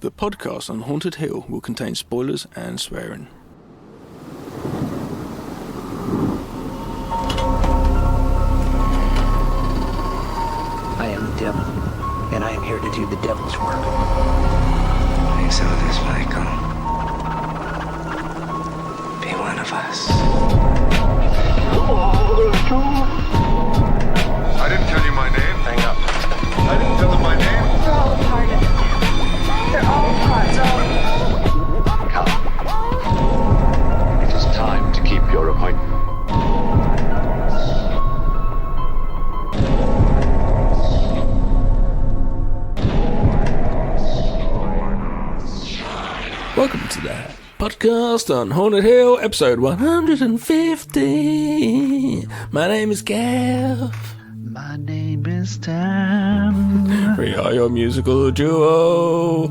The podcast on Haunted Hill will contain spoilers and swearing. I am the devil, and I am here to do the devil's work. Please hold this, Michael. Be one of us. I didn't tell you my name. Hang up. I didn't tell them my name. They're all part of it. They're all parts of it. Come. It is time to keep your appointment. Welcome to the podcast on Haunted Hill, episode 150. My name is Gav. My name is Dan. We are your musical duo.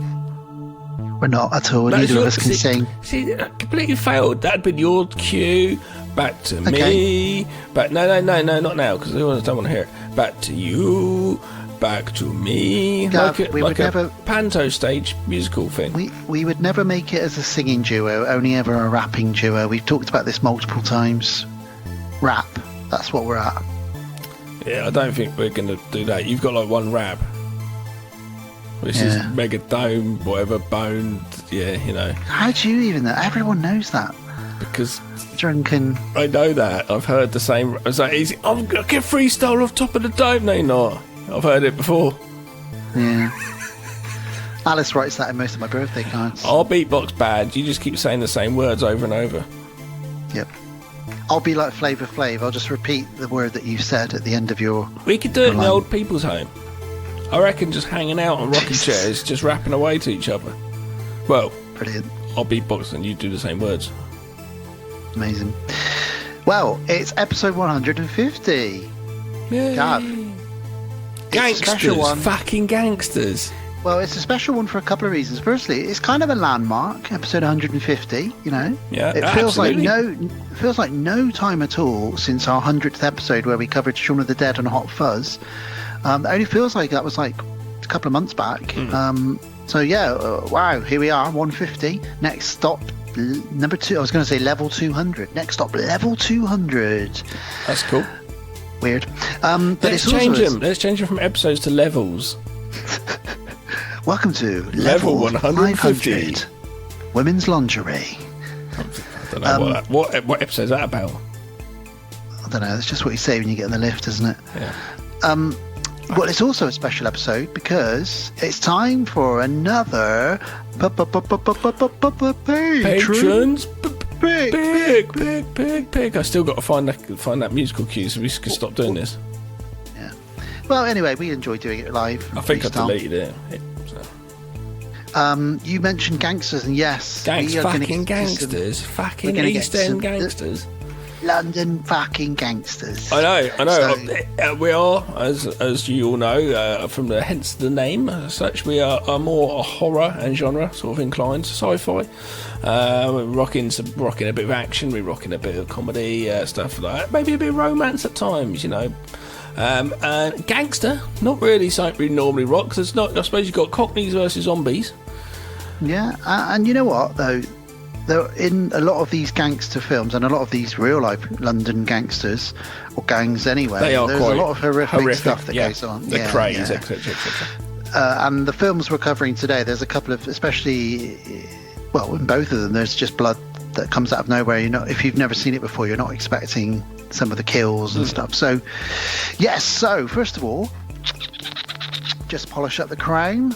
We're not at all. Neither of us can sing. See, completely failed. That'd been your cue. Back to me. Back. No, not now, because I don't want to hear it. Back to you. Back to me. Gav, like a panto stage musical thing. We would never make it as a singing duo, only ever a rapping duo. We've talked about this multiple times. Rap. That's what we're at. Yeah, I don't think we're going to do that. You've got like one rap. Which is Mega Dome, whatever, Bone, yeah, you know. How do you even know? Everyone knows that. Because... Drunken... I know that. I've heard the same... It's like easy. I'm going to get freestyle off top of the dome. No, you're not. I've heard it before. Yeah. Alice writes that in most of my birthday cards. I'll beatbox bad. You just keep saying the same words over and over. Yep. I'll be like Flavor Flav. I'll just repeat the word that you said at the end of your... We could do it in the old people's home. I reckon just hanging out on rocking chairs, just rapping away to each other. Well, brilliant. I'll beatbox and you do the same words. Amazing. Well, it's episode 150. Yay. God. Gangsters, fucking gangsters. Well, it's a special one for a couple of reasons. Firstly, it's kind of a landmark, episode 150. You know, it feels absolutely. like no time at all since our 100th episode where we covered Shaun of the Dead and Hot Fuzz. It only feels like that was like a couple of months back. So yeah, wow, here we are, 150. Next stop, number 2. I was going to say level 200. Next stop, level 200. That's cool. Weird. But let's change them. Let's change them from episodes to levels. Welcome to level 150. Women's lingerie. I don't know what episode is that about. I don't know. It's just what you say when you get in the lift, isn't it? Yeah. Well, it's also a special episode because it's time for another patrons. Big. I still got to find that musical cue so we can stop doing this. Yeah. Well, anyway, we enjoy doing it live. I think I deleted it. You mentioned gangsters, and yes, fucking gangsters, fucking East End gangsters. London fucking gangsters. I know. So, we are, as you all know, from hence the name. As such, we are more horror and genre sort of inclined, sci-fi. We're rocking a bit of action. We're rocking a bit of comedy stuff like that. Maybe a bit of romance at times, you know. And gangster, not really something we normally rock. Cause it's not. I suppose you've got Cockneys versus zombies. Yeah, and you know what though. In a lot of these gangster films and a lot of these real life London gangsters or gangs anyway, there's a lot of horrific stuff that goes on. The craze, etc. And the films we're covering today, there's a couple of, especially, well, in both of them, there's just blood that comes out of nowhere. If you've never seen it before, you're not expecting some of the kills and stuff. So, yes. So first of all, just polish up the crown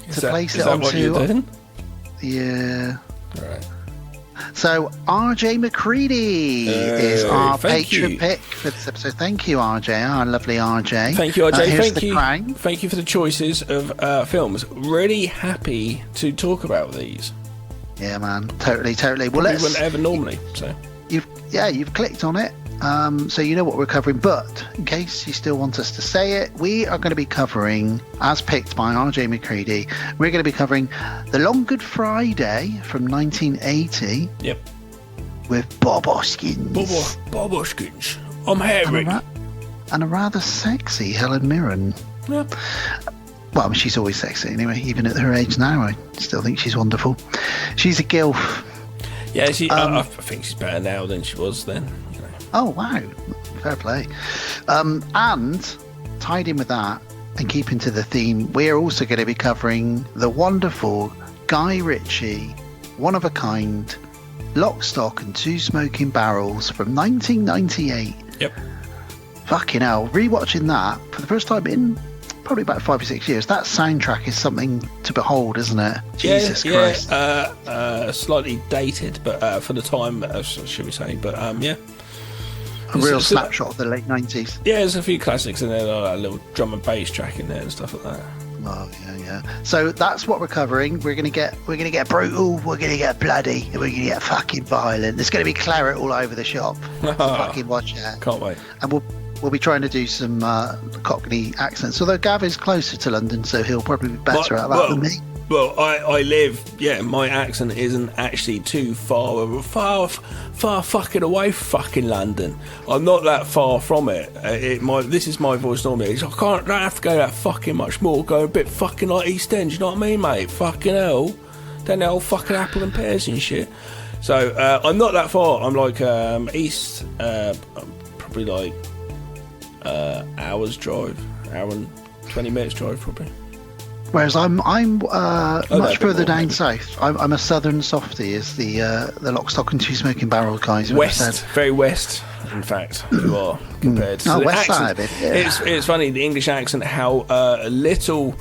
Is that what you're doing? Yeah. All right. So RJ McCready is our patron pick for this episode. Thank you, RJ. Our lovely RJ. Thank you, RJ. Crown. Thank you for the choices of films. Really happy to talk about these. Yeah, man. Totally. Well, we wouldn't ever normally. So you've clicked on it. So you know what we're covering, but in case you still want us to say it, we are going to be covering, as picked by RJ McCready, we're going to be covering The Long Good Friday from 1980. Yep. With Bob Hoskins. Bob Hoskins. I'm Harry. And a rather sexy Helen Mirren. Yeah. Well, I mean, she's always sexy anyway, even at her age now. I still think she's wonderful. She's a gilf. Yeah, I think she's better now than she was then. You know. Oh, wow. Fair play. And tied in with that, and keeping to the theme, we are also going to be covering the wonderful Guy Ritchie, one of a kind, Lock, Stock and Two Smoking Barrels from 1998. Yep. Fucking hell. Rewatching that for the first time in probably about 5 or 6 years, that soundtrack is something to behold, isn't it? Jesus Christ. Slightly dated, but for the time, should we say? But yeah. A real snapshot of the late 90s. Yeah, there's a few classics in there, like a little drum and bass track in there and stuff like that. Oh yeah. So that's what we're covering. We're gonna get brutal. We're gonna get bloody. And we're gonna get fucking violent. There's gonna be claret all over the shop. Fucking watch out. Can't wait. And we'll be trying to do some Cockney accents. Although Gav is closer to London, so he'll probably be better at that than me. Well, I live. Yeah, my accent isn't actually too far fucking away from fucking London. I'm not that far from it. This is my voice normally. I don't have to go that fucking much more. Go a bit fucking like East End. You know what I mean, mate? Fucking hell. Then the whole fucking apple and pears and shit. So I'm not that far. I'm like east. Probably like hours drive, hour and 20 minutes drive probably. Whereas I'm much further down south. I'm a southern softie, as the Lock, Stock and Two Smoking Barrel guys would have said. Very west, in fact, you are compared to the west accent. side of it. Yeah. It's funny, the English accent, how little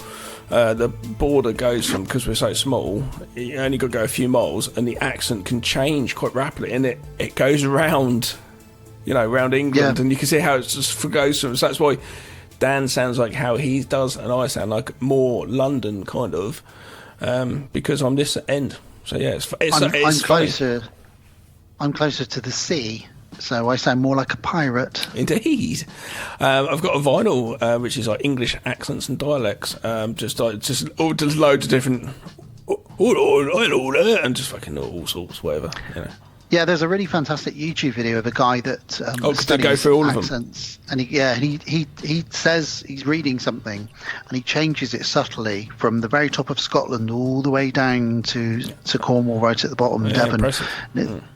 the border goes from, because we're so small, you only got to go a few miles, and the accent can change quite rapidly, and it goes around, around England, and you can see how it just goes from. So that's why Dan sounds like how he does, and I sound like more London kind of, because I'm this end. So yeah, I'm closer. I'm closer to the sea, so I sound more like a pirate. Indeed. I've got a vinyl which is like English accents and dialects, just loads of different, and just fucking all sorts, whatever. Yeah, there's a really fantastic YouTube video of a guy that studies go through all accents, of them. And he says he's reading something, and he changes it subtly from the very top of Scotland all the way down to Cornwall, right at the bottom, Devon. Impressive.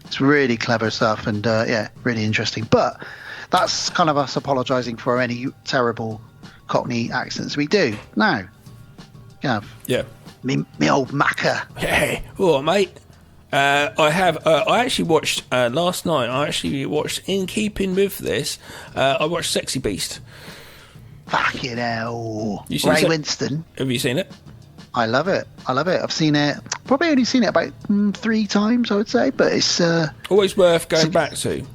It's really clever stuff, and really interesting. But that's kind of us apologising for any terrible Cockney accents we do. Now, Gav. Yeah. Me old macker. Yeah. All right, mate. I actually watched last night. I actually watched, in keeping with this, I watched Sexy Beast. Fucking hell. Ray Winston. Have you seen it? I love it. I've seen it. Probably only seen it about 3 times, I would say. But it's always worth going back to.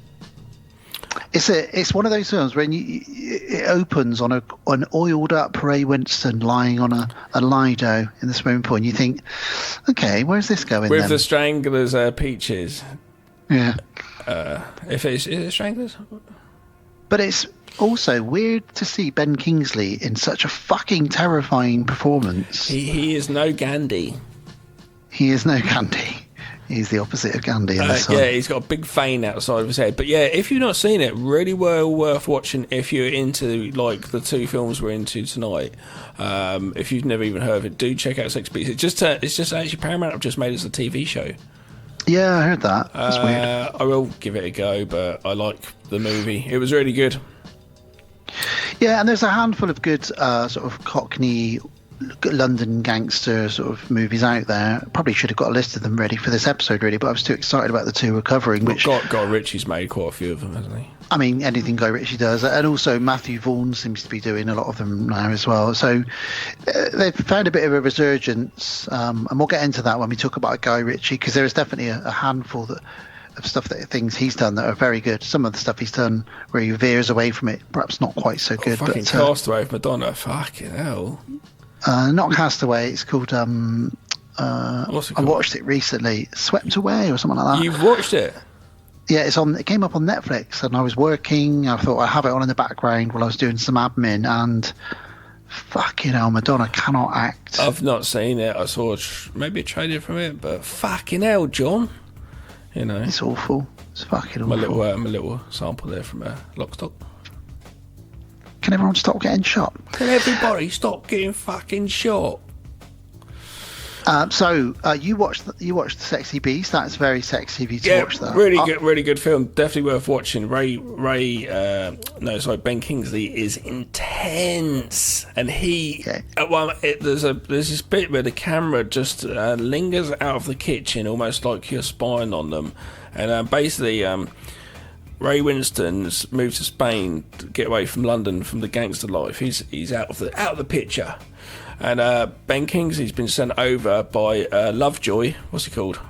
It's one of those films when it opens on an oiled up Ray Winston lying on a Lido in the swimming pool, and you think, okay, where's this going? With then? the Stranglers peaches. Yeah. Is it Stranglers? But it's also weird to see Ben Kingsley in such a fucking terrifying performance. He is no Gandhi. He is no Gandhi. He's the opposite of Gandhi in this one. Yeah, he's got a big vein outside of his head. But yeah, if you've not seen it, really well worth watching if you're into like the 2 films we're into tonight. If you've never even heard of it, do check out Sex Beast. It's just actually Paramount have just made it as a TV show. Yeah, I heard that. That's weird. I will give it a go, but I like the movie. It was really good. Yeah, and there's a handful of good sort of Cockney London gangster sort of movies out there. Probably should have got a list of them ready for this episode, really, but I was too excited about the 2 we're covering. Which Guy Ritchie's made quite a few of them, hasn't he? I mean, anything Guy Ritchie does, and also Matthew Vaughn seems to be doing a lot of them now as well. So they've found a bit of a resurgence, and we'll get into that when we talk about Guy Ritchie, because there is definitely a handful of things he's done that are very good. Some of the stuff he's done where he veers away from it, perhaps not quite so good. Fucking Castaway with Madonna, fucking hell. Not Castaway, it's called What's it called? I watched it recently, Swept Away or something like that. You've watched it? Yeah, it came up on Netflix, and I was working. I thought I'd have it on in the background while I was doing some admin, and fucking hell, Madonna cannot act. I've not seen it. I saw maybe a trailer from it, but fucking hell, John. It's awful. It's fucking awful. My little sample there from Lock, Stock. Can everyone stop getting shot? Can everybody stop getting fucking shot? So you watched the Sexy Beast. That's very sexy of you to watch that. Really good film. Definitely worth watching. Ben Kingsley is intense, and there's this bit where the camera just lingers out of the kitchen, almost like you're spying on them, and basically. Ray Winston's moved to Spain to get away from London, from the gangster life. He's out of the picture, and Ben Kingsley's been sent over by Lovejoy. What's he called?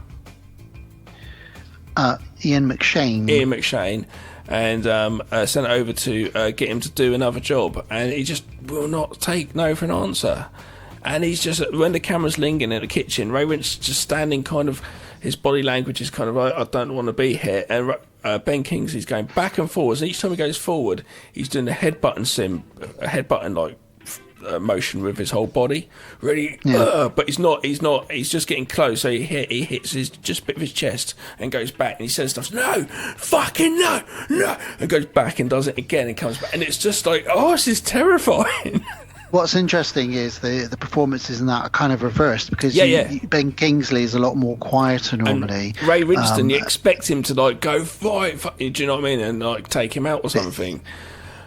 Ian McShane, and sent over to get him to do another job, and he just will not take no for an answer. And he's just, when the camera's lingering in the kitchen, Ray Winston's just standing, kind of, his body language is kind of like, I don't want to be here, and Ben Kingsley's going back and forwards. And each time he goes forward, he's doing a headbutting motion with his whole body. Really, but he's not. He's just getting close. So he hits just a bit of his chest and goes back. And he says stuff. No, fucking no, and goes back and does it again and comes back. And it's just like, oh, this is terrifying. What's interesting is the performances in that are kind of reversed, because Ben Kingsley is a lot more quieter normally. And Ray Winston, you expect him to like go fight, do you know what I mean, and like take him out or something.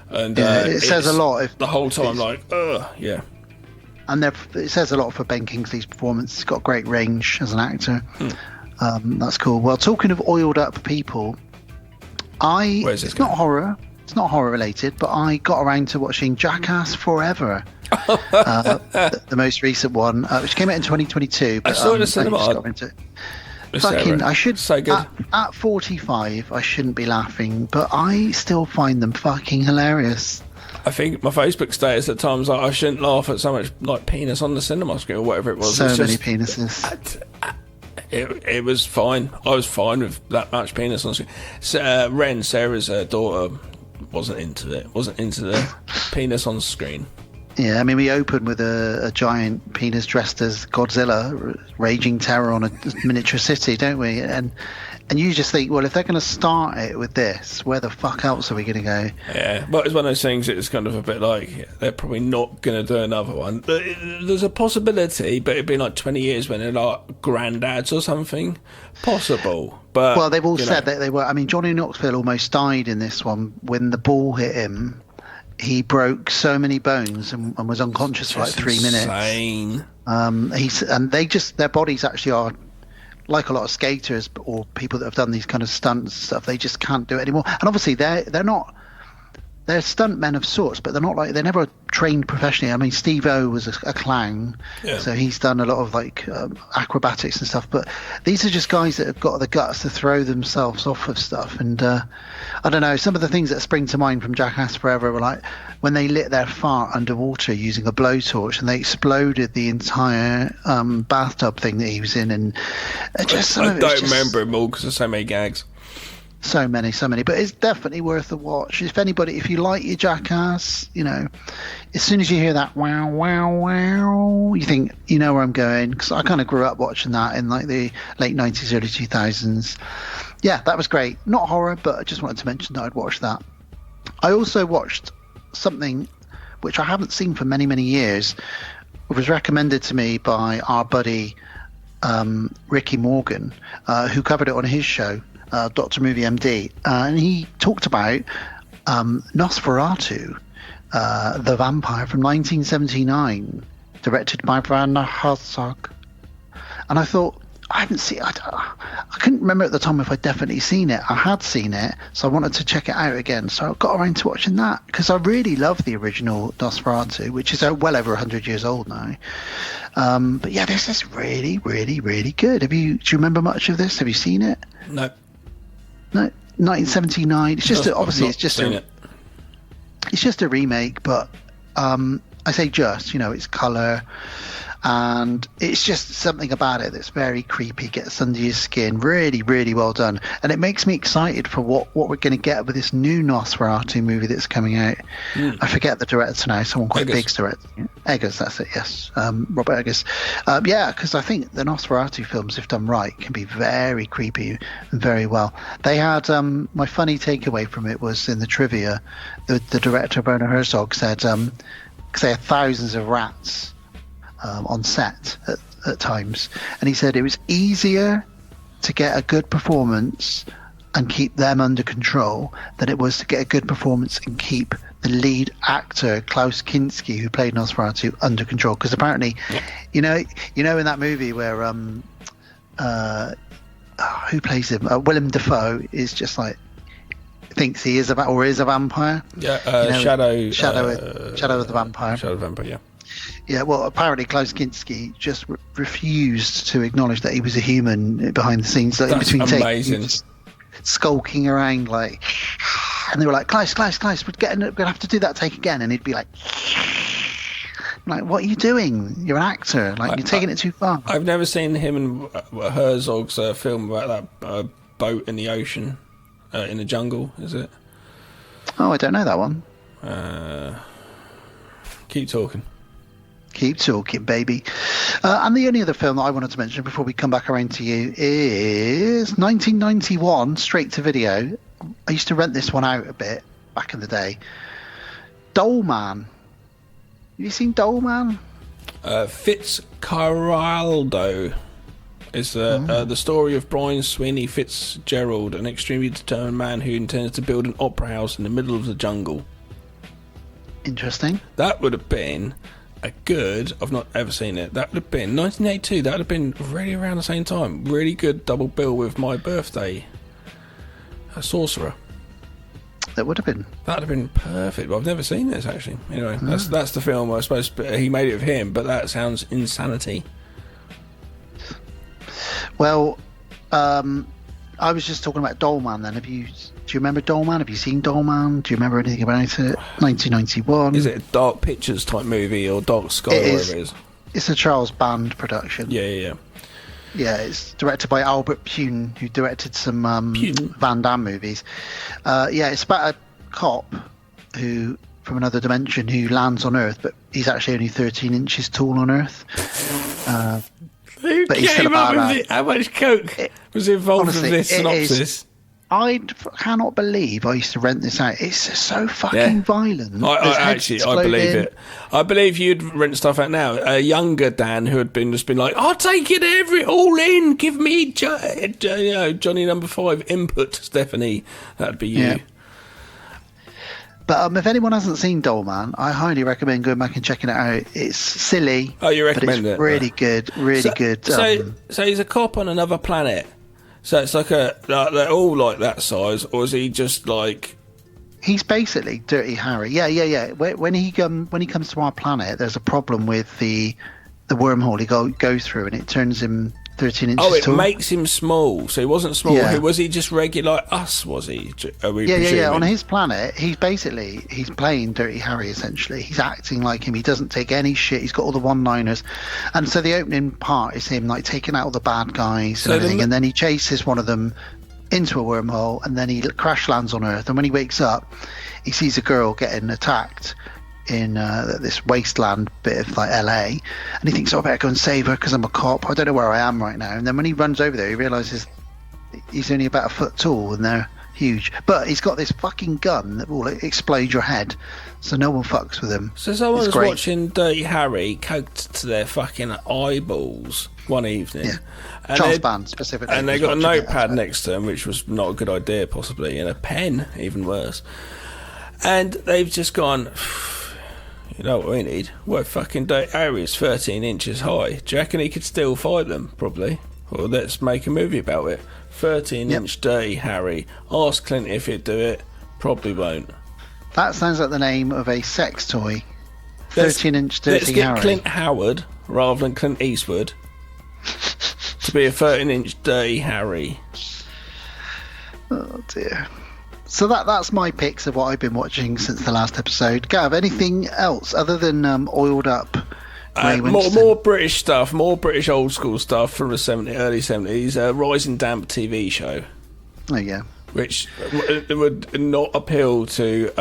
And it says a lot the whole time, like, And it says a lot for Ben Kingsley's performance. He's got great range as an actor. That's cool. Well, talking of oiled up people, it's not horror. It's not horror related, but I got around to watching Jackass Forever, the most recent one, which came out in 2022. But, I saw it in the cinema. I should. So good. At 45, I shouldn't be laughing, but I still find them fucking hilarious. I think my Facebook status at times, like, I shouldn't laugh at so much like penis on the cinema screen or whatever it was. So many penises. It was fine. I was fine with that much penis on the screen. So, Ren, Sarah's daughter, wasn't into the penis on screen. Yeah, I mean, we open with a giant penis dressed as Godzilla, raging terror on a miniature city, don't we? And you just think, well, if they're going to start it with this, where the fuck else are we going to go? Yeah, but it's one of those things. It's kind of a bit like they're probably not going to do another one. There's a possibility, but it'd be like 20 years when they're like granddads or something. Possible, but well, they've all said that they were. I mean, Johnny Knoxville almost died in this one when the ball hit him. He broke so many bones and was unconscious for like 3 minutes. Insane. Their bodies actually are like a lot of skaters or people that have done these kind of stunts and stuff. They just can't do it anymore. And obviously they're stunt men of sorts, but they're never trained professionally. I mean, Steve-O was a clown, so he's done a lot of like acrobatics and stuff. But these are just guys that have got the guts to throw themselves off of stuff. And I don't know, some of the things that spring to mind from Jackass Forever were like when they lit their fart underwater using a blowtorch and they exploded the entire bathtub thing that he was in. And I don't remember them all because there's so many gags. So many, but it's definitely worth a watch. If you like your Jackass, as soon as you hear that wow, wow, wow, you think, you know where I'm going, because I kind of grew up watching that in like the late 90s, early 2000s. Yeah, that was great. Not horror, but I just wanted to mention that I'd watched that. I also watched something which I haven't seen for many, many years. It was recommended to me by our buddy Ricky Morgan, who covered it on his show, Dr. Movie MD, and he talked about Nosferatu, the vampire from 1979, directed by Werner Herzog. And I thought, I couldn't remember at the time if I'd definitely seen it. I had seen it, so I wanted to check it out again. So I got around to watching that because I really love the original Nosferatu, which is well over 100 years old now. But yeah, this is really, really, really good. Do you remember much of this? Have you seen it? No. No, 1979. It's just it's just a remake, but I say just, it's colour. and it's just something about it that's very creepy, gets under your skin. Really, really well done, and it makes me excited for what we're going to get with this new Nosferatu movie that's coming out. I forget the director now. Someone quite big's directing. Eggers, that's it. Yes, Robert Eggers. Yeah, because I think the Nosferatu films, if done right, can be very creepy and very well. They had my funny takeaway from it was in the trivia, the director Werner Herzog said because they had thousands of rats on set at times, and he said it was easier to get a good performance and keep them under control than it was to get a good performance and keep the lead actor Klaus Kinski, who played Nosferatu, under control. Because apparently, you know in that movie where who plays him, Willem Dafoe is just like thinks he is is a vampire. Shadow of the Vampire. Shadow of the Vampire, yeah. Yeah, well, apparently Klaus Kinski just refused to acknowledge that he was a human behind the scenes. Like, That's in between amazing. takes, skulking around like, and they were like, Klaus, we're gonna have to do that take again, and he'd be like, what are you doing? You're an actor. Like, you're taking it too far. I've never seen him and Herzog's film about that boat in the ocean, in the jungle. Is it? Oh, I don't know that one. Keep talking. Keep talking, baby. And the only other film that I wanted to mention before we come back around to you is 1991, straight to video. I used to rent this one out a bit back in the day. Doll Man. Have you seen Doll Man? Fitzcarraldo is the story of Brian Sweeney Fitzgerald, an extremely determined man who intends to build an opera house in the middle of the jungle. Interesting. That would have been I've not ever seen it. That would have been 1982. That would have been really around the same time. Really good double bill with My Birthday, A Sorcerer. That would have been. That would have been perfect. But I've never seen this actually. Anyway, that's the film. I suppose he made it with him, but that sounds insanity. Well, I was just talking about Doll Man. Then, do you remember Doll Man? Have you seen Doll Man? Do you remember anything about it? 1991. Is it a Dark Pictures type movie or Dark Sky, whatever it is? It's a Charles Band production. Yeah. Yeah, it's directed by Albert Pune, who directed some Van Damme movies. Yeah, it's about a cop who from another dimension who lands on Earth, but he's actually only 13 inches tall on Earth. Who but he's came still up a with it? How much coke was involved honestly, in this synopsis? I cannot believe I used to rent this out. It's so fucking violent. I believe it. I believe you'd rent stuff out now. A younger Dan who had just been like, I'll take it all in. Give me Johnny number 5 input, Stephanie. That'd be you. Yeah. But if anyone hasn't seen Doll Man, I highly recommend going back and checking it out. It's silly. Oh, you recommend but it's it? Really good, really good. So he's a cop on another planet. So it's like they're all like that size, or is he just like? He's basically Dirty Harry. Yeah. When he comes to our planet, there's a problem with the wormhole he goes through, and it turns him 13 inches tall. Oh, it tall. makes him small. So he wasn't small. Yeah. Was he just regular like us? Was he? Yeah. On his planet, he's playing Dirty Harry. Essentially, he's acting like him. He doesn't take any shit. He's got all the one-liners, and so the opening part is him like taking out all the bad guys and everything, and then he chases one of them into a wormhole, and then he crash lands on Earth. And when he wakes up, he sees a girl getting attacked in this wasteland bit of like LA, and he thinks, I better go and save her because I'm a cop. I don't know where I am right now. And then when he runs over there, he realizes he's only about a foot tall and they're huge, but he's got this fucking gun that will explode your head, so no one fucks with him. So someone was watching Dirty Harry coked to their fucking eyeballs one evening. Yeah. Charles Band specifically, and they got a notepad next to them, which was not a good idea possibly, and a pen, even worse, and they've just gone, you know what we need? What fucking Dirty Harry is 13 inches high. Do you reckon he could still fight them? Probably. Well, let's make a movie about it. 13-inch Dirty Harry. Ask Clint if he'd do it. Probably won't. That sounds like the name of a sex toy. 13-inch Dirty Harry. Let's get Clint Howard rather than Clint Eastwood to be a 13-inch Dirty Harry. Oh dear. So that's my picks of what I've been watching since the last episode. Gav, anything else other than oiled up Ray more Winston. British stuff, more British old school stuff from the early 70s. Rising Damp TV show, Oh yeah. which would not appeal to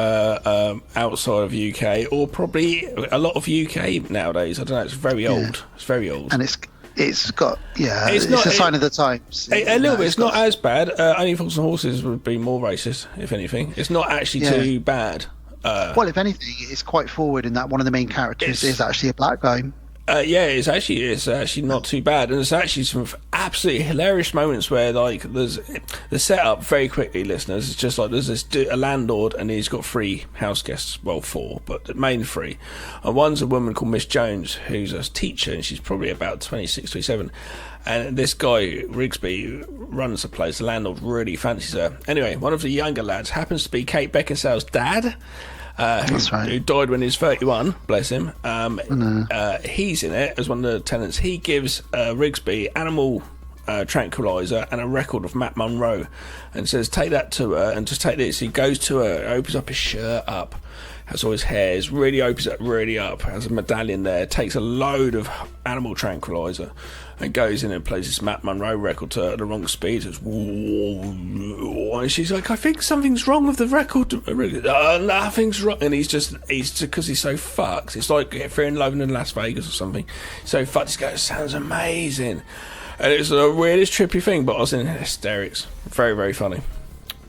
outside of UK or probably a lot of UK nowadays. I don't know. It's very old. It's very old. And it's got it's not a sign of the times. A little bit. It's not as bad. Only Fools and Horses would be more racist, if anything. It's not actually too bad. Well, if anything, it's quite forward in that one of the main characters is actually a black guy. It's actually not too bad, and there's actually some absolutely hilarious moments where like there's the setup very quickly, listeners. It's just like there's a landlord and he's got 3 house guests, well 4, but the main 3, and one's a woman called Miss Jones who's a teacher and she's probably about 26, 27, and this guy Rigsby runs the place. The landlord really fancies her. Anyway, one of the younger lads happens to be Kate Beckinsale's dad. That's right. Who died when he was 31, bless him. He's in it as one of the tenants. He gives Rigsby animal tranquilizer and a record of Matt Monro and says, take that to her and just take this. He goes to her, opens up his shirt up, has all his hairs, really opens it really up, has a medallion there, takes a load of animal tranquilizer and goes in and plays this Matt Monro record to her at the wrong speed. It's, and she's like, I think something's wrong with the record. Nothing's wrong. And he's because he's so fucked. It's like if you're in London and Las Vegas or something. So fucked. He goes, sounds amazing. And it's the weirdest trippy thing, but I was in hysterics. Very, very funny.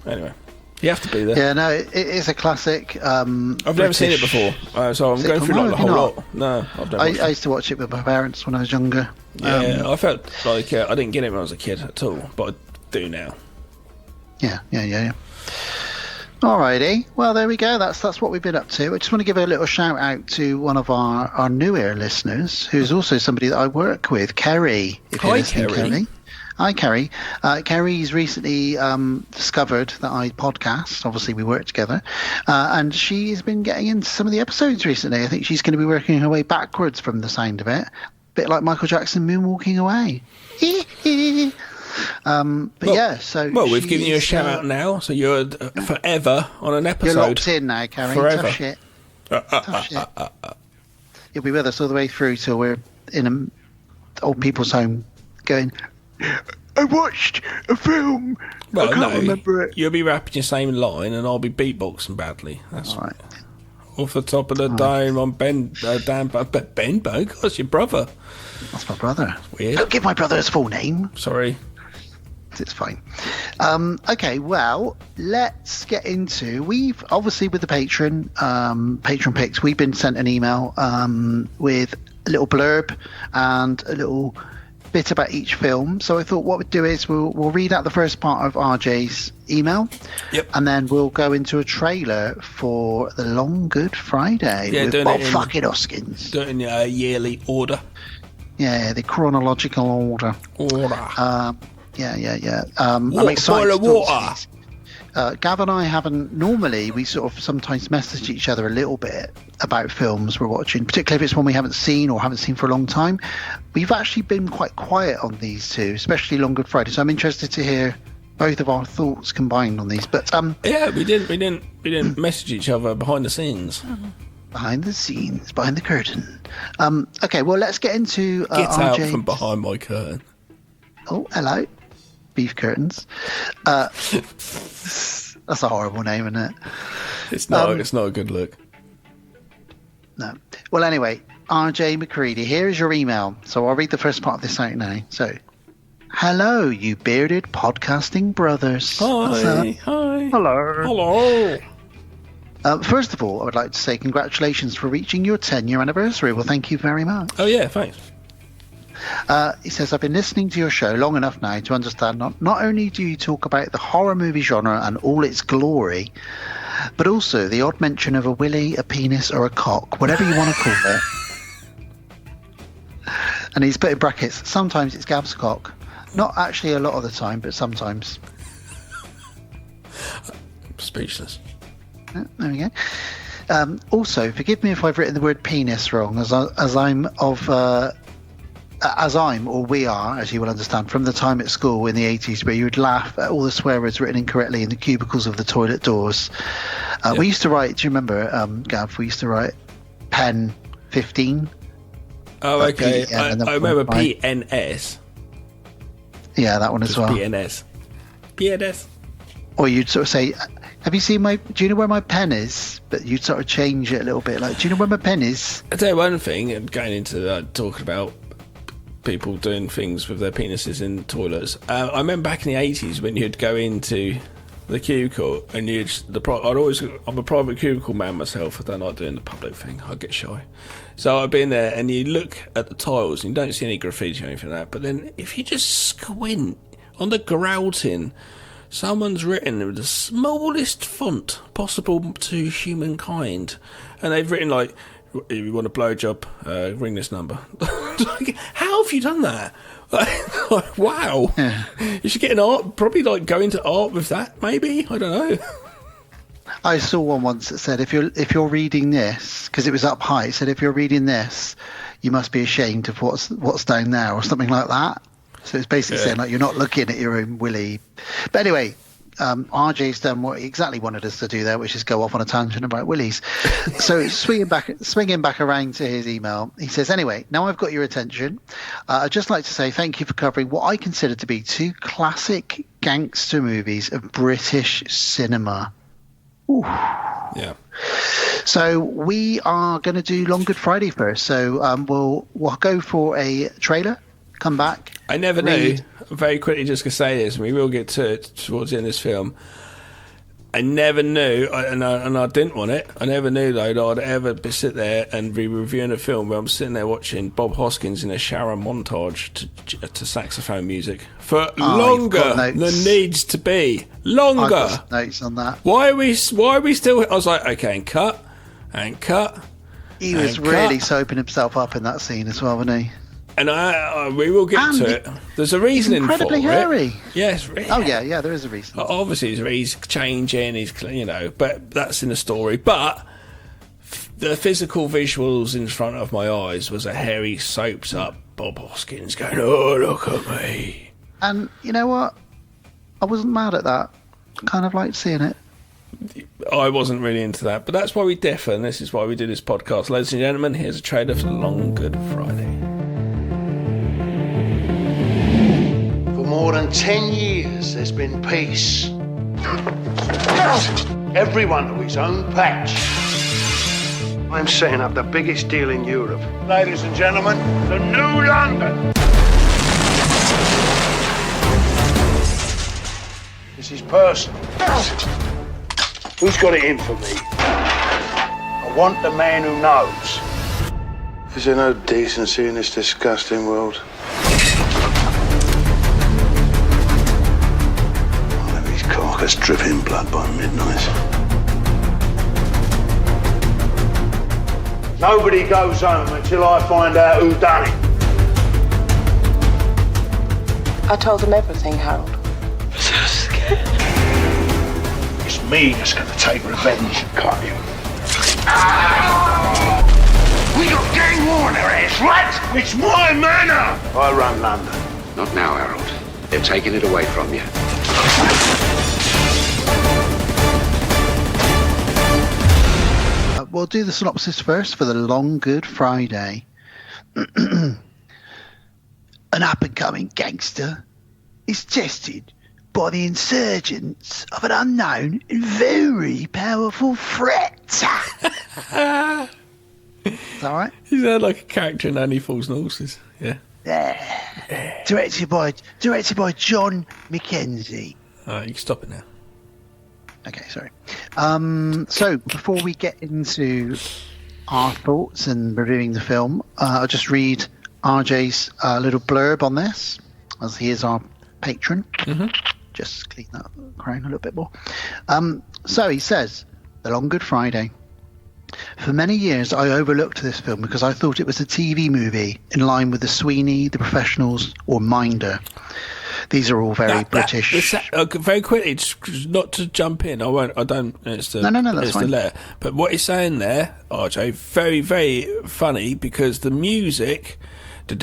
Anyway. You have to be there. Yeah, no, it is a classic. I've never seen it before, so I'm going through like the whole lot. No, I've never. I used to watch it with my parents when I was younger. Yeah, I felt like I didn't get it when I was a kid at all, but I do now. Yeah. Alrighty, well there we go. That's what we've been up to. I just want to give a little shout out to one of our newer listeners, who's also somebody that I work with, Kerry. Hi, Kerry. Hi, Kerry. Kerry's recently discovered that I podcast. Obviously, we work together. And she's been getting into some of the episodes recently. I think she's going to be working her way backwards from the sound of it. A bit like Michael Jackson moonwalking away. Well, we've given you a shout out now, so you're forever on an episode. You're locked in now, Kerry. Forever. Tough shit. You'll be with us all the way through till we're in an old people's home going, I watched a film. Well, I can't remember it. You'll be rapping your same line and I'll be beatboxing badly. That's all right. Off the top of the dome on Ben Benbow. That's your brother. That's my brother. Weird. Don't give my brother his full name. Sorry. It's fine. Okay, well, let's get into. We've obviously with the patron picks. We've been sent an email with a little blurb and a little bit about each film. So I thought what we'd do is we'll read out the first part of RJ's email. Yep. And then we'll go into a trailer for The Long Good Friday with Bob fucking Hoskins. Do it in a yearly order. Yeah, the chronological order. Yeah. I'm excited to talk to these. Gav and I haven't normally. We sort of sometimes message each other a little bit about films we're watching, particularly if it's one we haven't seen or haven't seen for a long time. We've actually been quite quiet on these two, especially Long Good Friday. So I'm interested to hear both of our thoughts combined on these. But yeah, we didn't message each other behind the scenes. Behind the scenes, behind the curtain. Okay, well let's get into Get out RJ. from behind my curtain. Oh, hello. Beef curtains. That's a horrible name, isn't it? It's not a good look. No. Well, anyway, RJ McCready, here is your email. So I'll read the first part of this out now. So, hello, you bearded podcasting brothers. Hi. Hello. First of all, I would like to say congratulations for reaching your 10-year anniversary. Well, thank you very much. Oh, yeah, thanks. He says, I've been listening to your show long enough now to understand not only do you talk about the horror movie genre and all its glory, but also the odd mention of a willy, a penis, or a cock, whatever you want to call it. And he's put in brackets, sometimes it's Gav's cock. Not actually a lot of the time, but sometimes. Speechless. There we go. Also, forgive me if I've written the word penis wrong, as we are, as you will understand, from the time at school in the 80s where you would laugh at all the swear words written incorrectly in the cubicles of the toilet doors. We used to write, do you remember, Gav, we used to write pen 15 Oh, okay. PN and then I remember 1.5. PNS. Yeah, that one as well. PNS. PNS. Or you'd sort of say, "Have you seen my? Do you know where my pen is?" But you'd sort of change it a little bit, like, "Do you know where my pen is?" I'll tell you one thing, and going into talking about people doing things with their penises in toilets. I remember back in the 80s when you'd go into the cubicle and I'm a private cubicle man myself. I don't like doing the public thing. I get shy. So I've been there and you look at the tiles and you don't see any graffiti or anything like that. But then if you just squint on the grouting, someone's written with the smallest font possible to humankind. And they've written like, "If you want a blowjob, ring this number." Like, how have you done that? Like, wow. Yeah. You should get an art, probably like go into art with that, maybe. I don't know. I saw one once that said, if you're reading this, because it was up high, it said, "If you're reading this, you must be ashamed of what's down there," or something like that. So it's basically saying, like, you're not looking at your own willy. But anyway, RJ's done what he exactly wanted us to do there, which is go off on a tangent about willies. So swinging back around to his email, he says, "Anyway, now I've got your attention. I'd just like to say thank you for covering what I consider to be two classic gangster movies of British cinema." Ooh. Yeah. So we are going to do Long Good Friday first. So we'll go for a trailer, come back. I never knew. Very quickly, just to say this, and we will get to it towards the end of this film. I never knew, and I didn't want it. I never knew though that I'd ever sit there and be reviewing a film where I'm sitting there watching Bob Hoskins in a shower montage to saxophone music for longer than needs to be. Longer. I've got notes on that. Why are we still? I was like, okay, and cut. He was really soaping himself up in that scene as well, wasn't he? And we will get to it. There's a reason for it. Incredibly hairy. Yes. Oh yeah, there is a reason. Obviously, he's changing. He's, but that's in the story. But the physical visuals in front of my eyes was a hairy, soaped up Bob Hoskins going, "Oh, look at me." And you know what? I wasn't mad at that. Kind of liked seeing it. I wasn't really into that, but that's why we differ, and this is why we do this podcast. Ladies and gentlemen, here's a trailer for Long Good Friday. For more than 10 years, there's been peace. Everyone to his own patch. I'm setting up the biggest deal in Europe. Ladies and gentlemen, the new London. This is personal. Who's got it in for me? I want the man who knows. Is there no decency in this disgusting world? I'll have his carcass dripping blood by midnight. Nobody goes home until I find out who done it. I told them everything, Harold. I'm so scared. It's me that's gonna take revenge. Cut him. We got gang war in our hands, right? It's my manor. I run London. Not now, Harold. They've taken it away from you. We'll do the synopsis first for the Long Good Friday. An up-and-coming gangster is tested by the insurgents of an unknown and very powerful threat. Is that right? Is that like a character in Only Fools and Horses? Yeah. Yeah. Directed by John Mackenzie. You can stop it now. Okay, sorry. So before we get into our thoughts and reviewing the film, I'll just read RJ's little blurb on this, as he is our patron. Mm-hmm. Just clean that crown a little bit more. So he says, The Long Good Friday. For many years, I overlooked this film because I thought it was a TV movie in line with The Sweeney, The Professionals, or Minder. These are all very British. Very quickly, just not to jump in. I won't. I don't. It's the, no, that's it's fine. The letter. But what he's saying there, RJ, very, very funny because the music, I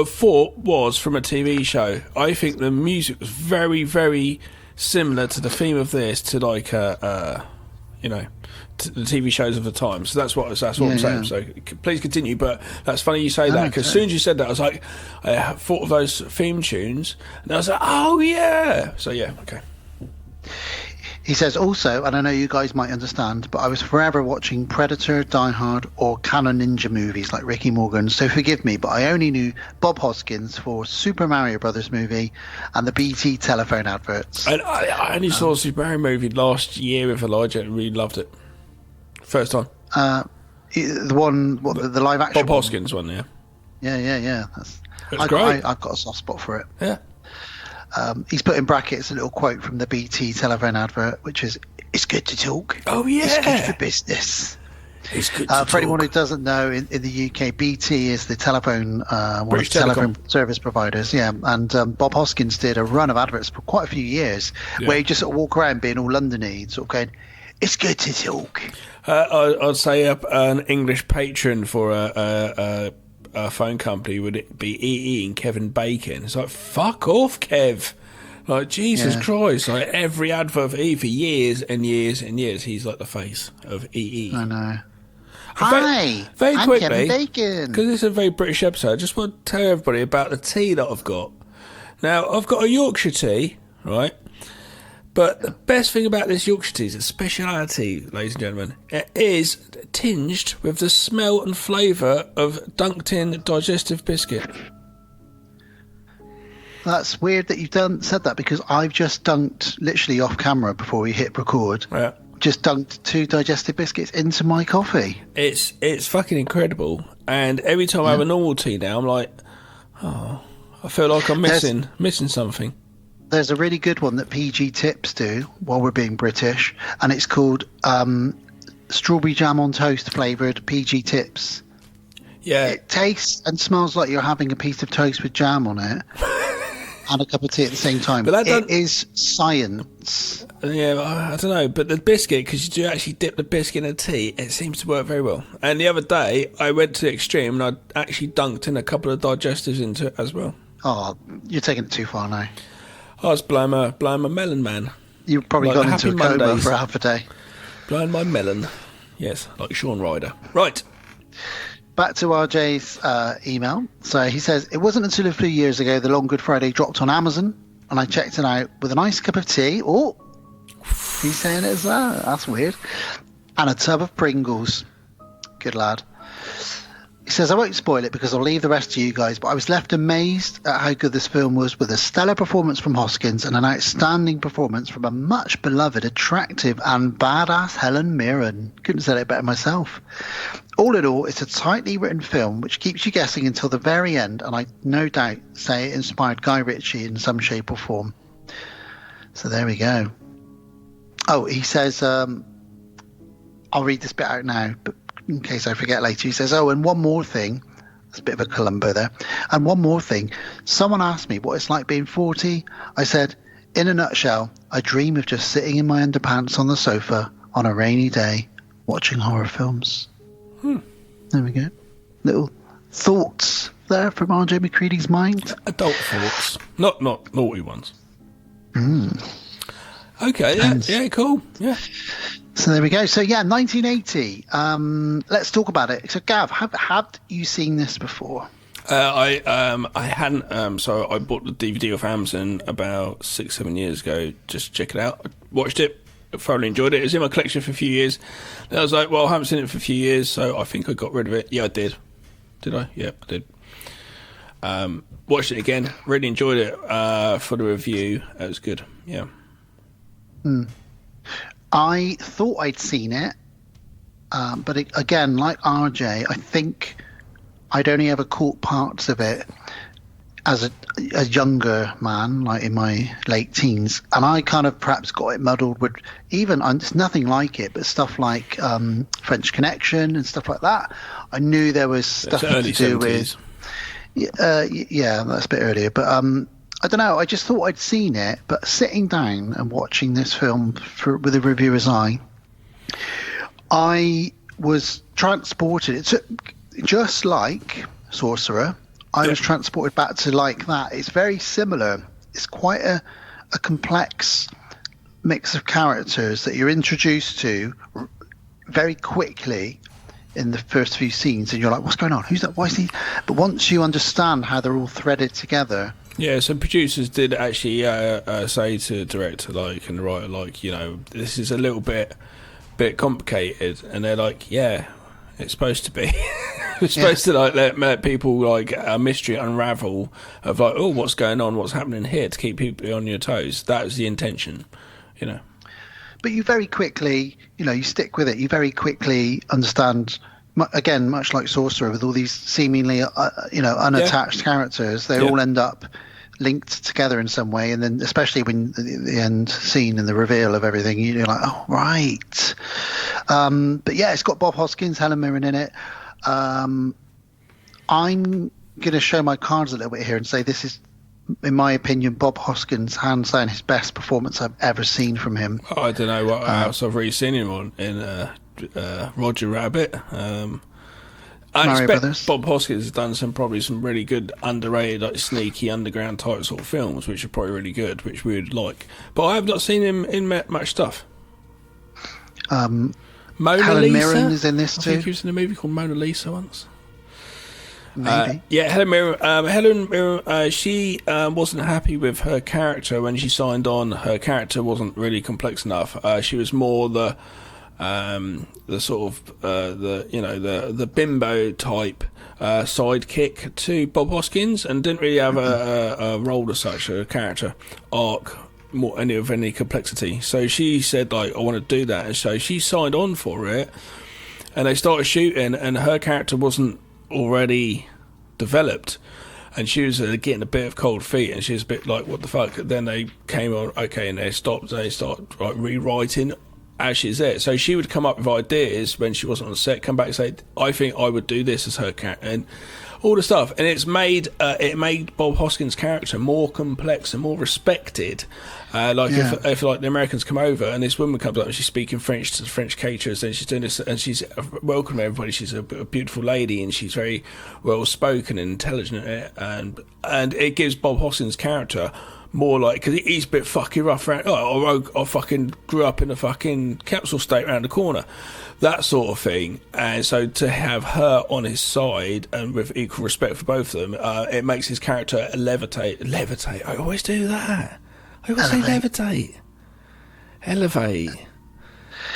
thought was from a TV show. I think the music was very, very similar to the theme of this, to like the TV shows of the time. So that's what I'm saying. Yeah. So please continue. But that's funny you say that, because as soon as you said that, I was like, I thought of those theme tunes, and I was like, oh yeah. So yeah, okay. He says also, and I know you guys might understand, but I was forever watching Predator, Die Hard, or Canon Ninja movies like Ricky Morgan, so forgive me, but I only knew Bob Hoskins for Super Mario Brothers movie and the BT telephone adverts. And I only saw a Super Mario movie last year with Elijah and really loved it. First time. The one, the live action Bob Hoskins one, yeah. Yeah. It's great. I've got a soft spot for it. Yeah. He's put in brackets a little quote from the BT telephone advert, which is, "It's good to talk. Oh, yeah. It's good for business." It's good to for anyone who talk. doesn't know, in the UK, BT is the telephone one British of the telephone Telecom. service providers. Yeah, and Bob Hoskins did a run of adverts for quite a few years, where he just sort of walk around being all London-y, sort of going, "It's good to talk." I'd say an English patron for a phone company would it be EE and Kevin Bacon. It's like, fuck off, Kev. Like, Jesus Christ. Like, every advert for EE for years and years and years, he's like the face of EE. I know. Hi, very I'm quickly, Kevin Bacon. because it's a very British episode, I just want to tell everybody about the tea that I've got. Now, I've got a Yorkshire tea, right? But the best thing about this Yorkshire tea is a speciality, ladies and gentlemen. It is tinged with the smell and flavour of dunked-in digestive biscuit. That's weird that you've said that, because I've just dunked, literally off camera before we hit record, Yeah. just dunked 2 digestive biscuits into my coffee. It's fucking incredible. And every time I have a normal tea now, I'm like, oh, I feel like I'm missing something. There's a really good one that PG Tips do while we're being British, and it's called strawberry jam on toast flavoured PG Tips. Yeah. It tastes and smells like you're having a piece of toast with jam on it and a cup of tea at the same time. But it is science. Yeah, I don't know, but the biscuit, because you do actually dip the biscuit in a tea, it seems to work very well. And the other day, I went to the extreme and I actually dunked in a couple of digestives into it as well. Oh, you're taking it too far now. I was blowing my melon, man. You've probably Like gone Happy into a coma Mondays. for half a day. Blowing my melon. Yes, like Sean Ryder. Right. Back to RJ's email. So he says, it wasn't until a few years ago the Long Good Friday dropped on Amazon, and I checked it out with a nice cup of tea. Oh, he's saying it as well. That's weird. And a tub of Pringles. Good lad. He says, I won't spoil it because I'll leave the rest to you guys, but I was left amazed at how good this film was, with a stellar performance from Hoskins and an outstanding performance from a much beloved, attractive and badass Helen Mirren. Couldn't have said it better myself. All in all, it's a tightly written film which keeps you guessing until the very end, and I no doubt say it inspired Guy Ritchie in some shape or form. So there we go. Oh, he says, I'll read this bit out now, but in case I forget later. He says, oh, and one more thing. That's a bit of a Columbo there. And one more thing. Someone asked me what it's like being 40. I said, in a nutshell, I dream of just sitting in my underpants on the sofa on a rainy day watching horror films. There we go. Little thoughts there from RJ McCready's mind. Adult thoughts. Not naughty ones. Okay, yeah, cool. Yeah. So there we go. So yeah, 1980. Let's talk about it. So Gav, have you seen this before? I hadn't. So I bought the DVD off Amazon about 6-7 years ago. Just check it out. I watched it. Thoroughly enjoyed it. It was in my collection for a few years. Then I was like, well, I haven't seen it for a few years, so I think I got rid of it. Yeah, I did. Did I? Yeah, I did. Watched it again. Really enjoyed it for the review. It was good. Yeah. I thought I'd seen it, but again, like RJ, I think I'd only ever caught parts of it as a younger man, like in my late teens, and I kind of perhaps got it muddled with even, it's nothing like it, but stuff like French Connection and stuff like that. I knew there was stuff to do 70s. with yeah, that's a bit earlier, but I don't know, I just thought I'd seen it, but sitting down and watching this film with a reviewer's eye, I was transported. It's just like Sorcerer. I was transported back to like that. It's very similar. It's quite a complex mix of characters that you're introduced to very quickly in the first few scenes, and you're like, what's going on? Who's that? Why is he? But once you understand how they're all threaded together. Yeah, so producers did actually say to the director, like, and the writer, like, you know, this is a little bit complicated, and they're like, yeah, it's supposed to be. It's supposed to like let people like a mystery unravel of like, oh, what's going on, what's happening here, to keep people on your toes. That was the intention, you know. But you very quickly, you know, you stick with it. You very quickly understand. Again, much like Sorcerer, with all these seemingly, unattached characters, they all end up linked together in some way. And then, especially when the end scene and the reveal of everything, you're like, oh, right. But yeah, it's got Bob Hoskins, Helen Mirren in it. I'm going to show my cards a little bit here and say this is, in my opinion, Bob Hoskins, hands down, his best performance I've ever seen from him. I don't know what else I've really seen him on in Roger Rabbit. I expect Brothers. Bob Hoskins has done probably some really good underrated, like sneaky underground type sort of films, which are probably really good, which we would like. But I have not seen him in much stuff. Mona Helen Lisa? Mirren is in this I too. think he was in a movie called Mona Lisa once. Maybe. Helen Mirren. She wasn't happy with her character when she signed on. Her character wasn't really complex enough. She was more the sort of the bimbo type sidekick to Bob Hoskins, and didn't really have a role as such, a character arc, any complexity. So she said, like, I want to do that, and so she signed on for it, and they started shooting, and her character wasn't already developed, and she was getting a bit of cold feet, and she was a bit like, what the fuck. Then they came on, okay, and they started like rewriting as she's there. So she would come up with ideas when she wasn't on set, come back and say, I think I would do this as her character, and all the stuff. And it made Bob Hoskins' character more complex and more respected. If like the Americans come over and this woman comes up and she's speaking French to the French caterers, and she's doing this and she's welcoming everybody. She's a beautiful lady, and she's very well spoken and intelligent, and it gives Bob Hoskins' character more like, because he's a bit fucking rough around. I fucking grew up in a fucking council estate around the corner, that sort of thing. And so to have her on his side and with equal respect for both of them, it makes his character levitate. I always do that. I always say levitate, elevate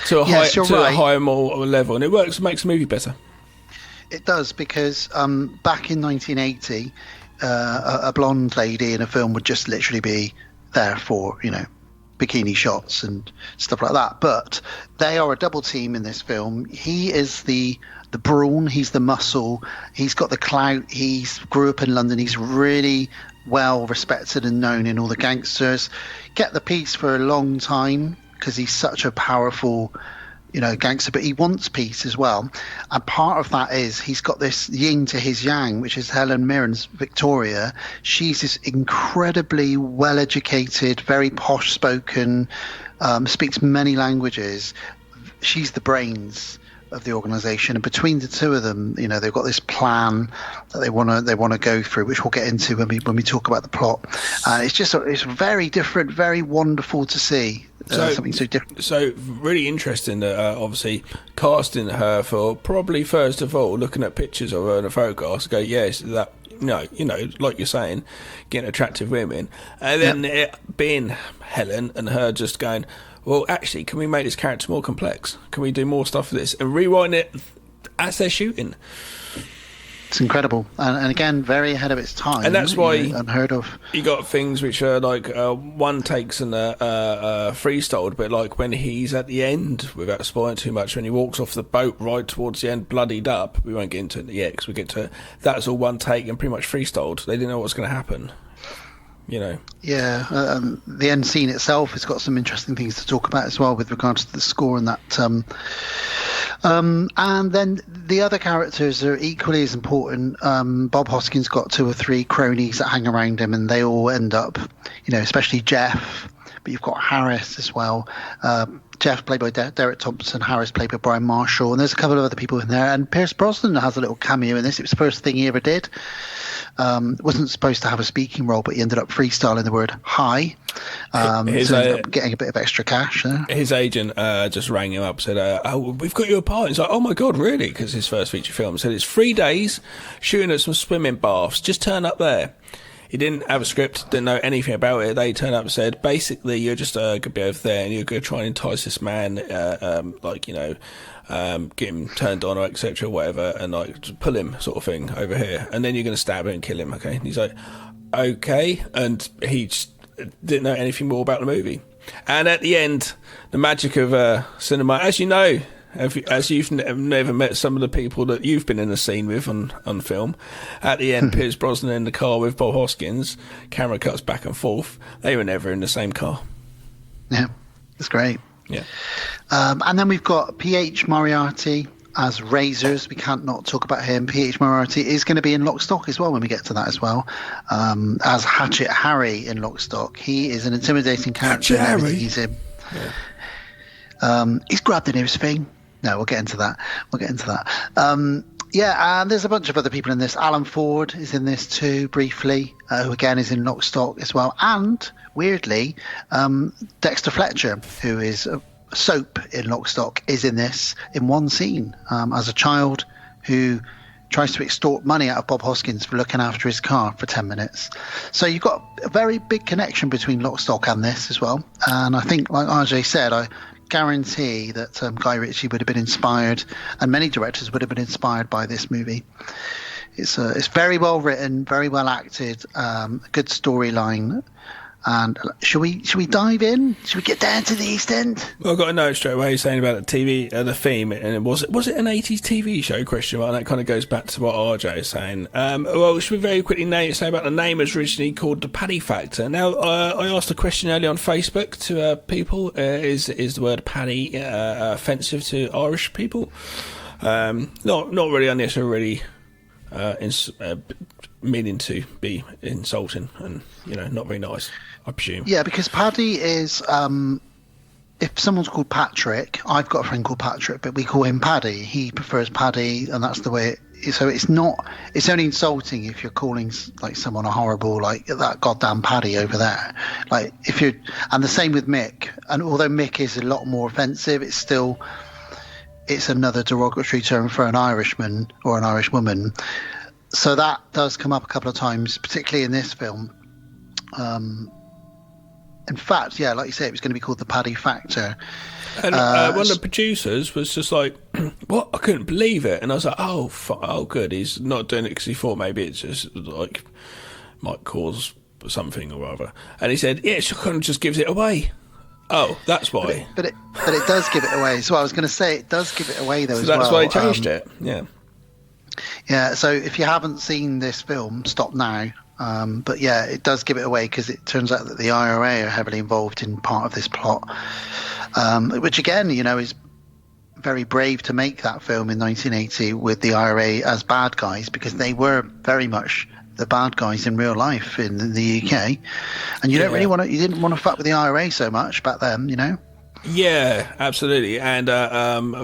to a higher more level, and it works. Makes the movie better. It does, because back in 1980. A blonde lady in a film would just literally be there for, bikini shots and stuff like that. But they are a double team in this film. He is the brawn, he's the muscle, he's got the clout, he's grew up in London, he's really well respected and known in all the gangsters. Get the piece for a long time because he's such a powerful gangster, but he wants peace as well. And part of that is he's got this yin to his yang, which is Helen Mirren's Victoria. She's this incredibly well-educated, very posh-spoken, speaks many languages. She's the brains of the organization, and between the two of them, they've got this plan that they want to go through, which we'll get into when we talk about the plot. It's very different, very wonderful to see. Something so different. So really interesting that obviously casting her for, probably first of all, looking at pictures of her in a photograph, go, yes, that like you're saying, getting attractive women, and then it being Helen and her just going, well, actually, can we make this character more complex? Can we do more stuff for this? And rewriting it as they're shooting. It's incredible, and again, very ahead of its time. And that's why unheard of. You got things which are like one takes and freestyled, but like when he's at the end, without spoiling too much, when he walks off the boat right towards the end, bloodied up. We won't get into it yet because we get to it. That's all one take and pretty much freestyled. They didn't know what's going to happen. Yeah, the end scene itself has got some interesting things to talk about as well with regards to the score and that. And then the other characters are equally as important. Bob Hoskins got 2 or 3 cronies that hang around him, and they all end up, especially Jeff. But you've got Harris as well. Jeff played by Derek Thompson, Harris played by Brian Marshall, and there's a couple of other people in there. And Pierce Brosnan has a little cameo in this. It was the first thing he ever did. wasn't supposed to have a speaking role, but he ended up freestyling the word "hi." So he ended up getting a bit of extra cash. His agent just rang him up, said, "Oh, we've got you a part." He's like, "Oh my god, really?" Because his first feature film said it's 3 days shooting at some swimming baths. Just turn up there. He didn't have a script, didn't know anything about it. They turned up and said, basically, you're just going to be over there and you're going to try and entice this man, get him turned on or etc. whatever, and like pull him sort of thing over here. And then you're going to stab him and kill him, okay? And he's like, okay. And he just didn't know anything more about the movie. And at the end, the magic of cinema, as you know, as you've never met some of the people that you've been in a scene with on film, at the end, Pierce Brosnan in the car with Bob Hoskins, camera cuts back and forth. They were never in the same car. Yeah, it's great. Yeah. And then we've got P.H. Moriarty as Razors. We can't not talk about him. P.H. Moriarty is going to be in Lock, Stock as well when we get to that as well. As Hatchet Harry in Lock, Stock. He is an intimidating character in everything he's in. Yeah. He's grabbed the nearest thing. No, we'll get into that. And there's a bunch of other people in this. Alan Ford is in this too, briefly, who again is in Lock, Stock as well. And, weirdly, Dexter Fletcher, who is a Soap in Lock, Stock, is in this in one scene as a child who tries to extort money out of Bob Hoskins for looking after his car for 10 minutes. So you've got a very big connection between Lock, Stock and this as well. And I think, like RJ said, I guarantee that Guy Ritchie would have been inspired, and many directors would have been inspired by this movie. It's very well written, very well acted, good storyline. And should we dive in? Should we get down to the East End? Well, I got a note straight away saying about the TV, the theme, and was it an 80s TV show? Question mark. That kind of goes back to what RJ is saying. Well, should we very quickly say about the name was originally called the Paddy Factor. Now, I asked a question earlier on Facebook to people: is the word Paddy offensive to Irish people? Not really unnecessarily meaning to be insulting and not very nice, I presume. Yeah, because Paddy is if someone's called Patrick, I've got a friend called Patrick, but we call him Paddy. He prefers Paddy, and that's the way so it's only insulting if you're calling like someone a horrible, like that goddamn Paddy over there. Like and the same with Mick. And although Mick is a lot more offensive, it's another derogatory term for an Irishman or an Irish woman. So that does come up a couple of times, particularly in this film. In fact, yeah, like you say, it was going to be called the Paddy Factor. And one of the producers was just like, "What? I couldn't believe it." And I was like, "Oh, good. He's not doing it because he thought maybe it's just like might cause something or other." And he said, "Yeah, it kind of just gives it away." Oh, that's why. But it does give it away. So I was going to say it does give it away though. So that's why he changed it. Yeah. Yeah. So if you haven't seen this film, stop now. But yeah, it does give it away because it turns out that the IRA are heavily involved in part of this plot, which again, is very brave to make that film in 1980 with the IRA as bad guys, because they were very much the bad guys in real life in the UK, and you didn't want to fuck with the IRA so much back then, Yeah, absolutely, and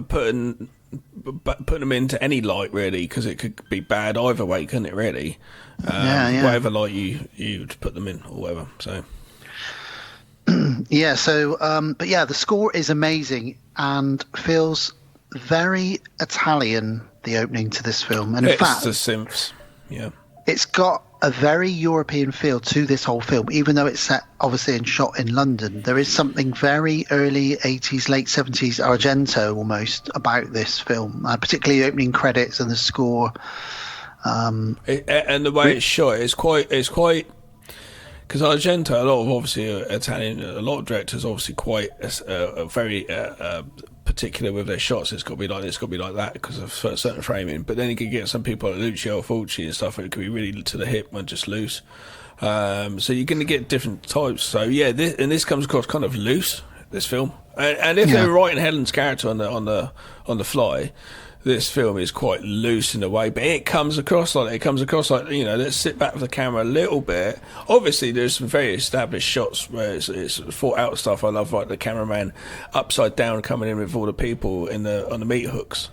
putting them into any light really, because it could be bad either way, couldn't it? Really, whatever light you'd put them in or whatever. So yeah, so but yeah, the score is amazing and feels very Italian. The opening to this film, and in fact, the synths, yeah. It's got a very European feel to this whole film, even though it's set obviously and shot in London. There is something very early 80s, late 70s Argento almost about this film, particularly the opening credits and the score. And the way it's shot, it's quite because Argento, a lot of obviously Italian, a lot of directors obviously quite very particular with their shots. It's got to be like this, it's got to be like that because of certain framing. But then you can get some people like Lucio Fulci and stuff, it could be really to the hip and just loose. So you're going to get different types. So yeah, this comes across kind of loose, this film. And if they're writing Helen's character on the fly, this film is quite loose in a way, but it comes across like let's sit back with the camera a little bit. Obviously there's some very established shots where it's thought out stuff. I love like the cameraman upside down coming in with all the people on the meat hooks.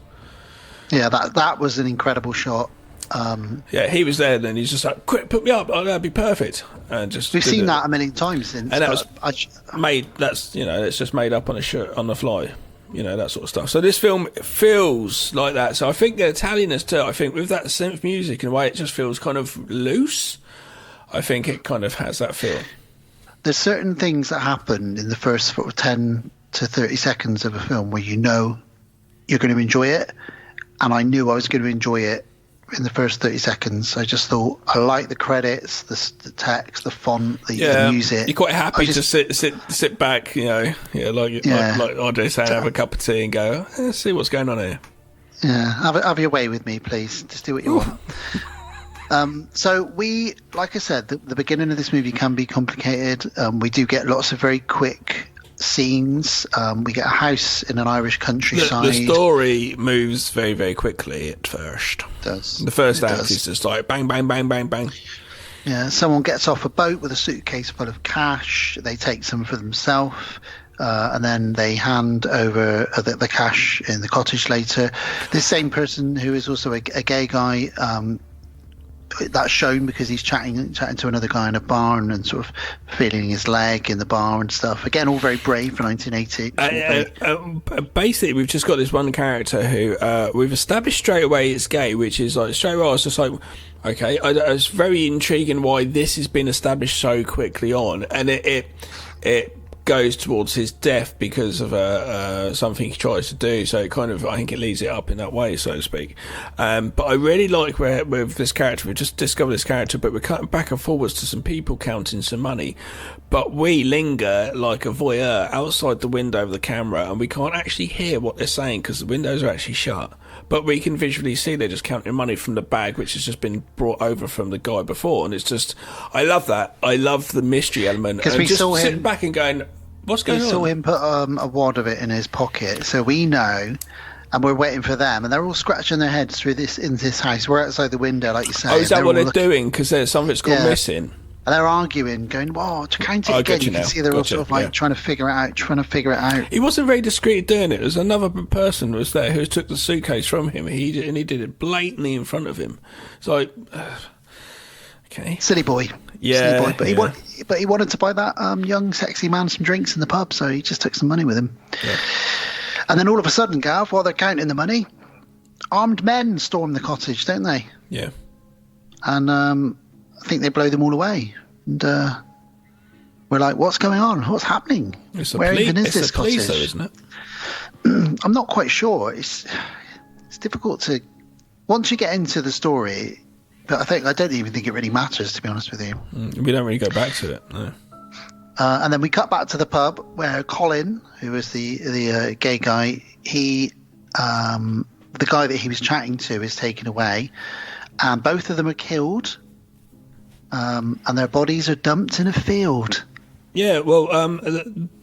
Yeah, that was an incredible shot. Yeah, he was there. Then he's just like, "Quick, put me up. Oh, that'd be perfect." And just We've did seen it. that a million times since. And that was but made. That's it's just made up on the fly. That sort of stuff. So this film feels like that. So I think the Italianness to it, I think with that synth music and the way it just feels kind of loose, I think it kind of has that feel. There's certain things that happen in the first sort of 10 to 30 seconds of a film where you're going to enjoy it. And I knew I was going to enjoy it in the first 30 seconds. I just thought, I like the credits, the text, the font, the music. You're quite happy to sit back, like Andre saying, have a cup of tea and go, let's see what's going on here. Yeah, have your way with me, please. Just do what you want. So we, like I said, the beginning of this movie can be complicated. We do get lots of very quick scenes. We get a house in an Irish countryside. The story moves very, very quickly at first. It does. The first act is just like bang, bang, bang, bang, bang. Yeah, someone gets off a boat with a suitcase full of cash. They take some for themselves. And then they hand over the cash in the cottage later. This same person, who is also a gay guy, that's shown because he's chatting to another guy in a bar and sort of feeling his leg in the bar and stuff. Again, all very brave for 1980. Basically, we've just got this one character who we've established straight away it's gay, which is like straight away I was just like, okay, it's very intriguing why this has been established so quickly on, and it goes towards his death because of something he tries to do. So it kind of, I think it leads it up in that way, so to speak. But I really like where with this character, we've just discovered this character, but we're cutting back and forwards to some people counting some money. But we linger like a voyeur outside the window of the camera, and we can't actually hear what they're saying because the windows are actually shut. But we can visually see they're just counting money from the bag, which has just been brought over from the guy before. And it's just, I love that. I love the mystery element. Because we just saw sitting him back and going, what's going on? We saw him put a wad of it in his pocket, so we know, and we're waiting for them, and they're all scratching their heads through this in this house. We're outside the window, like you say. Oh, is that what they're doing? Because there's something's gone missing. And they're arguing, going, "Whoa, to count it again." You can see they're all sort of like trying to figure it out. He wasn't very discreet at doing it. There's another person was there who took the suitcase from him. He did it blatantly in front of him. It's like, okay, silly boy. Yeah, silly boy. But he wanted to buy that young, sexy man some drinks in the pub, so he just took some money with him. Yeah. And then all of a sudden, Gav, while they're counting the money, armed men storm the cottage, don't they? Yeah. And I think they blow them all away. And we're like, what's going on? What's happening? Where even is this cottage? Police, though, isn't it? I'm not quite sure. It's difficult to... Once you get into the story... But I don't even think it really matters, to be honest with you. We don't really go back to it, no. And then we cut back to the pub where Colin, who was the gay guy, the guy that he was chatting to is taken away. And both of them are killed. And their bodies are dumped in a field. Yeah, well,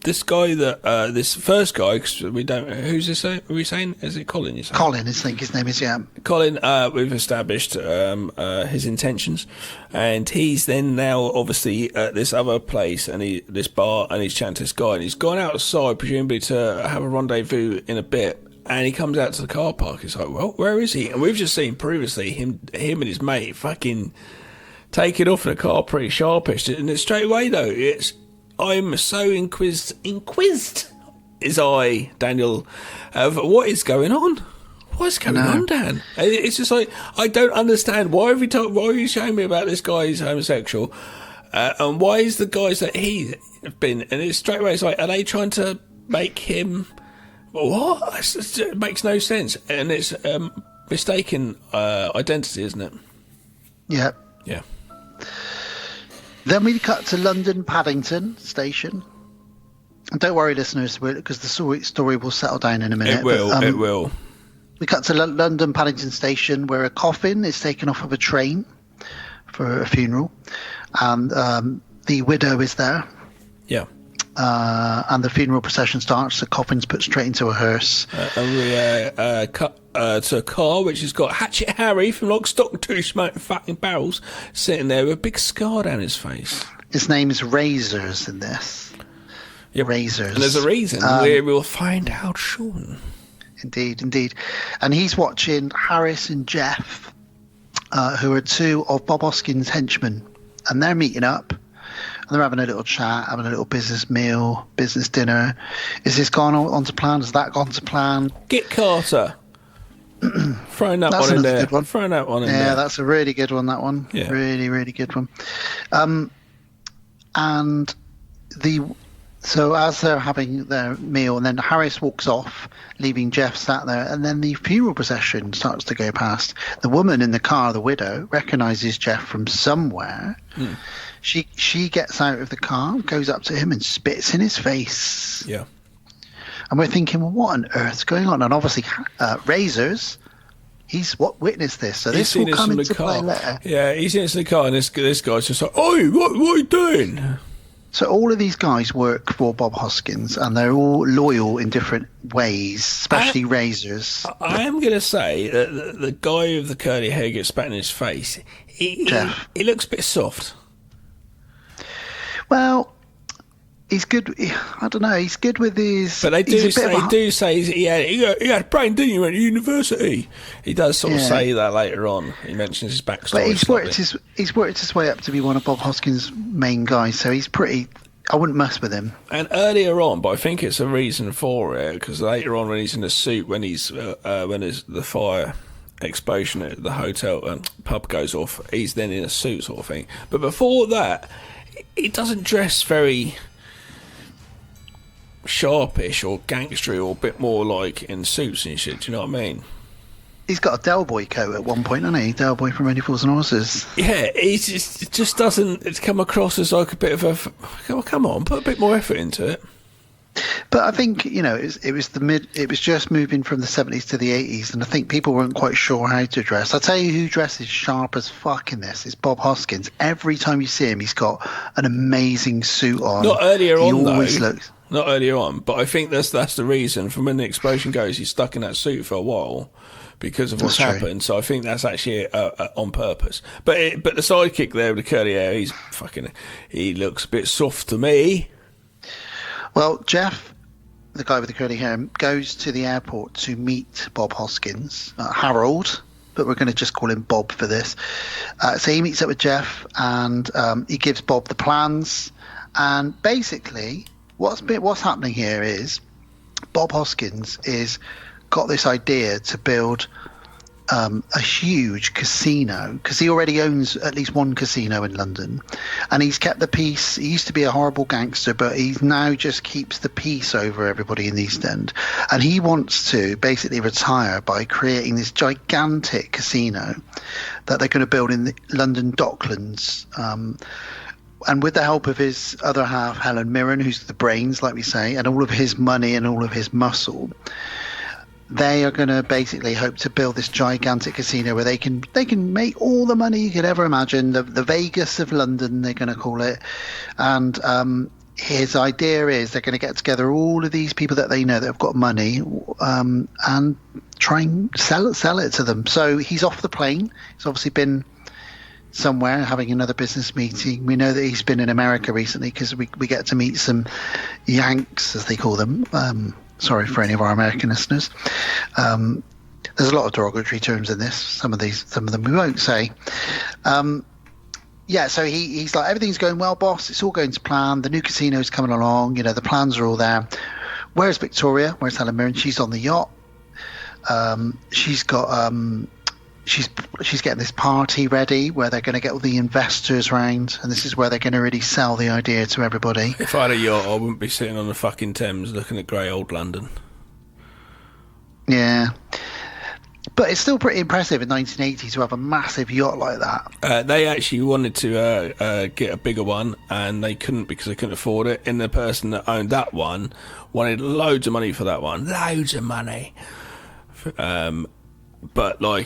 this guy this first guy, because we don't, who's this? Are we saying? Is it Colin? Colin, I think his name is. Yeah. Colin. We've established his intentions, and he's then now obviously at this other place and this bar, and he's chatting to this guy, and he's gone outside presumably to have a rendezvous in a bit. And he comes out to the car park. He's like, well, where is he? And we've just seen previously him and his mate fucking take it off in a car pretty sharpish, and it's straight away though. I'm so inquised is I, Daniel, of what is going on. What's going on, Dan? It's just like, I don't understand. Why are you showing me about this guy who's homosexual? And why is the guys that he's been... And it's straight away, it's like, are they trying to make him... What? It makes no sense. And it's mistaken identity, isn't it? Yeah. Yeah. Then we cut to London Paddington Station. And don't worry, listeners, because the story will settle down in a minute. It will. It will. We cut to London Paddington Station, where a coffin is taken off of a train for a funeral, and the widow is there. Yeah. And the funeral procession starts. The coffin's put straight into a hearse. And we cut to a car which has got Hatchet Harry from Lock, Stock and Two Smoking Fucking Barrels sitting there with a big scar down his face. His name is Razors in this. Yep. Razors. And there's a reason. We'll find out soon. Indeed. And he's watching Harris and Jeff who are two of Bob Hoskins' henchmen, and they're meeting up. And they're having a little chat, having a little business meal, business dinner. Is this gone on to plan? Has that gone to plan? Get Carter. Throwing that That's one in another there. good one. Throwing that one in there. Yeah, that's a really good one, that one. Yeah. Really, really good one. So as they're having their meal, and then Harris walks off, leaving Jeff sat there, and then the funeral procession starts to go past. The woman in the car, the widow, recognises Jeff from somewhere. She gets out of the car, goes up to him and spits in his face. Yeah. And we're thinking, well, what on earth's going on? And obviously, Razors, he's witnessed this, so this will come into play later. Yeah, he's in the car, and this guy's just like, "Oi, what are you doing?" So all of these guys work for Bob Hoskins, and they're all loyal in different ways, especially Razors. I am going to say that the guy with the curly hair gets spat in his face. He looks a bit soft. Well, he's good. I don't know. He's good with his. But they do say he had a brain, didn't he? He went to university. He does sort of say that later on. He mentions his backstory. But he's worked his way up to be one of Bob Hoskins' main guys. So he's pretty. I wouldn't mess with him. And earlier on, but I think it's a reason for it, because later on when he's in the suit, when the fire explosion at the hotel pub goes off, he's then in a suit sort of thing. But before that, he doesn't dress very sharpish or gangstery, or a bit more like in suits and shit. Do you know what I mean? He's got a Del Boy coat at one point, hasn't he? Del Boy from Only Fools and Horses. Yeah, it just doesn't come across as like a bit of a. Oh, come on, put a bit more effort into it. But I think it was just moving from the 70s to the 80s, and I think people weren't quite sure how to dress. I'll tell you who dresses sharp as fuck in this. It's Bob Hoskins. Every time you see him, he's got an amazing suit on. Not earlier on, though. He always looks. Not earlier on, but I think that's the reason. From when the explosion goes, he's stuck in that suit for a while because of what's happened. So I think that's actually on purpose. But the sidekick there with the curly hair, he looks a bit soft to me. Well, Jeff, the guy with the curly hair, goes to the airport to meet Bob Hoskins, Harold, but we're going to just call him Bob for this. So he meets up with Jeff, and he gives Bob the plans. And basically, what's happening here is Bob Hoskins is got this idea to build a huge casino, because he already owns at least one casino in London, and he's kept the peace. He used to be a horrible gangster, but he now just keeps the peace over everybody in the East End, and he wants to basically retire by creating this gigantic casino that they're going to build in the London Docklands, and with the help of his other half, Helen Mirren, who's the brains, like we say, and all of his money and all of his muscle, they are going to basically hope to build this gigantic casino where they can make all the money you could ever imagine. The Vegas of London, they're going to call it. And his idea is they're going to get together all of these people that they know that have got money, and try and sell it to them. So he's off the plane. He's obviously been somewhere having another business meeting. We know that he's been in America recently, because we get to meet some Yanks, as they call them. Sorry for any of our American listeners. There's a lot of derogatory terms in this. Some of them we won't say. So he's like, everything's going well, boss. It's all going to plan. The new casino's coming along. The plans are all there. Where's Victoria? Where's Helen Mirren? She's on the yacht. She's got she's getting this party ready where they're going to get all the investors round, and this is where they're going to really sell the idea to everybody. If I had a yacht, I wouldn't be sitting on the fucking Thames looking at grey old London. Yeah. But it's still pretty impressive in 1980 to have a massive yacht like that. They actually wanted to get a bigger one, and they couldn't because they couldn't afford it. And the person that owned that one wanted loads of money for that one. Loads of money. But they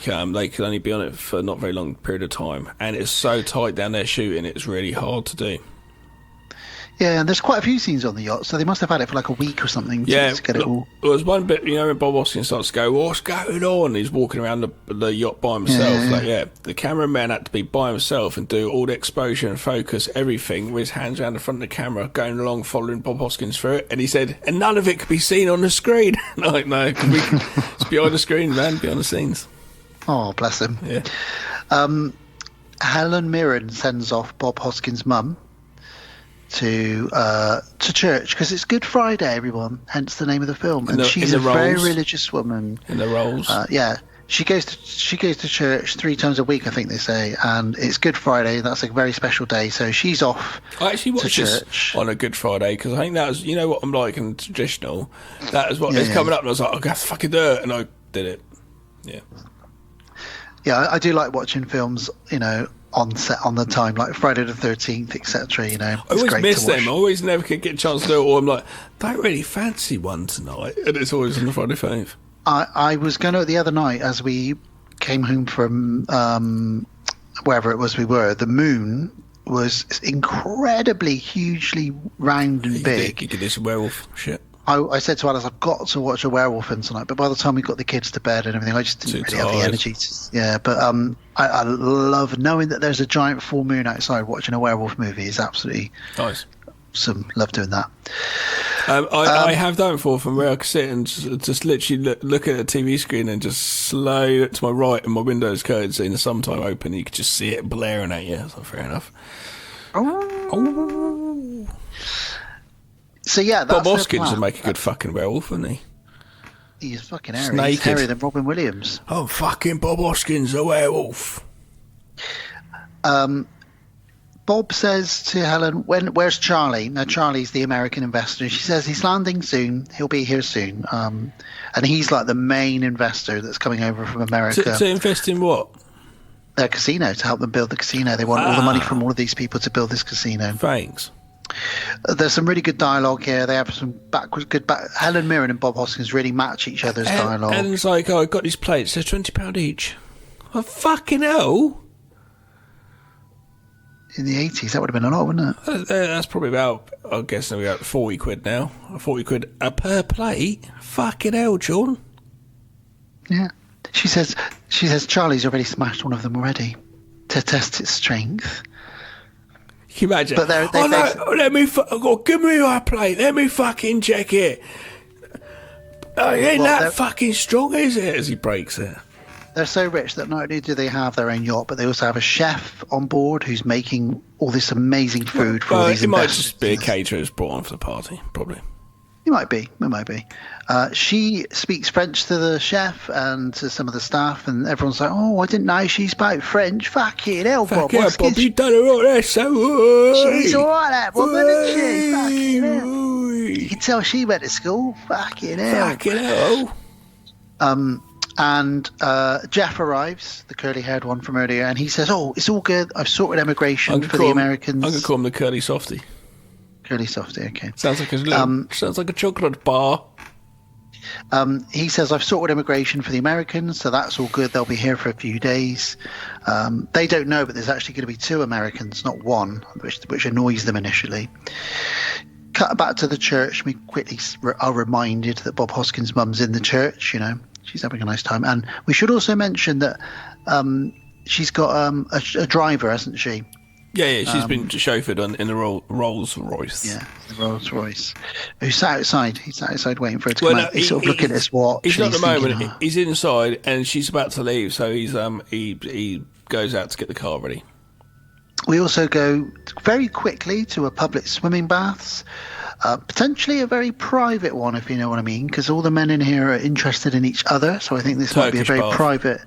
could only be on it for not very long period of time, and it's so tight down there shooting, it's really hard to do. Yeah, and there's quite a few scenes on the yacht, so they must have had it for like a week or something to get it all. There was one bit, when Bob Hoskins starts to go, what's going on? He's walking around the yacht by himself. The cameraman had to be by himself and do all the exposure and focus, everything, with his hands around the front of the camera, going along, following Bob Hoskins through it. And he said, and none of it could be seen on the screen. No, it's behind the screen, man, behind the scenes. Oh, bless him. Yeah. Helen Mirren sends off Bob Hoskins' mum to church because it's Good Friday, everyone. Hence the name of the film. And she's a very religious woman. In the roles. Yeah. She goes to church 3 times a week, I think they say, and it's Good Friday. That's a very special day, so she's off. I actually watched church this on a Good Friday because I think that was, you know what I'm like in traditional. That is what was coming up, and I was like, I got to fucking do it, and I did it. Yeah. Yeah, I do like watching films, on set on the time, like Friday the 13th, etc. I always miss them. I always never can get a chance to do it, or I'm like, don't really fancy one tonight, and it's always on the Friday 5th. I was going to the other night as we came home from wherever it was we were. The moon was incredibly, hugely round and big. You did this werewolf shit. I said to Alice, I've got to watch a werewolf film tonight. But by the time we got the kids to bed and everything, I just didn't really have the energy. But I love knowing that there's a giant full moon outside. Watching a werewolf movie is absolutely nice. Love doing that. I have done it before from where I could sit and just literally look at a TV screen and just slow to my right and my window's closed in the summertime open. You could just see it blaring at you. So fair enough. Oh. So yeah, that's Bob Hoskins would make a good fucking werewolf, wouldn't he? He's fucking hairy. He's hairier than Robin Williams. Oh, fucking Bob Hoskins, a werewolf. Bob says to Helen, where's Charlie? Now, Charlie's the American investor. She says he's landing soon. He'll be here soon. And he's like the main investor that's coming over from America. To invest in what? Their casino, to help them build the casino. They want all the money from all of these people to build this casino. Thanks. There's some really good dialogue here. They have some Helen Mirren and Bob Hoskins really match each other's dialogue. Helen's like, I got these plates. They're £20 each. Well, fucking hell. In the 80s, that would have been a lot, wouldn't it? That's probably about, I guess, we got 40 quid now. 40 quid per plate. Fucking hell, John. Yeah. She says Charlie's already smashed one of them already to test its strength. Can you imagine? But give me my plate. Let me fucking check it. Ain't that fucking strong, is it? As he breaks it. They're so rich that not only do they have their own yacht, but they also have a chef on board who's making all this amazing food for all these investors. It might just be a caterer who's brought on for the party, probably. It might be. She speaks French to the chef and to some of the staff, and everyone's like, "Oh, I didn't know she spoke French. Fucking hell, Bob. Yeah, Bob, you done it all there, so she's all right, that woman, isn't she? Fucking hell. You can tell she went to school. Fucking hell. And Jeff arrives, the curly-haired one from earlier, and he says, "Oh, it's all good. I've sorted immigration for the Americans." I'm gonna call him the curly softy. Curly softy, okay. Sounds like a chocolate bar. He says, I've sorted immigration for the Americans, so that's all good. They'll be here for a few days. They don't know, but there's actually going to be 2 Americans, not 1, which annoys them initially. Cut back to the church. We quickly are reminded that Bob Hoskins' mum's in the church, She's having a nice time. And we should also mention that she's got a driver, hasn't she? Yeah, she's been chauffeured in the Rolls Royce. Yeah, the Rolls Royce. Who's sat outside? He's sat outside waiting for her to come out. He's sort of looking at his watch. He's not at the moment. He's inside, and she's about to leave, so he goes out to get the car ready. We also go very quickly to a public swimming baths. Potentially a very private one, if you know what I mean, because all the men in here are interested in each other, so I think this might be a very private.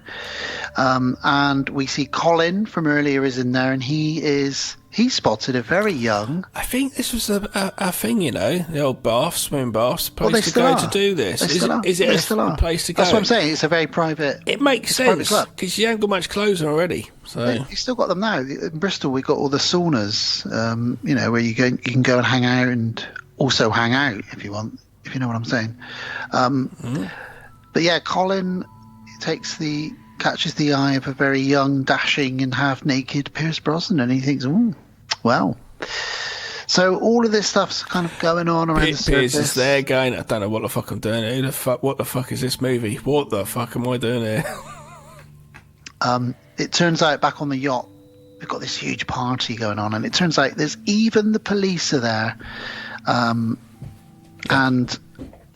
And we see Colin from earlier is in there, and he spotted a very young. I think this was a thing, the old swimming baths, place to go to do this. Is it a place to go? That's what I'm saying. It's a very private. It makes sense because you haven't got much clothes on already. So you've still got them now. In Bristol, we've got all the saunas, where you can go and hang out and also hang out if you want, if you know what I'm saying. But yeah, Colin catches the eye of a very young, dashing and half-naked Pierce Brosnan, and he thinks, "Oh, well." So all of this stuff's kind of going on around the surface. Pierce is there going, I don't know what the fuck I'm doing here. What the fuck is this movie? What the fuck am I doing here? It turns out back on the yacht, we've got this huge party going on, and it turns out there's even the police are there. And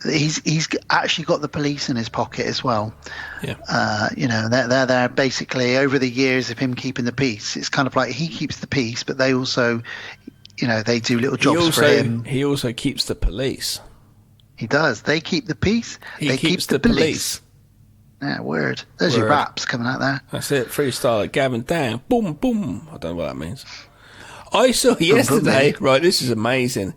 he's actually got the police in his pocket as well. Yeah. You know, they're there basically over the years of him keeping the peace. It's kind of like he keeps the peace, but they also, you know, they do little jobs for him. He also keeps the police. He does. They keep the peace. He they keeps keep the police. police. Yeah, word. There's your raps coming out there. That's it. Freestyle it. Gavin down. Boom, boom. I don't know what that means. I saw yesterday. Right, this is amazing.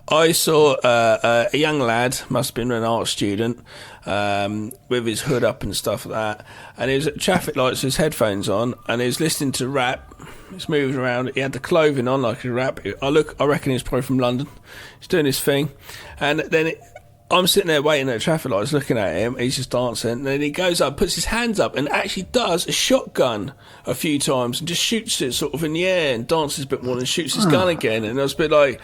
I saw a young lad, must have been an art student, with his hood up and stuff like that, and he was at traffic lights with his headphones on, and he was listening to rap. He's moving around. He had the clothing on like a rap. I reckon he's probably from London. He's doing his thing, and then I'm sitting there waiting at traffic lights, looking at him. He's just dancing, and then he goes up, puts his hands up, and actually does a shotgun a few times, and just shoots it sort of in the air, and dances a bit more, and shoots his gun again. And I was a bit like,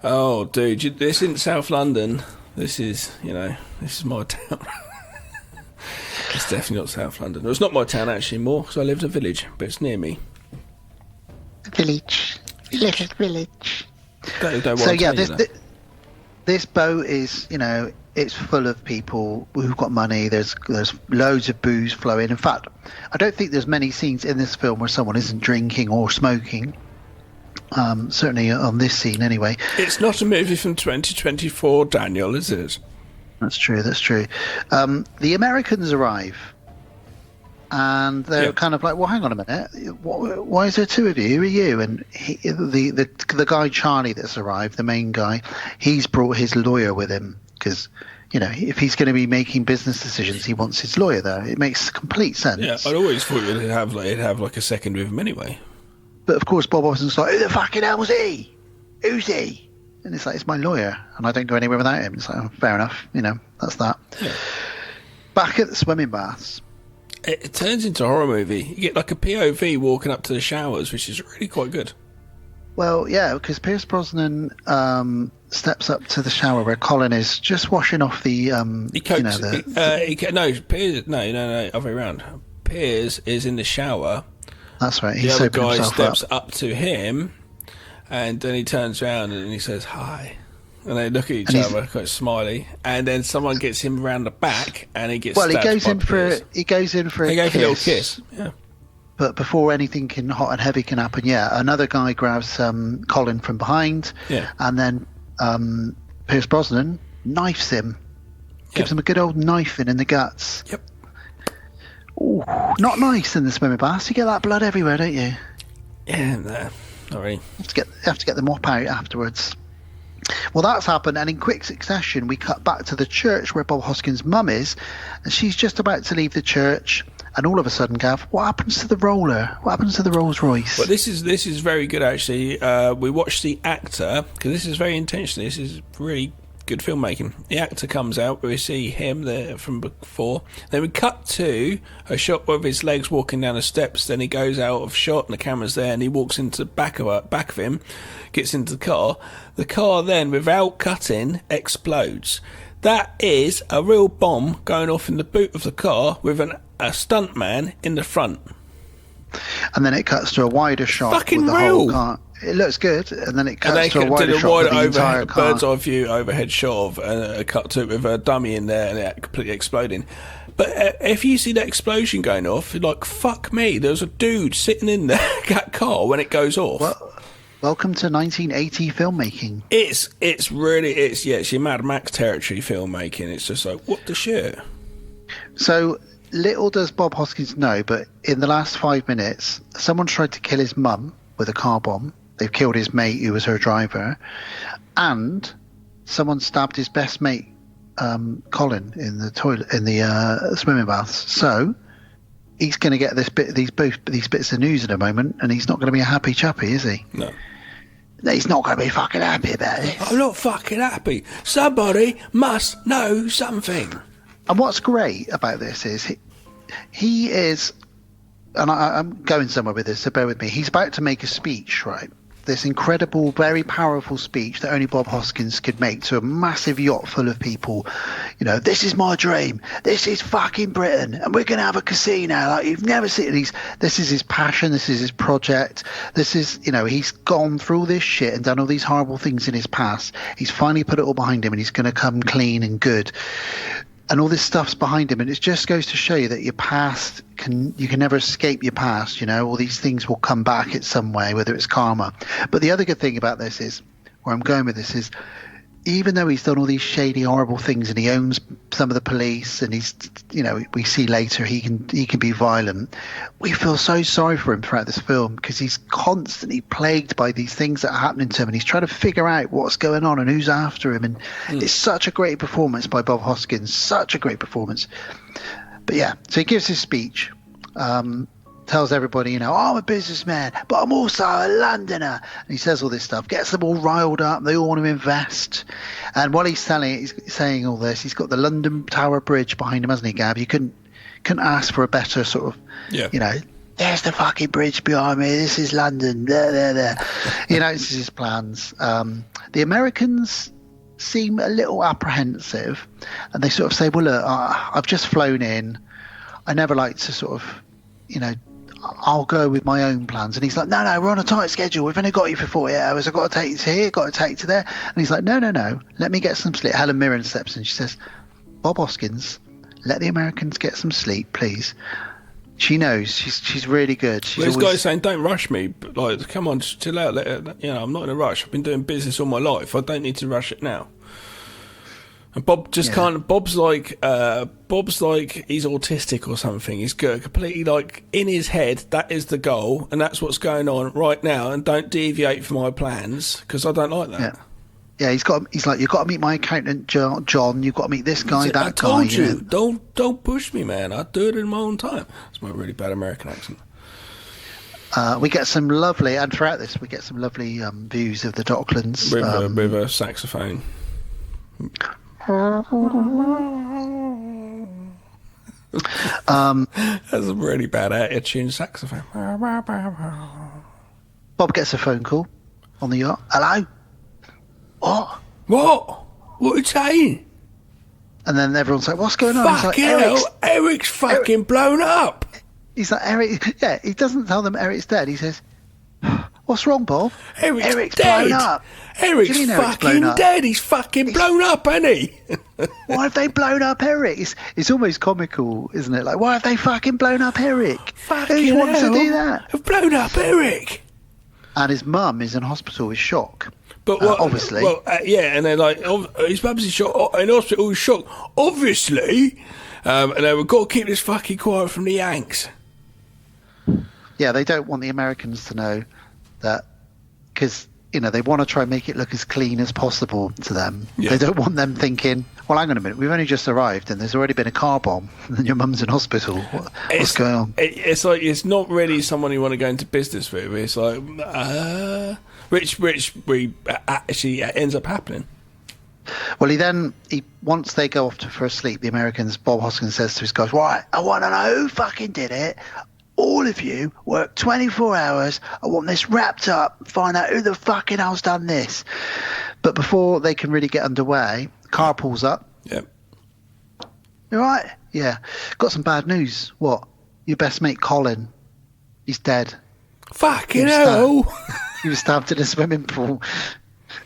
oh, dude, this isn't South London. This is, you know, this is my town. It's definitely not South London. Well, it's not my town actually more, because I live in a village, but it's near me. Village. Little village. Don't know So what yeah, I'm telling you, this boat is, you know, it's full of people who've got money. There's loads of booze flowing. In fact, I don't think there's many scenes in this film where someone isn't drinking or smoking. Certainly on this scene anyway. It's not a movie from 2024, Daniel, is it? That's true. The Americans arrive, and they're kind of like, well, hang on a minute. Why is there two of you? Who are you? And the guy Charlie that's arrived, the main guy, he's brought his lawyer with him because, you know, if he's going to be making business decisions, he wants his lawyer there. It makes complete sense. Yeah, I'd always thought it'd have like a second with him anyway. But of course, Bob Hoskin's like, who the fucking hell was he? Who's he? And it's like, it's my lawyer, and I don't go anywhere without him. It's like, oh, fair enough, you know, that's that. Yeah. Back at the swimming baths. It turns into a horror movie. You get like a POV walking up to the showers, which is really quite good. Well, yeah, because Pierce Brosnan steps up to the shower where Colin is just washing off the, other way around. Piers is in the shower. That's right. The other guy steps up to him, and then he turns around and he says hi, and they look at each other, quite smiley, and then someone gets him around the back, and he gets. Well, he goes in for a little kiss. Yeah. But before anything hot and heavy can happen, another guy grabs Colin from behind, and then Pierce Brosnan knifes him, gives him a good old knife in the guts. Yep. Ooh, not nice in the swimming baths. You get that blood everywhere, don't you? Yeah, no, not really. You have to get the mop out afterwards. Well, that's happened, and in quick succession, we cut back to the church where Bob Hoskins' mum is, and she's just about to leave the church. And all of a sudden, Gav, what happens to the roller? What happens to the Rolls Royce? Well, this is very good actually. We watched the actor, because this is very intentional. This is really good filmmaking. The actor comes out, we see him there from before. Then we cut to a shot of his legs walking down the steps. Then he goes out of shot, and the camera's there, and he walks into the back of him, gets into the car. The car then, without cutting, explodes. That is a real bomb going off in the boot of the car with a stuntman in the front. And then it cuts to a wider shot. Fucking with the real. Whole car. It looks good, and then it cuts to a wider shot of the entire car. Bird's eye view overhead shot of a cut to it with a dummy in there and it completely exploding. But if you see that explosion going off, you're like, fuck me, there's a dude sitting in that car when it goes off. Well, welcome to 1980 filmmaking. It's your Mad Max territory filmmaking. It's just like, what the shit? So little does Bob Hoskins know, but in the last 5 minutes, someone tried to kill his mum with a car bomb. They've killed his mate, who was her driver, and someone stabbed his best mate, Colin, in the toilet, in the swimming baths. So he's going to get these bits of news in a moment, and he's not going to be a happy chappy, is he? No. He's not going to be fucking happy about it. I'm not fucking happy. Somebody must know something. And what's great about this is he is, and I'm going somewhere with this, so bear with me. He's about to make a speech, right? this incredible, very powerful speech that only Bob Hoskins could make to a massive yacht full of people. You know, this is my dream. This is fucking Britain, and we're going to have a casino like you've never seen. This is his passion. This is his project. This is, you know, he's gone through all this shit and done all these horrible things in his past. He's finally put it all behind him, and he's going to come clean and good. And all this stuff's behind him, and it just goes to show you that your past you can never escape your past. You know, all these things will come back in some way, whether it's karma. But the other good thing about this is, where I'm going with this is, even though he's done all these shady, horrible things, and he owns some of the police, and he's, you know, we see later he can be violent. We feel so sorry for him throughout this film because he's constantly plagued by these things that are happening to him, and he's trying to figure out what's going on and who's after him. And it's such a great performance by Bob Hoskins, such a great performance. But yeah, so he gives his speech. Tells everybody, you know, I'm a businessman, but I'm also a Londoner. And he says all this stuff, gets them all riled up. They all want to invest. And while he's saying all this, he's got the London Tower Bridge behind him, hasn't he, Gab? You couldn't ask for a better sort of, you know, there's the fucking bridge behind me. This is London. There. You know, this is his plans. The Americans seem a little apprehensive, and they sort of say, well, look, I've just flown in. I never like to sort of, you know, I'll go with my own plans. And he's like, no, we're on a tight schedule. We've only got you for 48 hours. I've got to take you to here, got to take you to there. And he's like, no. Let me get some sleep. Helen Mirren steps in. She says, Bob Hoskins, let the Americans get some sleep, please. She knows. She's really good. This guy's saying, don't rush me. But like, come on, just chill out. You know, I'm not in a rush. I've been doing business all my life. I don't need to rush it now. And Bob just can't. Bob's like he's autistic or something. He's completely like in his head. That is the goal, and that's what's going on right now. And don't deviate from my plans because I don't like that. Yeah. He's like, you've got to meet my accountant, John. You've got to meet this guy, that I told guy. You don't push me, man. I do it in my own time. It's my really bad American accent. We get some lovely, and throughout this, we get some lovely views of the Docklands with a saxophone. That's a really bad out-of-tune saxophone. Bob gets a phone call on the yacht. Hello? What? What are you saying? And then everyone's like, what's going on? Fucking hell, Eric's fucking blown up. He's like, Eric, he doesn't tell them Eric's dead. He says, what's wrong, Bob? Eric's dead. Blown up. Eric's fucking dead. He's fucking blown up, isn't he? Why have they blown up Eric? It's almost comical, isn't it? Like, why have they fucking blown up Eric? Who wants to do that? Have blown up Eric. And his mum is in hospital with shock. But obviously. And they're like, his mum's in hospital with shock. Obviously. And we've got to keep this fucking quiet from the Yanks. Yeah, they don't want the Americans to know that, because, you know, they want to try and make it look as clean as possible to them. Yeah. They don't want them thinking, well, hang on a minute, we've only just arrived and there's already been a car bomb and your mum's in hospital. What's going on? It's like, it's not really someone you want to go into business with. It's like, which we actually ends up happening. Well, once they go off for a sleep, the Americans, Bob Hoskins says to his guys, right, I want to know who fucking did it. All of you work 24 hours. I want this wrapped up. Find out who the fucking hell's done this. But before they can really get underway, the car pulls up. Yep. You all right? Yeah. Got some bad news. What? Your best mate, Colin. He's dead. Fucking hell. He was stabbed in a swimming pool.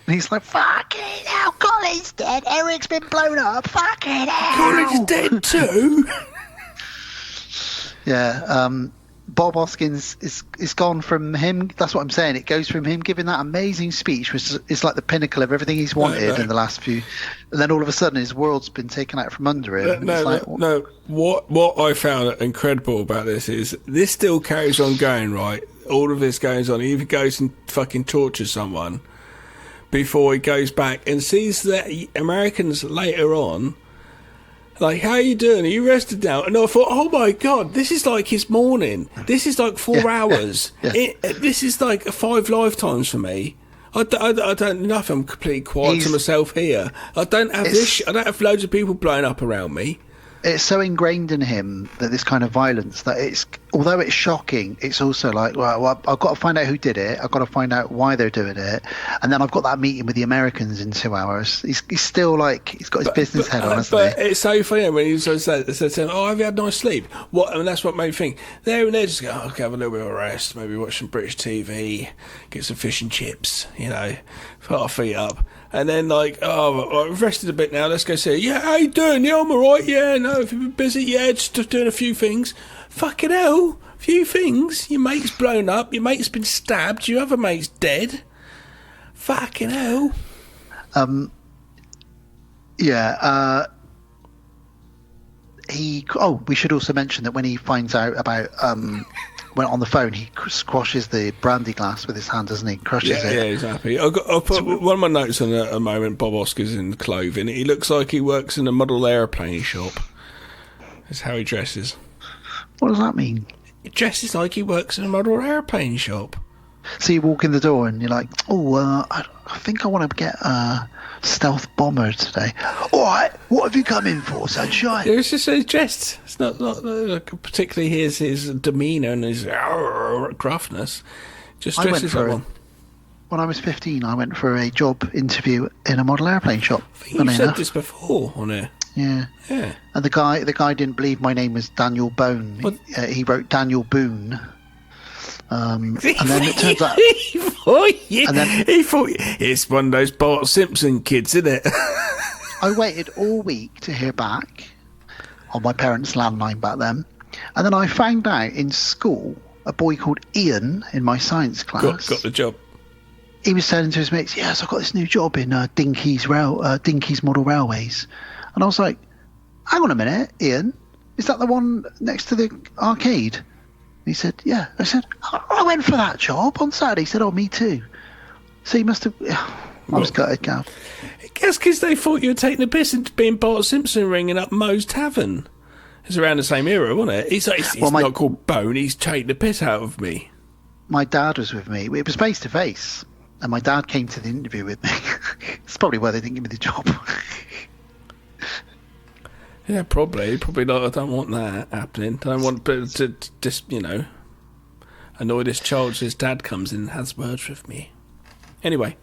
And he's like, fucking hell, Colin's dead. Eric's been blown up. Fucking hell. Colin's dead too. Yeah. Bob Hoskins is gone from him. That's what I'm saying. It goes from him giving that amazing speech, which is like the pinnacle of everything he's wanted in the last few, and then all of a sudden his world's been taken out from under him. What I found incredible about this is this still carries on going, right? All of this goes on. He even goes and fucking tortures someone before he goes back and sees the Americans later on. Like, how are you doing? Are you rested now? And I thought, oh my God, this is like his morning. This is like 4 hours. Yeah. This is like 5 lifetimes for me. I don't know if I'm completely quiet to myself here. I don't have I don't have loads of people blowing up around me. it's so ingrained in him that this kind of violence that it's, although it's shocking, it's also like, well, I've got to find out who did it. I've got to find out why they're doing it, and then I've got that meeting with the Americans in 2 hours. He's still like, he's got his business head on, hasn't but he? it's so funny when he said to him, "Oh, have you had a nice sleep?" What? And that's what made me think. There and there, just go, okay, have a little bit of rest, maybe watch some British TV, get some fish and chips, put our feet up. And then, like, oh, I've rested a bit now, let's go see. Yeah, how you doing? Yeah, I'm alright. Yeah, no, if you've been busy, yeah, just doing a few things. Fucking hell, a few things. Your mate's blown up, your mate's been stabbed, your other mate's dead. Fucking hell. We should also mention that when he finds out about when on the phone, he squashes the brandy glass with his hand, doesn't he? Crushes it. Yeah, he's happy. I'll put one of my notes on a moment. Bob Oscar's in clothing. He looks like he works in a model aeroplane shop. That's how he dresses. What does that mean? He dresses like he works in a model aeroplane shop. So you walk in the door and you're like, I think I want to get a stealth bomber today. All right, what have you come in for, sunshine? It's just his dress. It's not particularly his demeanour and his gruffness. Just dresses like one. When I was 15, I went for a job interview in a model airplane shop. I think you've said this before on here. Yeah. And the guy didn't believe my name was Daniel Bone. He wrote Daniel Boone. And then it turns out he thought it's one of those Bart Simpson kids, isn't it? I waited all week to hear back on my parents' landline back then, and then I found out in school a boy called Ian in my science class got the job. He was saying to his mates, "Yes, I've got this new job in Dinky's Model Railways," and I was like, "Hang on a minute, Ian, is that the one next to the arcade?" He said, "Yeah." I said, "I went for that job on Saturday." He said, "Oh, me too." So he must have... I was gutted, Gav. I guess because they thought you were taking the piss into being Bart Simpson ringing up Moe's Tavern. It's around the same era, wasn't it? He's not called Bone, he's taking the piss out of me. My dad was with me. It was face-to-face. And my dad came to the interview with me. It's probably why they didn't give me the job. Yeah, probably. Probably not. I don't want that happening. I don't want to just, annoy this child. His dad comes in and has words with me. Anyway.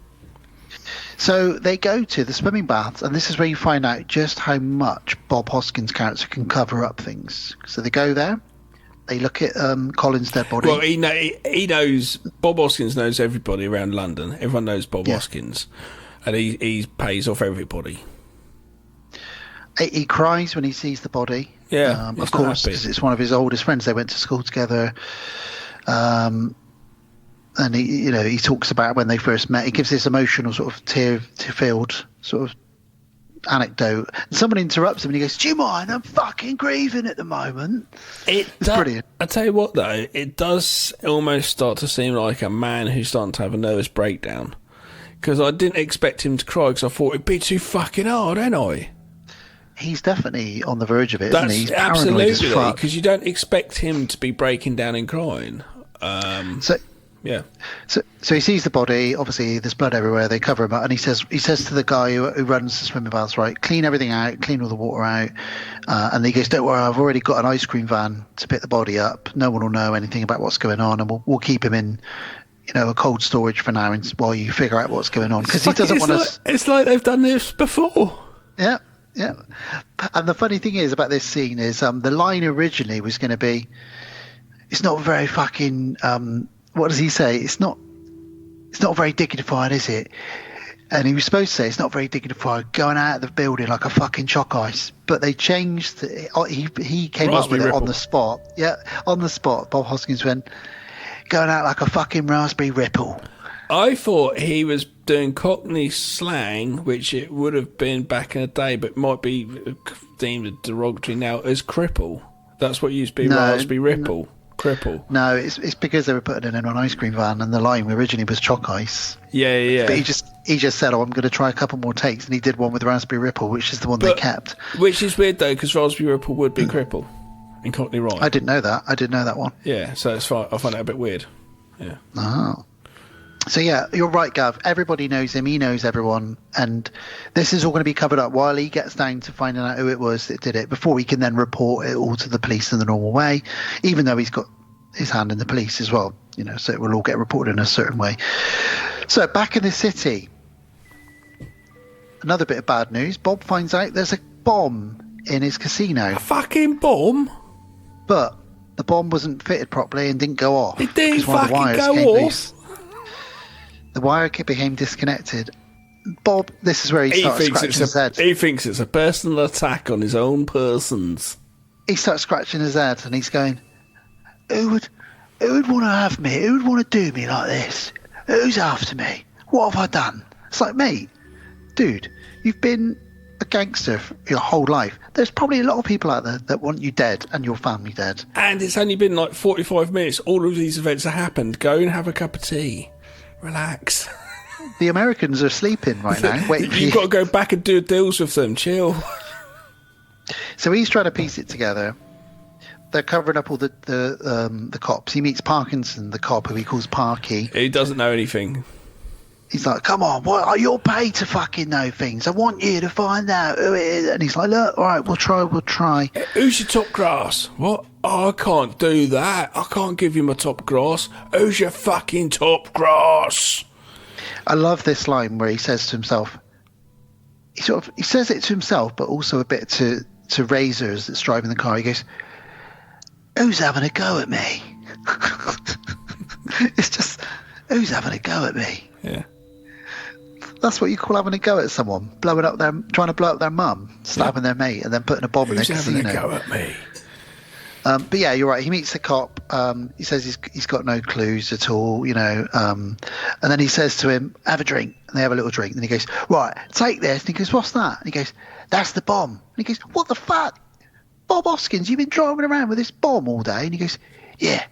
So they go to the swimming baths, and this is where you find out just how much Bob Hoskins' character can cover up things. So they go there. They look at Colin's dead body. Well, he knows... Bob Hoskins knows everybody around London. Everyone knows Bob Hoskins. And he pays off everybody. He cries when he sees the body. Yeah, of course, because it's one of his oldest friends. They went to school together. And he talks about when they first met. He gives this emotional sort of tear-filled sort of anecdote. And someone interrupts him and he goes, "Do you mind? I'm fucking grieving at the moment." It's brilliant. I tell you what, though, it does almost start to seem like a man who's starting to have a nervous breakdown. Because I didn't expect him to cry because I thought it'd be too fucking hard, ain't I? He's definitely on the verge of it, isn't he? He's paranoid as fuck. Absolutely, because you don't expect him to be breaking down and crying. So he sees the body. Obviously, there's blood everywhere. They cover him up, and he says to the guy who runs the swimming baths, right, clean everything out, clean all the water out. And he goes, "Don't worry, I've already got an ice cream van to pick the body up. No one will know anything about what's going on, and we'll keep him in, a cold storage for now, while you figure out what's going on." Because he doesn't want to. It's like they've done this before. Yeah. Yeah, and the funny thing is about this scene is the line originally was going to be, "It's not very fucking." What does he say? It's not very dignified, is it? And he was supposed to say, "It's not very dignified going out of the building like a fucking chalk ice." But they changed. He came up with it on the spot. Yeah, on the spot. Bob Hoskins went, "Going out like a fucking raspberry ripple." I thought he was doing Cockney slang, which it would have been back in the day, but might be deemed derogatory now, as cripple. That's what used to be raspberry ripple. Cripple. No, it's because they were putting it in an ice cream van, and the line originally was chalk ice. Yeah. But he just said, "Oh, I'm going to try a couple more takes," and he did one with raspberry ripple, which is the one they kept. Which is weird though, because raspberry ripple would be cripple in Cockney rhyme. I didn't know that. I didn't know that one. Yeah, so it's fine. I find that a bit weird. Yeah. Oh. So yeah, you're right, Gav. Everybody knows him. He knows everyone, and this is all going to be covered up while he gets down to finding out who it was that did it, before he can then report it all to the police in the normal way. Even though he's got his hand in the police as well, so it will all get reported in a certain way. So back in the city, another bit of bad news. Bob finds out there's a bomb in his casino. A fucking bomb? But the bomb wasn't fitted properly and didn't go off. It didn't because one of the fucking wires go came off. loose. The wire became disconnected. Bob, this is where he starts scratching his head. He thinks it's a personal attack on his own persons. He starts scratching his head and he's going, Who would want to have me? Who would want to do me like this? Who's after me? What have I done? It's like, mate, dude, you've been a gangster for your whole life. There's probably a lot of people out there that want you dead and your family dead. And it's only been like 45 minutes. All of these events have happened. Go and have a cup of tea. Relax. The Americans are sleeping right now. You've got to go back and do deals with them. Chill. So he's trying to piece it together. They're covering up all the cops. He meets Parkinson, the cop, who he calls Parky. He doesn't know anything. He's like, come on, you're paid to fucking know things. I want you to find out who it is. And he's like, look, all right, we'll try. Who's your top grass? What? Oh, I can't do that. I can't give you my top grass. Who's your fucking top grass? I love this line where he says to himself, he says it to himself, but also a bit to Razors that's driving the car. He goes, who's having a go at me? It's just, who's having a go at me? Yeah. That's what you call having a go at someone, trying to blow up their mum, stabbing their mate, and then putting a bomb in their casino. Who's having a go at me? But yeah, you're right. He meets the cop. He says he's got no clues at all, and then he says to him, have a drink. And they have a little drink. And he goes, right, take this. And he goes, what's that? And he goes, that's the bomb. And he goes, what the fuck? Bob Hoskins, you've been driving around with this bomb all day? And he goes, yeah.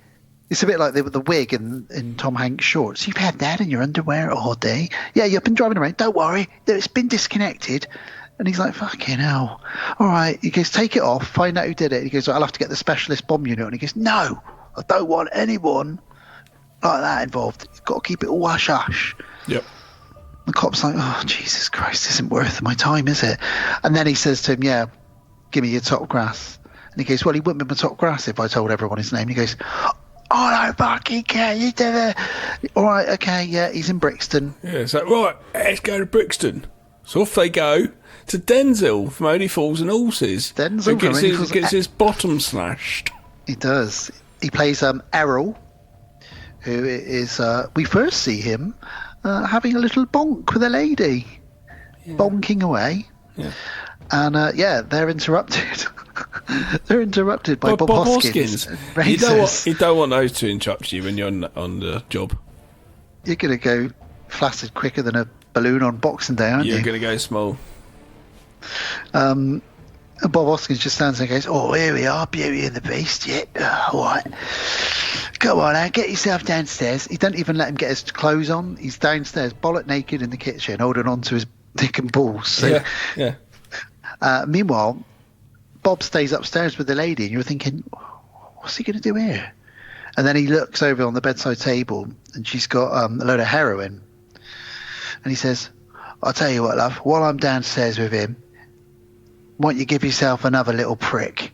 It's a bit like the wig in Tom Hanks' shorts. You've had that in your underwear all day? Yeah, you've been driving around. Don't worry. It's been disconnected. And he's like, fucking hell. All right. He goes, take it off. Find out who did it. He goes, I'll have to get the specialist bomb unit. And he goes, no, I don't want anyone like that involved. You've got to keep it all hush-hush. Yep. The cop's like, oh, Jesus Christ, this isn't worth my time, is it? And then he says to him, yeah, give me your top grass. And he goes, well, he wouldn't be my top grass if I told everyone his name. And he goes, oh, no fucking care, you do it. All right, okay, yeah, he's in Brixton. Yeah, so, right, let's go to Brixton. So off they go to Denzel from Only Fools and Horses. Denzel who gets his bottom slashed. He does. He plays Errol, who is, we first see him having a little bonk with a lady. Yeah. Bonking away. Yeah. And, they're interrupted. They're interrupted by Bob Hoskins. You don't want those to interrupt you when you're on the job. You're going to go flaccid quicker than a balloon on Boxing Day, aren't you? You're going to go small. And Bob Hoskins just stands there and goes, oh, here we are, Beauty and the Beast. Yeah, all right. Come on now, get yourself downstairs. He don't even let him get his clothes on. He's downstairs, bollock naked in the kitchen, holding on to his dick and balls. So, yeah. Meanwhile, Bob stays upstairs with the lady, and you're thinking, what's he going to do here? And then he looks over on the bedside table, and she's got a load of heroin. And he says, I'll tell you what, love, while I'm downstairs with him, why don't you give yourself another little prick?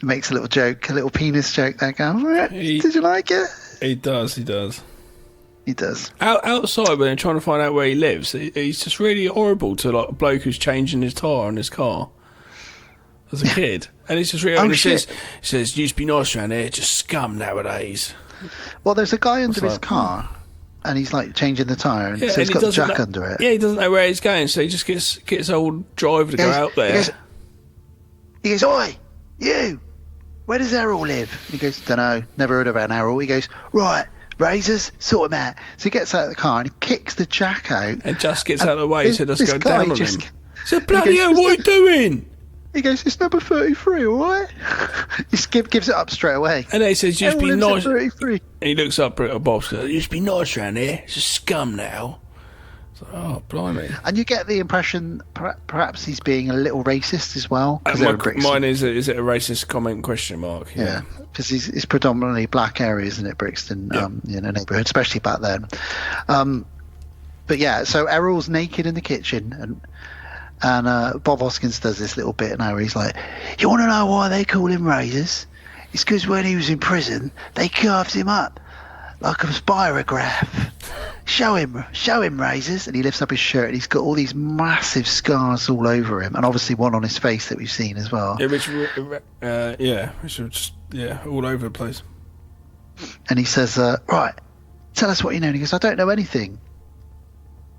He makes a little joke, a little penis joke. That guy, did you like it? He does. He does. Outside, when they're trying to find out where he lives, he's just really horrible to like a bloke who's changing his tyre on his car as a kid. And it's just really... He says, used to be nice around here, just scum nowadays. Well, there's a guy under his car, and he's like changing the tyre, and so he's got Jack under it. Yeah, he doesn't know where he's going, so he just gets old driver to go out there. He goes, oi, you, where does Errol live? And he goes, dunno, never heard about Errol. He goes, right, Razors, sort him out. So he gets out of the car and he kicks the Jack out. And just gets out of the way so it doesn't go down on him. So bloody hell, what are you doing? He goes, it's number 33, all right? He gives it up straight away. And then he says, used to be nice. 33. And he looks up at Bob and says, used to be nice around here. It's a scum now. Oh, blimey. And you get the impression perhaps he's being a little racist as well. Mine is it a racist comment question mark? Yeah, because it's predominantly black area, isn't it, Brixton, neighbourhood, especially back then. But yeah, so Errol's naked in the kitchen, and Bob Hoskins does this little bit now where he's like, you want to know why they call him Razors? It's because when he was in prison, they carved him up like a spirograph. Show him, Razors. And he lifts up his shirt, and he's got all these massive scars all over him, and obviously one on his face that we've seen as well. Yeah, which are just all over the place. And he says, right, tell us what you know. And he goes, I don't know anything.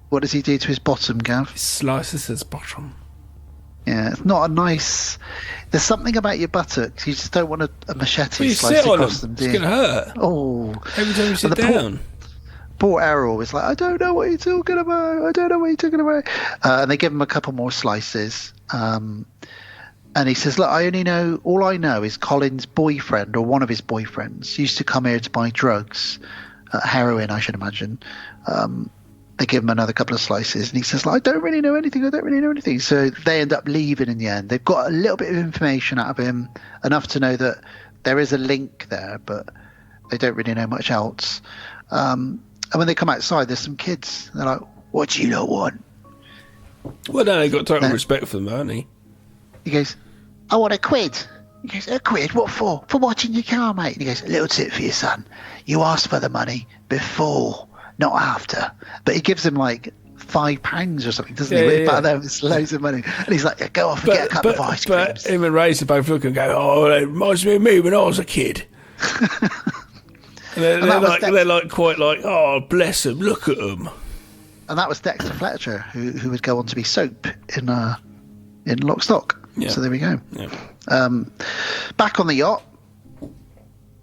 What does he do to his bottom, Gav? He slices his bottom. Yeah, it's not a nice... There's something about your buttocks. You just don't want a machete you sliced across them, it's do you? going to hurt. Oh. Every time you sit down. Poor Errol was like, I don't know what you're talking about. And they give him a couple more slices. And he says, look, all I know is Colin's boyfriend, or one of his boyfriends, used to come here to buy drugs. Heroin, I should imagine. They give him another couple of slices, and he says, I don't really know anything. So they end up leaving in the end. They've got a little bit of information out of him, enough to know that there is a link there, but they don't really know much else. And when they come outside, there's some kids. They're like, what do you lot want? Well, no, they've got total respect for them, haven't he? He goes, I want a quid. He goes, a quid? What for? For watching your car, mate. And he goes, a little tip for your son. You asked for the money before, not after. But he gives him like £5 or something, doesn't he? Back there, it's loads of money. And he's like, go off and get a couple of ice creams. But him and Razor both look and go, oh, that reminds me of me when I was a kid. They're quite like, oh, bless them, look at them. And that was Dexter Fletcher, who would go on to be Soap in Lock, Stock. Yeah. So there we go. Yeah. Back on the yacht,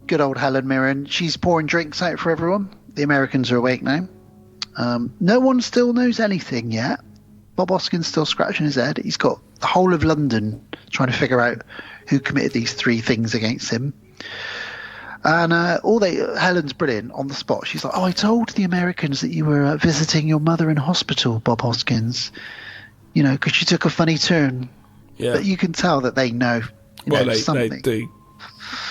good old Helen Mirren. She's pouring drinks out for everyone. The Americans are awake now. No one still knows anything yet. Bob Hoskins still scratching his head. He's got the whole of London trying to figure out who committed these 3 things against him. And Helen's brilliant on the spot. She's like, I told the Americans that you were visiting your mother in hospital, Bob Hoskins, because she took a funny turn. Yeah. But you can tell that they know, something. They do.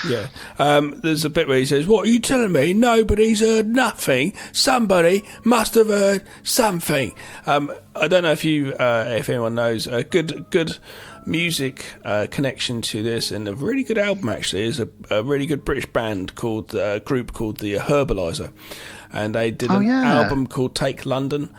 Yeah. There's a bit where he says, what are you telling me? Nobody's heard nothing. Somebody must have heard something. I don't know if anyone knows, a good music connection to this, and a really good album actually is a really good British band called group called the Herbalizer, and they did an album called Take London,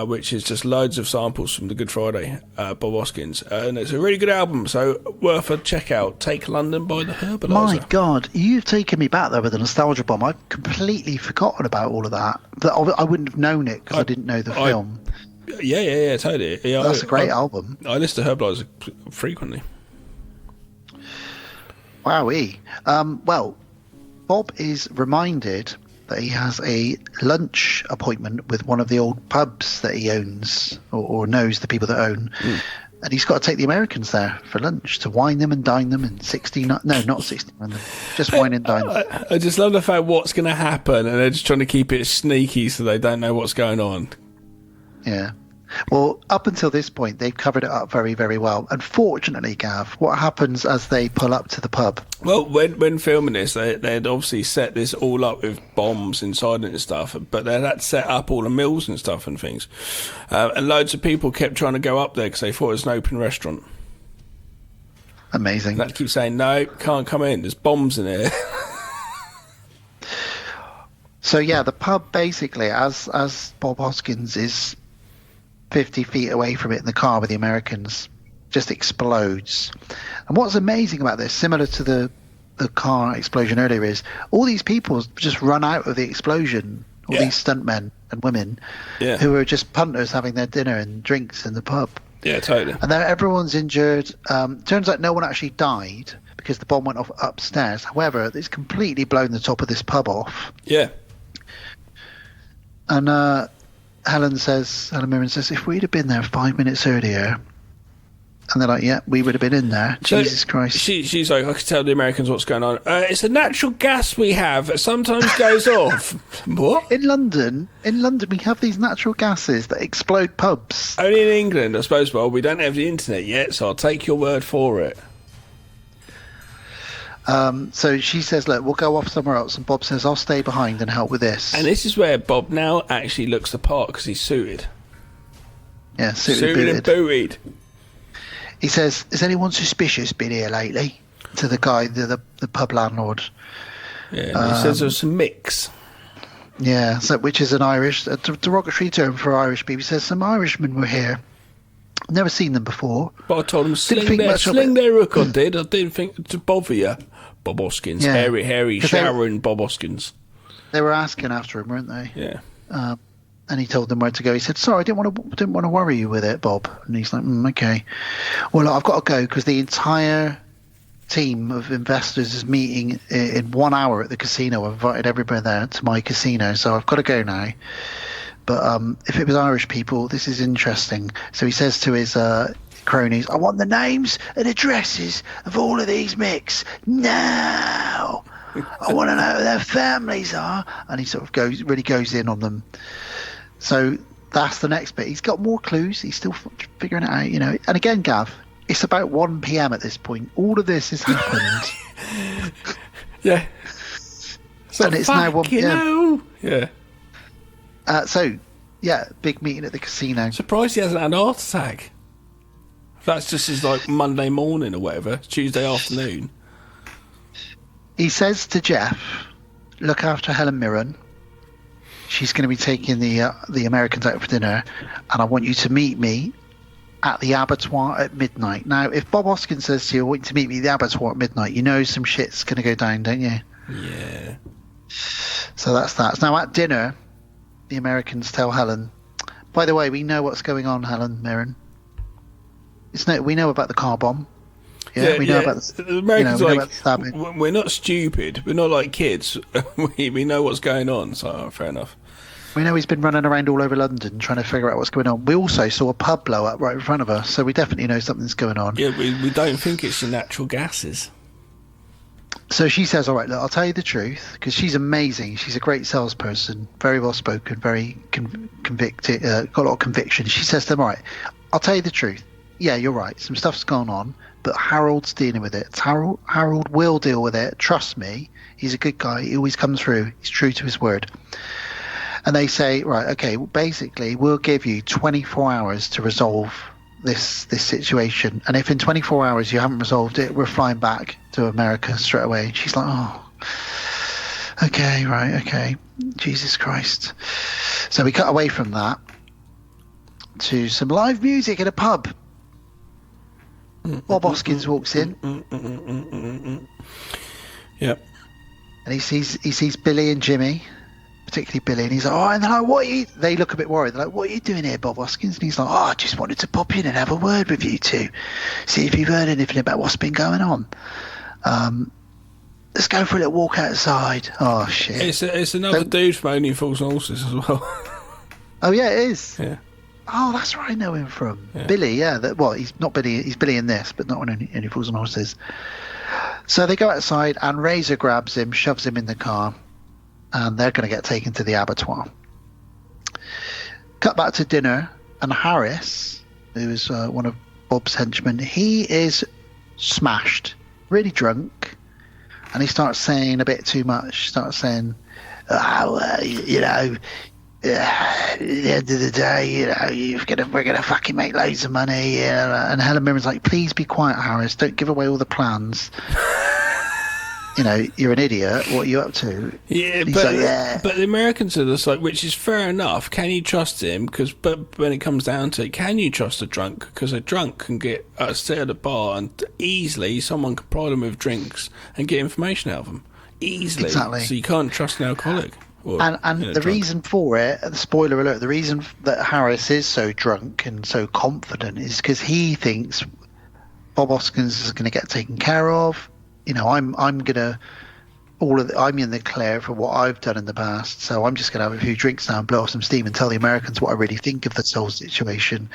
which is just loads of samples from the Good Friday Bob Hoskins, and it's a really good album, so worth a check out. Take London by the Herbalizer. My God, you've taken me back there with a nostalgia bomb. I've completely forgotten about all of that. I wouldn't have known it because I didn't know the film. Yeah, totally. Yeah, that's a great album. I listen to Herbalizer frequently. Wowee. Well, Bob is reminded that he has a lunch appointment with one of the old pubs that he owns, or knows the people that own. And he's got to take the Americans there for lunch to wine them and dine them in 69. No, not 69. Just wine and dine them. I just love the fact what's going to happen, and they're just trying to keep it sneaky so they don't know what's going on. Yeah. Well, up until this point, they've covered it up very, very well. Unfortunately, Gav, what happens as they pull up to the pub? Well, when filming this, they'd obviously set this all up with bombs inside it and stuff, but they had to set up all the mills and stuff and things. And loads of people kept trying to go up there because they thought it was an open restaurant. Amazing. And they had to keep saying, no, can't come in, there's bombs in here. So, yeah, the pub basically, as Bob Hoskins is 50 feet away from it in the car with the Americans, just explodes. And what's amazing about this, similar to the car explosion earlier, is all these people just run out of the explosion, all these stuntmen and women who are just punters having their dinner and drinks in the pub. Yeah, totally. And then everyone's injured. Turns out no one actually died because the bomb went off upstairs. However, it's completely blown the top of this pub off. Yeah. And Helen Mirren says, if we'd have been there 5 minutes earlier, And they're like, yeah, we would have been in there. So Jesus Christ. She's like, I can tell the Americans what's going on. It's a natural gas we have. It sometimes goes off. What? In London, we have these natural gases that explode pubs. Only in England, I suppose. Well, we don't have the internet yet, so I'll take your word for it. So she says, look, we'll go off somewhere else. And Bob says, I'll stay behind and help with this. And this is where Bob now actually looks the part because he's suited. Yeah, suited and booted. He says, has anyone suspicious been here lately? To the guy, the pub landlord. Yeah, and he says there's some mix. Yeah, so which is a derogatory term for Irish people. He says some Irishmen were here. Never seen them before. But I told them sling their hook on, did. I didn't think to bother you. Bob Hoskins. Yeah. Hairy, showering Bob Hoskins. They were asking after him, weren't they? Yeah. And he told them where to go. He said, sorry, I didn't want to worry you with it, Bob. And he's like, okay. Well, look, I've got to go because the entire team of investors is meeting in 1 hour at the casino. I've invited everybody there to my casino, so I've got to go now. But if it was Irish people, this is interesting. So he says to his cronies, I want the names and addresses of all of these micks now. I want to know who their families are. And he sort of really goes in on them. So that's the next bit. He's got more clues. He's still figuring it out, you know. And again, Gav, it's about 1 p.m. at this point. All of this has happened. Yeah. So and it's now 1 p.m. Yeah. So, yeah, big meeting at the casino. Surprised he hasn't had a heart attack. That's just his like Monday morning or whatever, Tuesday afternoon. He says to Jeff, look after Helen Mirren. She's going to be taking the Americans out for dinner, and I want you to meet me at the abattoir at midnight. Now, if Bob Hoskins says to you, I want you to meet me at the abattoir at midnight, you know some shit's going to go down, don't you? Yeah. So that's that. Now, at dinner, the Americans tell Helen, by the way, we know what's going on, Helen Mirren. We know about the car bomb. Yeah, we know about the Americans. We know like, about the stabbing. We're not stupid. We're not like kids. we know what's going on. So fair enough. We know he's been running around all over London trying to figure out what's going on. We also saw a pub blow up right in front of us, so we definitely know something's going on. Yeah, we don't think it's the natural gases. So she says, all right, look, I'll tell you the truth, because she's amazing. She's a great salesperson, very well spoken, very convicted, got a lot of conviction. She says to them, all right, I'll tell you the truth. Yeah, you're right. Some stuff's gone on, but Harold's dealing with it. Harold will deal with it. Trust me. He's a good guy. He always comes through. He's true to his word. And they say, right, okay, well, basically, we'll give you 24 hours to resolve this situation. And if in 24 hours you haven't resolved it, we're flying back to America straight away. And she's like, oh, okay, right, okay. Jesus Christ. So we cut away from that to some live music in a pub. Bob Hoskins walks in. Yep. And he sees Billy and Jimmy, particularly Billy, and he's like, oh, and they're like, what are you? They look a bit worried. They're like, what are you doing here, Bob Hoskins? And he's like, oh, I just wanted to pop in and have a word with you two. See if you've heard anything about what's been going on. Let's go for a little walk outside. Oh, shit. It's another dude from Only Fools and Horses as well. Oh, yeah, it is. Yeah. Oh, that's where I know him from. Yeah. Billy, yeah. He's not Billy. He's Billy in this, but not on Only Fools and Horses. So they go outside, and Razor grabs him, shoves him in the car, and they're going to get taken to the abattoir. Cut back to dinner, and Harris, who is one of Bob's henchmen, he is smashed, really drunk, and he starts saying a bit too much. He starts saying, at the end of the day, we're gonna fucking make loads of money. And Helen Mirren's like, please be quiet, Harris. Don't give away all the plans. You're an idiot. What are you up to? Yeah, but the Americans are just like, which is fair enough. Can you trust him? But when it comes down to it, can you trust a drunk? Because a drunk can sit at a bar and easily someone can provide them with drinks and get information out of them easily. Exactly. So you can't trust an alcoholic. And the reason for it, spoiler alert, the reason that Harris is so drunk and so confident is because he thinks Bob Hoskins is going to get taken care of. I'm in the clear for what I've done in the past, so I'm just going to have a few drinks now and blow off some steam and tell the Americans what I really think of this whole situation.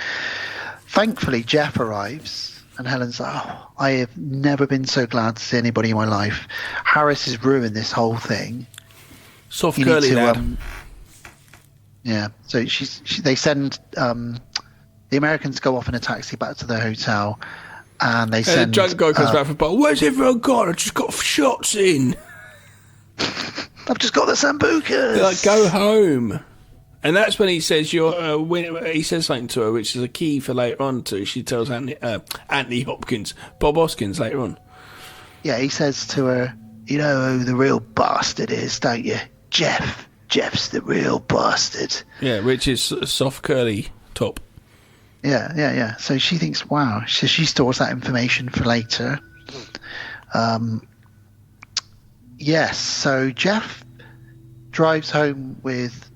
Thankfully, Jeff arrives, And Helen's like, oh, I have never been so glad to see anybody in my life. Harris has ruined this whole thing. Soft You need curly to, lad. Yeah, so they send the Americans go off in a taxi back to their hotel, and they send. The drunk guy comes back from the bar. Where's everyone gone? I just got shots in. I've just got the sambucas. They're like, go home. And that's when he says he says something to her, which is a key for later on. She tells Anthony Hopkins, Bob Hoskins later on. Yeah, he says to her, "You know who the real bastard is, don't you? Jeff. Jeff's the real bastard." Yeah, which is a soft curly top. Yeah. So she thinks, wow. So she stores that information for later. Yes. So Jeff drives home with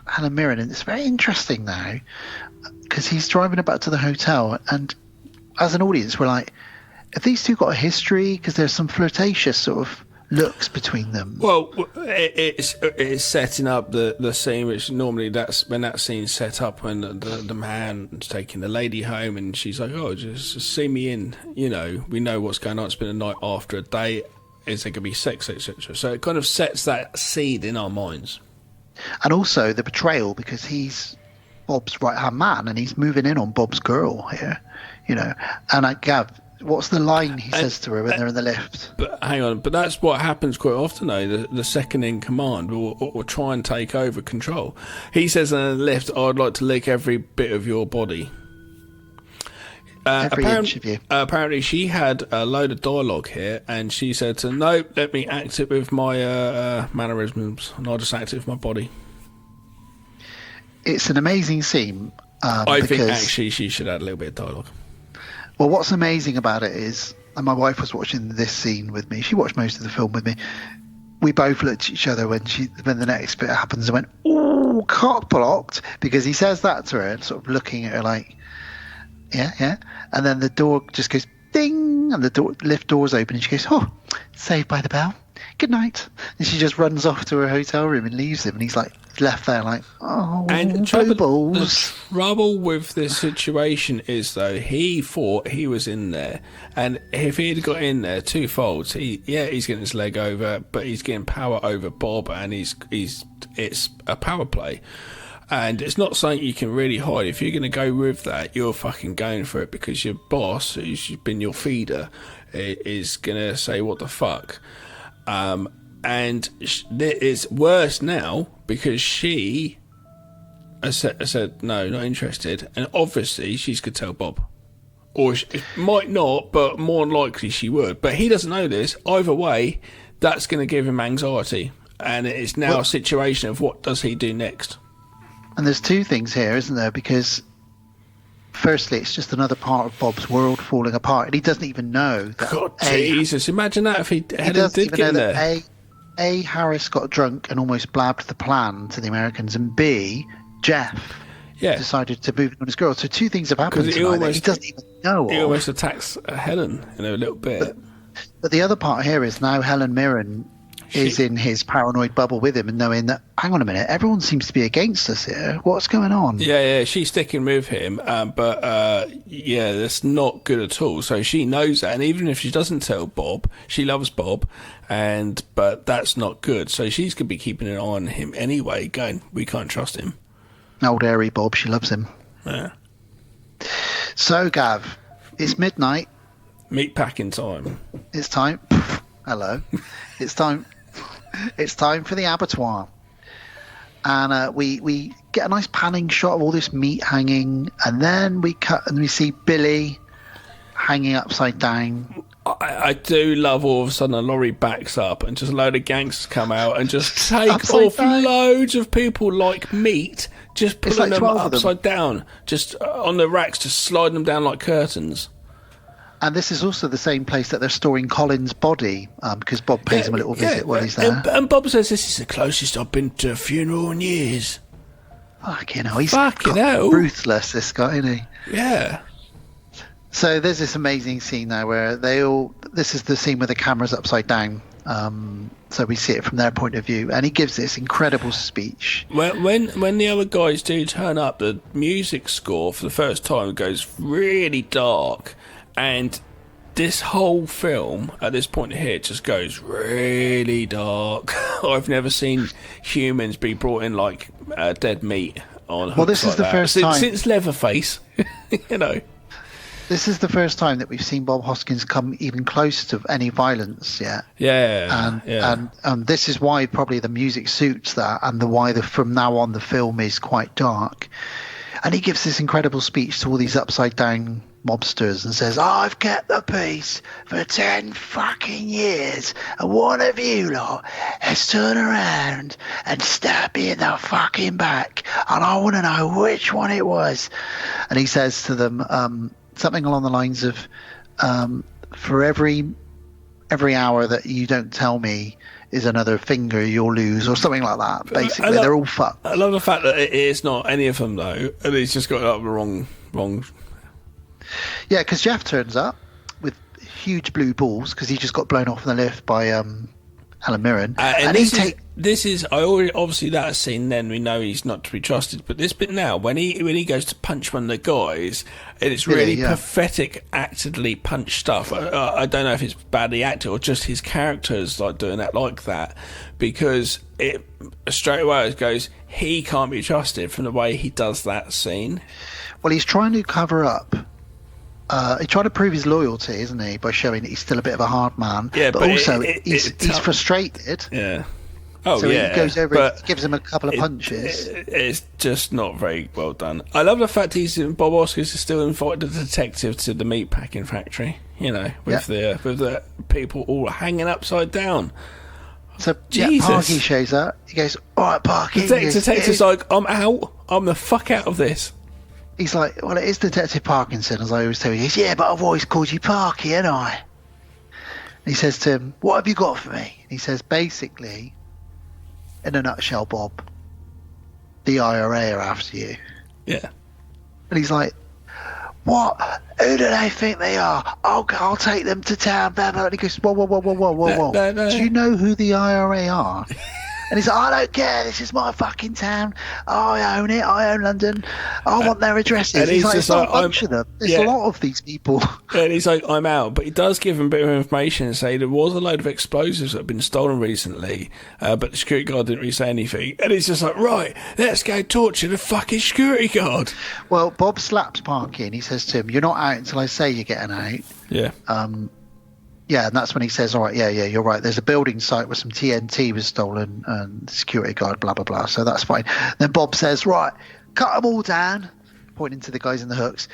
Helen Mirren, and it's very interesting now because he's driving her back to the hotel, and as an audience, we're like, have these two got a history? Because there's some flirtatious sort of looks between them. Well, it's setting up the scene, which normally that's when that scene's set up when the man's taking the lady home, and she's like, oh, just see me in, we know what's going on, it's been a night after a date, is there going to be sex, etc. So it kind of sets that seed in our minds. And also the betrayal, because he's Bob's right-hand man and he's moving in on Bob's girl here, and Gav, what's the line he says to her when they're in the lift? But hang on, but that's what happens quite often though. The second in command will try and take over control. He says in the lift, I'd like to lick every bit of your body. Every inch of you. Apparently she had a load of dialogue here, and she said to no, let me act it with my mannerisms, and I'll just act it with my body. It's an amazing scene. I think actually she should add a little bit of dialogue. Well, what's amazing about it is, and my wife was watching this scene with me, she watched most of the film with me, we both looked at each other when the next bit happens and went, ooh, cock blocked, because he says that to her, sort of looking at her like, yeah. And then the door just goes ding, and the lift door's open, and she goes, oh, saved by the bell. Good night. And she just runs off to her hotel room and leaves him, and he's like left there like, oh, and blue balls. The trouble with this situation is though, he thought he was in there, and if he'd got in there twofold, he's getting his leg over, but he's getting power over Bob, and it's a power play. And it's not something you can really hide. If you're going to go with that, you're fucking going for it, because your boss, who's been your feeder, is going to say, what the fuck? And it's worse now, because she has said, no, not interested. And obviously, she's going to tell Bob. Or she might not, but more than likely she would. But he doesn't know this. Either way, that's going to give him anxiety. And it's now a situation of what does he do next? And there's two things here, isn't there? Because firstly, it's just another part of Bob's world falling apart, and he doesn't even know that. God, Jesus! Imagine that if Helen did get there. A, Harris got drunk and almost blabbed the plan to the Americans, and B, Jeff decided to move on his girl. So two things have happened tonight that he doesn't even know. He almost attacks Helen in a little bit. But the other part here is now Helen Mirren is in his paranoid bubble with him, and knowing that, hang on a minute, everyone seems to be against us here. What's going on? Yeah, she's sticking with him, but that's not good at all. So she knows that, and even if she doesn't tell Bob, she loves Bob, but that's not good. So she's going to be keeping an eye on him anyway, going, we can't trust him. Old airy Bob, she loves him. Yeah. So, Gav, it's midnight. Meat packing time. It's time. Hello. It's time. It's time for the abattoir, and we get a nice panning shot of all this meat hanging, and then we cut and we see Billy hanging upside down. I do love all of a sudden a lorry backs up and just a load of gangsters come out and just take off loads of people like meat, just putting them upside down, just on the racks, just sliding them down like curtains. And this is also the same place that they're storing Colin's body, because Bob pays him a little visit while he's there. And Bob says, this is the closest I've been to a funeral in years. Fucking hell, he's ruthless, this guy, isn't he? Yeah. So there's this amazing scene now where this is the scene where the camera's upside down. So we see it from their point of view, and he gives this incredible speech. When the other guys do turn up, the music score for the first time goes really dark. And this whole film, at this point here, just goes really dark. I've never seen humans be brought in like dead meat on hooks. Well, this is like the that. first time since Leatherface, you know. This is the first time that we've seen Bob Hoskins come even close to any violence yet. Yeah, And this is why probably the music suits that, and why from now on the film is quite dark. And he gives this incredible speech to all these upside down mobsters and says, I've kept the peace for 10 fucking years, and one of you lot has turned around and stabbed me in the fucking back, and I want to know which one it was. And he says to them something along the lines of, for every hour that you don't tell me is another finger you'll lose, or something like that. Basically, they're all fucked. I love the fact that it's not any of them though, and he's just got up the wrong. Yeah, because Jeff turns up with huge blue balls because he just got blown off in the lift by Helen Mirren, and obviously that scene. Then we know he's not to be trusted. But this bit now, when he goes to punch one of the guys, and it's really pathetic, actedly punched stuff. I don't know if it's badly acted or just his character's like doing that like that, because it straight away it goes, he can't be trusted from the way he does that scene. Well, he's trying to cover up. He's trying to prove his loyalty, isn't he, by showing that he's still a bit of a hard man. Yeah, but also he's frustrated. Yeah. Oh, so he goes over and gives him a couple of punches. It's just not very well done. I love the fact Bob Hoskins is still invited the detective to the meat packing factory. You know, with the people all hanging upside down. So Parky shows up. He goes, "All right, Parky." The detective's like, "I'm out. I'm the fuck out of this." He's like, well, it is Detective Parkinson, as I always tell you. He goes, yeah, but I've always called you Parky, ain't I? And he says to him, what have you got for me? And he says, basically, in a nutshell, Bob, the IRA are after you. Yeah. And he's like, what? Who do they think they are? I'll take them to town, blah, blah. And he goes, whoa. No. Do you know who the IRA are? And he's like, I don't care, this is my fucking town. I own it, I own London. I want their addresses. And he's like, just it's not a bunch of them. There's a lot of these people. And he's like, I'm out. But he does give him a bit of information and say there was a load of explosives that have been stolen recently, but the security guard didn't really say anything. And he's just like, right, let's go torture the fucking security guard. Well, Bob slaps Parky and he says to him, you're not out until I say you're getting out. Yeah. Yeah, and that's when he says, all right, yeah, you're right. There's a building site where some TNT was stolen and the security guard, blah, blah, blah. So that's fine. Then Bob says, right, cut them all down, pointing to the guys in the hooks.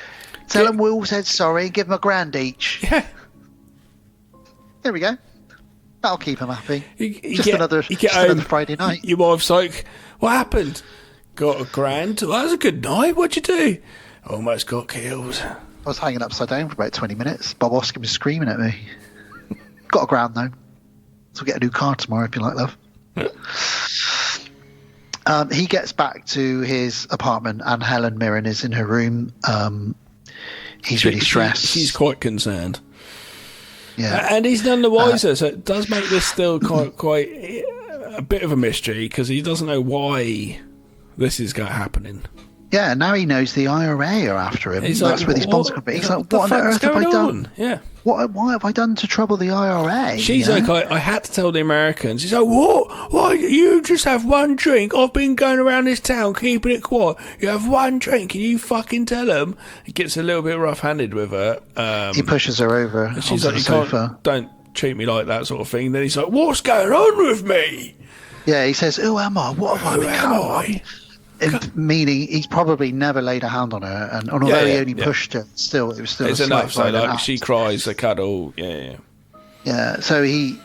Tell them we all said sorry and give them $1,000 each. Yeah. There we go. That'll keep him happy. Another Friday night. Your wife's like, what happened? Got $1,000? Well, that was a good night. What'd you do? Almost got killed. I was hanging upside down for about 20 minutes. Bob Hoskins was screaming at me. Got $1,000 though, so we'll get a new car tomorrow if you like, love. He gets back to his apartment and Helen Mirren is in her room. He's really stressed. She's quite concerned. Yeah, and he's none the wiser. So it does make this still quite a bit of a mystery because he doesn't know why this is happening. Yeah, now he knows the IRA are after him. That's where these bonds come from. He's like, what on earth have I done? Yeah. Why have I done to trouble the IRA? She's like, I had to tell the Americans. He's like, what? Why? You just have one drink. I've been going around this town keeping it quiet. You have one drink. Can you fucking tell them? He gets a little bit rough-handed with her. He pushes her over. And she's like, don't treat me like that sort of thing. Then he's like, what's going on with me? Yeah, he says, who am I? What have I become? Meaning he's probably never laid a hand on her, and although he only pushed her, it was still it's enough. So like she cries, they cuddle, yeah. So he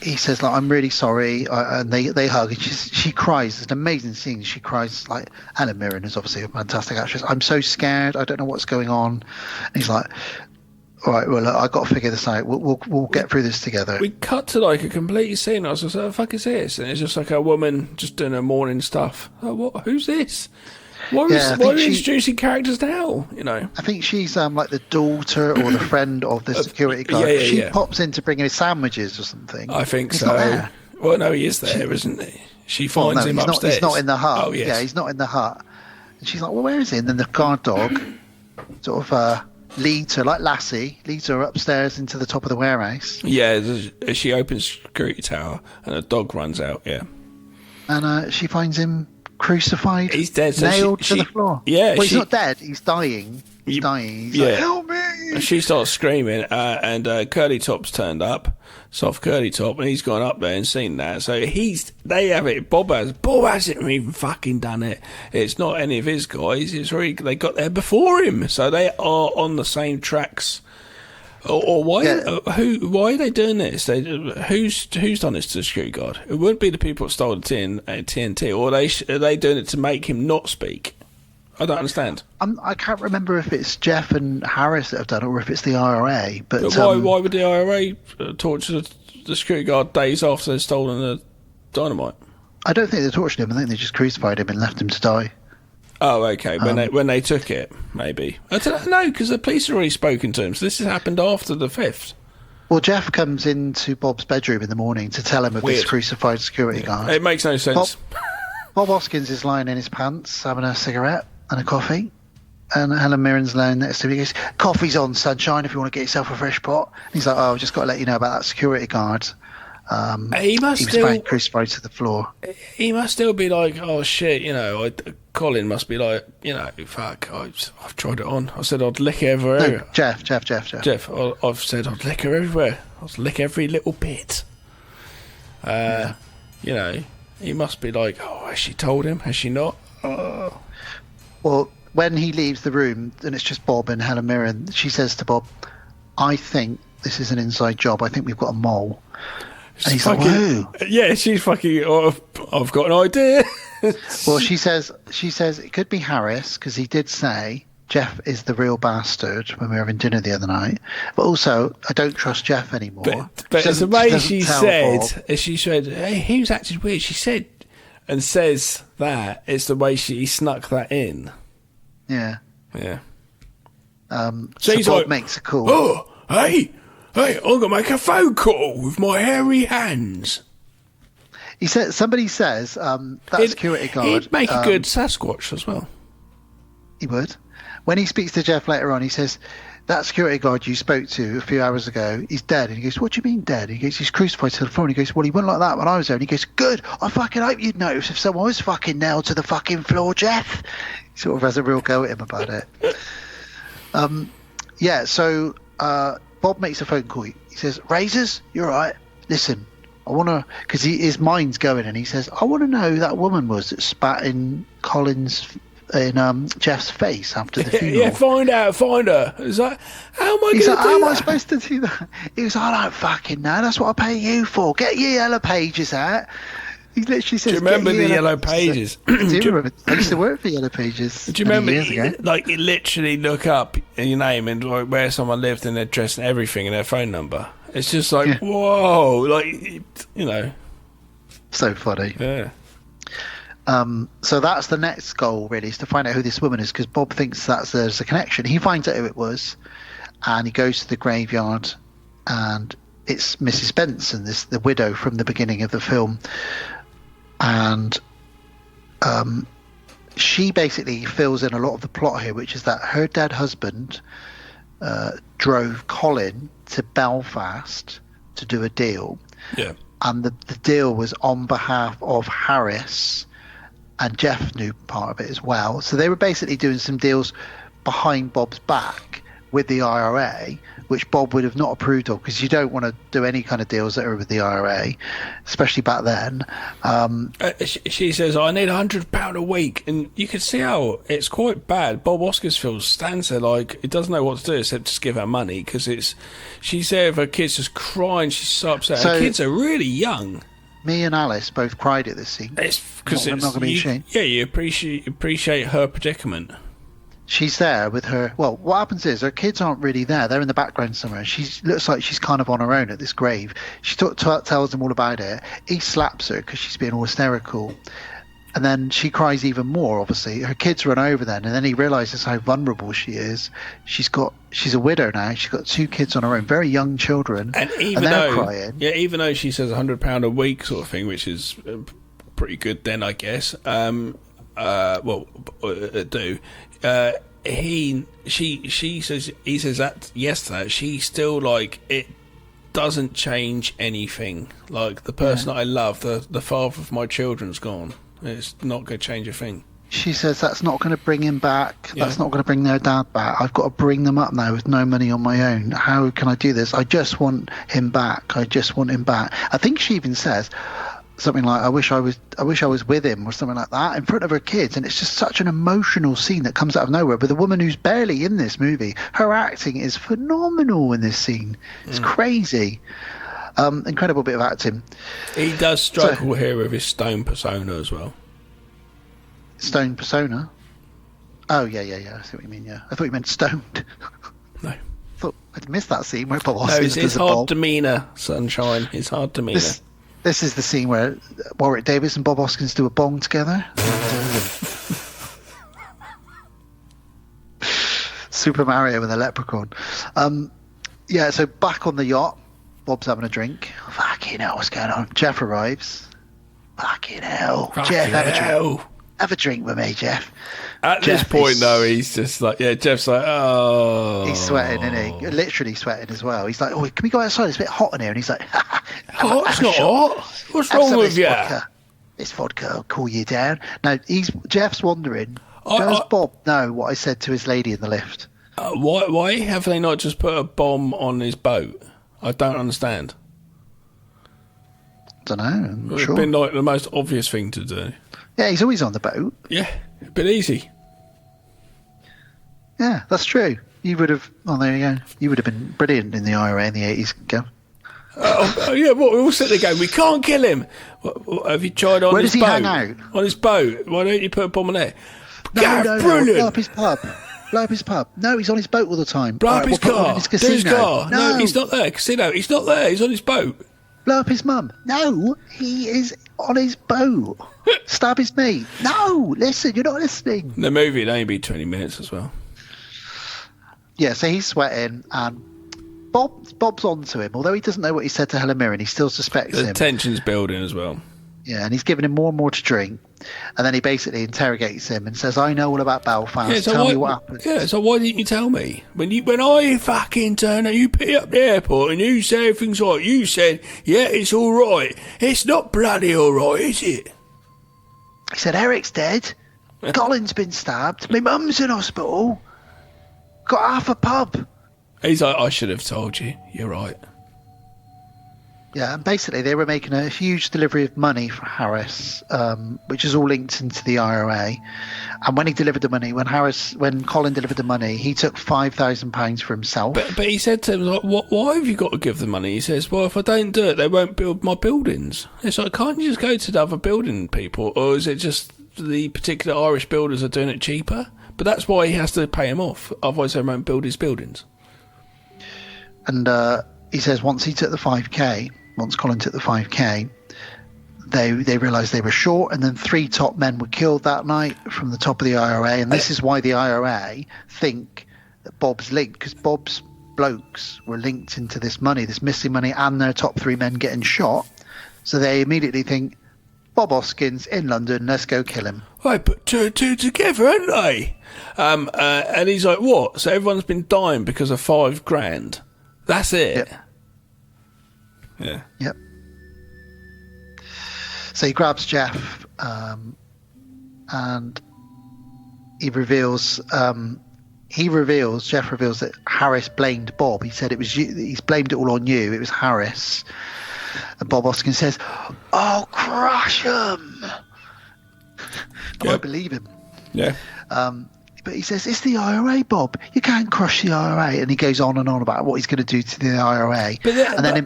says like, I'm really sorry, and they hug, and she cries. It's an amazing scene. She cries like Helen Mirren is obviously a fantastic actress. I'm so scared. I don't know what's going on. And he's like, all right, well, I got to figure this out. We'll get through this together. We cut to like a complete scene. I was just like, what the fuck is this? And it's just like a woman just doing her morning stuff. Like, what? Who's this? Why are we introducing characters now? You know, I think she's like the daughter or the friend of the security guard. She pops in to bring him sandwiches or something. I think so. Well, no, he is there, isn't he? She finds him upstairs. He's not in the hut. Oh, yes. Yeah, he's not in the hut. And she's like, well, where is he? And then the guard dog sort of leads her, like Lassie, leads her upstairs into the top of the warehouse. Yeah, she opens security tower and a dog runs out. Yeah, and she finds him crucified. He's dead. So nailed to the floor. Yeah, well, he's not dead. He's dying. He's dying. He's like, help me! She starts screaming, and Curly Top's turned up, soft Curly Top, and he's gone up there and seen that. So they have it. Bob hasn't even fucking done it. It's not any of his guys. It's really they got there before him, so they are on the same tracks. Or why? Yeah. Why are they doing this? Who's done this to the security guard? It wouldn't be the people that stole the TNT, or are they doing it to make him not speak? I don't understand. I can't remember if it's Jeff and Harris that have done it, or if it's the IRA. But why would the IRA torture the security guard days after they've stolen the dynamite? I don't think they tortured him. I think they just crucified him and left him to die. Oh, okay. When they took it, maybe. I don't know, because the police had already spoken to him, so this has happened after the 5th. Well, Jeff comes into Bob's bedroom in the morning to tell him of this crucified security guard. It makes no sense. Bob Hoskins is lying in his pants, having a cigarette and a coffee. And Helen Mirren's laying next to him. He goes, "Coffee's on, sunshine, if you want to get yourself a fresh pot." And he's like, "Oh, I've just got to let you know about that security guard. He was found crucified to the floor." He must still be like, "Oh, shit," Colin must be like, fuck, I've tried it on. I said I'd lick it everywhere. No, Jeff. I've said I'd lick her everywhere. I'd lick every little bit. He must be like, oh, has she told him? Has she not? Oh. Well, when he leaves the room and it's just Bob and Helen Mirren, she says to Bob, "I think this is an inside job. I think we've got a mole." And he's like, "Who?" Yeah, she's fucking, I've got an idea. Well, she says it could be Harris, because he did say Jeff is the real bastard when we were having dinner the other night. But also, I don't trust Jeff anymore. But it's the way she said, "Hey, who's acted weird?" She said, and says that it's the way she snuck that in. Yeah. Yeah. So Bob like, makes a call. "Oh, hey, I'm gonna make a phone call with my hairy hands." He said, somebody says that security guard. He'd make a good Sasquatch as well. He would. When he speaks to Jeff later on, he says, "That security guard you spoke to a few hours ago, he's dead." And he goes, "What do you mean dead?" He goes, "He's crucified to the floor." And he goes, "Well, he went like that when I was there." And he goes, "Good. I fucking hope you'd notice if someone was fucking nailed to the fucking floor, Jeff." He sort of has a real go at him about it. So Bob makes a phone call. He says, "Razors, you're right. Listen, I want to," because his mind's going, and he says, "I want to know who that woman was that spat in Jeff's face after the funeral." Yeah, find her. He's like, how am I going to do that? How am I supposed to do that? He was like, "I don't fucking know. That's what I pay you for. Get your yellow pages out." He literally says, "Do you remember the yellow pages?" I do remember. I used to work for Yellow Pages. Do you remember? Years ago. Like, you literally look up your name and like, where someone lived and their address and everything and their phone number. It's just like, whoa, like, So funny. Yeah. So that's the next goal, really, is to find out who this woman is, because Bob thinks there's a connection. He finds out who it was, and he goes to the graveyard, and it's Mrs. Benson, the widow from the beginning of the film. And she basically fills in a lot of the plot here, which is that her dead husband drove Colin to Belfast to do a deal. Yeah. And the deal was on behalf of Harris, and Jeff knew part of it as well. So they were basically doing some deals behind Bob's back with the IRA, which Bob would have not approved of, because you don't want to do any kind of deals that are with the IRA, especially back then. She says, "I need £100 a week," and you can see how it's quite bad. Bob Oscarsfield stands there like he doesn't know what to do except just give her money, because she's there with her kids just crying. She's so upset. Her kids are really young. Me and Alice both cried at this scene. It's because I'm not going to be ashamed. Yeah, you appreciate her predicament. She's there with her. Well, what happens is her kids aren't really there. They're in the background somewhere. She looks like she's kind of on her own at this grave. She tells them all about it. He slaps her because she's being all hysterical. And then she cries even more, obviously. Her kids run over then, and then he realises how vulnerable she is. She's a widow now. She's got 2 kids on her own, very young children. And they're crying. Yeah, even though she says £100 a week sort of thing, which is pretty good then, I guess. he says that yesterday. She still like it doesn't change anything. Like the person that I love, the father of my children's gone. It's not going to change a thing. She says that's not going to bring him back. That's not going to bring their dad back. I've got to bring them up now with no money on my own. How can I do this? I just want him back. I just want him back. I think she even says something like, I wish I was with him, or something like that, in front of her kids. And it's just such an emotional scene that comes out of nowhere. But the woman who's barely in this movie, her acting is phenomenal in this scene. It's crazy. Incredible bit of acting. He does struggle here with his stone persona as well. Stone persona? Oh, yeah. I see what you mean, yeah. I thought you meant stoned. No. I thought I'd missed that scene where Bob No, Hoskins it's does a hard bob. demeanour, Sunshine. It's hard demeanour. This is the scene where Warwick Davis and Bob Hoskins do a bong together. Super Mario with a leprechaun. Yeah, so back on the yacht, Bob's having a drink. Fucking hell, what's going on? Jeff arrives. Fucking hell. Jeff, have a drink with me, Jeff. At this point, though, he's just like, Jeff's like, oh. He's sweating, isn't he? Literally sweating as well. He's like, oh, can we go outside? It's a bit hot in here. And he's like, it's not hot. What's wrong with you? This vodka will cool you down. Now, Jeff's wondering, does Bob know what I said to his lady in the lift? Why have they not just put a bomb on his boat? I don't understand. Don't know. I'm It's sure. been like the most obvious thing to do. Yeah, he's always on the boat. Yeah, a bit easy. Yeah, that's true. You would have. Oh, there you go. You would have been brilliant in the IRA in the 80s. Go. We all sit there going, we can't kill him. What, have you tried on Where his does he boat? hang out? On his boat. Why don't you put a bomb on there? No, brilliant. blow up his pub. Blow up his pub. No, he's on his boat all the time. Blow up Alright, his we'll put him car. in his Do his casino. car. No, he's not there. Casino. He's not there. He's on his boat. Blow up his mum. No, he is on his boat. Stab his mate. No, listen, you're not listening. The movie would only be 20 minutes as well. Yeah, so he's sweating, and Bob's onto him. Although he doesn't know what he said to Helen Mirren, he still suspects The him. tension's building as well. Yeah, and he's giving him more and more to drink. And then he basically interrogates him and says, I know all about Belfast. Tell me what happened. Yeah, so why didn't you tell me? When I fucking turned up, you picked me up the airport and you said everything's all right. You said, yeah, it's all right. It's not bloody all right, is it? He said, Eric's dead. Colin's been stabbed. My mum's in hospital. Got half a pub. He's like, I should have told you. You're right. Yeah, and basically they were making a huge delivery of money for Harris, which is all linked into the IRA. And when he delivered the money, when Colin delivered the money, he took £5,000 for himself. But he said to him, like, why have you got to give the money? He says, well, if I don't do it, they won't build my buildings. It's like, can't you just go to the other building people? Or is it just the particular Irish builders are doing it cheaper? But that's why he has to pay him off. Otherwise they won't build his buildings. And he says once Colin took the 5k, they realised they were short, and then 3 top men were killed that night from the top of the IRA. And this is why the IRA think that Bob's linked, because Bob's blokes were linked into this money, this missing money, and their top 3 men getting shot. So they immediately think, Bob Hoskins in London, let's go kill him. I put 2 and 2 together, haven't they? And he's like, what? So everyone's been dying because of $5,000. That's it. Yep. Yeah. Yep. So he grabs Jeff, and Jeff reveals that Harris blamed Bob. He said it was you. He's blamed it all on you. It was Harris. And Bob Hoskins says, "Oh, crush him." I believe him. Yeah. But he says, it's the IRA, Bob. You can't crush the IRA. And he goes on and on about what he's going to do to the IRA. But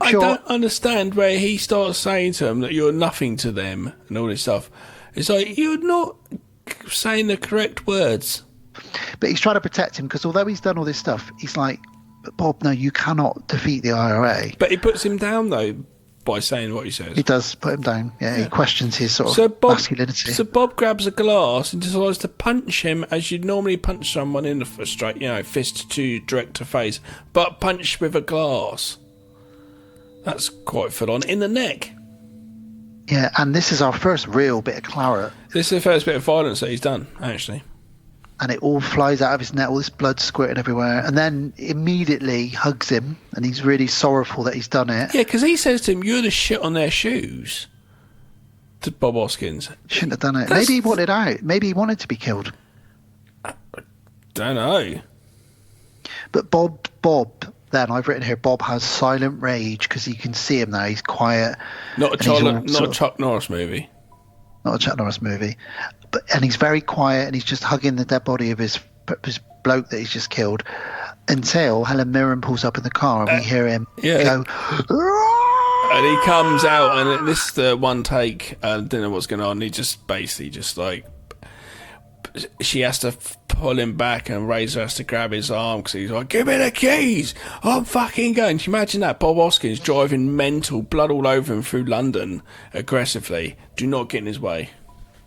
I don't understand where he starts saying to him that you're nothing to them and all this stuff. It's like, you're not saying the correct words. But he's trying to protect him, because although he's done all this stuff, he's like, but Bob, no, you cannot defeat the IRA. But he puts him down, though, by saying what he says. He does put him down. Yeah, he questions his sort of masculinity. So Bob grabs a glass and decides to punch him as you'd normally punch someone in the straight, fist to direct to face, but punch with a glass. That's quite full on. In the neck. Yeah, and this is our first real bit of claret. This is the first bit of violence that he's done, actually. and it all flies out of his net, all this blood squirting everywhere, and then immediately hugs him, and he's really sorrowful that he's done it. Yeah, because he says to him, "You're the shit on their shoes." To Bob Hoskins. Shouldn't have done it. Maybe he wanted out. Maybe he wanted to be killed. Don't know. But Bob. Then I've written here, Bob has silent rage because you can see him now. He's quiet. Not a Chuck Norris movie. Not a Chuck Norris movie. And he's very quiet, and he's just hugging the dead body of his bloke that he's just killed until Helen Mirren pulls up in the car and we hear him go. And he comes out, and this is the one take. Didn't know what's going on. He just basically just like. She has to pull him back, and Razor has to grab his arm because he's like, "Give me the keys! I'm fucking going." Can you imagine that? Bob Hoskins driving mental, blood all over him through London aggressively. Do not get in his way.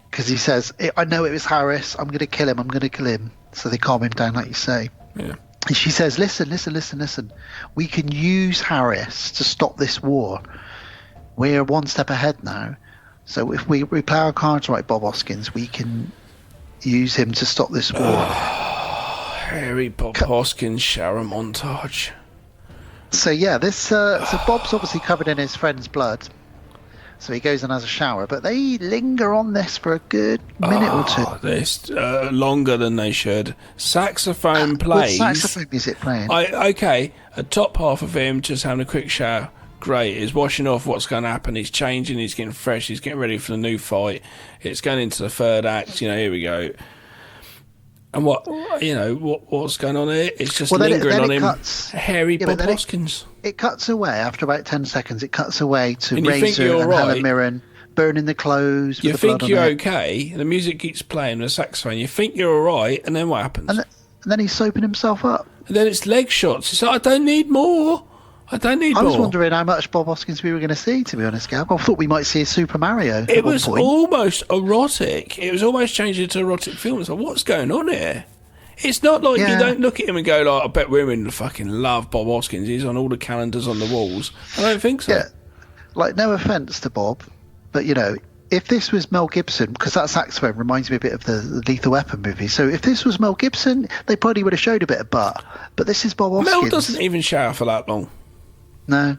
Because he says, "I know it was Harris. I'm going to kill him. I'm going to kill him." So they calm him down, like you say. Yeah. And she says, listen. We can use Harris to stop this war. We're one step ahead now. So if we play our cards right, Bob Hoskins, we can use him to stop this war. Harry Bob Hoskins shower montage. So yeah, this so Bob's obviously covered in his friend's blood. So he goes and has a shower, but they linger on this for a good minute or two. This longer than they should. Saxophone plays. Saxophone music playing. Okay, a top half of him just having a quick shower. Great. He's washing off what's going to happen. He's changing. He's getting fresh. He's getting ready for the new fight. It's going into the third act. Here we go. And what's going on here? It's just lingering on him. Hairy Bob Hoskins. It cuts away after about 10 seconds. It cuts away to Razor and Helen Mirren burning the clothes. You think you're okay. The music keeps playing, the saxophone. You think you're all right, and then what happens? And then he's soaping himself up. And then it's leg shots. It's like, I don't need more. I was wondering how much Bob Hoskins we were going to see, to be honest, Gav. I thought we might see a Super Mario. It was almost erotic. It was almost changing to erotic film. It's like, what's going on here? It's not like you don't look at him and go, like, I bet women fucking love Bob Hoskins. He's on all the calendars on the walls. I don't think so. Yeah. Like, no offence to Bob, but, if this was Mel Gibson, because that saxophone reminds me a bit of the Lethal Weapon movie, so if this was Mel Gibson, they probably would have showed a bit of butt. But this is Bob Hoskins. Mel doesn't even shower for that long. No.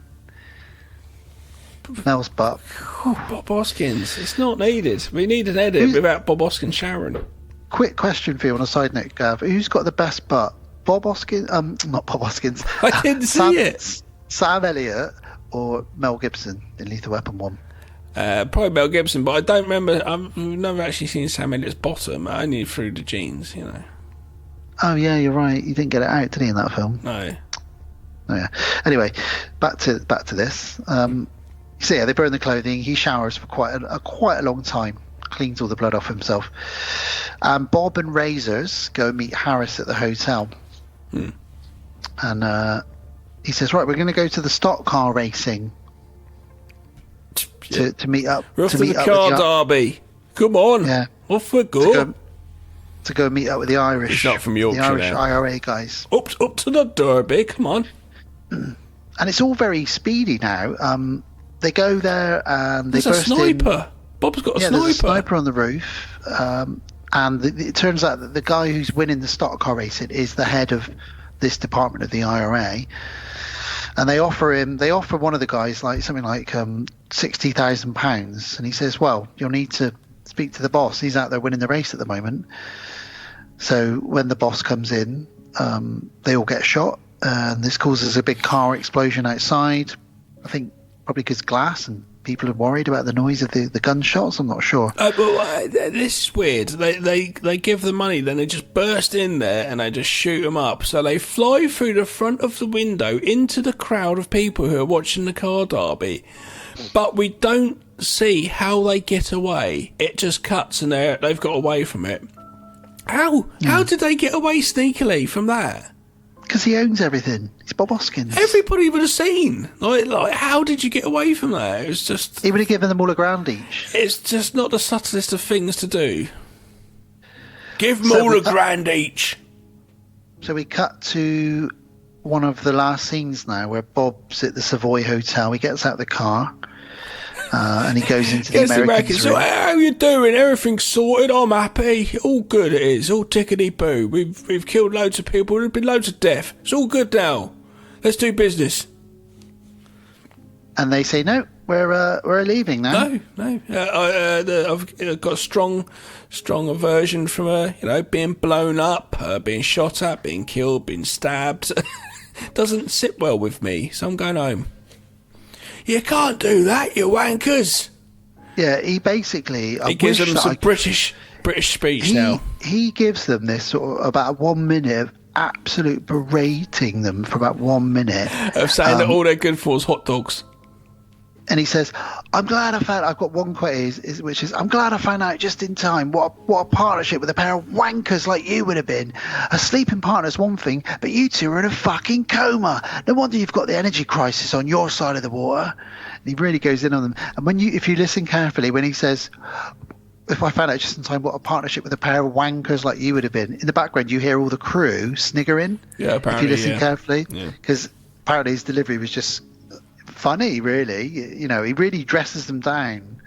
Mel's butt. Bob Hoskins. It's not needed. We need an edit without Bob Hoskins showering. Quick question for you on a side note, Gav. Who's got the best butt? Bob Hoskins? Not Bob Hoskins. I didn't see it. Sam Elliott or Mel Gibson in Lethal Weapon 1? Probably Mel Gibson, but I don't remember. I've never actually seen Sam Elliott's bottom. Only through the jeans, Oh, yeah, you're right. You didn't get it out, did he, in that film? No. Oh, yeah. Anyway, back to this. So yeah, they burn the clothing. He showers for quite a long time, cleans all the blood off himself. Bob and Razors go meet Harris at the hotel, and he says, "Right, we're going to go to the stock car racing to meet up. We're off to the car derby. Come on, off we go." To go meet up with the Irish. It's not from Yorkshire, the Irish now. IRA guys. Up to the derby. Come on. And it's all very speedy now. They go there and there's a sniper. Bob's got a sniper. There's a sniper on the roof. And it turns out that the guy who's winning the stock car racing is the head of this department of the IRA. And they offer one of the guys like something like £60,000, and he says, "Well, you'll need to speak to the boss. He's out there winning the race at the moment." So when the boss comes in, they all get shot, and this causes a big car explosion outside. I think probably because glass, and people are worried about the noise of the gunshots. I'm not sure. This is weird. They give the money, then they just burst in there and they just shoot them up. So they fly through the front of the window into the crowd of people who are watching the car derby. But we don't see how they get away. It just cuts and they've got away from it. How did they get away sneakily from that? Because he owns everything. He's Bob Hoskins. Everybody would have seen. Like, how did you get away from that? It was just... He would have given them all a grand each. It's just not the subtlest of things to do. Give them all a grand each. So we cut to one of the last scenes now, where Bob's at the Savoy Hotel. He gets out of the car, And he goes into the Gets the Americans' So room. how you doing? Everything's sorted. I'm happy. All good. It is. All tickety boo. We've killed loads of people. There's been loads of death. It's all good now. Let's do business. And they say, no, we're leaving now. No. I've got a strong aversion from being blown up, being shot at, being killed, being stabbed. Doesn't sit well with me, so I'm going home. You can't do that, you wankers. Yeah, he basically... He gives them some British speech now. He gives them this sort of about 1 minute of absolute berating them for about 1 minute. Of saying that all they're good for is hot dogs. And he says, I'm glad I found... I've got one quote which is, I'm glad I found out just in time what a partnership with a pair of wankers like you would have been. A sleeping partner's one thing, but you two are in a fucking coma. No wonder you've got the energy crisis on your side of the water. And he really goes in on them. And if you listen carefully, when he says, if I found out just in time what a partnership with a pair of wankers like you would have been, in the background you hear all the crew sniggering. Yeah, apparently, if you listen carefully. Because apparently his delivery was just... funny, really. He really dresses them down,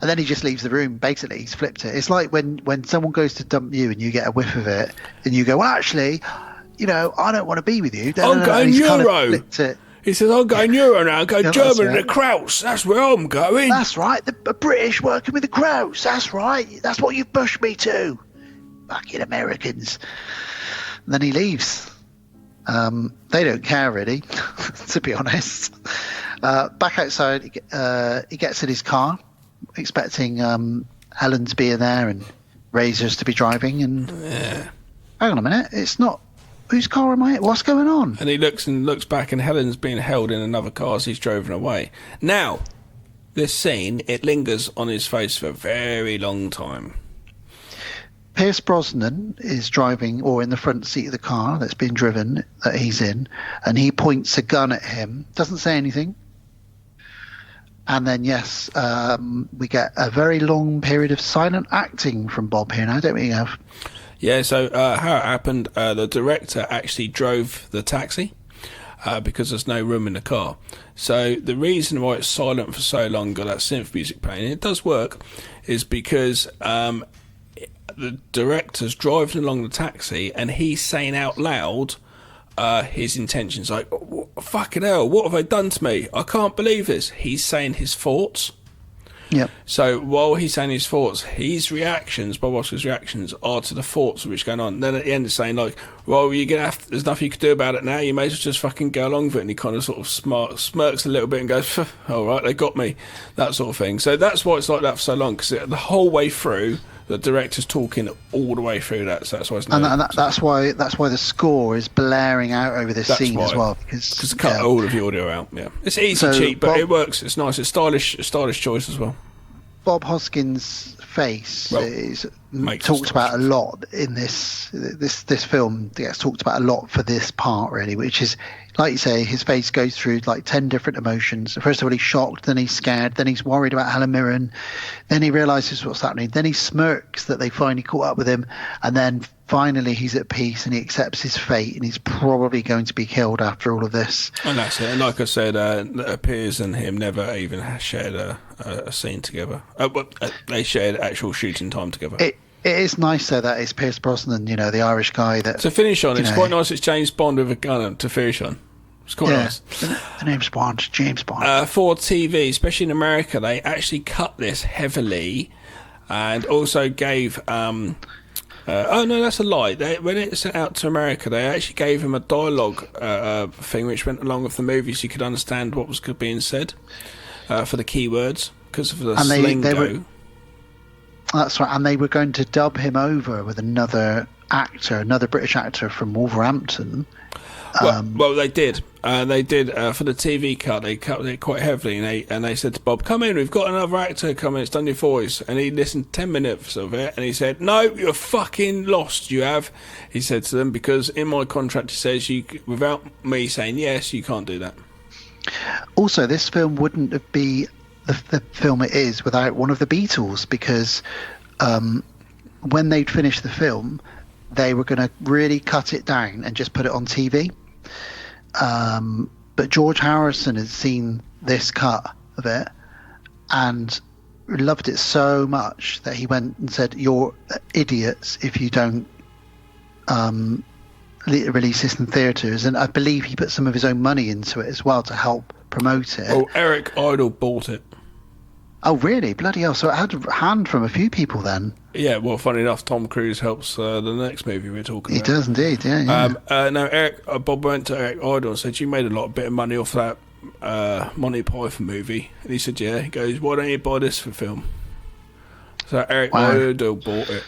and then he just leaves the room. Basically, he's flipped it. It's like when someone goes to dump you and you get a whiff of it, and you go, well, actually, I don't want to be with you. I'm going Euro. He says, I'm going Euro now. I'm going German right. to Kraus. That's where I'm going. That's right. The British working with the Kraus. That's right. That's what you've pushed me to. Fucking Americans. And then he leaves. They don't care really, to be honest. Back outside, he gets in his car, expecting Helen to be in there and Razors to be driving. And hang on a minute, it's not. Whose car am I? What's going on? And he looks back, and Helen's being held in another car as he's driven away. Now, this scene, it lingers on his face for a very long time. Pierce Brosnan is driving, or in the front seat of the car that's been driven, that he's in, and he points a gun at him, doesn't say anything. And then, yes, we get a very long period of silent acting from Bob here now, don't we, Gav? Yeah, so how it happened, the director actually drove the taxi because there's no room in the car. So the reason why it's silent for so long, got that synth music playing, and it does work, is because... the director's driving along the taxi and he's saying out loud his intentions, like, fucking hell, what have they done to me? I can't believe this. He's saying his thoughts. Yep. So while he's saying his thoughts, his reactions, Bob Oscar's reactions, are to the thoughts which are going on. Then at the end he's saying, like, well, there's nothing you can do about it now, you may as well just fucking go along with it. And he kind of sort of smirks a little bit and goes, all right, they got me, that sort of thing. So that's why it's like that for so long, because the whole way through the director's talking all the way through that, so that's why it's that's why the score is blaring out over this scene as well, because cut all of the audio out. Yeah, it's easy, cheap, but it works. It's nice. It's stylish choice as well. Bob Hoskins' face is talked about a lot in this film. Gets talked about a lot for this part, really, which is, like you say, his face goes through like 10 different emotions. First of all, he's shocked, then he's scared, then he's worried about Helen Mirren, then he realises what's happening, then he smirks that they finally caught up with him, and then finally he's at peace and he accepts his fate, and he's probably going to be killed after all of this. And that's it. And like I said, Piers and him never even shared a scene together. They shared actual shooting time together. It is nice, though, that it's Pierce Brosnan, the Irish guy that... To finish on, it's quite nice. It's James Bond with a gun to finish on. It's quite nice. The name's Bond, James Bond. For TV, especially in America, they actually cut this heavily and also gave... oh, no, that's a lie. When it sent out to America, they actually gave him a dialogue thing which went along with the movie so you could understand what was being said for the keywords, because of the lingo. That's right, and they were going to dub him over with another British actor from Wolverhampton. Well, they did. They did for the TV cut. They cut it quite heavily, and they said to Bob, "Come in, we've got another actor coming. It's done your voice." And he listened 10 minutes of it, and he said, "No, you're fucking lost. You have." He said to them, "Because in my contract it says you, without me saying yes, you can't do that." Also, this film wouldn't have been the film it is without one of the Beatles, because when they'd finished the film, they were going to really cut it down and just put it on TV. But George Harrison had seen this cut of it, and loved it so much that he went and said, "You're idiots if you don't release this in theatres." And I believe he put some of his own money into it as well to help promote it. Oh, Eric Idle bought it. Oh, really? Bloody hell! So it had a hand from a few people then. Yeah, well, funny enough, Tom Cruise helps the next movie we're talking He about. does indeed, yeah. No, Bob went to Eric Idle and said, "You made a bit of money off that Monty Python movie." And he said, "Yeah." He goes, "Why don't you buy this for film?" So Eric Idle bought it.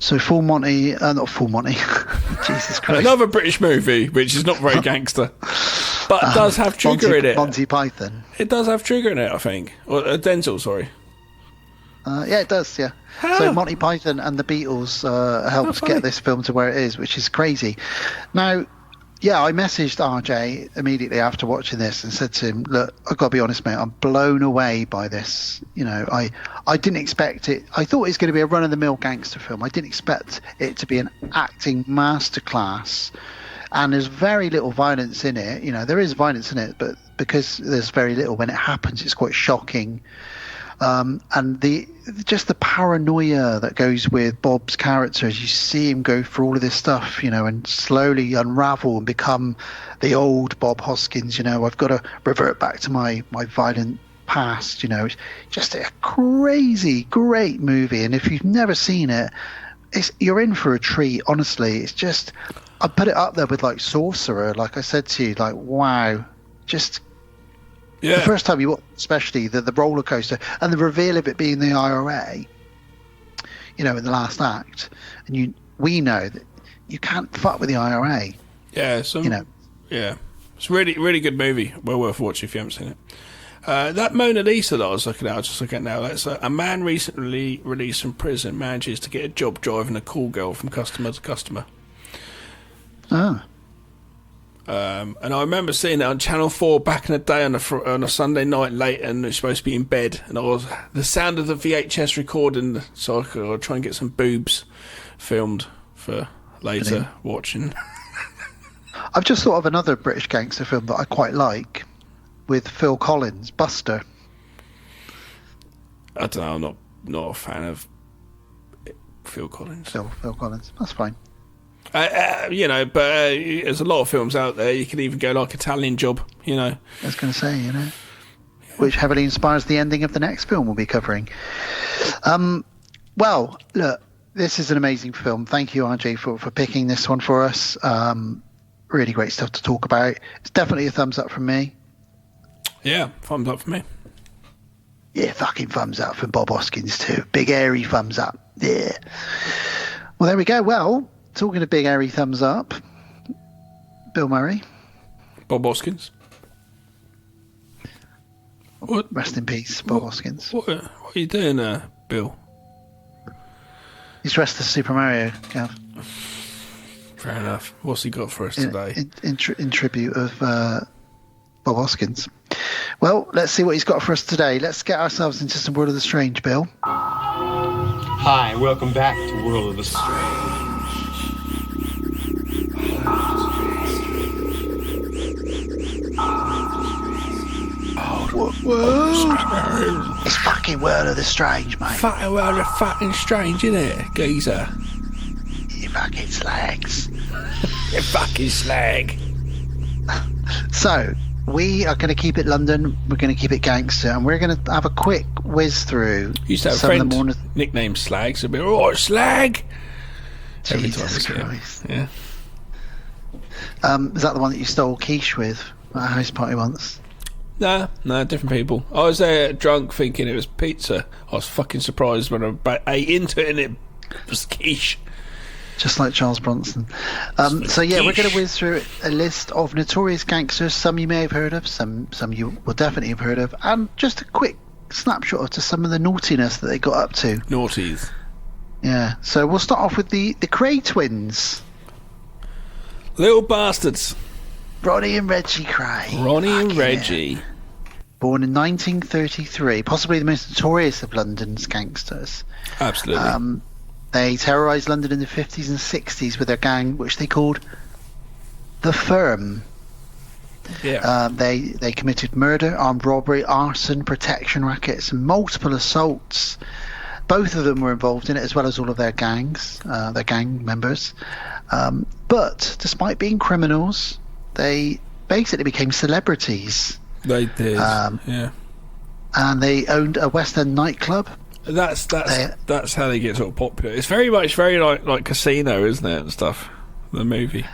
So Full Monty, not Full Monty. Jesus Christ. Another British movie, which is not very gangster, but does have Trigger in it. Monty Python. It does have Trigger in it, I think. Or Denzel, sorry. Yeah, it does, yeah. How? So Monty Python and the Beatles helped get this film to where it is, which is crazy. Now, yeah, I messaged RJ immediately after watching this and said to him, "Look, I've got to be honest, mate, I'm blown away by this. You know, I didn't expect it. I thought it was going to be a run-of-the-mill gangster film. I didn't expect it to be an acting masterclass. And there's very little violence in it. You know, there is violence in it, but because there's very little, when it happens, it's quite shocking. And just the paranoia that goes with Bob's character as you see him go through all of this stuff, you know, and slowly unravel and become the old Bob Hoskins. You know, I've got to revert back to my violent past. You know, it's just a crazy, great movie. And if you've never seen it, you're in for a treat. Honestly, it's just, I put it up there with like Sorcerer. Like I said to you, like, wow, just. Yeah. The first time you watch, especially the roller coaster and the reveal of it being the IRA, you know, in the last act, and we know that you can't fuck with the IRA. Yeah, you know. Yeah, it's a really, really good movie. Well worth watching if you haven't seen it. That Mona Lisa that I was looking at, I was just looking at now. That's a man recently released from prison manages to get a job driving a call girl from customer to customer. Oh. And I remember seeing it on Channel 4 back in the day on a Sunday night late, and it was supposed to be in bed, and the sound of the VHS recording, so I could try and get some boobs filmed for later watching. I've just thought of another British gangster film that I quite like with Phil Collins, Buster. I don't know, I'm not a fan of Phil Collins. Phil Collins, that's fine. You know, but there's a lot of films out there. You can even go like Italian Job, you know. I was going to say, you know, which heavily inspires the ending of the next film we'll be covering. Well, look, this is an amazing film. Thank you, RJ, for picking this one for us. Really great stuff to talk about. It's definitely a thumbs up from me. Yeah, thumbs up for me. Yeah, fucking thumbs up from Bob Hoskins too. Big airy thumbs up. Yeah. Well, there we go. Well, talking of big airy thumbs up, Bill Murray. Bob Hoskins. What? Rest in peace, Bob Hoskins. What are you doing, Bill? He's dressed as Super Mario, Gav. Fair enough. What's he got for us today? In tribute of Bob Hoskins. Well, let's see what he's got for us today. Let's get ourselves into some World of the Strange, Bill. Hi, welcome back to World of the Strange. Whoa. It's fucking World of the Strange, mate. Fucking World of fucking Strange, isn't it, geezer? You fucking slags. You fucking slag. So, we are going to keep it London, we're going to keep it gangster, and we're going to have a quick whiz through. You used to have a friend nicknamed Slag, so be all right, Slag. Jesus Christ. Yeah. Is that the one that you stole quiche with at a house party once? No, different people. I was there drunk thinking it was pizza. I was fucking surprised when I ate into it and it was quiche. Just like Charles Bronson. So yeah, we're going to whiz through a list of notorious gangsters. Some you may have heard of, some you will definitely have heard of, and just a quick snapshot of to some of the naughtiness that they got up to. Naughties. Yeah. So we'll start off with the Cray twins. Little bastards. Ronnie and Reggie Cray. Ronnie and Reggie. Yeah. Born in 1933, possibly the most notorious of London's gangsters. Absolutely. They terrorised London in the 50s and 60s with their gang, which they called The Firm. Yeah. They committed murder, armed robbery, arson, protection rackets, and multiple assaults. Both of them were involved in it, as well as all of their gangs, their gang members. But despite being criminals, they basically became celebrities. They did. Yeah. And they owned a West End nightclub. That's how they get sort of popular. It's very like Casino, isn't it, and stuff. The movie.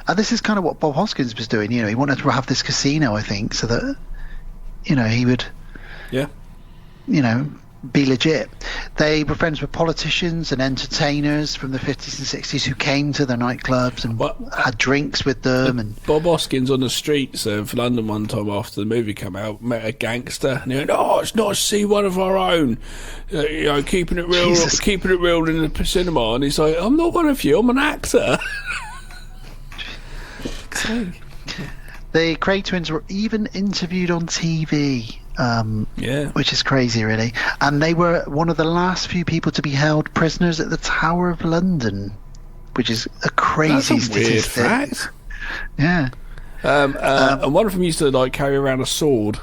And this is kind of what Bob Hoskins was doing. He wanted to have this casino, I think, so that he would, be legit. They were friends with politicians and entertainers from the 50s and 60s who came to their nightclubs and had drinks with them. And Bob Hoskins on the streets of London one time after the movie came out met a gangster, and he went, "Oh, it's nice to see one of our own, keeping it real in the cinema." And he's like, "I'm not one of you. I'm an actor." The Cray twins were even interviewed on TV. Which is crazy, really. And they were one of the last few people to be held prisoners at the Tower of London, which is a crazy statistic. Weird fact. Yeah. And one of them used to carry around a sword.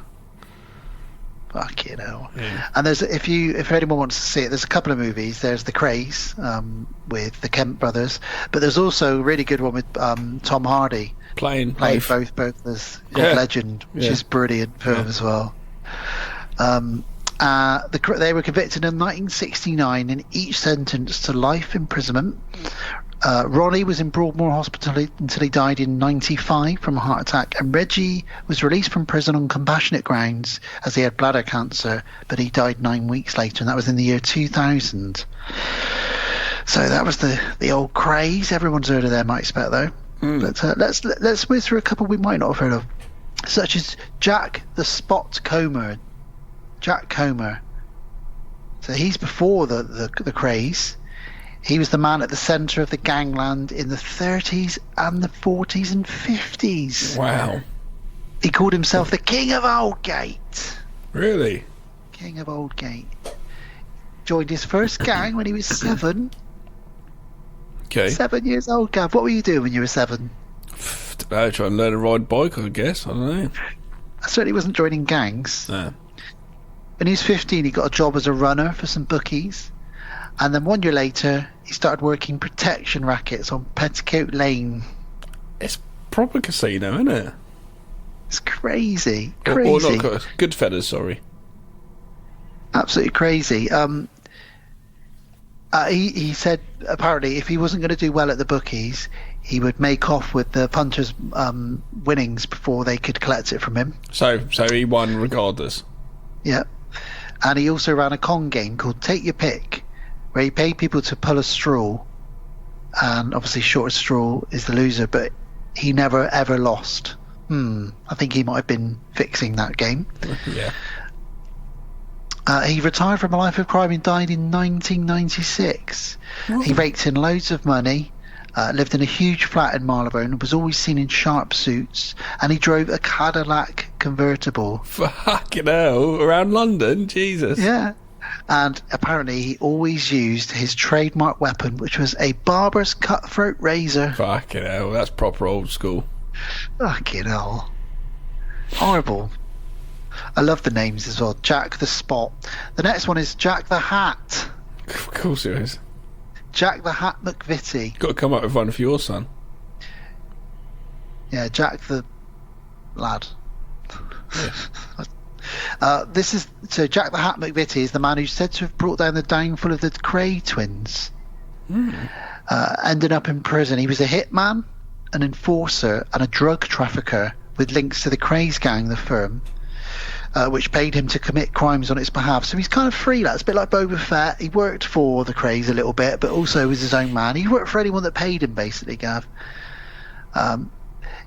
Fucking hell. Yeah. And there's if anyone wants to see it, there's a couple of movies. There's The Craze with the Kemp brothers, but there's also a really good one with Tom Hardy playing both as Legend, which is brilliant film as well. They were convicted in 1969 and each sentenced to life imprisonment. Ronnie was in Broadmoor Hospital until he died in 95 from a heart attack, and Reggie was released from prison on compassionate grounds as he had bladder cancer, but he died 9 weeks later, and that was in the year 2000. So that was the old Craze. Everyone's heard of them, I expect, though. Let's whiz through a couple we might not have heard of, such as Jack the Spot Comer. Jack Comer. So he's before the Craze. He was the man at the centre of the gangland in the 30s and the 40s and 50s. Wow. He called himself the King of Oldgate. Really? King of Oldgate. Joined his first gang when he was 7. Okay. 7 years old, Gav. What were you doing when you were 7? Trying to learn to ride a bike, I guess. I don't know. I certainly wasn't joining gangs. No. When he was 15, he got a job as a runner for some bookies. And then 1 year later, he started working protection rackets on Petticoat Lane. It's proper casino, isn't it? It's crazy. Or Crazy. not Goodfellas, sorry. Absolutely crazy. He said, apparently, if he wasn't going to do well at the bookies, he would make off with the punters' winnings before they could collect it from him. So he won regardless. Yeah. And he also ran a con game called Take Your Pick, where he paid people to pull a straw, and obviously shortest straw is the loser, but he never ever lost. I think he might have been fixing that game. Yeah. He retired from a life of crime and died in 1996. Oh. He raked in loads of money, lived in a huge flat in Marylebone, was always seen in sharp suits, and he drove a Cadillac convertible. Fucking hell, around London? Jesus. Yeah. And apparently he always used his trademark weapon, which was a barber's cutthroat razor. Fucking hell, that's proper old school. Fucking hell. Horrible. I love the names as well. Jack the Spot. The next one is Jack the Hat. Of course it is. Jack the Hat McVitie. Got to come up with one for your son. Yeah, Jack the Lad. Yeah. Jack the Hat McVitie is the man who's said to have brought down the downfall of the Cray twins. Ended up in prison. He was a hitman, an enforcer, and a drug trafficker with links to the Craze gang, the firm, which paid him to commit crimes on its behalf. So he's kind of freelance, a bit like Boba Fett. He worked for the Craze a little bit, but also was his own man. He worked for anyone that paid him, basically, Gav.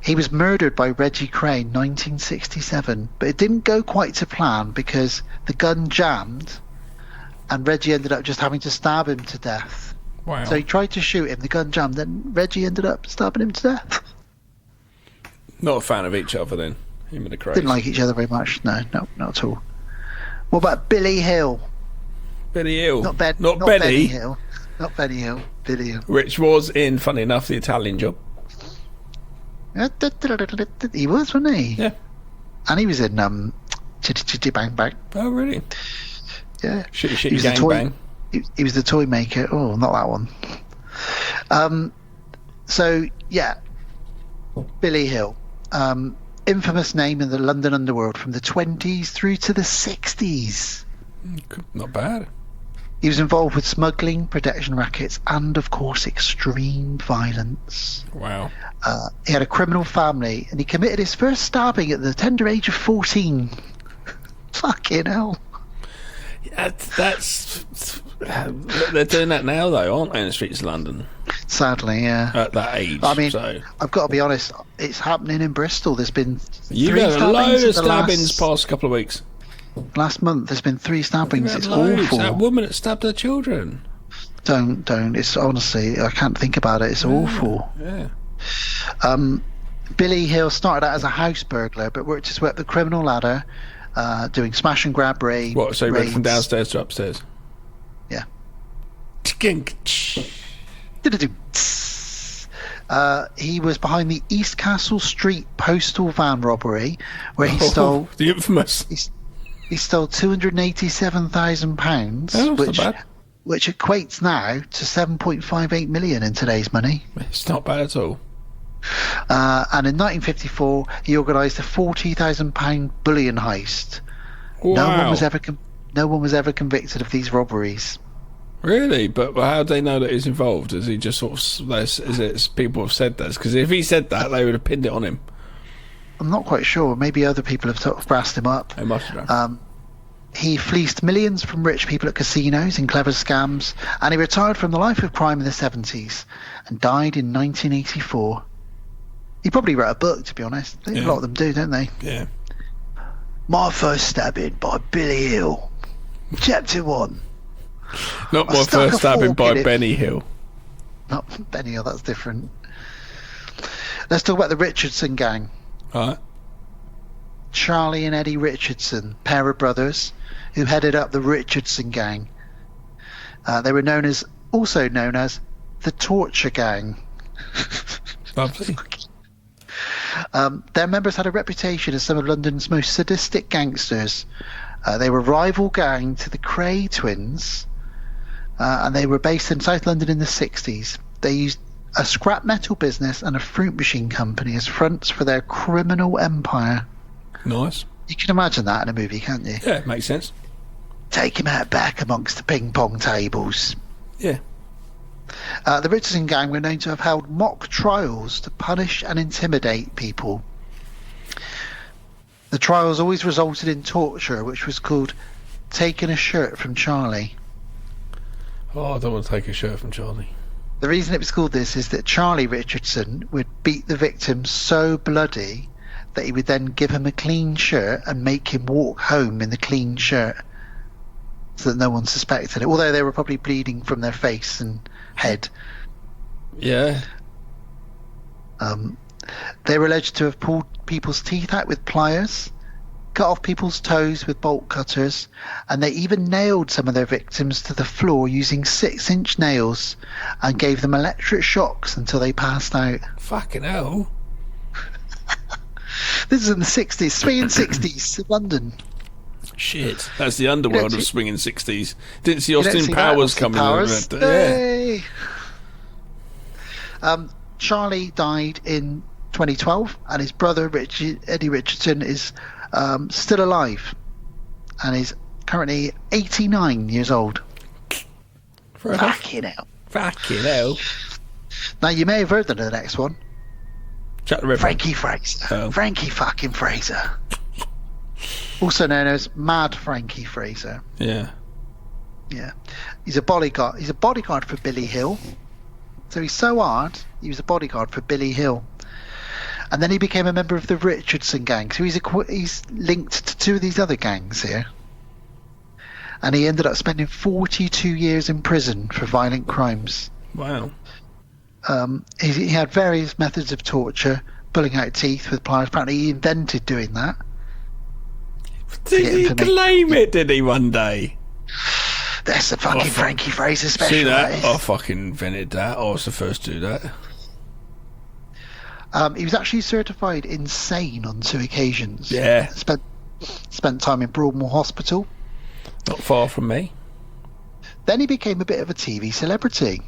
He was murdered by Reggie Cray in 1967, but it didn't go quite to plan because the gun jammed and Reggie ended up just having to stab him to death. Wow. So he tried to shoot him, the gun jammed, then Reggie ended up stabbing him to death. Not a fan of each other then, him and the Craze. Didn't like each other very much, no, not at all. What about Billy Hill? Billy Hill. Not Benny. Benny Hill. Not Benny Hill, Billy Hill. Which was in, funny enough, The Italian Job. He was, wasn't he? Yeah. And he was in Chitty Chitty Bang Bang. Oh, really? Yeah. Shitty He was the Gang toy- Bang. He was the toy maker. Oh, not that one. So yeah, Billy Hill, infamous name in the London underworld from the 20s through to the 60s. Not bad. He was involved with smuggling, protection rackets, and of course extreme violence. Wow. He had a criminal family, and he committed his first stabbing at the tender age of 14. Fucking hell. That's they're doing that now, though, aren't they, in the streets of London? Sadly, yeah. At that age. I mean, so. I've got to be honest, it's happening in Bristol. There's been You've three had a load of in the stabbings past couple of weeks. last month. There's been 3 stabbings. It's Loads. awful. That woman that stabbed her children. Don't. It's honestly, I can't think about it. It's awful. Yeah. Billy Hill started out as a house burglar, but worked his way up the criminal ladder, doing smash and grab raids. What? So he went from downstairs to upstairs. Yeah. He was behind the East Castle Street postal van robbery, where he stole the infamous. he stole £287,000, Oh, that's not bad. which equates now to 7.58 million in today's money. It's not bad at all. And in 1954, he organised a £40,000 bullion heist. Wow. No one was ever convicted of these robberies. Really? But how do they know that he's involved? Is he just sort of... Is it people have said this? Because if he said that, they would have pinned it on him. I'm not quite sure. Maybe other people have sort of brassed him up. They must have done. He fleeced millions from rich people at casinos in clever scams, and he retired from the life of crime in the 70s and died in 1984. He probably wrote a book, to be honest. I think a lot of them do, don't they? Yeah. My First Stabbing by Billy Hill. Chapter 1. Not I my stuck a first stabbing fork by in it. Benny Hill. Not Benny Hill, that's different. Let's talk about the Richardson gang. All right. Charlie and Eddie Richardson, pair of brothers, who headed up the Richardson gang. They were also known as the Torture Gang. Lovely. Their members had a reputation as some of London's most sadistic gangsters. They were a rival gang to the Cray twins, and they were based in South London in the 60s. They used a scrap metal business and a fruit machine company as fronts for their criminal empire. Nice. You can imagine that in a movie, can't you? Yeah, makes sense. Take him out back amongst the ping pong tables. Yeah. The Richardson gang were known to have held mock trials to punish and intimidate people. The trials always resulted in torture, which was called taking a shirt from Charlie. Oh, I don't want to take a shirt from Charlie. The reason it was called this is that Charlie Richardson would beat the victim so bloody that he would then give him a clean shirt and make him walk home in the clean shirt so that no one suspected it, although they were probably bleeding from their face and head. Yeah. They were alleged to have pulled people's teeth out with pliers, cut off people's toes with bolt cutters, and they even nailed some of their victims to the floor using 6-inch nails and gave them electric shocks until they passed out. Fucking hell. This is in the 60s, swinging 60s in London. Shit. That's the underworld of swinging 60s. Didn't see You don't Austin see that, Powers Austin coming Powers. in. Yeah. Hey. Charlie died in 2012, and his brother Eddie Richardson is still alive, and is currently 89 years old. Fucking hell. Fucking hell. Now you may have heard of the next one. Jack the Ripper. Frankie Fraser. Oh. Frankie fucking Fraser. Also known as Mad Frankie Fraser. Yeah. Yeah. He's a bodyguard. He's a bodyguard for Billy Hill. So he's so hard, he was a bodyguard for Billy Hill. And then he became a member of the Richardson gang. So he's linked to 2 of these other gangs here. And he ended up spending 42 years in prison for violent crimes. Wow. He had various methods of torture, pulling out teeth with pliers. Apparently he invented doing that. Did he claim it, did he, one day? That's the fucking Frankie Fraser special. See that? I fucking invented that. I was the first to do that. He was actually certified insane on 2 occasions. Yeah. Spent time in Broadmoor Hospital. Not far from me. Then he became a bit of a TV celebrity.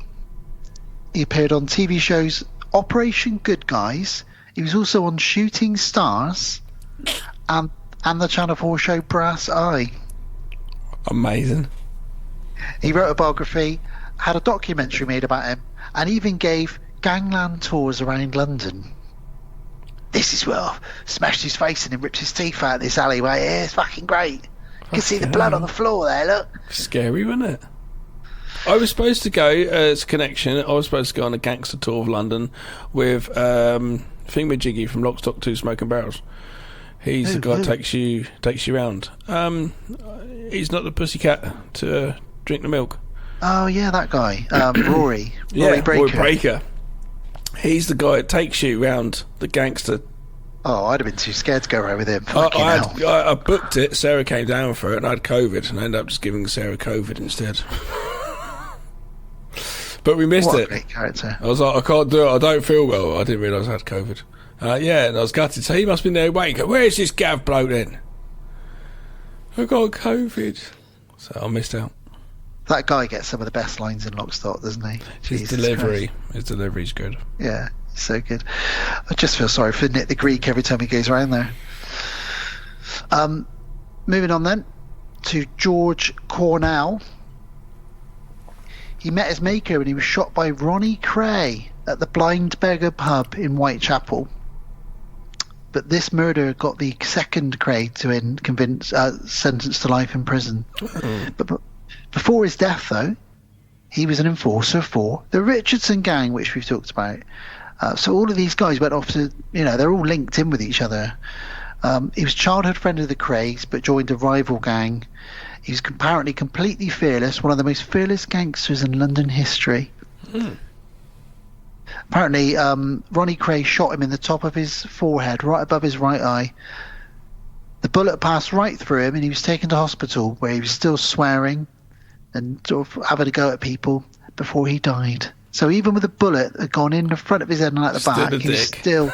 He appeared on TV shows Operation Good Guys. He was also on Shooting Stars and the Channel 4 show Brass Eye. Amazing. He wrote a biography, had a documentary made about him, and even gave gangland tours around London. This is where I smashed his face in and ripped his teeth out this alleyway. Yeah, it's fucking great. You can see the blood on the floor there, look. Scary, wasn't it? I was supposed to go, as a connection, I was supposed to go on a gangster tour of London with Thingamajiggy from Lock, Stock, 2 Smoking Barrels. He's the guy that takes you round. He's not the pussycat to drink the milk. Oh, yeah, that guy. Rory. Yeah, Breaker. Rory Breaker. He's the guy that takes you round the gangster. Oh, I'd have been too scared to go around with him. I booked it. Sarah came down for it, and I had COVID, and I ended up just giving Sarah COVID instead. But we missed What it. a great character. I was like, I can't do it. I don't feel well. I didn't realise I had COVID. Yeah, and I was gutted. So he must have been there waiting. Where's this Gav bloke then? I got COVID. So I missed out. That guy gets some of the best lines in Lock, Stock, doesn't he? His delivery's good. Yeah, he's so good. I just feel sorry for Nick the Greek every time he goes around there. Moving on then to George Cornell. He met his maker when he was shot by Ronnie Cray at the Blind Beggar pub in Whitechapel. But this murder got the second Cray to sentenced to life in prison. But before his death, though, he was an enforcer for the Richardson gang, which we've talked about. So all of these guys went off to, they're all linked in with each other. He was a childhood friend of the Crays, but joined a rival gang. He was apparently completely fearless, one of the most fearless gangsters in London history. Apparently, Ronnie Cray shot him in the top of his forehead, right above his right eye. The bullet passed right through him, and he was taken to hospital, where he was still swearing and sort of having a go at people before he died. So even with a bullet that had gone in the front of his head and out the back, he was still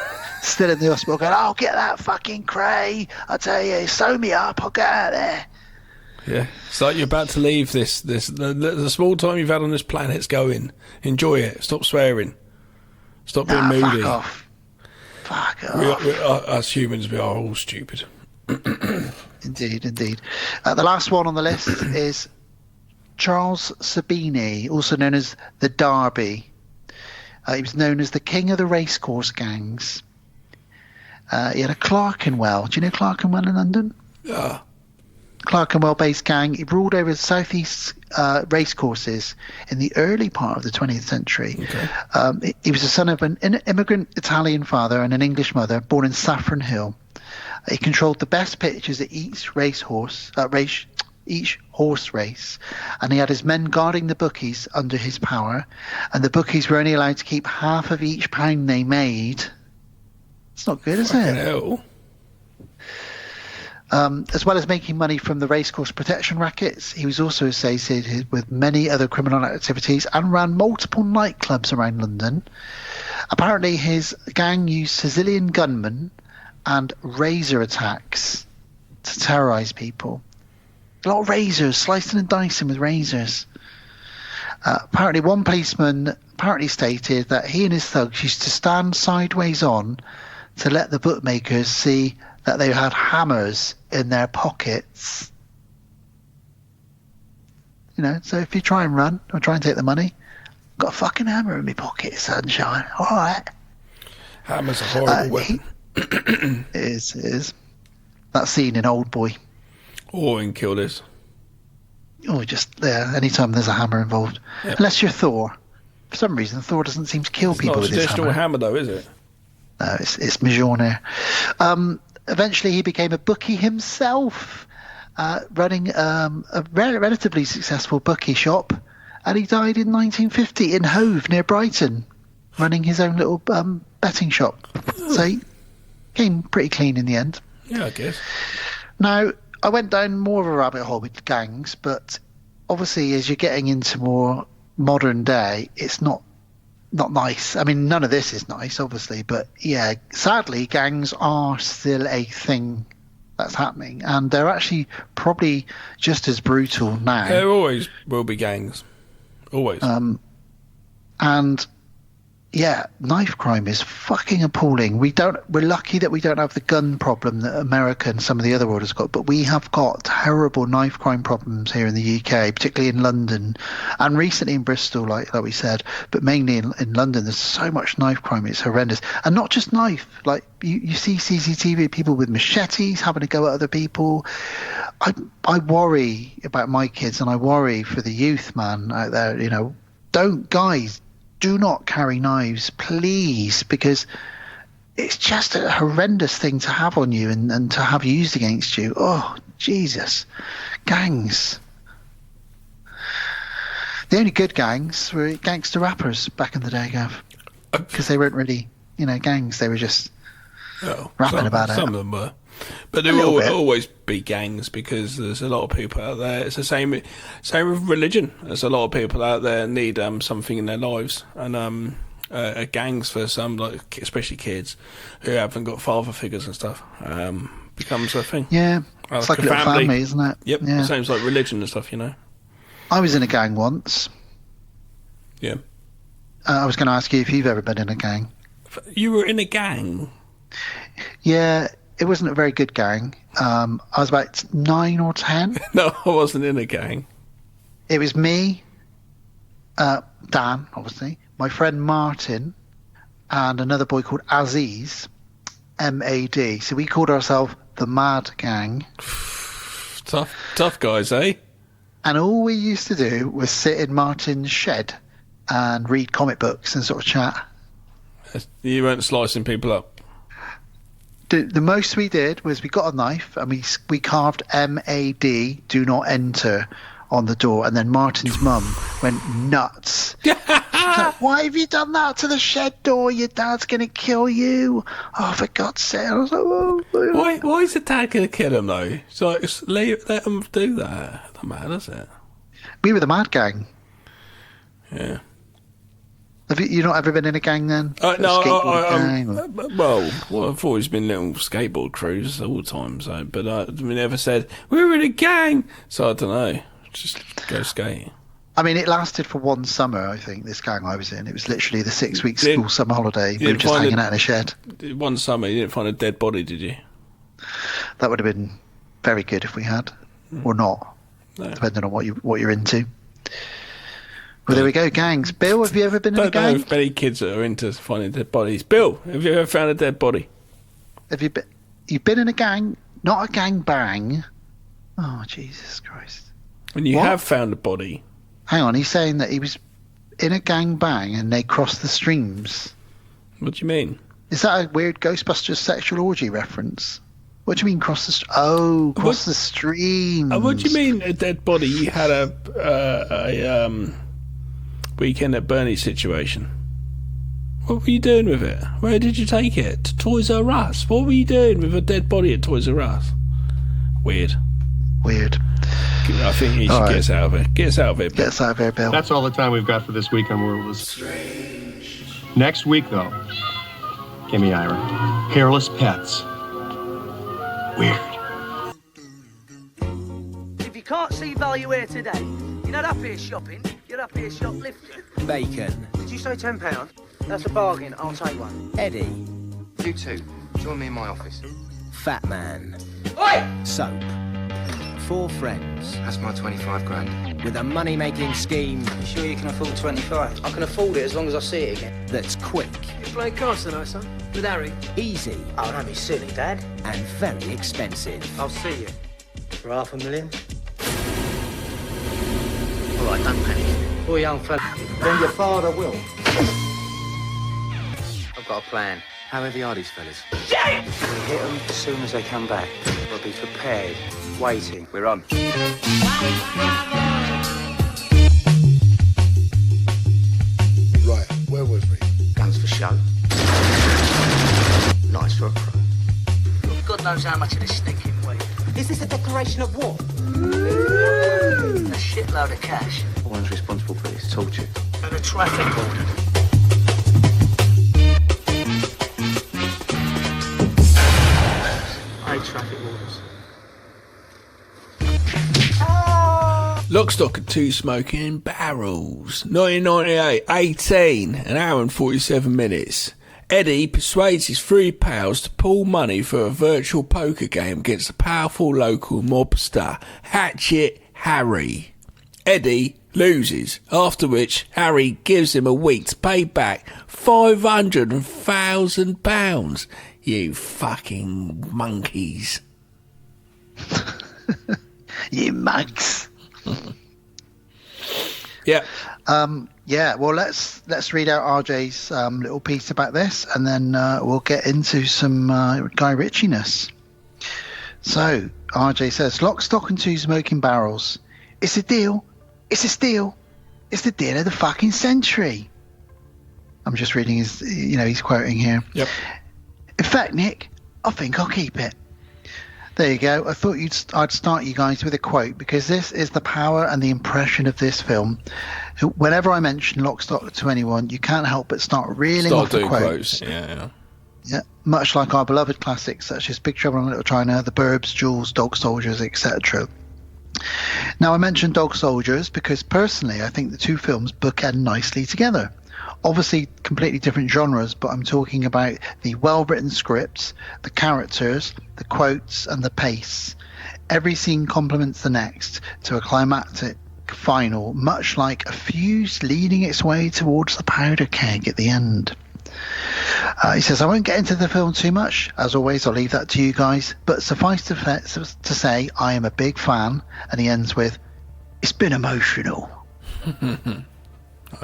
in the hospital going, "Oh, get that fucking Cray! I tell you, sew me up, I'll get out of there." Yeah, it's like you're about to leave the small time you've had on this planet's going. Enjoy it. Stop swearing. Stop being moody. Fuck off. Us humans, we are all stupid. Indeed. The last one on the list is Charles Sabini, also known as the Derby. He was known as the king of the racecourse gangs. He had a Clerkenwell. Do you know Clerkenwell in London? Yeah. Clerkenwell-based gang. He ruled over the southeast racecourses in the early part of the 20th century. Okay. He was the son of an immigrant Italian father and an English mother, born in Saffron Hill. He controlled the best pitches at each horse race, and he had his men guarding the bookies under his power, and the bookies were only allowed to keep half of each pound they made. It's not good, is it? Hell. As well as making money from the racecourse protection rackets, he was also associated with many other criminal activities and ran multiple nightclubs around London. Apparently his gang used Sicilian gunmen and razor attacks to terrorise people. A lot of razors, slicing and dicing with razors. Apparently one policeman stated that he and his thugs used to stand sideways on to let the bookmakers see that they had hammers in their pockets. So if you try and run or try and take the money, I've got a fucking hammer in my pocket, sunshine. All right. Hammer's a horrible weapon. It is. That scene in Old Boy. Or in Kill This. Or just there, anytime there's a hammer involved. Yep. Unless you're Thor. For some reason, Thor doesn't seem to kill people with his hammer. It's not a traditional hammer, though, is it? No, it's Mjolnir. Eventually, he became a bookie himself, running a relatively successful bookie shop, and he died in 1950 in Hove, near Brighton, running his own little betting shop. So he came pretty clean in the end. Yeah, I guess. Now, I went down more of a rabbit hole with gangs, but obviously as you're getting into more modern day, it's not not nice. I mean, none of this is nice, obviously, but yeah, sadly, gangs are still a thing that's happening, and they're actually probably just as brutal now. There always will be gangs, always. And yeah, knife crime is fucking appalling. We're lucky that we don't have the gun problem that America and some of the other world has got, but we have got terrible knife crime problems here in the UK, particularly in London and recently in Bristol, like we said, but mainly in London. There's so much knife crime, it's horrendous. And not just knife, like you see CCTV, people with machetes having to go at other people. I worry about my kids, and I worry for the youth, man, out there. You know, do not carry knives, please, because it's just a horrendous thing to have on you and to have used against you. Oh, Jesus. Gangs. The only good gangs were gangster rappers back in the day, Gav. Because they weren't really, gangs. They were just rapping about it. Some of them were. But there will always be gangs, because there's a lot of people out there. It's the same with religion. There's a lot of people out there need something in their lives, and gangs for some, like especially kids who haven't got father figures and stuff, becomes a thing. Yeah, it's like a little family, isn't it? Yep, yeah. Same as like religion and stuff, I was in a gang once. Yeah. I was going to ask you if you've ever been in a gang. You were in a gang? Yeah. It wasn't a very good gang. I was about 9 or 10. No, I wasn't in a gang. It was me, Dan, obviously, my friend Martin, and another boy called Aziz, M-A-D. So we called ourselves the Mad Gang. Tough guys, eh? And all we used to do was sit in Martin's shed and read comic books and sort of chat. You weren't slicing people up? The most we did was we got a knife and we carved M-A-D, do not enter, on the door, and then Martin's mum went nuts. Like, why have you done that to the shed door? Your dad's going to kill you. Oh, for God's sake. I was like, oh. Why is the dad going to kill him, though? So let him do that. It doesn't matter, does it? We were the Mad Gang. Yeah. Have you not ever been in a gang then? No, I've always been little skateboard crews all the time. So, but we never said we were in a gang. So I don't know. Just go skating. I mean, it lasted for one summer. I think this gang I was in. It was literally the 6-week school summer holiday. We were just hanging out in a shed. One summer, you didn't find a dead body, did you? That would have been very good if we had, or not, depending on what you're into. Well, there we go, gangs. Bill, have you ever been in a gang? I don't know if many kids are into finding dead bodies. Bill, have you ever found a dead body? Have you been? You've been in a gang, not a gang bang. Oh, Jesus Christ! And you have found a body. Hang on, he's saying that he was in a gang bang and they crossed the streams. What do you mean? Is that a weird Ghostbusters sexual orgy reference? What do you mean cross the? Cross the streams. What do you mean a dead body? You had a Weekend at Bernie's situation. What were you doing with it? Where did you take it? To Toys R Us? What were you doing with a dead body at Toys R Us? Weird. I think you should get us out of it. Get us out of it, Bill. Get us out of here, Bill. That's all the time we've got for this week on Worldless. Next week, though, give me Ira. Hairless pets. Weird. If you can't see value here today, you're not up here shopping, you're up here shoplifting. Bacon. Did you say £10? That's a bargain, I'll take one. Eddie. You two, join me in my office. Fat man. Oi! Soap. 4 friends. That's my 25 grand. With a money-making scheme. You sure you can afford 25? I can afford it as long as I see it again. That's quick. You playing cards tonight, son? With Harry? Easy. Oh, don't be silly, Dad. And very expensive. I'll see you. For $500,000? All right, don't panic. Poor young fella. Then your father will. I've got a plan. How heavy are these fellas? Shit! We hit them as soon as they come back. We'll be prepared, waiting. We're on. Right, where was we? Guns for show. Nice for a pro. God knows how much of this stinking weed. Is this a declaration of war? A shitload of cash. One's responsible for this torture. And a traffic order. obey traffic rules. Lock, Stock and Two Smoking Barrels. 1998, 18, an hour and 47 minutes. Eddie persuades his three pals to pool money for a virtual poker game against a powerful local mobster, Hatchet Harry. Eddie loses, after which Harry gives him a week to pay back £500,000. You fucking monkeys. You mugs. Yeah. Yeah, well, let's read out RJ's little piece about this, and then we'll get into some Guy Ritchie-ness. So, RJ says, Lock, Stock and Two Smoking Barrels. It's a deal. It's a steal. It's the deal of the fucking century. I'm just reading his, he's quoting here. Yep. In fact, Nick, I think I'll keep it. There you go. I thought I'd start you guys with a quote, because this is the power and the impression of this film. Whenever I mention Lock, Stock to anyone, you can't help but start reeling off the quotes. Yeah. Yeah, much like our beloved classics such as Big Trouble in Little China, The Burbs, Jules, Dog Soldiers, etc. Now, I mentioned Dog Soldiers because personally I think the two films bookend nicely together. Obviously completely different genres, but I'm talking about the well-written scripts, the characters, the quotes and the pace. Every scene complements the next to a climactic final, much like a fuse leading its way towards the powder keg at the end. He says, I won't get into the film too much. As always, I'll leave that to you guys. But suffice to say, I am a big fan. And he ends with, it's been emotional.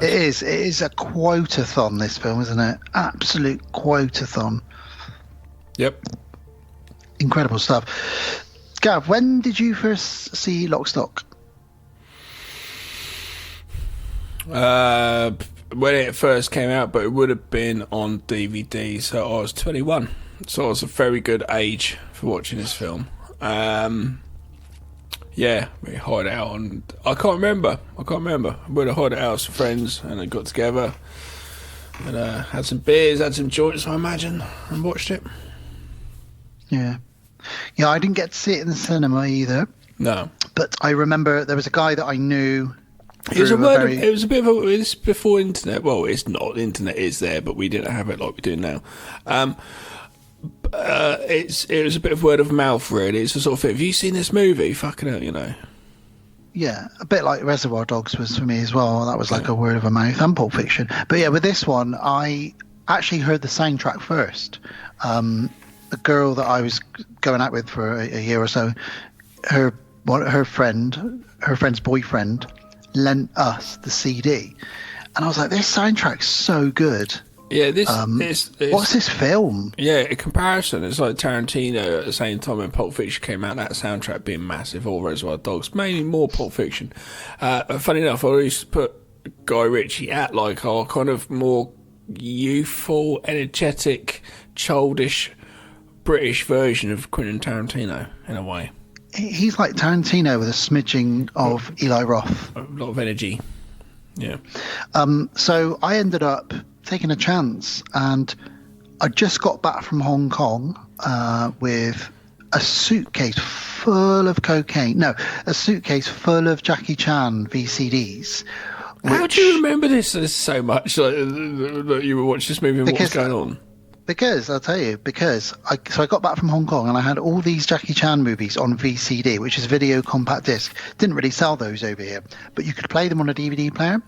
It is a quote-a-thon, this film, isn't it? Absolute quote-a-thon. Yep. Incredible stuff. Gav, when did you first see Lock, Stock? When it first came out, but it would have been on DVD, so I was 21. So I was a very good age for watching this film. Yeah, we hired out on... I can't remember. We'd have hired it out with some friends and then got together and had some beers, had some joints, I imagine, and watched it. Yeah. Yeah, I didn't get to see it in the cinema either. No. But I remember there was a guy that I knew... It was it's before internet. Well, it's not. Internet is there, but we didn't have it like we do now. It was a bit of word of mouth, really. It's the sort of thing. Have you seen this movie? Fucking hell, Yeah, a bit like Reservoir Dogs was for me as well. That was like a word of mouth, and Pulp Fiction. But yeah, with this one, I actually heard the soundtrack first. The girl that I was going out with for a year or so, her friend's boyfriend lent us the CD, and I was like, this soundtrack's so good. Yeah, what's this film? Yeah, in comparison, it's like Tarantino at the same time when Pulp Fiction came out, that soundtrack being massive, or Reservoir Dogs, mainly more Pulp Fiction. Funny enough, I used to put Guy Ritchie at like our kind of more youthful, energetic, childish British version of Quentin Tarantino, in a way. He's like Tarantino with a smidging of Eli Roth. A lot of energy. Yeah. So I ended up taking a chance, and I just got back from Hong Kong with a suitcase full of cocaine. No, a suitcase full of Jackie Chan VCDs. How do you remember this so much? That you were watching this movie and what was going on? Because I'll tell you, I got back from Hong Kong and I had all these Jackie Chan movies on VCD, which is video compact disc. Didn't really sell those over here, but you could play them on a DVD player.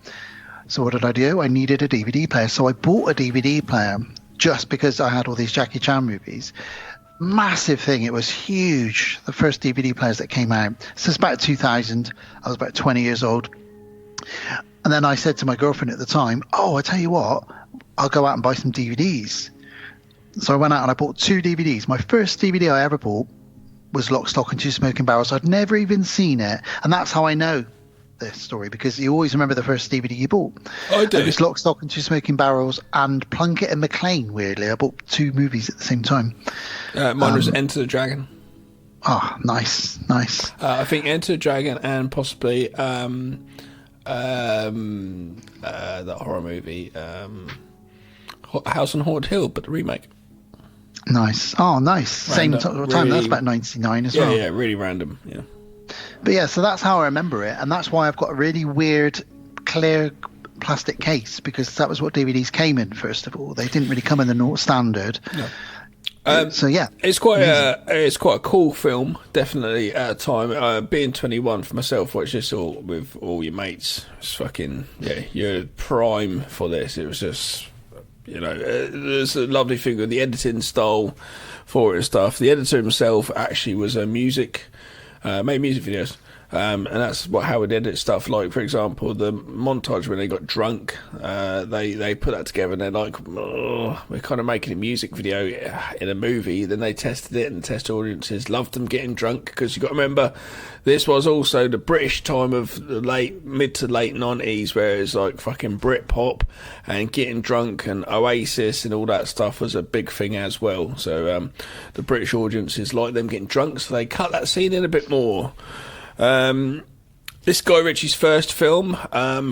So what did I do? I needed a DVD player, so I bought a DVD player just because I had all these Jackie Chan movies. Massive thing. It was huge. The first DVD players that came out. So it's about 2000. I was about 20 years old. And then I said to my girlfriend at the time, I tell you what, I'll go out and buy some DVDs. So I went out and I bought 2 DVDs. My first DVD I ever bought was Lock, Stock and Two Smoking Barrels. I'd never even seen it. And that's how I know this story, because you always remember the first DVD you bought. I do. It was Lock, Stock and Two Smoking Barrels and Plunkett and McLean, weirdly. I bought 2 movies at the same time. Mine was Enter the Dragon. Oh, nice. I think Enter the Dragon and possibly that horror movie, House on Haunted Hill, but the remake. Nice. Oh, nice. Random, Same time. really, That's about 99 as yeah, well. Yeah, really random. Yeah. But yeah, so that's how I remember it, and that's why I've got a really weird, clear plastic case, because that was what DVDs came in. First of all, they didn't really come in the standard. No. So yeah, it's quite a cool film, definitely at a time. Being 21 for myself, watch this all with all your mates. It's fucking you're prime for this. It was just, there's a lovely thing with the editing style for it and stuff. The editor himself actually was made music videos. And that's how we'd edit stuff. Like, for example, the montage when they got drunk, they put that together and they're like, oh, we're kind of making a music video in a movie. Then they tested it, and the test audiences loved them getting drunk, because you've got to remember, this was also the British time of the mid to late 90s, where it's like fucking Britpop, and getting drunk and Oasis and all that stuff was a big thing as well. So the British audiences liked them getting drunk, so they cut that scene in a bit more. This Guy Ritchie's first film,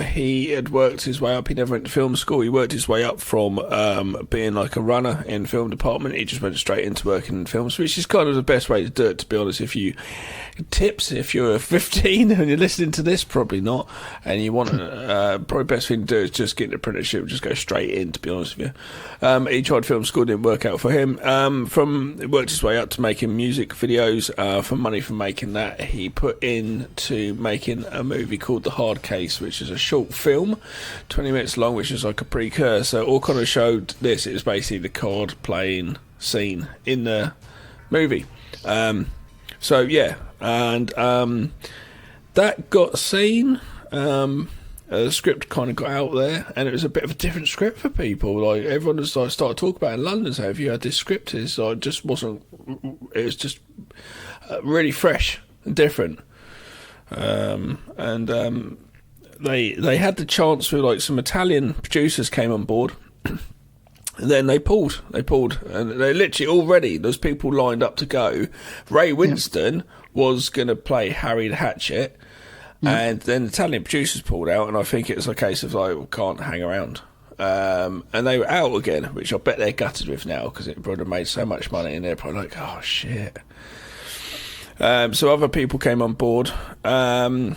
he had worked his way up. He never went to film school. He worked his way up from being like a runner in film department. He just went straight into working in films, which is kind of the best way to do it, to be honest. If you're 15 and you're listening to this, probably not, and you want probably best thing to do is just get an apprenticeship, just go straight in, to be honest with you. He tried film school, didn't work out for him. Worked his way up to making music videos. For money from making that, he put into making a movie called The Hard Case, which is a short film, 20 minutes long, which is like a precursor. All kind of showed this. It was basically the card playing scene in the movie. And that got seen. The script kind of got out there, and it was a bit of a different script for people. Like, everyone was like started talking about it in London. So if you had this script, it just wasn't. It was just really fresh and different. They had the chance with, like, some Italian producers came on board. And then they pulled, and they literally already, there's people lined up to go. Ray Winston was going to play Harry the Hatchet, and then the Italian producers pulled out, and I think it was a case of, like, we can't hang around. And they were out again, which I bet they're gutted with now, because it would have made so much money, and they're probably like, oh, shit. So other people came on board. The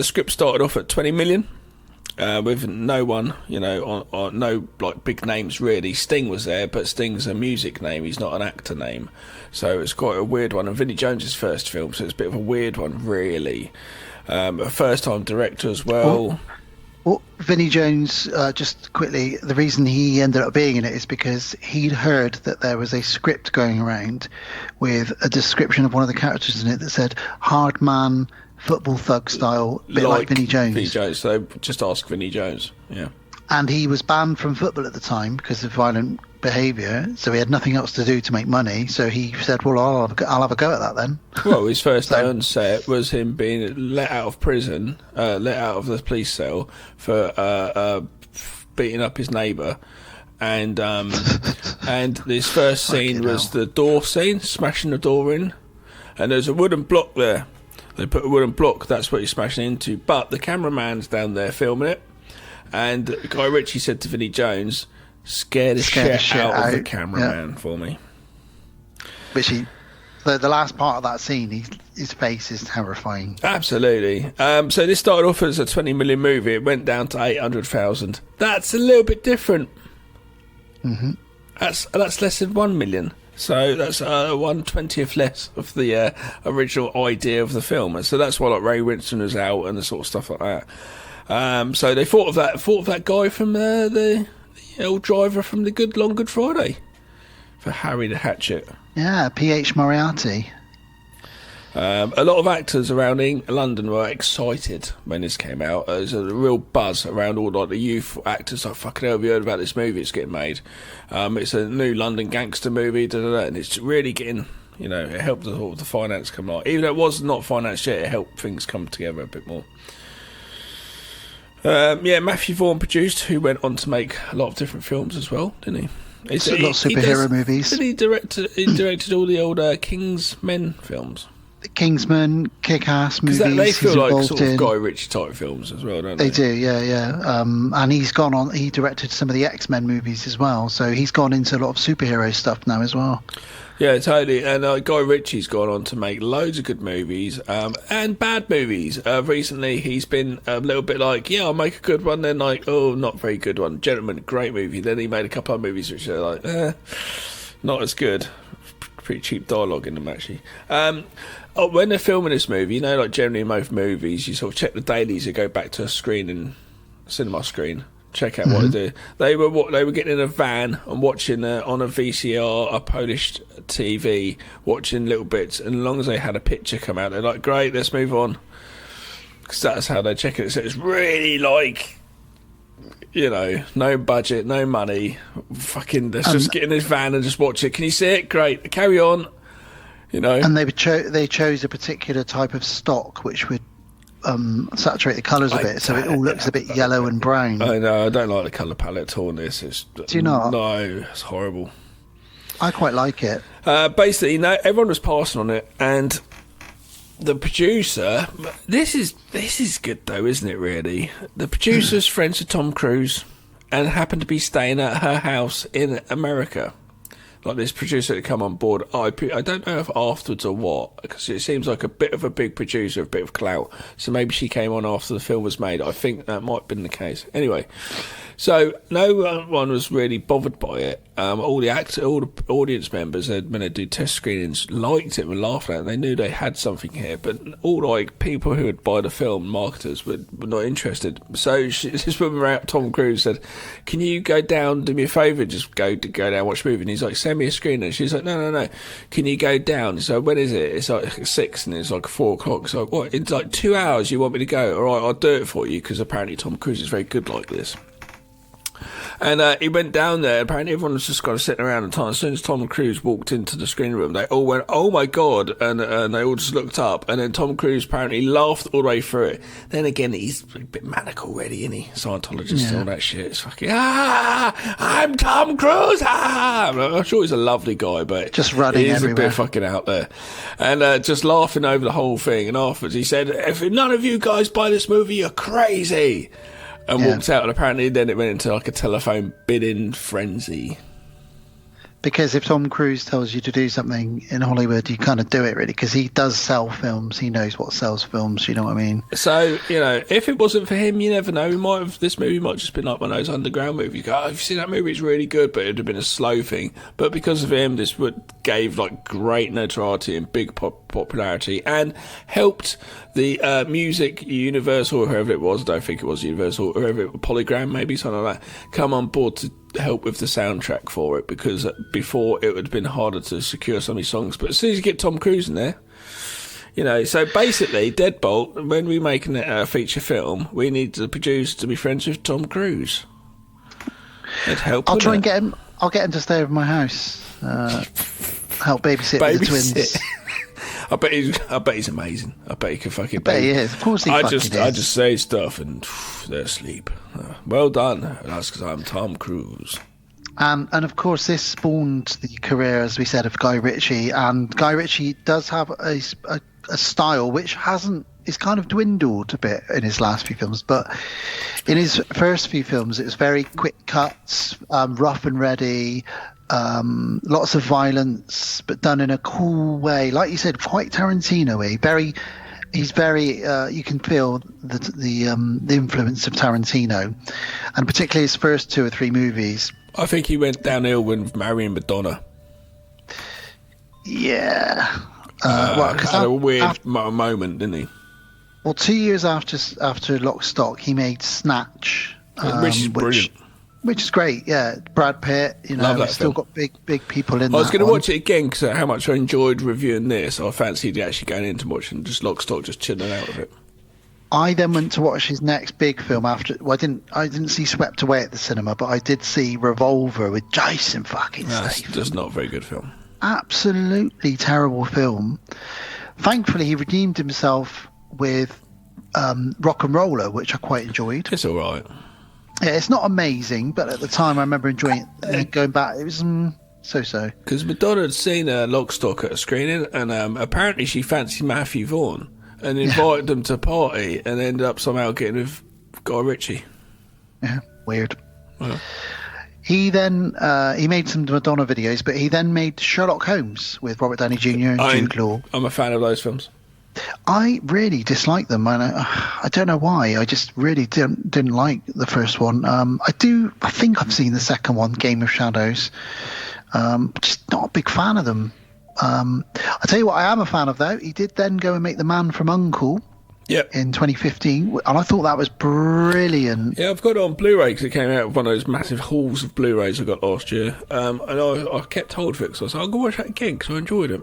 script started off at 20 million. With no one, on no like big names really. Sting was there, but Sting's a music name, he's not an actor name, so it's quite a weird one. And Vinnie Jones's first film, so it's a bit of a weird one, really. A first-time director as well. Well, Vinnie Jones, just quickly, the reason he ended up being in it is because he'd heard that there was a script going around with a description of one of the characters in it that said "hard man, football thug style," a bit like Vinnie Jones. Vinnie Jones, so just ask Vinnie Jones, yeah. And he was banned from football at the time because of violent behaviour, so he had nothing else to do to make money, so he said, well, I'll have a go at that then. Well, his first day on set was him being let out of prison, let out of the police cell for beating up his neighbour. And this first scene was the door scene, smashing the door in, and there's a wooden block there. They put a wooden block, that's what he's smashing into, but the cameraman's down there filming it, and Guy Ritchie said to Vinnie Jones, scare the shit out of the cameraman for me. Which the last part of that scene, his face is terrifying. Absolutely. So this started off as a 20 million movie. It went down to 800,000. That's a little bit different. Mm-hmm. That's less than 1 million. So that's 1/20th less of the original idea of the film. And so that's why, like, Ray Winston was out and the sort of stuff like that. So they thought of that guy from the old driver from the Good Friday for Harry the Hatchet. Yeah, P.H. Moriarty. A lot of actors around London were excited when this came out. There's a real buzz around all, like, the youth actors. Like, fucking hell, have you heard about this movie? It's getting made. It's a new London gangster movie, and it's really getting, it helped the finance come out. Even though it was not financed yet, it helped things come together a bit more. Matthew Vaughn produced, who went on to make a lot of different films as well, didn't he? A lot of superhero movies. He directed all the old King's Men films. Kingsman, Kick-Ass movies. They he's feel like involved sort of in. Guy Ritchie type films as well, don't they? They do, yeah. And he's gone on. He directed some of the X-Men movies as well, so he's gone into a lot of superhero stuff now as well. Yeah, totally. And Guy Ritchie's gone on to make loads of good movies and bad movies. Recently, he's been a little bit like, yeah, I'll make a good one, then like, oh, not very good one. Gentleman, great movie. Then he made a couple of movies which are like, not as good. Pretty cheap dialogue in them, actually. When they're filming this movie, like generally in most movies, you sort of check the dailies, you go back to a cinema screen. Check out what they do. They were getting in a van and watching on a VCR, a Polish TV, watching little bits. And as long as they had a picture come out, they're like, "Great, let's move on." Because that's how they check it. So it's really like, no budget, no money. Fucking, let's just get in this van and just watch it. Can you see it? Great, carry on. And they chose a particular type of stock which would saturate the colours a bit, so it all looks a bit yellow and brown. I know, I don't like the colour palette at all in this. Do you not? No, it's horrible. I quite like it. Basically, everyone was passing on it, and the producer. This is good though, isn't it? Really, the producer's friends with Tom Cruise, and happened to be staying at her house in America. Like this producer had come on board. I don't know if afterwards or what, because it seems like a bit of a big producer, a bit of clout. So maybe she came on after the film was made. I think that might have been the case. Anyway, so no one was really bothered by it. All the audience members, when they do test screenings, liked it and laughed at it. They knew they had something here, but all people who would buy the film, marketers, were not interested. So this woman, Tom Cruise, said, "Can you go down, do me a favour, just go down, watch a movie?" And he's like, "Send me a screen." And she's like, no. Can you go down? So when is it? It's like 6 and it's like 4 o'clock. So what? It's like 2 hours. You want me to go? All right, I'll do it for you, because apparently Tom Cruise is very good like this. And he went down there. Apparently everyone was just kind of sitting around. And as soon as Tom Cruise walked into the screening room, they all went, "Oh my God," and they all just looked up. And then Tom Cruise apparently laughed all the way through it. Then again, he's a bit manic already, isn't he? Scientologist and all that shit. It's fucking, I'm Tom Cruise, I'm sure he's a lovely guy, but just running he's everywhere. a bit fucking out there. And just laughing over the whole thing. And afterwards he said, "If none of you guys buy this movie, you're crazy." And walked out, and apparently then it went into like a telephone bidding frenzy. Because if Tom Cruise tells you to do something in Hollywood, you kind of do it, really, because he does sell films. He knows what sells films, you know what I mean? So, if it wasn't for him, you never know. This movie might just been like one of those underground movies. You go, "Oh, you've seen that movie, it's really good," but it would have been a slow thing. But because of him, this gave like great notoriety and big popularity, and helped the music Universal, or whoever it was, I don't think it was Universal, or whoever it was, Polygram, maybe something like that, come on board to help with the soundtrack for it, because before it would have been harder to secure some of these songs. But as soon as you get Tom Cruise in there, so basically Deadbolt, when we make a feature film, we need the producer to be friends with Tom Cruise. It'd help. I'll try and get him. I'll get him to stay over my house. Help babysit with the twins. I bet he's amazing. I bet he can fucking. I bet he is. Of course he fucking is. I just say stuff and they're asleep. Well done. That's because I'm Tom Cruise. And of course, this spawned the career, as we said, of Guy Ritchie. And Guy Ritchie does have a style which is kind of dwindled a bit in his last few films. But in his first few films, it was very quick cuts, rough and ready. Lots of violence, but done in a cool way, like you said, quite Tarantino-y. He's very. You can feel the influence of Tarantino, and particularly his first 2 or 3 movies. I think he went downhill when marrying Madonna. Yeah, had a weird moment, didn't he? Well, 2 years after Lock, Stock, he made Snatch, which is brilliant. Which is great, yeah. Brad Pitt, he's still got big people in there. I was going to watch it again because how much I enjoyed reviewing this. I fancied actually going into watching just Lock, Stock, just chilling out with it. I then went to watch his next big film after. Well, I didn't see Swept Away at the cinema, but I did see Revolver with Jason fucking Statham. That's just not a very good film. Absolutely terrible film. Thankfully, he redeemed himself with Rock and Roller, which I quite enjoyed. It's all right. Yeah, it's not amazing, but at the time I remember enjoying it. And going back, it was So. Because Madonna had seen Lock, Stock at a screening, and apparently she fancied Matthew Vaughn and invited them to party, and ended up somehow getting with Guy Ritchie. Yeah, weird. Yeah. He then he made some Madonna videos, but he then made Sherlock Holmes with Robert Downey Jr. and Jude Law. I'm a fan of those films. I really dislike them, and I don't know why. I just really didn't like the first one. I think I've seen the second one, Game of Shadows. Just not a big fan of them. I'll tell you what I am a fan of, though. He did then go and make The Man from U.N.C.L.E. in 2015, and I thought that was brilliant. Yeah, I've got it on Blu-ray because it came out of one of those massive hauls of Blu-rays I got last year. And I kept hold of it, so I was like, I'll go watch that again because I enjoyed it.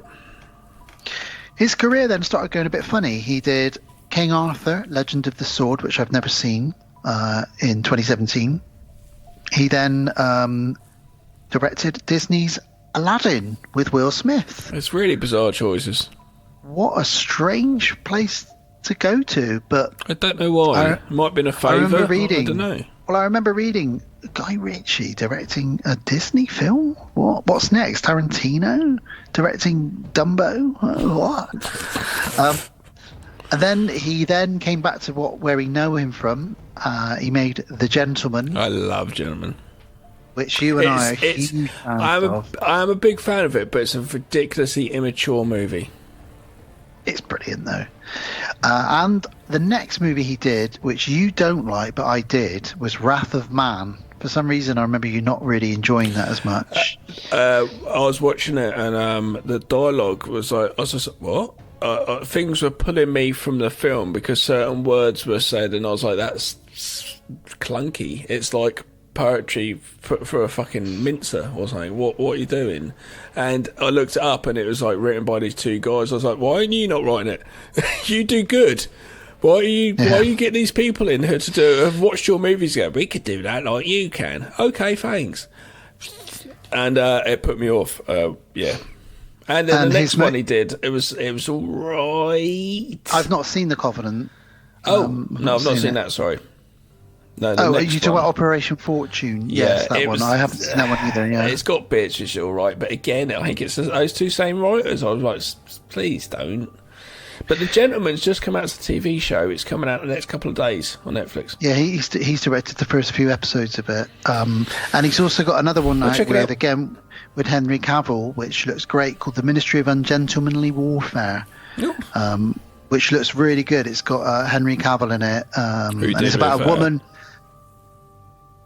His career then started going a bit funny. He did King Arthur, Legend of the Sword, which I've never seen, in 2017. He then directed Disney's Aladdin with Will Smith. It's really bizarre choices. What a strange place to go to, but I don't know why. It might have been a favour. I remember reading. I don't know. Well, I remember reading Guy Ritchie directing a Disney film. What's next? Tarantino directing Dumbo? What? And then he came back to where we know him from. He made The Gentleman. I love Gentleman. Which you and I are huge fans of. I'm a big fan of it, but it's a ridiculously immature movie. It's brilliant, though. And the next movie he did, which you don't like, but I did, was Wrath of Man. For some reason, I remember you not really enjoying that as much. I was watching it, and the dialogue was like, I was just what? Things were pulling me from the film because certain words were said, and I was like, that's clunky. It's like poetry for a fucking mincer or something. What are you doing? And I looked it up, and it was like written by these two guys. I was like, why are you not writing it? You do good. Why are you getting these people in here to have watched your movies? Go, we could do that like you can. Okay, thanks. And it put me off. Yeah. And then the next one he did, it was all right. I've not seen The Covenant. No, I've not seen that. Sorry. No, are you talking about Operation Fortune? Yeah, yes, that one. I haven't seen that one either. Yeah, it's got bits which are all right, but again, I think it's those two same writers. I was like, please don't. But The Gentleman's just come out as a TV show. It's coming out in the next couple of days on Netflix. Yeah, he's directed the first few episodes of it, and he's also got another one out again with Henry Cavill, which looks great, called The Ministry of Ungentlemanly Warfare. Yep. Which looks really good. It's got Henry Cavill in it, and it's about a woman.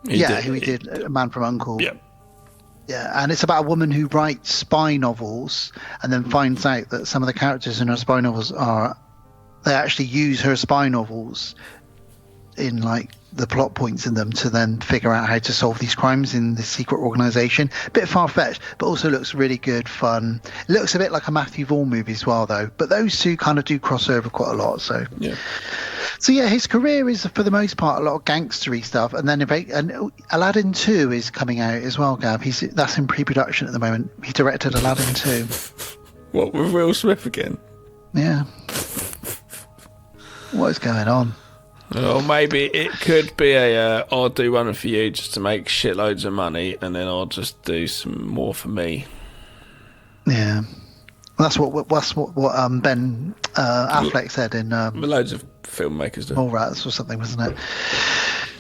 He did A Man from U.N.C.L.E. Yeah. Yeah, and it's about a woman who writes spy novels and then finds out that some of the characters in her spy novels they actually use her spy novels in like the plot points in them to then figure out how to solve these crimes in this secret organization. A bit far-fetched, but also looks really good, fun. It looks a bit like a Matthew Vaughn movie as well, though. But those two kind of do cross over quite a lot. So yeah, his career is for the most part a lot of gangstery stuff, and then Aladdin 2 is coming out as well, Gav. That's in pre-production at the moment. He directed Aladdin 2. What, with Will Smith again? Yeah. What is going on? Or maybe it could be I'll do one for you just to make shitloads of money, and then I'll just do some more for me. Yeah. That's what Ben Affleck said in loads of filmmakers do. Mallrats or something, wasn't it?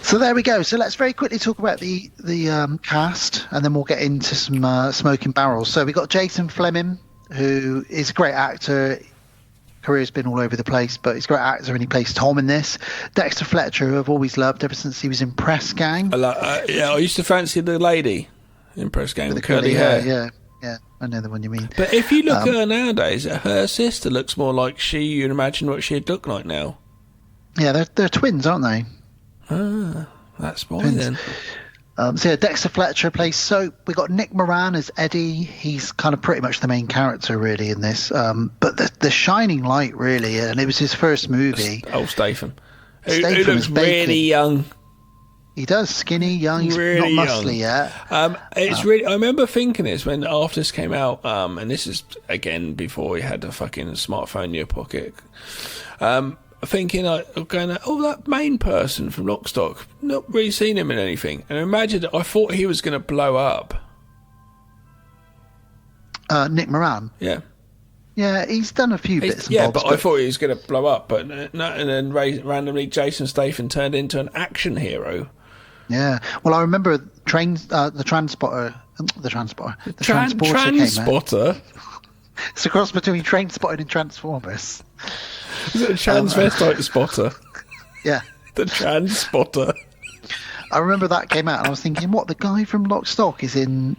So there we go. So let's very quickly talk about the cast, and then we'll get into some smoking barrels. So we got Jason Fleming, who is a great actor. Career's been all over the place, but he's a great actor, and he plays Tom in this. Dexter Fletcher, who I've always loved ever since he was in Press Gang. I used to fancy the lady in Press Gang with the curly hair. Yeah, I know the one you mean. But if you look at her nowadays, her sister looks more like you'd imagine what she'd look like now. Yeah, they're twins, aren't they? Ah, that's why twins. then. So yeah, Dexter Fletcher plays Soap. We got Nick Moran as Eddie. He's kind of pretty much the main character really in this. But the shining light really, and it was his first movie. Statham. Who looks really young. He does, skinny, young. He's really not muscly yet. It's really. I remember thinking this when after this came out, and this is again before he had a fucking smartphone in your pocket. Thinking that main person from Lock, Stock, not really seen him in anything. And imagine, I thought he was going to blow up. Nick Moran. Yeah. Yeah, he's done a few bits and yeah, bobs. but I thought he was going to blow up, but no, and then randomly Jason Statham turned into an action hero. Yeah. Well, I remember the Transporter came out. Transporter? It's a cross between Trainspotting and Transformers. Is it a transvestite spotter? Yeah. The Transporter. I remember that came out and I was thinking, what, the guy from Lock Stock is in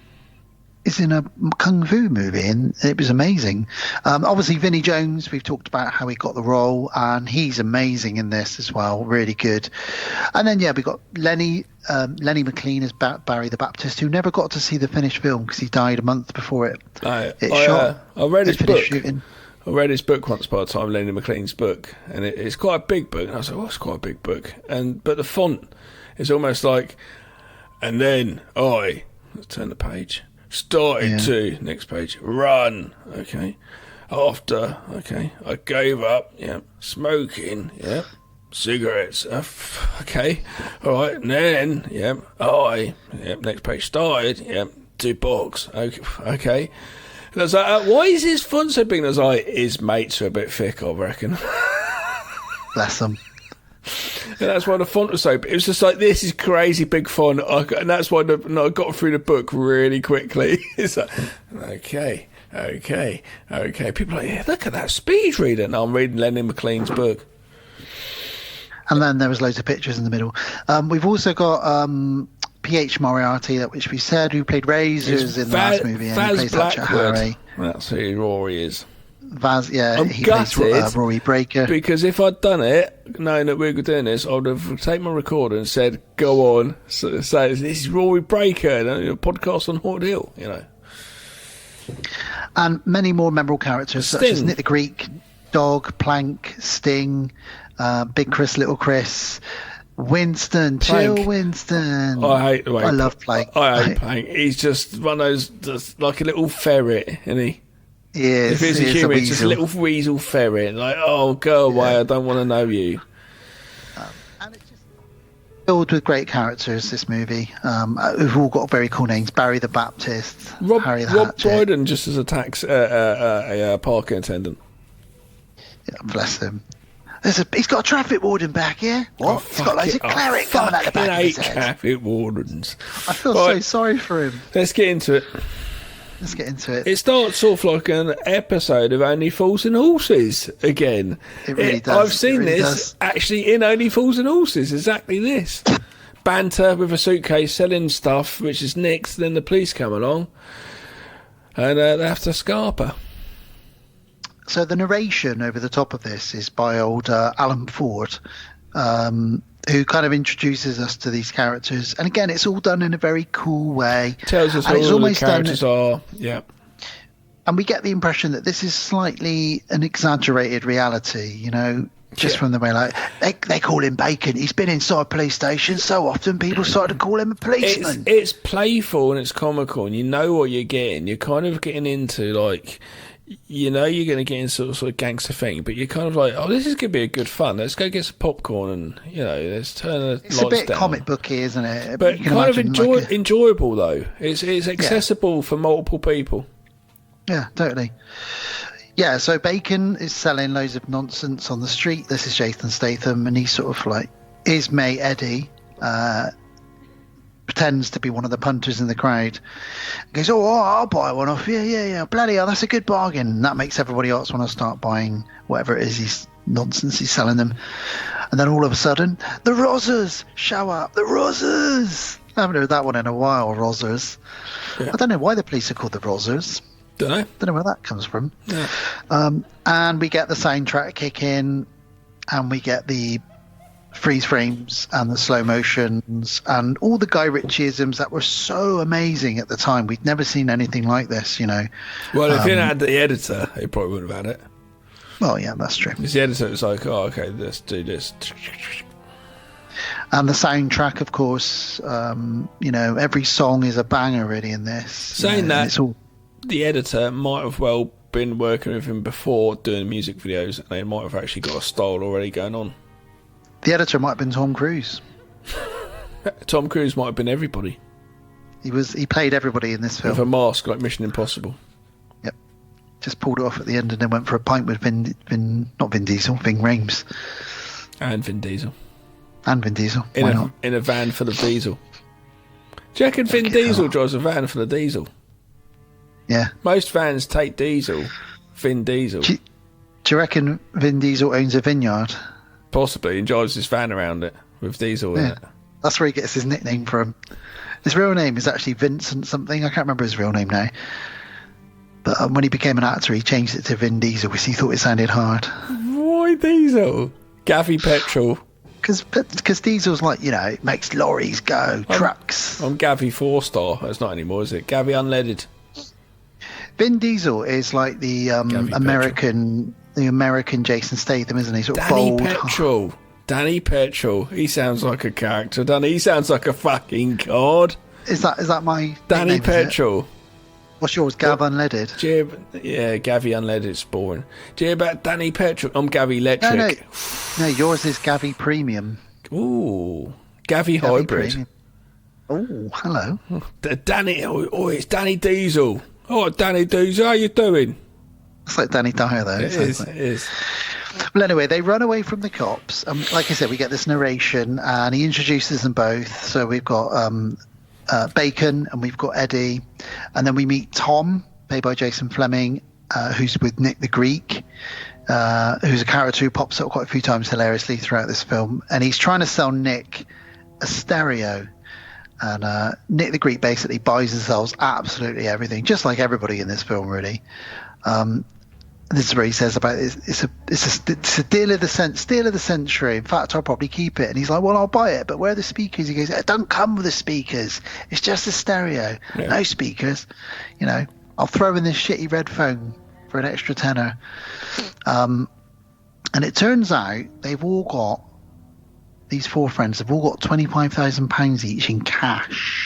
a kung fu movie, and it was amazing. Obviously, Vinnie Jones, we've talked about how he got the role, and he's amazing in this as well, really good. And then, we got Lenny McLean as Barry the Baptist, who never got to see the finished film because he died a month before it shot. I read his book. Shooting. I read his book once upon a time, Lenny McLean's book, and it's quite a big book. And I was like, it's quite a big book. But the font is almost like, and then let's turn the page. Started to, next page, run, okay. After, okay, I gave up, smoking, cigarettes, okay. All right, and then, next page, started, 2 bucks, okay. And I was like, why is his font so big? And I was like, his mates are a bit thick, I reckon. Bless them. And that's why the font was so big. It was just like, this is crazy big font. And that's why I got through the book really quickly. It's like, okay. People are like, look at that speed reader. And I'm reading Lenny McLean's book. And then there was loads of pictures in the middle. We've also got P.H. Moriarty, which we said, who played Razors in the last movie. And he plays Harry. That's who Rory is. Vaz, I'm he gutted plays Rory Breaker. Because if I'd done it, knowing that we were doing this, I would have taken my recorder and said, "Go on, say this is Rory Breaker, a podcast on Haunted Hill," And many more memorable characters such as Nick the Greek, Dog, Plank, Sting, Big Chris, Little Chris, Winston, Plank. Chill Winston. I hate the way I love Plank. I hate Plank. He's just one of those, just like a little ferret, isn't he? Yes, if it's a human, it's just a little weasel ferret. Like, go away, I don't want to know you. And it's just filled with great characters, this movie, who've all got very cool names. Barry the Baptist, Harry the Rob Hatchet. Brydon just as a parking attendant. Yeah, bless him. He's got a traffic warden back here. What? He's got loads of claret coming out the back of his head. Traffic wardens. I feel so sorry for him. Let's get into it. It starts off like an episode of Only Fools and Horses again. It really does. I've seen this actually in Only Fools and Horses, exactly this. Banter with a suitcase selling stuff which is nicked, then the police come along and they have to scarp her. So the narration over the top of this is by old Alan Ford, who kind of introduces us to these characters. And again, it's all done in a very cool way. Tells us who all the characters are. Yeah. And we get the impression that this is slightly an exaggerated reality, just from the way, like, they call him Bacon. He's been inside police stations so often, people started to call him a policeman. It's playful and it's comical, and you know what you're getting. You're kind of getting into, like, you're going to get into sort of gangster thing, but you're kind of like, this is going to be a good fun. Let's go get some popcorn and, let's turn the lights down. It's a bit comic booky, isn't it? But kind of enjoyable, though. It's accessible for multiple people. Yeah, totally. Yeah, so Bacon is selling loads of nonsense on the street. This is Jason Statham, and he's sort of like, his mate Eddie pretends to be one of the punters in the crowd. He goes, I'll buy one off you. Yeah, bloody hell, that's a good bargain. And that makes everybody else want to start buying whatever it is nonsense he's selling them. And then all of a sudden, the Rozzers show up. The Rozzers! I haven't heard that one in a while, Rozzers. Yeah. I don't know why the police are called the Rozzers. Don't know where that comes from. Yeah. And we get the soundtrack kick in, and we get the freeze frames and the slow motions and all the Guy Ritchieisms that were so amazing at the time. We'd never seen anything like this, Well, if it had the editor, it probably would have had it. Well, yeah, that's true. Because the editor was like, okay, let's do this. And the soundtrack, of course, every song is a banger really in this. Saying that, the editor might have well been working with him before doing music videos, and they might have actually got a style already going on. The editor might have been Tom Cruise. Tom Cruise might have been everybody. He played everybody in this film. With a mask like Mission Impossible. just pulled it off at the end and then went for a pint with Vin Rames. And Vin Diesel. In a van full of diesel. Do you reckon Vin Diesel drives a van full of diesel? Yeah. Most vans take diesel. Vin Diesel. Do you reckon Vin Diesel owns a vineyard? Possibly, and drives his van around it with diesel in it. That's where he gets his nickname from. His real name is actually Vincent something. I can't remember his real name now. But when he became an actor, he changed it to Vin Diesel because he thought it sounded hard. Why Diesel? Gavi Petrol. Because Diesel's like, makes lorries go, trucks. I'm Gavi 4-star. That's not anymore, is it? Gavi Unleaded. Vin Diesel is like the American Jason Statham, isn't he? Sort of bold. Danny Petrol. He sounds like a character, doesn't he? He sounds like a fucking god. Is that my Danny nickname, Petrol? What's yours? Gav Unleaded? Gavi Unleaded's boring. Do you hear about Danny Petrol? I'm Gavi Electric. No, yours is Gavi Premium. Ooh, Gavi Hybrid. Oh, hello. Danny. Oh, it's Danny Diesel. Oh, Danny Diesel, how you doing? It's like Danny Dyer, though. It is. Well, anyway, they run away from the cops. Like I said, we get this narration, and he introduces them both. So we've got Bacon, and we've got Eddie, and then we meet Tom, played by Jason Fleming, who's with Nick the Greek, who's a character who pops up quite a few times hilariously throughout this film, and he's trying to sell Nick a stereo. And Nick the Greek basically buys and sells absolutely everything, just like everybody in this film, really. This is where he says about it's a deal of the century. In fact, I'll probably keep it. And he's like, well, I'll buy it, but where are the speakers? He goes, it don't come with the speakers. It's just a stereo, no speakers. I'll throw in this shitty red phone for an extra tenner. And it turns out these four friends have all got £25,000 each in cash.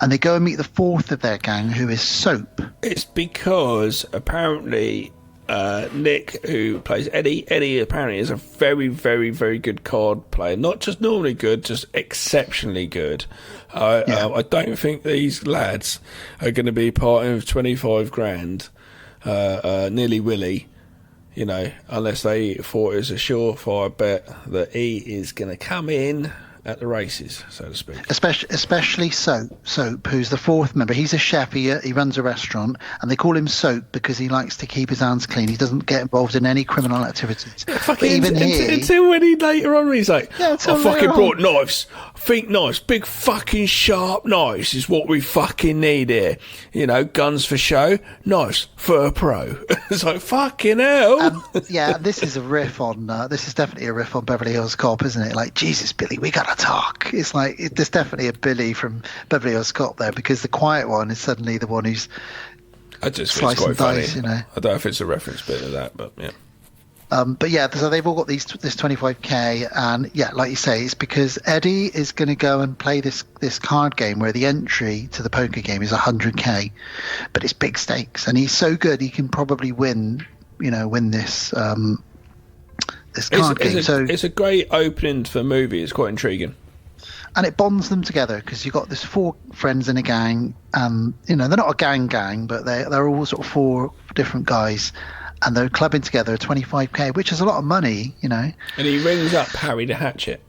And they go and meet the fourth of their gang, who is Soap. It's because apparently Nick, who plays Eddie apparently is a very, very, very good card player. Not just normally good, just exceptionally good. I don't think these lads are going to be part of 25 grand, nearly Willie. Unless they thought it was a surefire bet that he is going to come in at the races, so to speak. Especially Soap, who's the fourth member. He's a chef. He runs a restaurant, and they call him Soap because he likes to keep his hands clean. He doesn't get involved in any criminal activities. Until when he later on, he's like, I fucking brought knives. Think knives, big fucking sharp knives is what we fucking need here. Guns for show, knives for a pro. It's like, fucking hell. This is a riff on. This is definitely a riff on Beverly Hills Cop, isn't it? Like, Jesus, Billy, we gotta talk. It's like there's definitely a Billy from Beverly Hills Cop there, because the quiet one is suddenly the one who's slicing quite funny. Dice. I don't know if it's a reference bit of that, but yeah. So they've all got this 25k, and like you say, it's because Eddie is going to go and play this card game where the entry to the poker game is 100k, but it's big stakes, and he's so good he can probably win this card game. It's a great opening for a movie. It's quite intriguing. And it bonds them together because you've got this four friends in a gang, and they're not a gang, but they're all sort of four different guys. And they're clubbing together 25k, which is a lot of money, And he rings up Harry the Hatchet.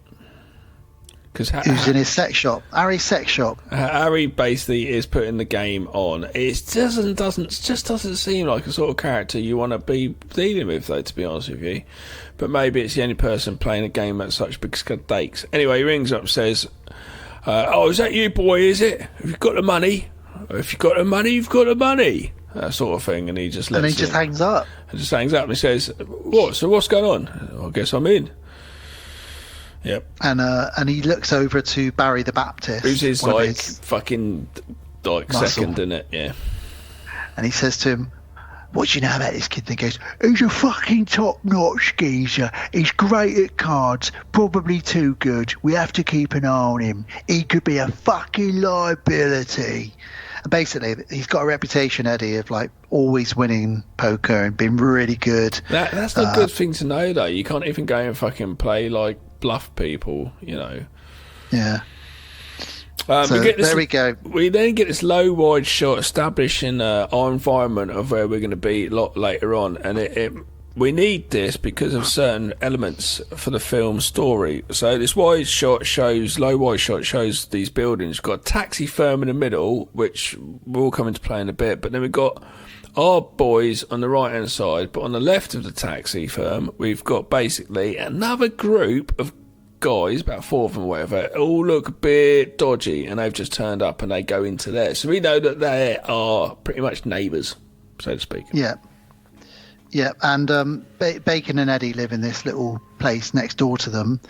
Who's in his sex shop. Harry's sex shop. Harry basically is putting the game on. It just doesn't seem like a sort of character you want to be dealing with, though, to be honest with you. But maybe it's the only person playing a game at such big stakes. Anyway, he rings up and says, is that you, boy, is it? Have you got the money? If you've got the money, you've got the money. That sort of thing, and he just hangs up. And just hangs up, and he says, "What? So what's going on?" I guess I'm in. Yep. And he looks over to Barry the Baptist, who's his fucking second, isn't it? Yeah. And he says to him, "What do you know about this kid?" And he goes, "He's a fucking top-notch geezer. He's great at cards, probably too good. We have to keep an eye on him. He could be a fucking liability." Basically, he's got a reputation, Eddie, of like always winning poker and being really good. That's the good thing to know, though. You can't even go and fucking play like bluff people, Yeah. So there we go. We then get this low wide shot establishing our environment of where we're going to be a lot later on, and we need this because of certain elements for the film story. So this low wide shot shows these buildings. We've got a taxi firm in the middle, which will come into play in a bit, but then we've got our boys on the right hand side, but on the left of the taxi firm we've got basically another group of guys, about 4 of them or whatever, all look a bit dodgy, and they've just turned up and they go into there. So we know that they are pretty much neighbours, so to speak. Yeah, and Bacon and Eddie live in this little place next door to them,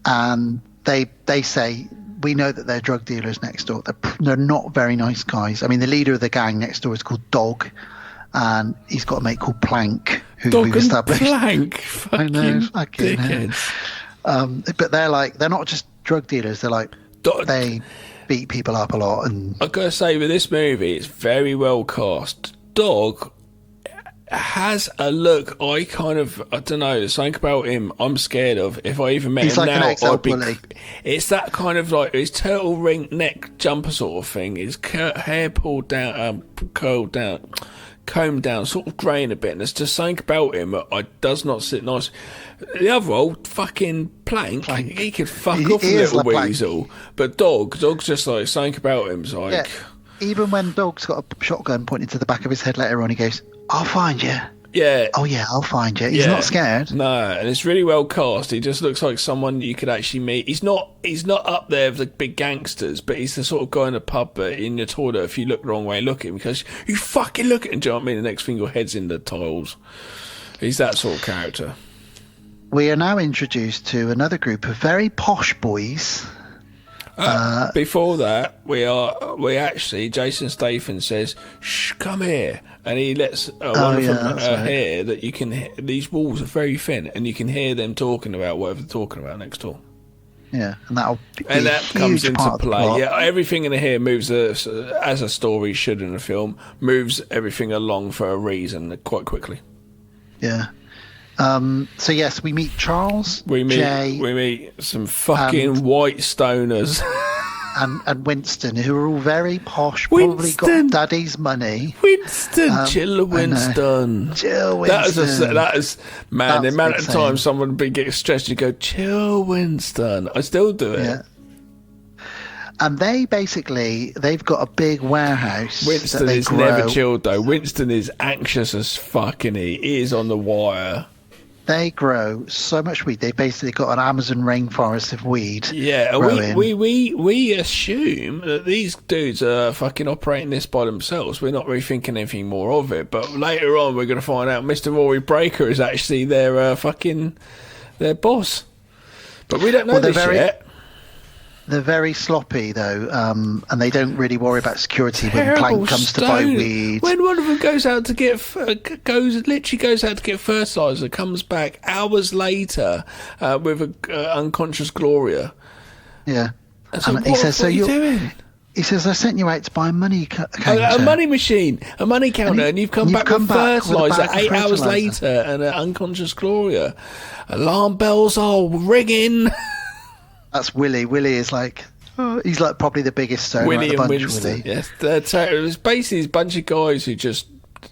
and they say, we know that they're drug dealers next door. They're not very nice guys. I mean, the leader of the gang next door is called Dog, and he's got a mate called Plank, who we've established. Plank, I know, fucking dickheads. But they're not just drug dealers. They're like, they beat people up a lot. And I've got to say, with this movie, it's very well cast. Dog has a look I don't know, something about him I'm scared of. If I even met he's him like now, an XL bully. It's that kind of like his turtle ring neck jumper sort of thing. His hair pulled down, curled down, combed down, sort of greying a bit, and there's just something about him that does not sit nice. The other old fucking Plank. He could fuck off a little weasel, but Dog's just like something about him's like. Yeah. Even when Dog's got a shotgun pointed to the back of his head later on, he goes, "I'll find you." Yeah. Oh yeah, I'll find you. He's not scared. No, and it's really well cast. He just looks like someone you could actually meet. He's not up there with the big gangsters, but he's the sort of guy in a pub in your toilet. If you look the wrong way, look at him because you fucking look at him. Do you know what I mean? The next thing your head's in the tiles. He's that sort of character. We are now introduced to another group of very posh boys. Before that, we actually, Jason Statham says, "Shh, come here," and he lets one of them hear that you can. These walls are very thin, and you can hear them talking about whatever they're talking about next door. Yeah, and that comes into play. Yeah, everything in here moves as a story should in a film. Moves everything along for a reason quite quickly. Yeah. So yes, we meet Charles. We meet some fucking white stoners. And Winston, who are all very posh, probably got daddy's money. Winston, chill Winston. Chill Winston. That is man, the amount of time someone would get stressed, you go, chill Winston. I still do it. Yeah. And they've got a big warehouse. Winston is never chilled though. Winston is anxious as fuck, and he is on the wire. They grow so much weed. They basically got an Amazon rainforest of weed. Yeah, we assume that these dudes are fucking operating this by themselves. We're not really thinking anything more of it. But later on, we're going to find out Mr. Rory Breaker is actually their boss. But we don't know this yet. They're very sloppy though, and they don't really worry about security when Plank comes to buy weed. When one of them goes out to get fertilizer, comes back hours later with an unconscious Gloria. Yeah, and he says, "So what are you doing?" He says, "I sent you out to buy a money counter, a money machine, a money counter, and you've come back with fertilizer 8 hours later and an unconscious Gloria. Alarm bells are ringing." That's Willie. Willie is like, he's like probably the biggest stoner Willie of the bunch, and Winston. Willie. Yes, it's basically a bunch of guys who just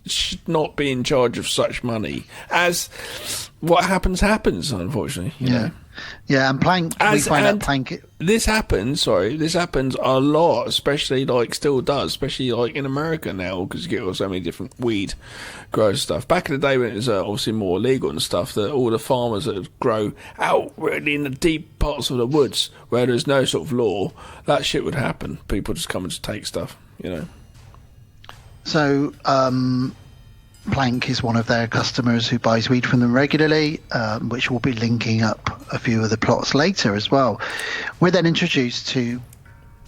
should not be in charge of such money. As what happens, unfortunately. You know? Yeah, and Plank. We find out Plank. This happens a lot, especially still does, especially in America now, because you get so many different weed grow stuff. Back in the day when it was obviously more illegal and stuff, that all the farmers that grow out really in the deep parts of the woods where there's no sort of law, that shit would happen. People just come and just take stuff, you know. So, Plank is one of their customers who buys weed from them regularly, which will be linking up a few of the plots later as well. We're then introduced to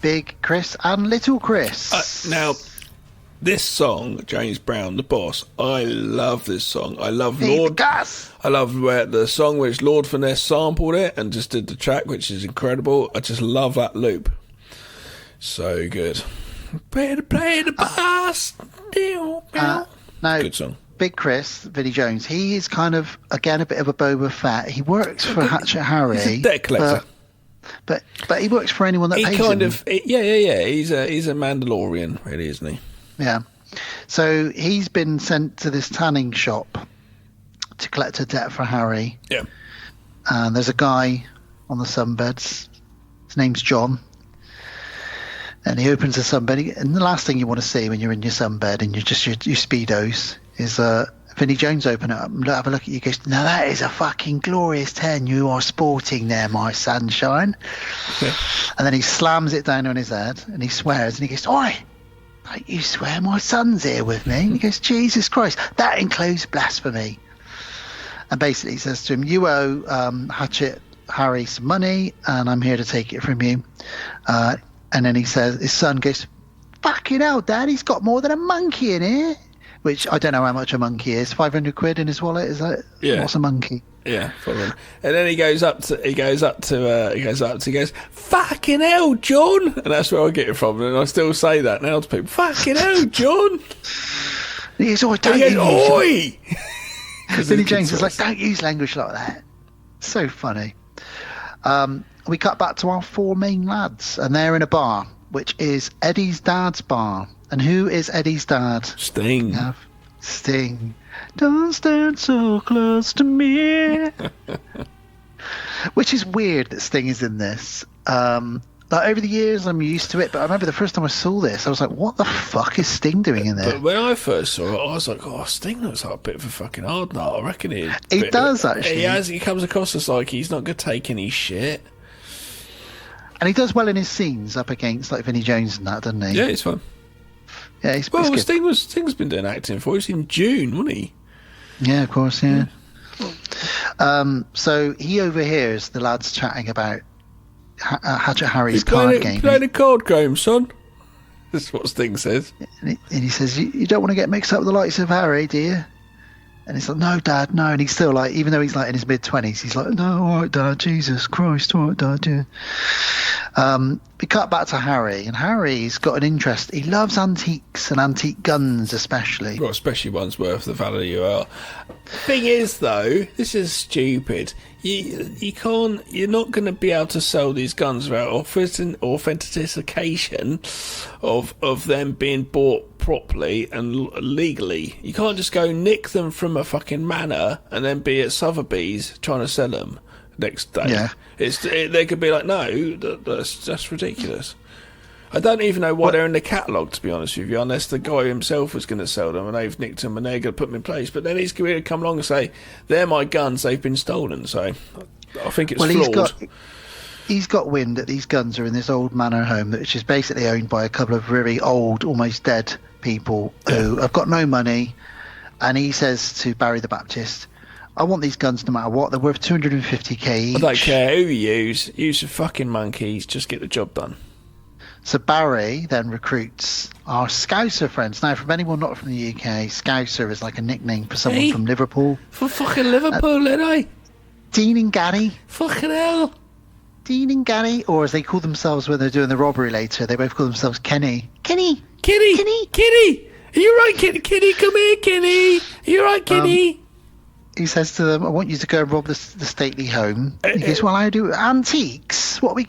Big Chris and Little Chris. Now, this song, James Brown, the boss, I love this song. I love I love the song which Lord Finesse sampled it and just did the track, which is incredible. I just love that loop. So good. Play the boss. Now, good song. Big Chris, Vinnie Jones, he is kind of, again, a bit of a Boba Fett. He works for Hatchet Harry. He's a debt collector. But he works for anyone that He pays kind him. of, yeah. He's a Mandalorian, really, isn't he? Yeah. So he's been sent to this tanning shop to collect a debt for Harry. Yeah. And there's a guy on the sunbeds. His name's John. And he opens the sunbed. And the last thing you want to see when you're in your sunbed and you're just your Speedos is Vinnie Jones open it up and have a look at you. He goes, now that is a fucking glorious 10 you are sporting there, my sunshine. Yeah. And then he slams it down on his head and he swears and he goes, oi, don't you swear, my son's here with me. And he goes, Jesus Christ, that includes blasphemy. And basically he says to him, you owe Hatchet Harry some money and I'm here to take it from you. And then he says, his son goes, fucking hell, Dad, he's got more than a monkey in here. Which I don't know how much a monkey is. 500 quid in his wallet, is that? Yeah. What's a monkey? Yeah, following. And then he goes, fucking hell, John. And that's where I get it from. And I still say that now to people. Fucking hell, John. And he goes, oi, don't he goes, use oi. Vinnie James is like, don't use language like that. So funny. We cut back to our 4 main lads, and they're in a bar, which is Eddie's dad's bar. And who is Eddie's dad? Sting. Sting. Don't stand so close to me. Which is weird that Sting is in this. Like over the years, I'm used to it, but I remember the first time I saw this, I was like, what the fuck is Sting doing in there? But when I first saw it, I was like, oh, Sting looks like a bit of a fucking hard nut. I reckon he does, actually. He comes across as like he's not going to take any shit. And he does well in his scenes up against like Vinnie Jones and that, doesn't he? Yeah, he's fun. Yeah, he's well, good. Sting's been doing acting for us in June, wasn't he? Yeah, of course, yeah. So he overhears the lads chatting about Hatchet Harry's card game. Playing a card game, son. That's what Sting says. And he says, you don't want to get mixed up with the likes of Harry, do you? And he's like, no, Dad, no. And he's still like, even though he's like in his mid-20s, he's like, no, all right, Dad, Jesus Christ, all right, Dad, yeah. We cut back to Harry, and Harry's got an interest. He loves antiques and antique guns, especially. Well, especially ones worth the value you are. Thing is, though, this is stupid. You can't. You're not going to be able to sell these guns without authentication of them being bought properly and legally. You can't just go nick them from a fucking manor and then be at Sotheby's trying to sell them next day. Yeah. They could be like, no, that's ridiculous. I don't even know why they're in the catalogue, to be honest with you, unless the guy himself was going to sell them and they've nicked them and they're going to put them in place. But then he's going to come along and say, they're my guns, they've been stolen. So I think it's flawed. He's got wind that these guns are in this old manor home, which is basically owned by a couple of very old, almost dead people who have got no money. And he says to Barry the Baptist, I want these guns no matter what. They're worth 250k each. I don't care who you use the fucking monkeys, just get the job done. So Barry then recruits our Scouser friends. Now, from anyone not from the UK, Scouser is like a nickname for someone from Liverpool. For fucking Liverpool, ain't Dean and Gary. Fucking hell. Dean and Gary, or as they call themselves when they're doing the robbery later, they both call themselves Kenny. Kenny! Kenny! Kenny! Kenny! Are you right, Kenny? Kenny, come here, Kenny! Are you right, Kenny? He says to them, I want you to go and rob the stately home. He goes, well, I do antiques. What do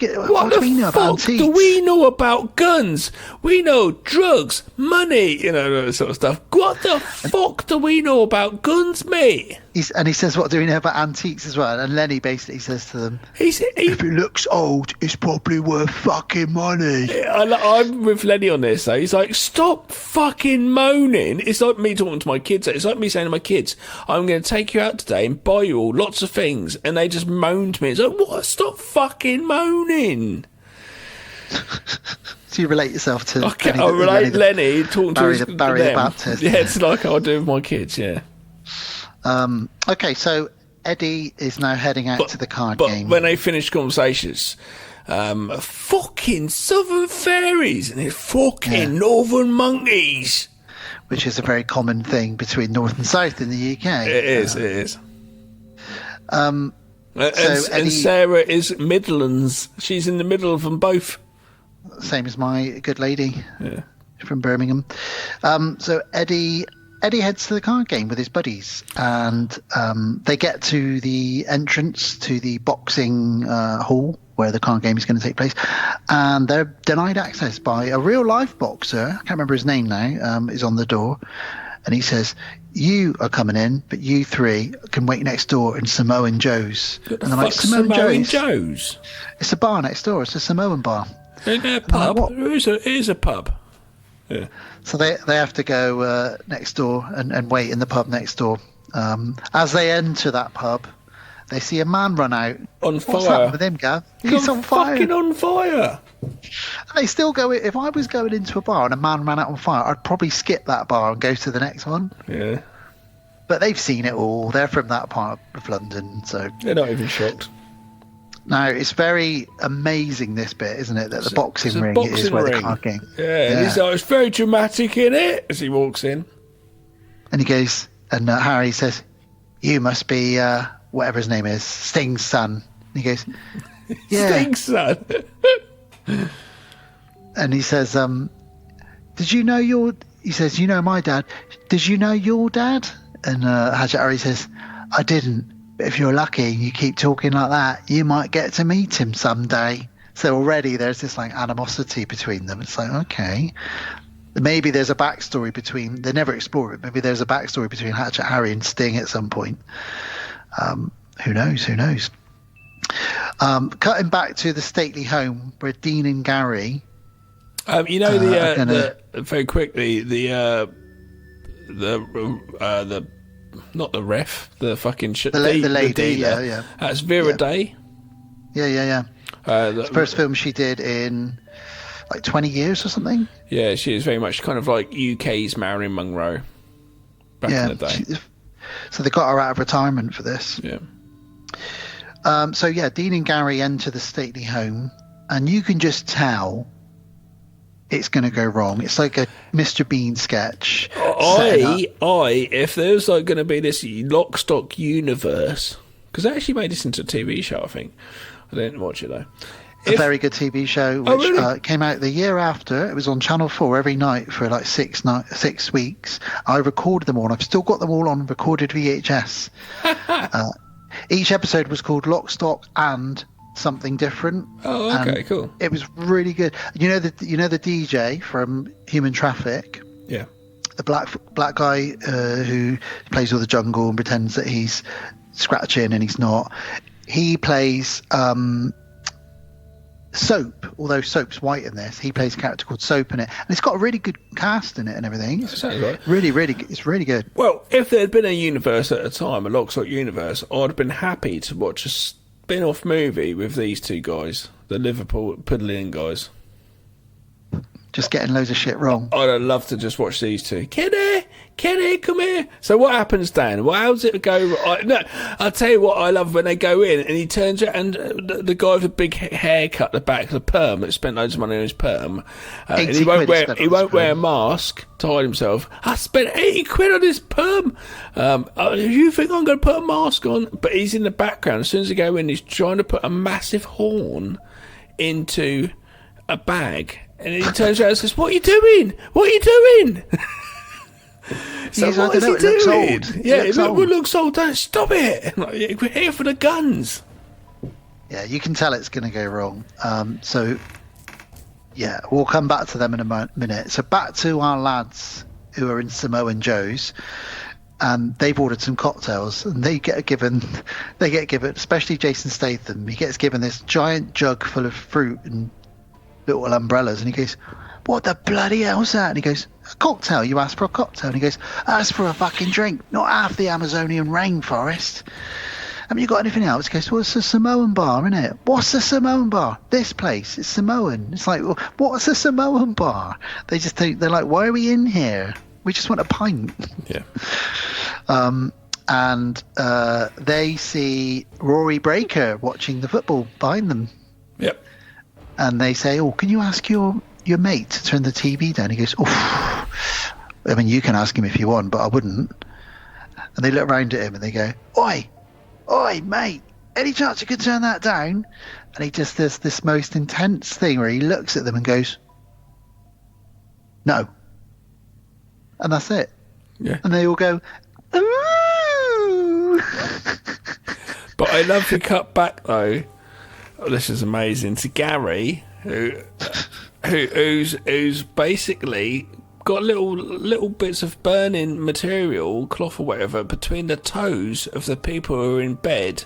we know about antiques? Do we know about guns? We know drugs, money, that sort of stuff. What the fuck do we know about guns, mate? And he says, what do we know about antiques as well? And Lenny basically says to them, if it looks old, it's probably worth fucking money. I'm with Lenny on this, though. He's like, stop fucking moaning. It's like me talking to my kids. It's like me saying to my kids, I'm going to take you out today and buy you all lots of things. And they just moan to me. It's like, what? Stop fucking moaning. So you relate yourself to... I relate Lenny talking to Barry the Baptist. Yeah, it's like I do with my kids, yeah. Okay, so Eddie is now heading out to the card game. But when they finish conversations, fucking Southern fairies and it's fucking Northern monkeys. Which is a very common thing between North and South in the UK. It is. And Sarah is Midlands. She's in the middle of them both. Same as my good lady from Birmingham. So Eddie Eddie heads to the card game with his buddies, and they get to the entrance to the boxing hall where the card game is going to take place, and they're denied access by a real life boxer. I can't remember his name now. Is on the door, and he says, "You are coming in, but you three can wait next door in Samoan Joe's." What the And they're like, fuck's Samoan Joe's? It's a bar next door. It's a Samoan bar. Isn't there a pub? It is a pub. Yeah. So they have to go next door and wait in the pub next door. As they enter that pub, they see a man run out. On What's fire. happened with him, Gav? He's on fire. Fucking on fire. And they still go. If I was going into a bar and a man ran out on fire, I'd probably skip that bar and go to the next one. Yeah. But they've seen it all. They're from that part of London, so They're not even shocked. no, it's very amazing, this bit, isn't it? That the boxing It's a ring boxing is where ring. the card game. Yeah, and he's like, it's very dramatic in it as he walks in. And he goes, and Harry says, "You must be whatever his name is, Sting's son." And he goes, "Yeah." Sting's son. And he says, "Did you know your?" He says, "You know my dad. Did you know your dad?" And Hadjat Harry says, "I didn't. But if you're lucky and you keep talking like that, you might get to meet him someday." So already there's this like animosity between them. It's like, okay, maybe there's a backstory between. They never explore it. Maybe there's a backstory between Hadjat Harry and Sting at some point. Who knows? Who knows? Cutting back to the stately home where Dean and Gary. You know the very quickly the not the ref, the fucking shit. The lady, dealer. yeah. That's Vera Day. Yeah. The first film she did in like 20 years or something. Yeah, she is very much kind of like UK's Marilyn Monroe back in the day. So they got her out of retirement for this. Yeah. So yeah, Dean and Gary enter the stately home, and you can just tell it's going to go wrong. It's like a Mr. Bean sketch. If there's like going to be this Lock, Stock universe, because they actually made this into a TV show, I think. I didn't watch it though. A very good TV show, which came out the year after. It was on Channel 4 every night for like 6 weeks. I recorded them all, and I've still got them all on recorded VHS. Each episode was called Lock, Stock and something different. Oh, okay, cool. It was really good. You know the DJ from Human Traffic? Yeah. The black guy who plays all the jungle and pretends that he's scratching and he's not. He plays Soap, although Soap's white in this. He plays a character called Soap in it, and it's got a really good cast in it and everything. It's really it's really good. Well, if there had been a universe at the time, a Lock, Stock universe, I'd have been happy to watch a spin-off movie with these two guys, the Liverpool Puddling guys. Just getting loads of shit wrong. I'd have loved to just watch these two. Kenny, come here. So what happens, Dan? Well, how's it go? I'll tell you what I love when they go in and he turns out and the guy with the big haircut, the back, the perm, that spent loads of money on his perm, and he won't wear a mask to hide himself. I spent 80 quid on this perm. You think I'm going to put a mask on? But he's in the background. As soon as they go in, he's trying to put a massive horn into a bag. And he turns around and says, "What are you doing? What are you doing?" So what is he doing? Looks old. Yeah, it looks old. Don't stop it. Like, we're here for the guns. Yeah, you can tell it's going to go wrong. So, yeah, we'll come back to them in a minute. So back to our lads who are in Samoan Joe's, and they've ordered some cocktails, and they get given, especially Jason Statham. He gets given this giant jug full of fruit and little umbrellas, and he goes, "What the bloody hell's that?" And he goes, "A cocktail. You asked for a cocktail." And he goes, "Ask for a fucking drink, not half the Amazonian rainforest. Haven't you got anything else?" He goes, "Well, it's a Samoan bar, isn't it?" "What's a Samoan bar?" "This place, it's Samoan." It's like, well, what's a Samoan bar? They just think, they're like, "Why are we in here? We just want a pint." Yeah. And they see Rory Breaker watching the football behind them. Yep. And they say, "Oh, can you ask your mate to turn the TV down?" He goes, "Oh, I mean, you can ask him if you want, but I wouldn't." And they look around at him and they go, Oi, mate, any chance you could turn that down?" And he just does this most intense thing where he looks at them and goes, "No." And that's it. Yeah. And they all go, ooh. But I love to cut back though. Oh, this is amazing. To Gary, who's basically got little bits of burning material, cloth or whatever, between the toes of the people who are in bed.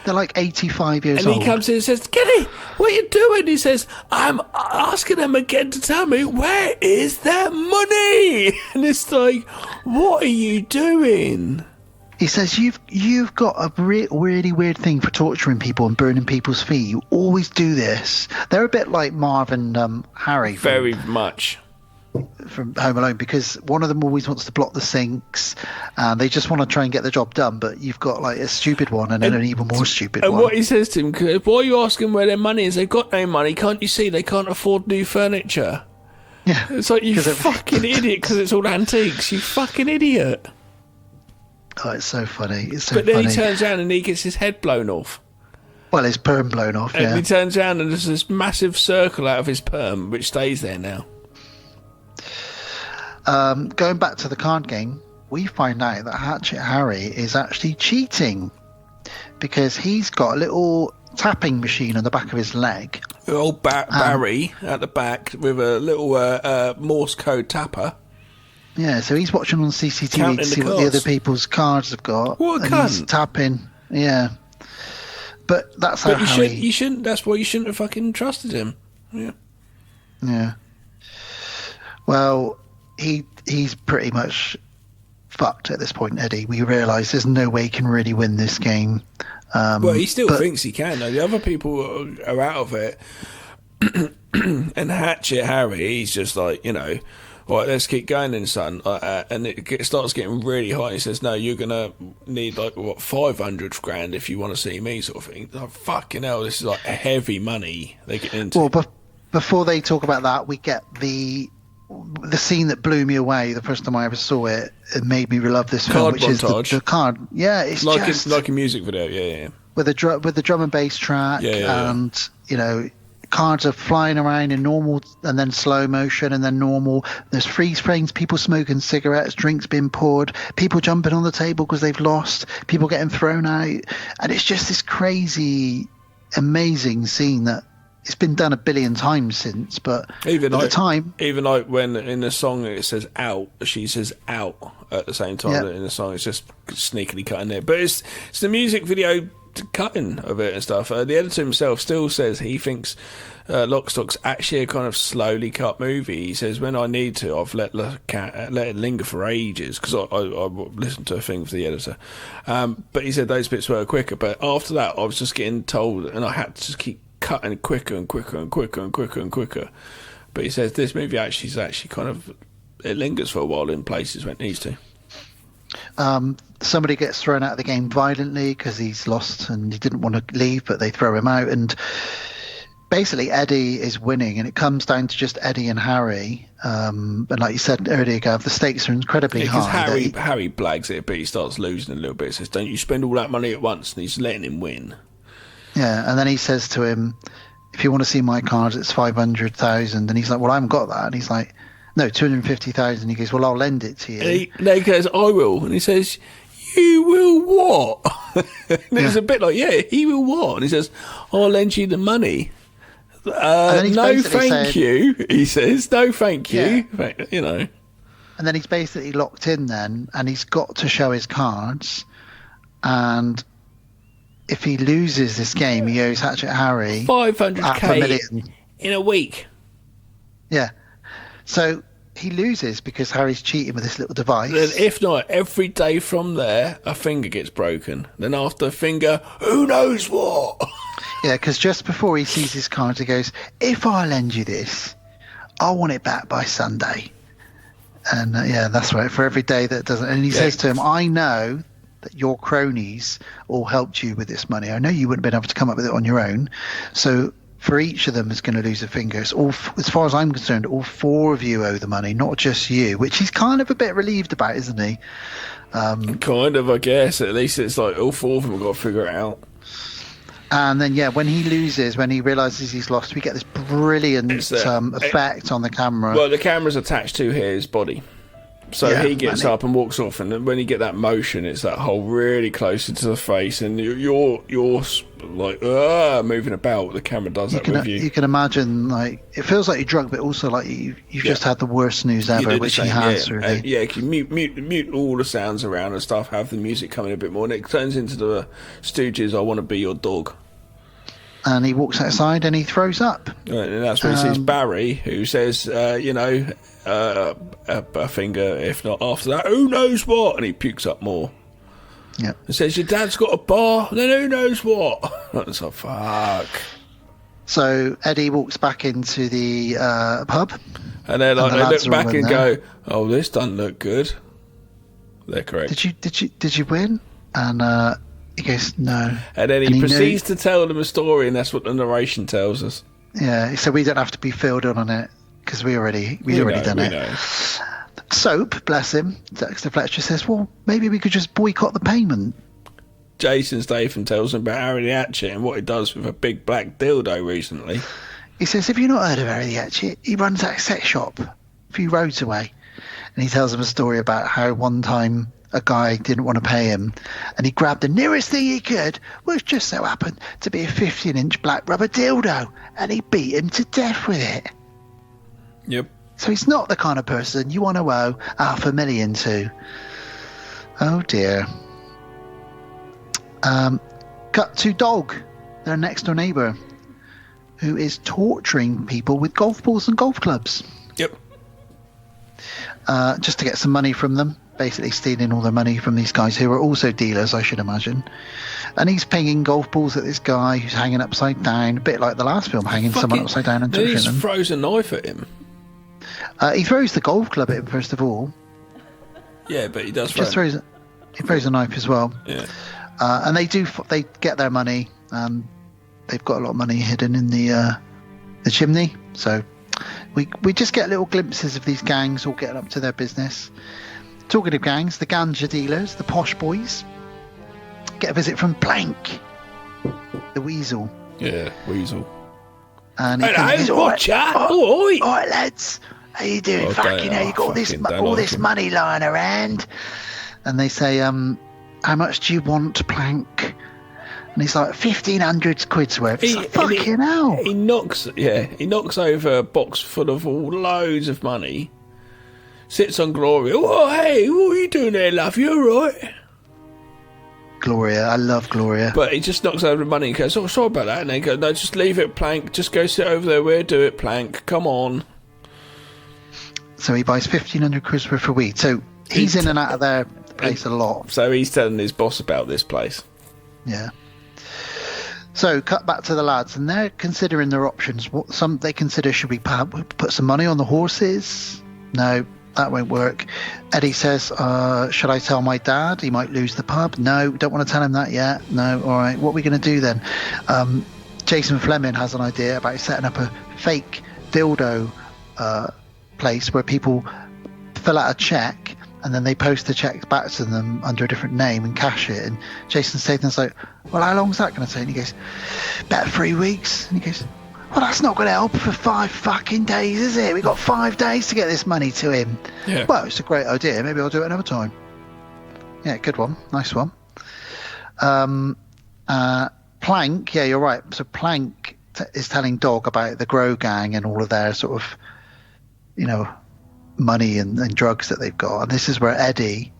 They're like 85 years and old. And he comes in and says, Kenny, what are you doing? He says, I'm asking them again to tell me, where is their money? And it's like, what are you doing? He says, you've got a really weird thing for torturing people and burning people's feet. You always do this. They're a bit like Marv and Harry. Very much. From Home Alone, because one of them always wants to block the sinks and they just want to try and get the job done, but you've got like a stupid one and then an even more stupid one. And what he says to him, why are you asking where their money is? They've got no money. Can't you see they can't afford new furniture? Yeah. It's like, you fucking idiot, because it's all antiques. You fucking idiot. Oh, it's so funny. It's so funny. But then funny. He turns around and he gets his head blown off. Well, his perm blown off, and he turns around and there's this massive circle out of his perm which stays there now. Going back to the card game, we find out that Hatchet Harry is actually cheating because he's got a little tapping machine on the back of his leg. Old Barry at the back with a little Morse code tapper. Yeah, so he's watching on CCTV to see what the other people's cards have got. What a and cunt. He's tapping. Yeah. But that's how Harry... you shouldn't. That's why you shouldn't have fucking trusted him. Yeah. Yeah. Well... He's pretty much fucked at this point, Eddie. We realise there's no way he can really win this game. Well, he still thinks he can, though. The other people are out of it. And Hatchet Harry, he's just like, right, let's keep going then, son. And it starts getting really high. He says, no, you're going to need, 500 grand if you want to see me, sort of thing. Like, fucking hell, this is, heavy money they get into. Well, before they talk about that, we get the scene that blew me away the first time I ever saw it. It made me love this film, which montage. is the card. Yeah, it's like a music video. Yeah. With the drum and bass track, and cards are flying around in normal and then slow motion and then normal. There's freeze frames, people smoking cigarettes, drinks being poured, people jumping on the table because they've lost, people getting thrown out, and it's just this crazy, amazing scene that. It's been done a billion times since, but even at the time... Even when in the song it says out, she says out at the same time in the song. It's just sneakily cutting it. But it's the music video cutting of it and stuff. The editor himself still says he thinks Lock, Stock's actually a kind of slowly cut movie. He says, when I need to, I've let it linger for ages, because I listened to a thing for the editor. But he said those bits were quicker. But after that, I was just getting told, and I had to just keep cutting quicker and quicker and quicker and quicker and quicker. But he says this movie actually kind of, it lingers for a while in places when it needs to. Somebody gets thrown out of the game violently because he's lost and he didn't want to leave, but they throw him out, and basically Eddie is winning, and it comes down to just Eddie and Harry. And like you said earlier, Gav, the stakes are incredibly high. Harry blags it, but he starts losing a little bit. He says, don't you spend all that money at once, and he's letting him win. Yeah, and then he says to him, if you want to see my cards, it's 500,000. And he's like, well, I haven't got that. And he's like, no, 250,000. He goes, well, I'll lend it to you. And he goes, I will. And he says, you will what? And it's a bit like, yeah, he will what? And he says, I'll lend you the money. No, thank you. He says, no, thank you. And then he's basically locked in then, and he's got to show his cards. And if he loses this game, he owes Hatchet Harry 500k in a week. Yeah. So he loses because Harry's cheating with this little device. Then if not, every day from there, a finger gets broken. Then after a finger, who knows what? Yeah, because just before he sees his cards, he goes, if I lend you this, I want it back by Sunday. And that's right, for every day that doesn't. And he says to him, I know that your cronies all helped you with this money. I know you wouldn't have been able to come up with it on your own. So for each of them is going to lose a finger. It's all, as far as I'm concerned, all four of you owe the money, not just you, which he's kind of a bit relieved about, isn't he? Kind of, I guess. At least it's like all four of them have got to figure it out. And then, when he loses, when he realises he's lost, we get this brilliant effect on the camera. Well, the camera's attached to his body. So Yeah, he gets up and walks off, and when you get that motion, it's that hole really close into the face, and you're like moving about. The camera does that with you. You can imagine, like, it feels like you're drunk, but also like you've just had the worst news ever, which he has. Really. You can mute all the sounds around and stuff. Have the music coming a bit more, and it turns into the Stooges. I want to be your dog. And he walks outside and he throws up. And that's when he sees Barry, who says, a finger, if not after that, who knows what? And he pukes up more. Yeah. And says, your dad's got a bar, then who knows what? It's like, fuck. So Eddie walks back into the pub. And they're like, they look back and go, oh, this doesn't look good. They're correct. Did you win? And he goes, no. And then he proceeds to tell them a story, and that's what the narration tells us. Yeah, so we don't have to be filled in on it because we already done it. Know. Soap, bless him, Dexter Fletcher says, well, maybe we could just boycott the payment. Jason Statham tells him about Harry the Hatchet and what he does with a big black dildo recently. He says, have you not heard of Harry the Hatchet? He runs that sex shop a few roads away. And he tells them a story about how one time a guy didn't want to pay him, and he grabbed the nearest thing he could, which just so happened to be a 15-inch black rubber dildo, and he beat him to death with it. Yep. So he's not the kind of person you want to owe $500,000 to. Oh dear. Cut to Dog, their next door neighbour, who is torturing people with golf balls and golf clubs. Yep. Just to get some money from them. Basically stealing all the money from these guys who are also dealers, I should imagine. And he's pinging golf balls at this guy who's hanging upside down, a bit like the last film, hanging someone upside down and touching them. He throws a knife at him. He throws the golf club at him first of all. Yeah, but he does He throws a knife as well. Yeah. And they get their money. They've got a lot of money hidden in the chimney. So we just get little glimpses of these gangs all getting up to their business. Talking of gangs, the ganja dealers, the posh boys, get a visit from Plank, the weasel. Yeah, weasel. And he hello, goes, watcher. All right, lads. How you doing? Fucking hell, you got all this money lying around. And they say, how much do you want, Plank? And he's like, 1,500 quid's worth. It's like, fucking hell. He knocks over a box full of loads of money. Sits on Gloria. Oh, hey, what are you doing there, love? You all right? Gloria, I love Gloria. But he just knocks over the money and goes, oh, sorry about that. And they go, no, just leave it, Plank. Just go sit over there. We'll do it, Plank. Come on. So he buys 1,500 quid worth of weed. So he's in and out of their place a lot. So he's telling his boss about this place. Yeah. So cut back to the lads, and they're considering their options. What some they consider, should we put some money on the horses? No. That won't work. Eddie says, should I tell my dad? He might lose the pub. No, don't want to tell him that yet. No, all right. What are we going to do then? Jason Fleming has an idea about setting up a fake dildo place where people fill out a check and then they post the check back to them under a different name and cash it. And Jason Statham's like, well, how long is that going to take? And he goes, about 3 weeks. And he goes, well, that's not going to help for 5 fucking days, is it? We've got 5 days to get this money to him. Yeah. Well, it's a great idea. Maybe I'll do it another time. Yeah, good one. Nice one. Plank, yeah, you're right. So Plank is telling Dog about the Grow Gang and all of their sort of, money and drugs that they've got. And this is where Eddie,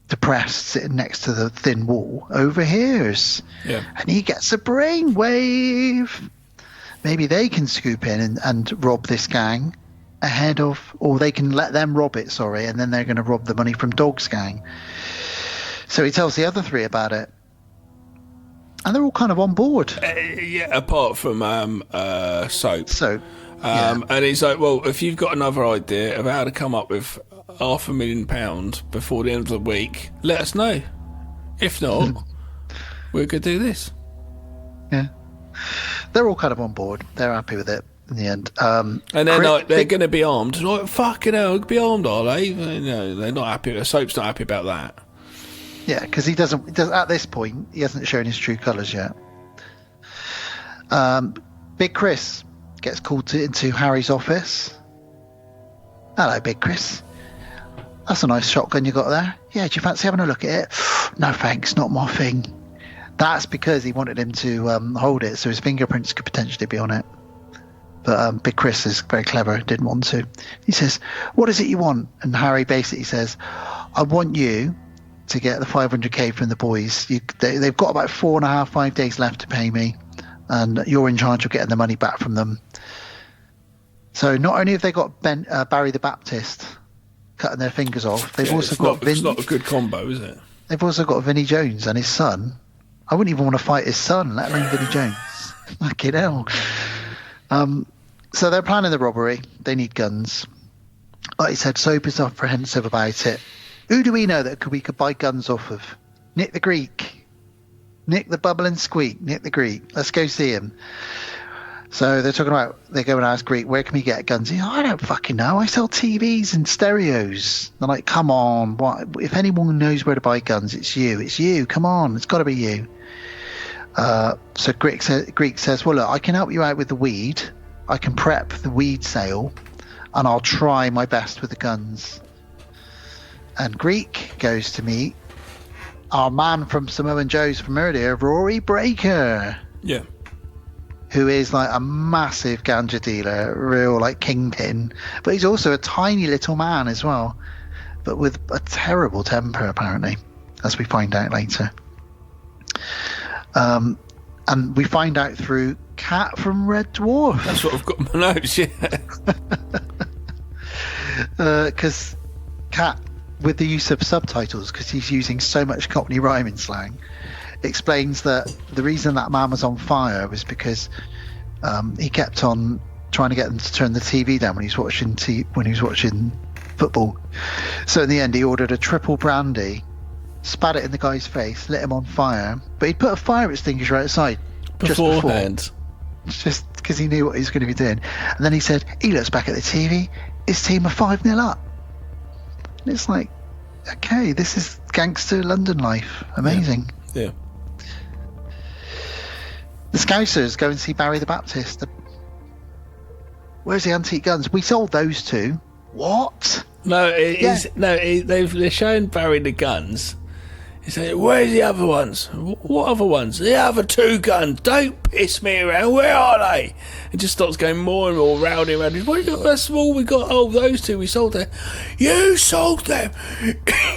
depressed, sitting next to the thin wall, overhears. Yeah. And he gets a brainwave. Maybe they can scoop in and rob this gang ahead of, or they can let them rob it, and then they're going to rob the money from Dog's gang. So he tells the other three about it. And they're all kind of on board. Yeah, apart from Soap. Soap. Yeah. And he's like, well, if you've got another idea of how to come up with £500,000 before the end of the week, let us know. If not, we could do this. Yeah. They're all kind of on board. They're happy with it in the end. And they're going to be armed. Like, fucking hell, be armed, are they? No, they're not happy. Soap's not happy about that. Yeah, because he doesn't. At this point, he hasn't shown his true colours yet. Big Chris gets called into Harry's office. Hello, Big Chris. That's a nice shotgun you got there. Yeah, do you fancy having a look at it? No, thanks, not my thing. That's because he wanted him to hold it so his fingerprints could potentially be on it. But Big Chris is very clever, didn't want to. He says, what is it you want? And Harry basically says, I want you to get the 500k from the boys. They've got about 4.5, 5 days left to pay me. And you're in charge of getting the money back from them. So not only have they got Barry the Baptist cutting their fingers off, they've also got It's not a good combo, is it? They've also got Vinnie Jones and his son. I wouldn't even want to fight his son, let alone Vinnie Jones. Fucking hell. So they're planning the robbery. They need guns. Like he said, Soap is apprehensive about it. Who do we know that we could buy guns off of? Nick the Greek. Nick the Bubble and Squeak. Nick the Greek. Let's go see him. So they're go and ask Greek, where can we get guns? He's like, I don't fucking know. I sell TVs and stereos. They're like, come on. What? If anyone knows where to buy guns, it's you. It's you. Come on. It's got to be you. So Greek says, well, look, I can help you out with the weed. I can prep the weed sale, and I'll try my best with the guns. And Greek goes to meet our man from Samoan Joe's from earlier, Rory Breaker. Yeah. Who is like a massive ganja dealer, real like kingpin. But he's also a tiny little man as well, but with a terrible temper, apparently, as we find out later. And we find out through Cat from Red Dwarf. That's what I've got in my notes, yeah. Because Cat, with the use of subtitles, because he's using so much Cockney rhyming slang, explains that the reason that man was on fire was because he kept on trying to get them to turn the TV down when he was watching football. So in the end, he ordered a triple brandy, spat it in the guy's face, lit him on fire, but he'd put a fire extinguisher outside beforehand, just because he knew what he was going to be doing. And then he said, he looks back at the TV, his team are 5-0 up. And it's like, okay, this is gangster London life. Amazing. Yeah. The Scousers go and see Barry the Baptist. Where's the antique guns? We sold those two. What? No, they're showing Barry the guns. He said, where's the other ones? What other ones? The other two guns. Don't piss me around. Where are they? It just starts going more and more round and round. What you got? That's all we got. Oh, those two we sold them. You sold them.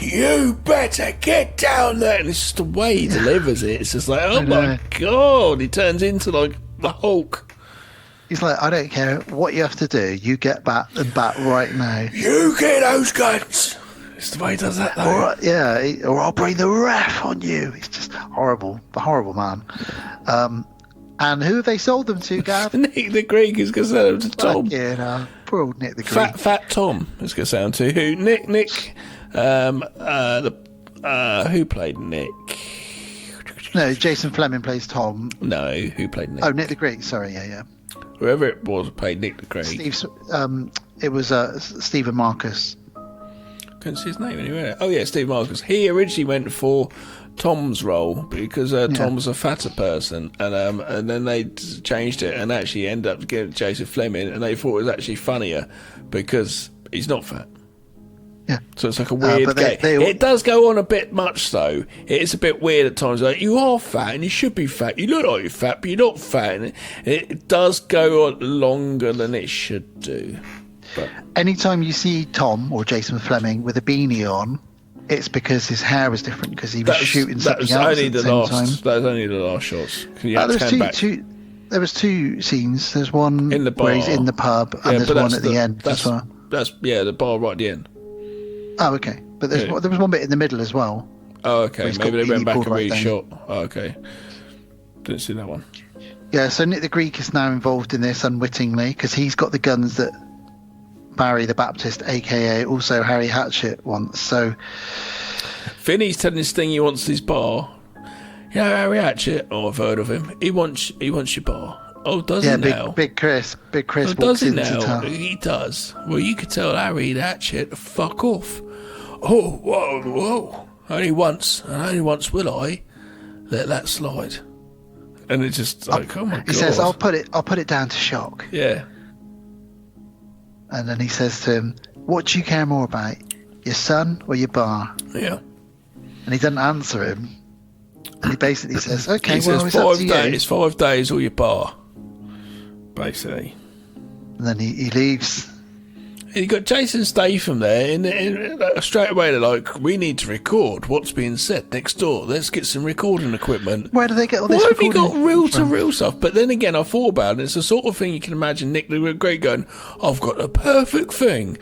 You better get down there. And it's just the way he delivers it. It's just like, oh my God. He turns into like the Hulk. He's like, I don't care what you have to do. You get back right now. You get those guns. It's the way he does that, though. Or I'll bring the ref on you. He's just horrible. A horrible man. And who have they sold them to, Gav? Nick the Greek is going to sell them to Tom. Yeah, poor old Nick the Greek. Fat Tom is going to sound to who? Nick. Who played Nick? No, Jason Fleming plays Tom. No, who played Nick? Oh, Nick the Greek. Sorry, yeah. Whoever it was played Nick the Greek. It was Stephen Marcus. Couldn't see his name anywhere. Oh yeah, Steve Marcus. He originally went for Tom's role because Tom was a fatter person, and then they changed it and actually ended up getting Joseph Fleming, and they thought it was actually funnier because he's not fat. Yeah. So it's like a weird game. It does go on a bit much though. It's a bit weird at times. Like, you are fat and you should be fat. You look like you're fat, but you're not fat. And it does go on longer than it should do. But anytime you see Tom or Jason Fleming with a beanie on, it's because his hair was different because he was shooting something else at the same time. That was only the last shots. There was two scenes. There's one in the bar, where he's in the pub, and there's one at the end as well. That's the bar right at the end. Oh, okay. But there was one bit in the middle as well. Oh, okay. Maybe they went back and reshot. Oh, okay. Didn't see that one. Yeah, so Nick the Greek is now involved in this unwittingly because he's got the guns that Barry the Baptist, a.k.a. also Harry Hatchett, wants. So Vinny's telling this thing he wants his bar. You know, Harry Hatchett, I've heard of him. He wants your bar. Oh, does he now? Big Chris oh, walks into now? town. He does. Well, you could tell Harry Hatchett to fuck off. Oh, whoa. Only once will I let that slide. And it's just like, oh my God. He says, I'll put it down to shock. Yeah. And then he says to him, what do you care more about? your son or your bar? Yeah. And he doesn't answer him. And he basically says, okay, He says it's up to 5 days, 5 days or your bar. Basically. And then he leaves. You got Jason Statham there, and straight away they're like, we need to record what's being said next door. Let's get some recording equipment. Where do they get all this Why have you got recording reel-to-reel stuff? But then again, I thought about it. It's the sort of thing you can imagine Nick the Great going, I've got a perfect thing,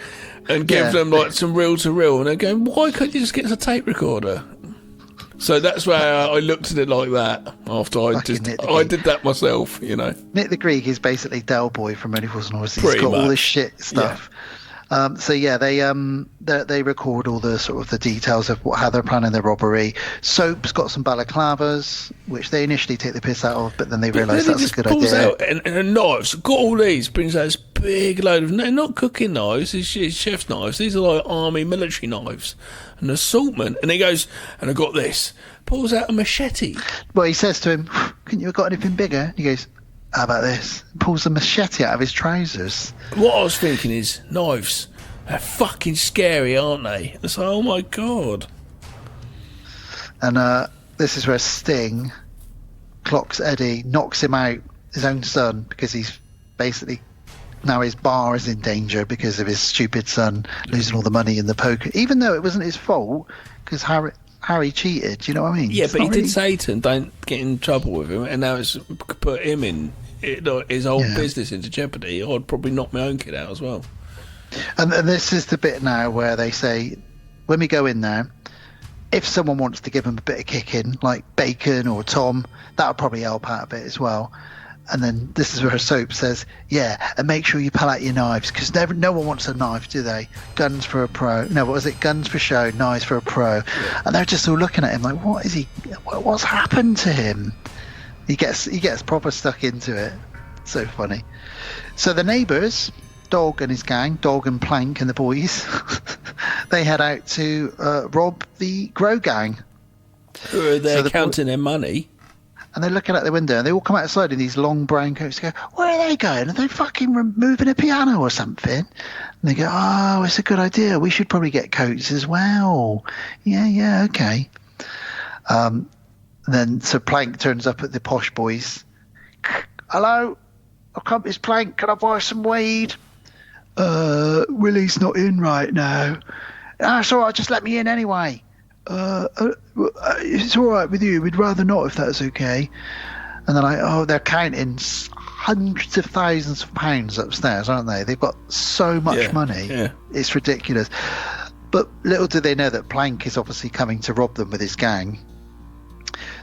and give them like some reel-to-reel, and they're going, why can't you just get us a tape recorder? So that's why I looked at it like that after I did that myself, you know. Nick the Greek is basically Del Boy from Only Fools and Horses. He's Pretty got all much. this shit stuff. Yeah. They record all the sort of the details of how they're planning their robbery. Soap's got some balaclavas, which they initially take the piss out of, but then they realise that's a good idea. Out and knives, got all these, brings out this big load of, not cooking knives, it's chef's knives. These are like army military knives, an assortment. And he goes, and I got this. Pulls out a machete. Well, he says to him, couldn't you have got anything bigger? And he goes, how about this? Pulls a machete out of his trousers. What I was thinking is, knives, they're fucking scary, aren't they? It's like, oh my God. And this is where Sting clocks Eddie, knocks him out, his own son, because he's basically, now his bar is in danger because of his stupid son losing all the money in the poker, even though it wasn't his fault, because Harry cheated, do you know what I mean? Yeah, It's but he not did really... say to him, don't get in trouble with him, and now it's put him in his whole business into jeopardy. I'd probably knock my own kid out as well. And this is the bit now where they say, when we go in there, if someone wants to give him a bit of kicking, like Bacon or Tom, that'll probably help out a bit as well. And then this is where Soap says, yeah, and make sure you pull out your knives, because no one wants a knife, do they? Guns for a pro. No, what was it? Guns for show, knives for a pro. Yeah. And they're just all looking at him like, what is he? What's happened to him? He gets proper stuck into it. So funny. So the neighbours, Dog and his gang, Dog and Plank and the boys, they head out to rob the Grow gang. They're counting their money. And they're looking out the window, and they all come outside in these long brown coats. Go, where are they going? Are they fucking moving a piano or something? And they go, oh, it's a good idea. We should probably get coats as well. Yeah, okay. Then Sir Plank turns up at the posh boys. Hello, I've come, it's Plank. Can I buy some weed? Willie's not in right now. That's all right. Just let me in anyway. It's all right with you. We'd rather not, if that's okay. And then they're counting hundreds of thousands of pounds upstairs, aren't they? They've got so much money. Yeah. It's ridiculous. But little do they know that Plank is obviously coming to rob them with his gang.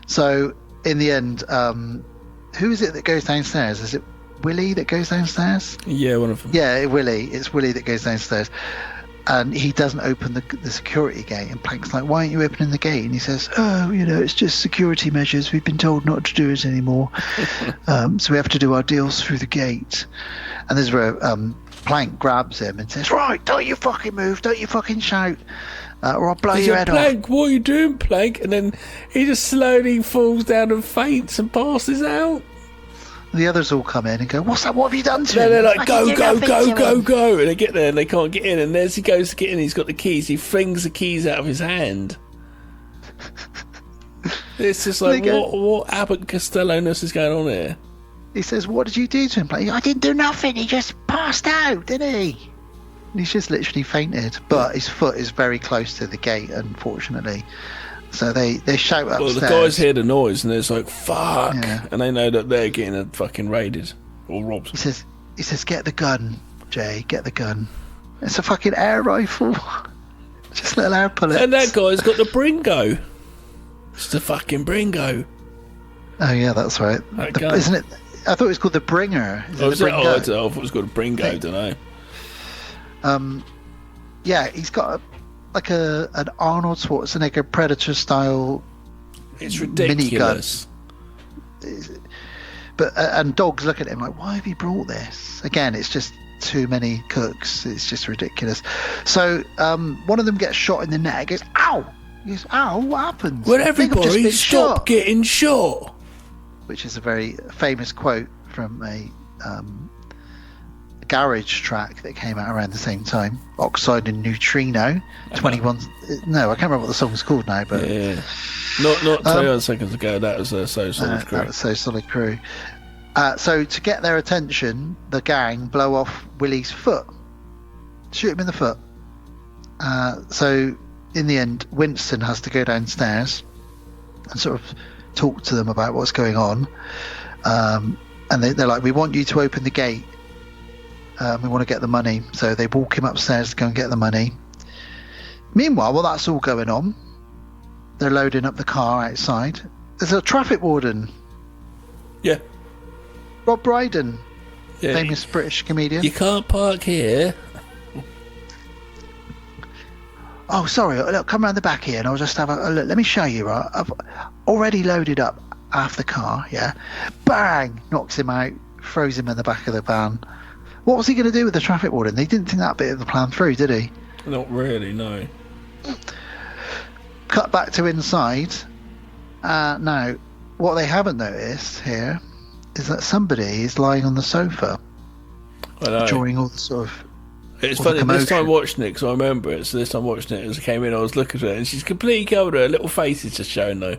So in the end, who is it that goes downstairs? Is it Willie that goes downstairs? Yeah, one of them. Yeah, Willie. It's Willie that goes downstairs. And he doesn't open the security gate. And Plank's like, why aren't you opening the gate? And he says, it's just security measures. We've been told not to do it anymore. So we have to do our deals through the gate. And there's where Plank grabs him and says, right, don't you fucking move. Don't you fucking shout. Or I'll blow your head off. Plank, what are you doing, Plank? And then he just slowly falls down and faints and passes out. The others all come in and go, what's that? What have you done to him? They're like, go. And they get there and they can't get in. And as he goes to get in, he's got the keys. He flings the keys out of his hand. It's just like, what Abbott Costello-ness is going on here? He says, what did you do to him? Like, I didn't do nothing. He just passed out, didn't he? And he's just literally fainted. But his foot is very close to the gate, unfortunately. So they shout upstairs. Well, the guys hear the noise and it's like, fuck. Yeah. And they know that they're getting fucking raided or robbed. He says, get the gun, Jay, get the gun. It's a fucking air rifle. Just little air bullets. And that guy's got the Bringo. It's the fucking Bringo. Oh, yeah, that's right. Isn't it? I thought it was called the Bringer. I thought it was called a Bringo, I don't know. Yeah, he's got an Arnold Schwarzenegger Predator style. It's ridiculous. Minigun. But and Dog's looking at him like, why have you brought this? Again, it's just too many cooks. It's just ridiculous. So one of them gets shot in the neck. Goes, ow! He goes, ow! What happened? Well, everybody stop getting shot. Which is a very famous quote from a garage track that came out around the same time, Oxide and Neutrino. 21. No, I can't remember what the song's called now, but not 21 seconds ago. That was So Solid Crew. That was So Solid Crew. So to get their attention, the gang blow off Willie's foot, shoot him in the foot. So in the end, Winston has to go downstairs and sort of talk to them about what's going on. And they're like, we want you to open the gate. We want to get the money. So they walk him upstairs to go and get the money. Meanwhile, while that's all going on, they're loading up the car outside. There's a traffic warden. Yeah. Rob Brydon, Yeah. famous British comedian. You can't park here. Oh, sorry. Look, come around the back here and I'll just have a look. Let me show you. Right? I've already loaded up half the car, yeah? Bang! Knocks him out, throws him in the back of the van. What was he going to do with the traffic warden? He didn't think that bit of the plan through, did he? Not really, no. Cut back to inside. Now, what they haven't noticed here is that somebody is lying on the sofa during all the sort of... It's funny, this time watching it, because I remember it, so this time watching it, as I came in, I was looking at it, and she's completely covered, her little face is just showing, though.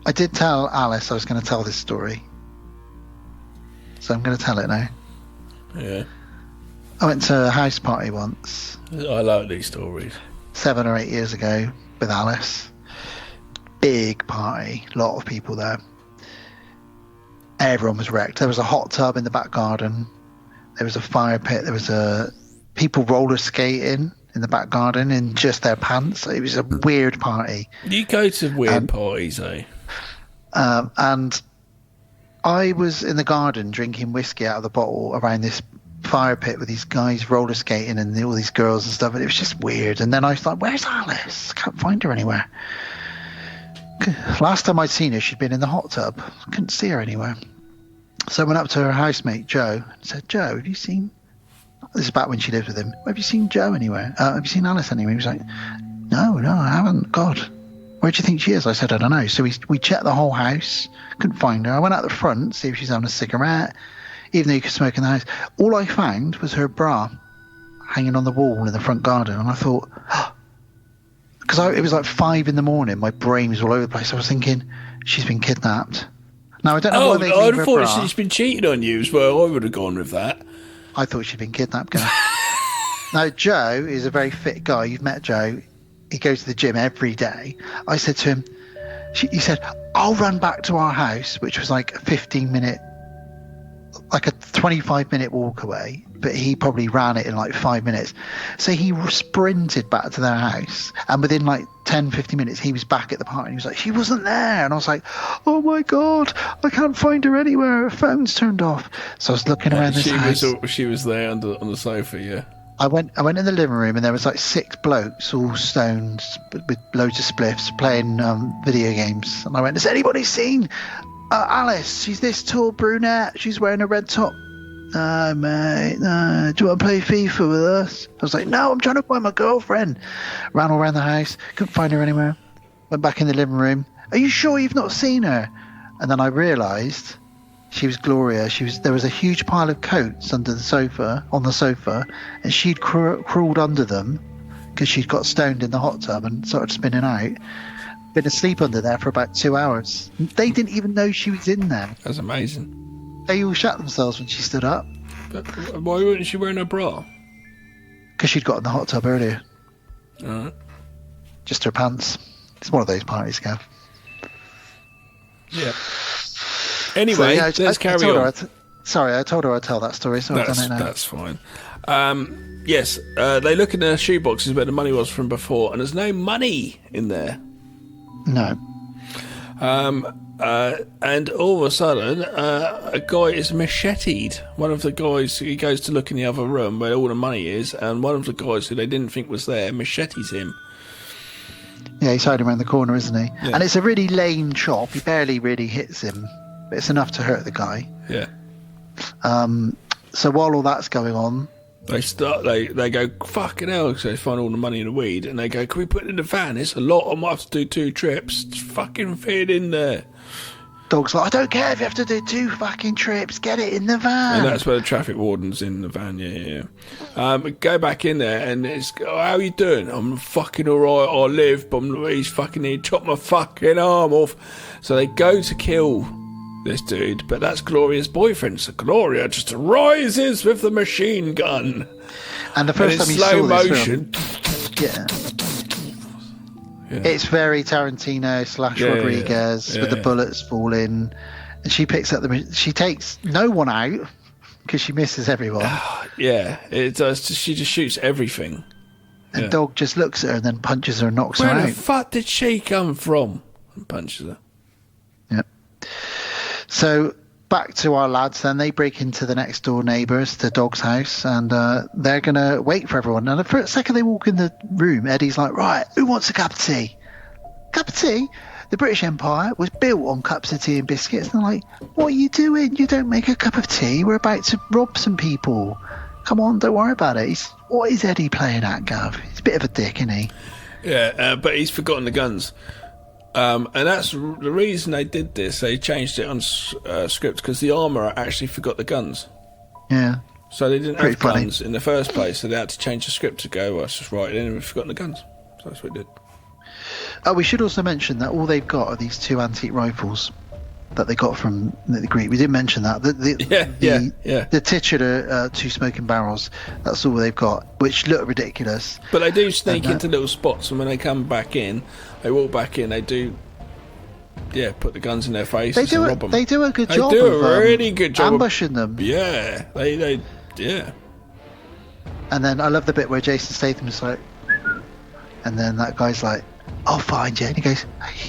I did tell Alice I was going to tell this story. So I'm going to tell it now. Yeah. I went to a house party once. I like these stories. 7 or 8 years ago with Alice. Big party, a lot of people there. Everyone was wrecked. There was a hot tub in the back garden. There was a fire pit. There was people roller skating in the back garden in just their pants. It was a weird party. You go to weird parties, eh? And I was in the garden drinking whiskey out of the bottle around this fire pit with these guys roller skating and all these girls and stuff, and it was just weird. And then I was like, where's Alice? Can't find her anywhere. Last time I'd seen her, she'd been in the hot tub. Couldn't see her anywhere. So I went up to her housemate Joe and said, Joe, have you seen... This is back when she lived with him. Have you seen Joe anywhere? Have you seen Alice anywhere? He was like, no, I haven't. God, where do you think she is? I said, I don't know. So we checked the whole house. Couldn't find her. I went out the front, see if she's having a cigarette, even though you could smoke in the house. All I found was her bra hanging on the wall in the front garden. And I thought, because it was like 5 a.m, my brain was all over the place. I was thinking, she's been kidnapped. Now, I don't know why they I'd leave have her thought bra. she's been cheated on you as well. I would have gone with that. I thought she'd been kidnapped. Now, Joe is a very fit guy. You've met Joe. He goes to the gym every day. I said to him, he said, I'll run back to our house, which was like a 25-minute walk away. But he probably ran it in like 5 minutes. So he sprinted back to their house. And within like 10, 15 minutes, he was back at the party. He was like, she wasn't there. And I was like, oh my God, I can't find her anywhere. Her phone's turned off. So I was looking around this house. She was there on the sofa, yeah. I went in the living room and there was like 6 blokes, all stoned with loads of spliffs, playing video games. And I went, has anybody seen Alice? She's this tall brunette. She's wearing a red top. No, mate, no. Do you want to play FIFA with us? I was like, no, I'm trying to find my girlfriend. Ran all around the house, couldn't find her anywhere. Went back in the living room. Are you sure you've not seen her? And then I realised she was Gloria. There was a huge pile of coats on the sofa, and she'd crawled under them because she'd got stoned in the hot tub and started spinning out. Been asleep under there for about 2 hours. They didn't even know she was in there. That's amazing. They all shut themselves when she stood up. But why wasn't she wearing a bra? Because she'd got in the hot tub earlier. Alright. Just her pants. It's one of those parties, Gav. Yeah. Anyway, let's carry on. I told her I'd tell that story, so I've done it now. That's fine. Yes, they look in their shoeboxes where the money was from before, and there's no money in there. No. And all of a sudden, a guy is macheted. One of the guys, he goes to look in the other room where all the money is, and one of the guys who they didn't think was there machetes him. Yeah, he's hiding around the corner, isn't he? Yeah. And it's a really lame chop. He barely really hits him, but it's enough to hurt the guy. Yeah. So while all that's going on, they go, fucking hell, so they find all the money in the weed, and they go, can we put it in the van? It's a lot, I might have to do 2 trips. Just fucking fit it in there. Dog's like, I don't care if you have to do 2 fucking trips. Get it in the van. And that's where the traffic warden's in the van. Yeah. Go back in there, and it's, oh, how you doing? I'm fucking alright. I live, but he's fucking here. Chop my fucking arm off. So they go to kill this dude, but that's Gloria's boyfriend. So Gloria just rises with the machine gun. And the first time you slow saw motion. This film, it's very Tarantino / Rodriguez with the bullets falling, and she picks up she takes no one out because she misses everyone. It does. She just shoots everything. And Dog just looks at her and then punches her and knocks her Where out. the fuck did she come from? And punches her. Yep. So back to our lads then. They break into the next door neighbours, the Dog's house, and they're going to wait for everyone. And for a second they walk in the room, Eddie's like, right, who wants a cup of tea? Cup of tea? The British Empire was built on cups of tea and biscuits. And they're like, what are you doing? You don't make a cup of tea. We're about to rob some people. Come on, don't worry about it. What is Eddie playing at, Gav? He's a bit of a dick, isn't he? Yeah, but he's forgotten the guns. And that's the reason they did this. They changed it on script because the armourer actually forgot the guns. Yeah. So they didn't have guns in the first place, so they had to change the script to go, well, it's just right in and we've forgotten the guns. So that's what we did. Oh, we should also mention that all they've got are these 2 antique rifles that they got from the Greek. We didn't mention that. The titular 2 smoking barrels, that's all they've got, which look ridiculous. But they do sneak into little spots, and when they come back in, they walk back in, they do, put the guns in their faces and rob them. They do a good job. They do a really good job ambushing them. Yeah, they. And then I love the bit where Jason Statham's like, and then that guy's like, I'll find you. And he goes,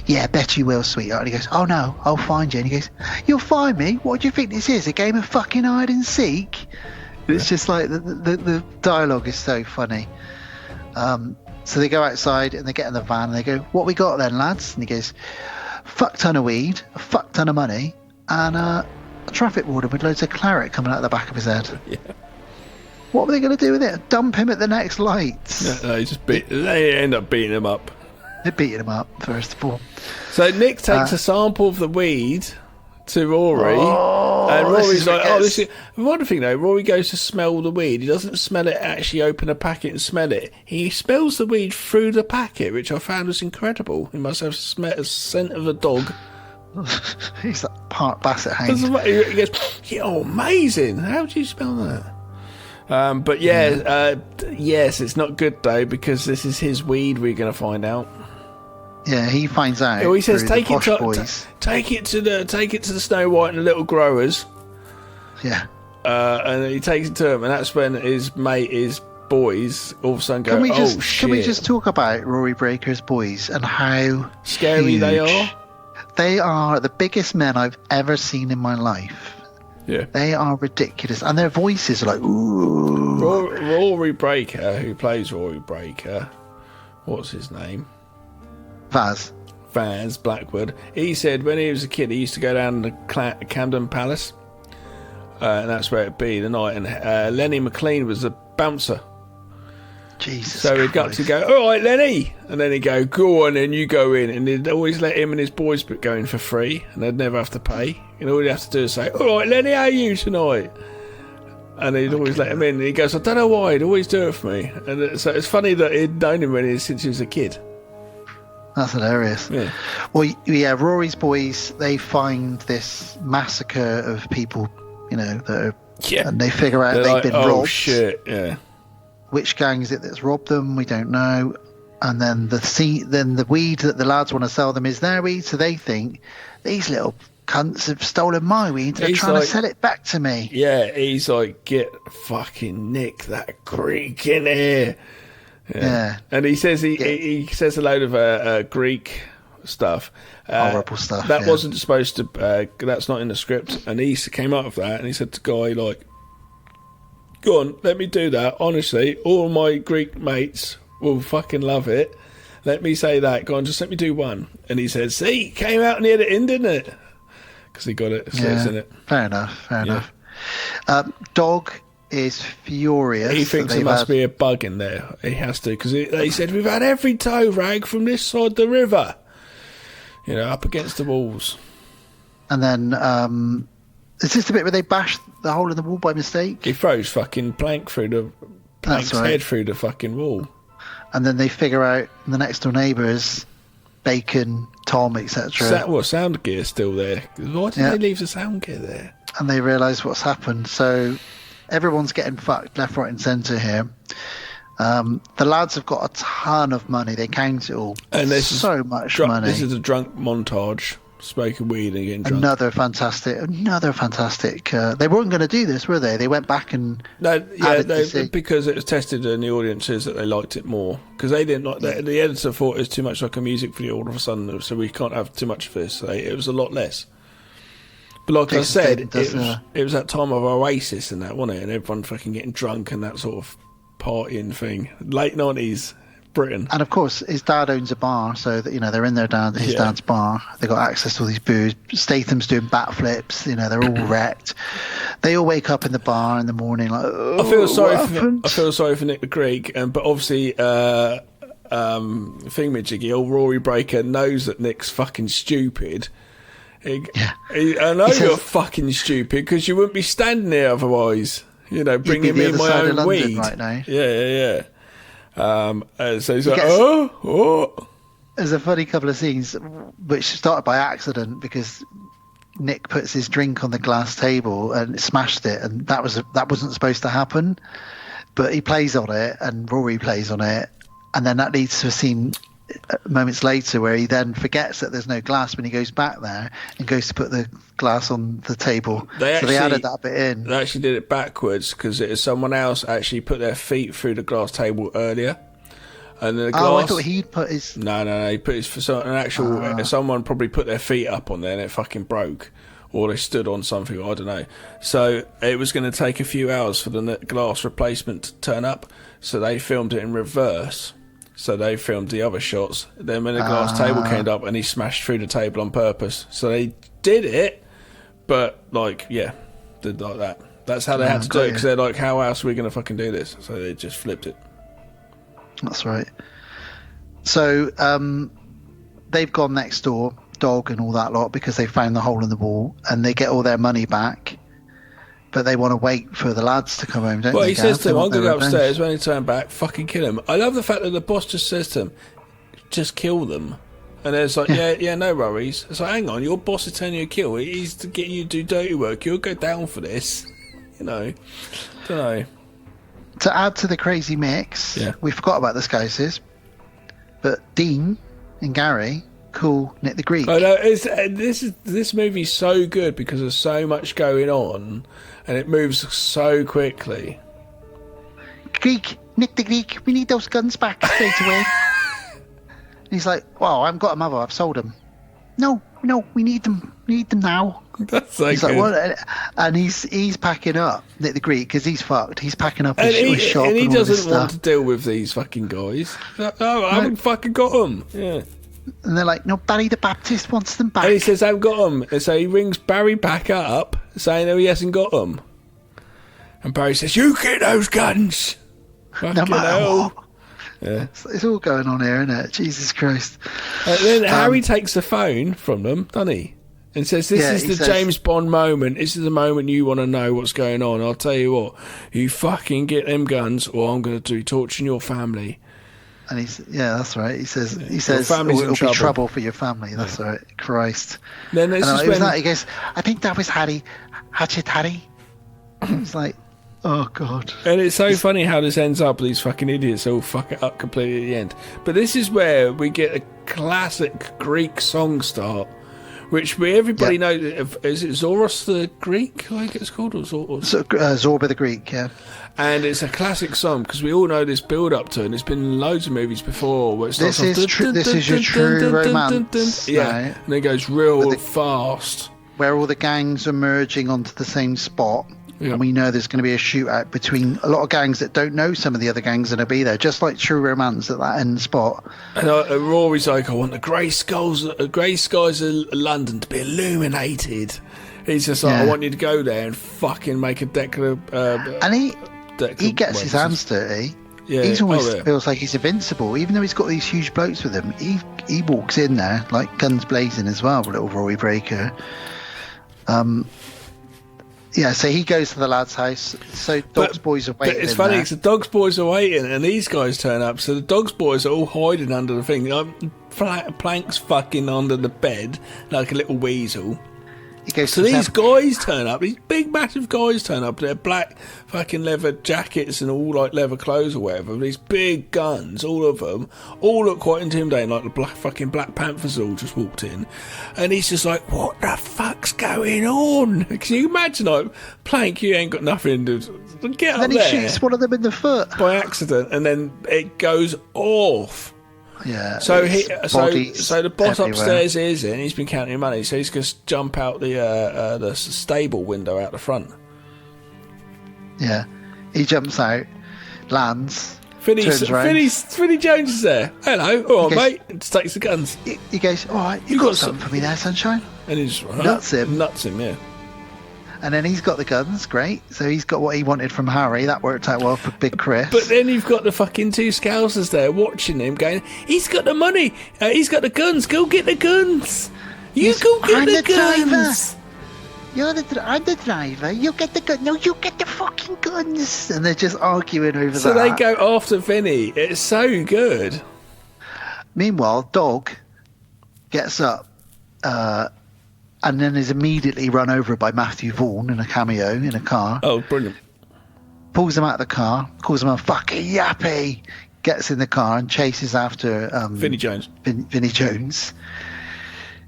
yeah, bet you will, sweetheart. And he goes, oh no, I'll find you. And he goes, you'll find me? What do you think this is? A game of fucking hide and seek? It's just like the dialogue is so funny. So they go outside and they get in the van and they go, what we got then, lads? And he goes, fuck ton of weed, a fuck ton of money, and a traffic warden with loads of claret coming out of the back of his head. Yeah. What were they going to do with it? Dump him at the next lights? No, they end up beating him up. They're beating him up, first of all. So Nick takes a sample of the weed to Rory, and Rory's like, this is... One thing though, Rory goes to smell the weed. He doesn't smell it, actually open a packet and smell it. He smells the weed through the packet, which I found was incredible. He must have smelled a scent of a dog. He's like part basset hound. He goes, amazing. How do you smell that? But yes, it's not good though, because this is his weed, we're going to find out. Yeah, he finds out. He says, take it to the Snow White and the Little Growers. Yeah. And he takes it to him, and that's when his boys all of a sudden go, shit. Can we just talk about Rory Breaker's boys and how scary they are? They are the biggest men I've ever seen in my life. Yeah. They are ridiculous. And their voices are like, ooh. Rory Breaker, who plays Rory Breaker, what's his name? Vaz Blackwood. He said when he was a kid, he used to go down to Camden Palace, and that's where it'd be the night. And Lenny McLean was the bouncer. Jesus. So he'd got to go, all right, Lenny, and then he'd go on, and you go in, and he'd always let him and his boys go in for free, and they'd never have to pay. And all he'd have to do is say, all right, Lenny, how are you tonight? And he'd always let him in. And he goes, I don't know why, he'd always do it for me. And so it's funny that he'd known him since he was a kid. That's hilarious. Yeah. Well, yeah, Rory's boys, they find this massacre of people, that are, and they figure out they've been robbed. Oh, shit, yeah. Which gang is it that's robbed them? We don't know. And then the weed that the lads want to sell them is their weed, so they think these little cunts have stolen my weed. They're trying to sell it back to me. Yeah, he's like, get fucking Nick that Greek in here. Yeah. And he says he says a load of Greek stuff. Horrible stuff. That wasn't supposed to. That's not in the script. And he came out of that, and he said to Guy, like, "Go on, let me do that. Honestly, all my Greek mates will fucking love it. Let me say that. Go on, just let me do one." And he said, "See, came out in the editing, didn't it?" Because he got it. So it's in it. Fair enough. Dog is furious. He thinks there must be a bug in there. He has to, because they said we've had every tow rag from this side of the river, up against the walls. And then is this the bit where they bash the hole in the wall by mistake? He throws fucking Plank's head through the fucking wall. And then they figure out the next door neighbour is Bacon, Tom, etc. Sound gear still there? Why did they leave the sound gear there? And they realise what's happened. So everyone's getting fucked left, right, and centre here. The lads have got a ton of money. They count it all. And there's so much money. This is a drunk montage. Smoking weed and getting drunk. Another fantastic. They weren't going to do this, were they? They went back and because it was tested in the audiences that they liked it more, because they didn't like the editor thought it was too much like a music video all of a sudden, so we can't have too much of this. So it was a lot less. But like I said, it was that time of Oasis and that, wasn't it? And everyone fucking getting drunk and that sort of partying thing. Late 90s. Britain. And of course his dad owns a bar, so that they're in his dad's bar. They got access to all these booze. Statham's doing backflips, they're all wrecked. They all wake up in the bar in the morning like, I feel sorry for Nick the Greek, but obviously thingamajiggy, old Rory Breaker knows that Nick's fucking stupid. I know you're fucking stupid because you wouldn't be standing there otherwise, bringing me my own weed right now. Yeah. So he's like, oh. There's a funny couple of scenes which started by accident because Nick puts his drink on the glass table and smashed it, and that wasn't supposed to happen. But he plays on it, and Rory plays on it, and then that leads to a scene moments later where he then forgets that there's no glass when he goes back there and goes to put the glass on the table. They added that bit in. They actually did it backwards because someone else actually put their feet through the glass table earlier. And the glass, I thought he'd put his... No, he put his... Someone probably put their feet up on there and it fucking broke. Or they stood on something, I don't know. So it was going to take a few hours for the glass replacement to turn up. So they filmed it in reverse. So they filmed the other shots. Then when the glass table came up and he smashed through the table on purpose. So they did it, but did like that. That's how they had to do it, because they're like, how else are we going to fucking do this? So they just flipped it. That's right. So they've gone next door, dog and all that lot, because they found the hole in the wall, and they get all their money back. But they want to wait for the lads to come home, don't they? Well, he says to them, I'm going to go upstairs. When they turn back, fucking kill him. I love the fact that the boss just says to him, just kill them. And it's like, yeah, no worries. It's like, hang on, your boss is telling you to kill. He's to get you to do dirty work. You'll go down for this. Don't know. To add to the crazy mix, we forgot about the Scousers, but Dean and Gary call Nick the Greek. I know, this movie's so good because there's so much going on and it moves so quickly. Nick the Greek, we need those guns back straight away. He's like, well, I haven't got them, have I? I've sold them. No, we need them. We need them now. That's so he's good. Like, what? And he's packing up, Nick the Greek, because he's fucked. He's packing up his shop and he all doesn't want to deal with these fucking guys. Like, I haven't fucking got them. Yeah. And they're like, no, Barry the Baptist wants them back. And he says, I haven't got them. And so he rings Barry back up, saying, no, he hasn't got them. And Barry says, you get those guns. No matter what. Yeah. It's all going on here, isn't it? Jesus Christ. And then Harry takes the phone from them, doesn't he? And says, this is the James Bond moment. This is the moment you want to know what's going on. I'll tell you what, you fucking get them guns or I'm going to do torturing your family. And that's right. He says, it'll be trouble for your family. That's right. Christ. Then this is when... he goes, I think that was Hatchet Harry. It's like, oh God. And it's so funny how this ends up. These fucking idiots all fuck it up completely at the end. But this is where we get a classic Greek song start, which everybody knows. Is it Zoros the Greek, I think it's called? Or Zorba the Greek, yeah. And it's a classic song because we all know this build up to it, and it's been in loads of movies before where it starts this is your true romance. Yeah, and it goes real fast. Where all the gangs are merging onto the same spot. Yeah. And we know there's going to be a shootout between a lot of gangs that don't know some of the other gangs that will be there, just like True Romance at that end spot. And Rory's like, I want the grey skies of London to be illuminated. He's just like, I want you to go there and fucking make a and he gets his hands dirty. Yeah, he always feels like he's invincible, even though he's got these huge blokes with him. He walks in there like guns blazing as well, little Rory Breaker. Yeah, so he goes to the lad's house. So Dog's boys are waiting. But it's funny because the Dog's boys are waiting, and these guys turn up. So the Dog's boys are all hiding under the thing. Plank's fucking under the bed like a little weasel. So these guys turn up. These big, massive guys turn up. They're black fucking leather jackets and all like leather clothes or whatever. These big guns, all of them, all look quite intimidating. Like the Black Panthers all just walked in, and he's just like, "What the fuck's going on?" Can you imagine, like, Plank, you ain't got nothing to get up there. And then he there shoots one of them in the foot by accident, and then it goes off. Yeah. So the boss everywhere. upstairs is in. He's been counting money, so he's going to jump out the stable window out the front. Yeah, he jumps out, lands. Finny Jones is there. Hello, all right, mate. And just takes the guns. He goes, "All right, you got something for me there, sunshine?" And he just nuts him, yeah. And then he's got the guns, great. So he's got what he wanted from Harry. That worked out well for Big Chris. But then you've got the fucking two Scousers there watching him going, he's got the money, he's got the guns, go get the guns. Go get the guns. I'm the driver. You get the gun. No, you get the fucking guns. And they're just arguing over that. So they go after Vinny. It's so good. Meanwhile, Dog gets up, and then is immediately run over by Matthew Vaughn in a cameo in a car. Oh, brilliant. Pulls him out of the car, calls him a fucking yappy, gets in the car and chases after Vinnie Jones. Vinnie Jones.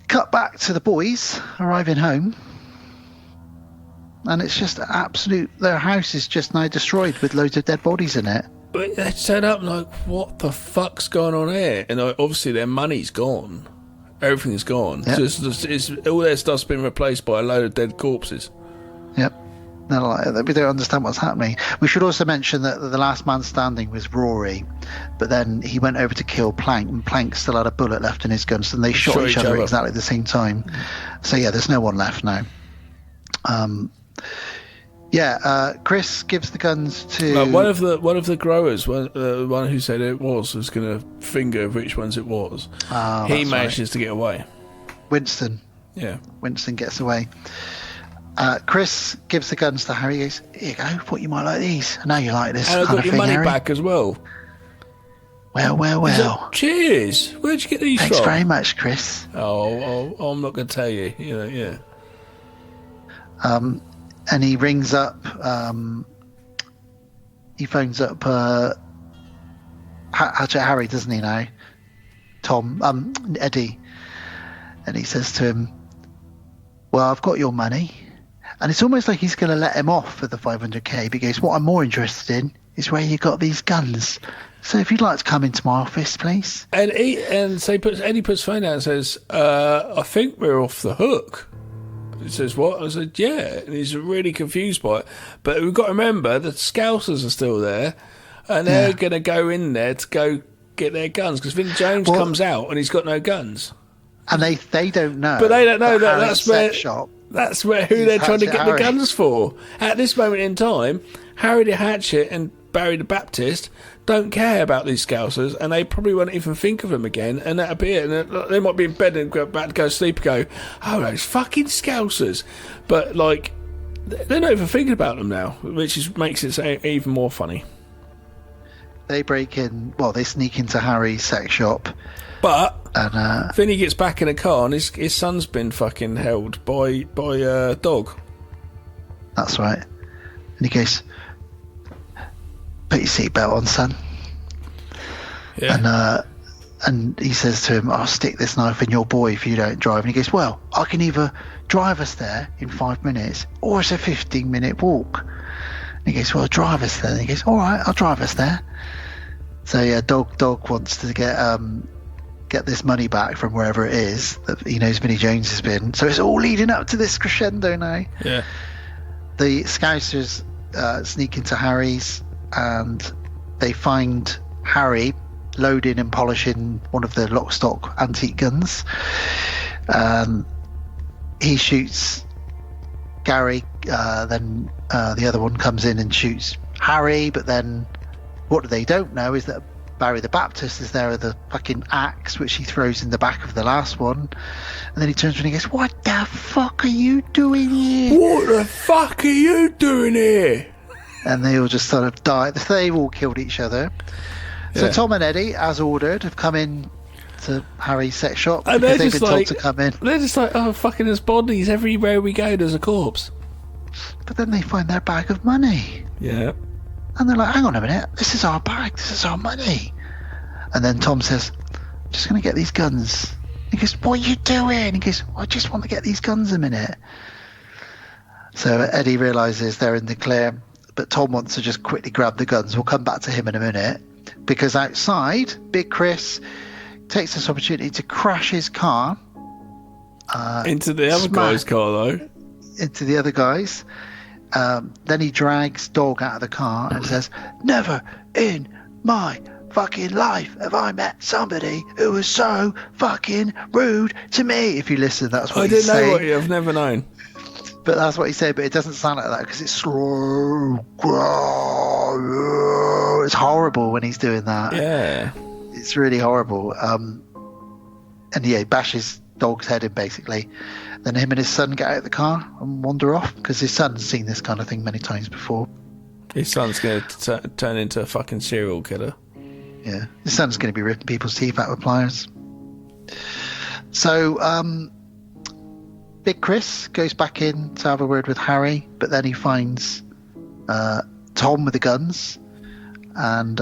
Cut back to the boys arriving home. And it's just their house is just now destroyed with loads of dead bodies in it. But they turn up like, what the fuck's going on here? And obviously their money's gone. Everything's gone. Yep. All their stuff's been replaced by a load of dead corpses. Yep. They're like, we don't understand what's happening. We should also mention that the last man standing was Rory, but then he went over to kill Plank, and Plank still had a bullet left in his gun, so they shot each other exactly at the same time. So yeah, there's no one left now. Chris gives the guns to one of the growers, one who said it was going to finger which ones it was. He manages to get away. Winston. Yeah. Winston gets away. Chris gives the guns to Harry. He goes, "Here you go. Thought you might like these. I know you like this." And I got your money Harry. back as well. Well. Cheers. Where'd you get these Thanks from? very much, Chris. Oh, I'm not going to tell you. Yeah. And he rings up. He phones up Harry, doesn't he now? Eddie, and he says to him, "Well, I've got your money," and it's almost like he's going to let him off for the 500k. Because what I'm more interested in is where you got these guns. So if you'd like to come into my office, please. And Eddie puts phone down and says, "I think we're off the hook." He says, "What?" I said, "Yeah." And he's really confused by it. But we've got to remember the Scousers are still there, and they're going to go in there to go get their guns because Vinnie Jones comes out and he's got no guns. And they don't know. But they don't know that that's where who they're trying to get the guns for. At this moment in time, Harry the Hatchet and Barry the Baptist don't care about these Scousers, and they probably won't even think of them again, and that'll be it. And they might be in bed and go back to go to sleep and go, "Oh, those fucking Scousers." But, like, they're not even thinking about them now, which makes it even more funny. They they sneak into Harry's sex shop. But and Vinny gets back in a car, and his son's been fucking held by Dog. That's right. And he goes, "Put your seatbelt on, son." Yeah. And he says to him, "I'll stick this knife in your boy if you don't drive." And he goes, "Well, I can either drive us there in 5 minutes, or it's a 15-minute walk." And he goes, "Well, drive us there." And he goes, "All right, I'll drive us there." So yeah, Dog wants to get this money back from wherever it is that he knows Vinnie Jones has been. So it's all leading up to this crescendo now. Yeah. The Scousers sneak into Harry's, and they find Harry loading and polishing one of the lock stock antique guns. He shoots Gary, then the other one comes in and shoots Harry, but then what they don't know is that Barry the Baptist is there with the fucking axe, which he throws in the back of the last one. And then he turns around and he goes, "What the fuck are you doing here? What the fuck are you doing here?" And they all just sort of died. They've all killed each other. So Yeah. Tom and Eddie, as ordered, have come in to Harry's sex shop And because they're they've been just told to come in. They're just like, "Oh, fucking, there's bodies everywhere we go. There's a corpse." But then they find their bag of money. Yeah. And they're like, "Hang on a minute, this is our bag, this is our money." And then Tom says, "I'm just going to get these guns." He goes, "What are you doing?" He goes, "I just want to get these guns a minute." So Eddie realises they're in the clear, but Tom wants to just quickly grab the guns. We'll come back to him in a minute. Because outside, Big Chris takes this opportunity to crash his car. Into the other guy's car, though. Into the other guy's. Then he drags Dog out of the car and says, "Never in my fucking life have I met somebody who was so fucking rude to me." If you listen, that's what I he's didn't know saying. what I've never known. But that's what he said, but it doesn't sound like that because it's slow. It's horrible when he's doing that. Yeah. It's really horrible. And yeah, he bashes Dog's head in basically. Then him and his son get out of the car and wander off because his son's seen this kind of thing many times before. His son's going to turn into a fucking serial killer. Yeah, his son's going to be ripping people's teeth out with pliers. So, Big Chris goes back in to have a word with Harry, but then he finds Tom with the guns, and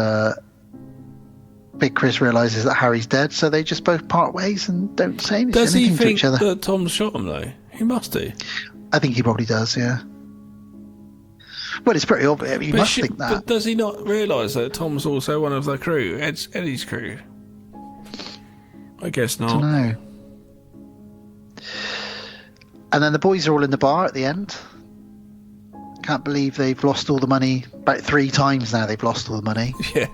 Big Chris realises that Harry's dead, so they just both part ways and don't say anything, Does he to think each other. that Tom shot him, though? He must do. I think he probably does, yeah. Well, it's pretty obvious. You must think that. But does he not realise that Tom's also one of the crew? Eddie's crew? I guess I not. don't know. And then the boys are all in the bar at the end. Can't believe they've lost all the money. About 3 times now they've lost all the money. Yeah.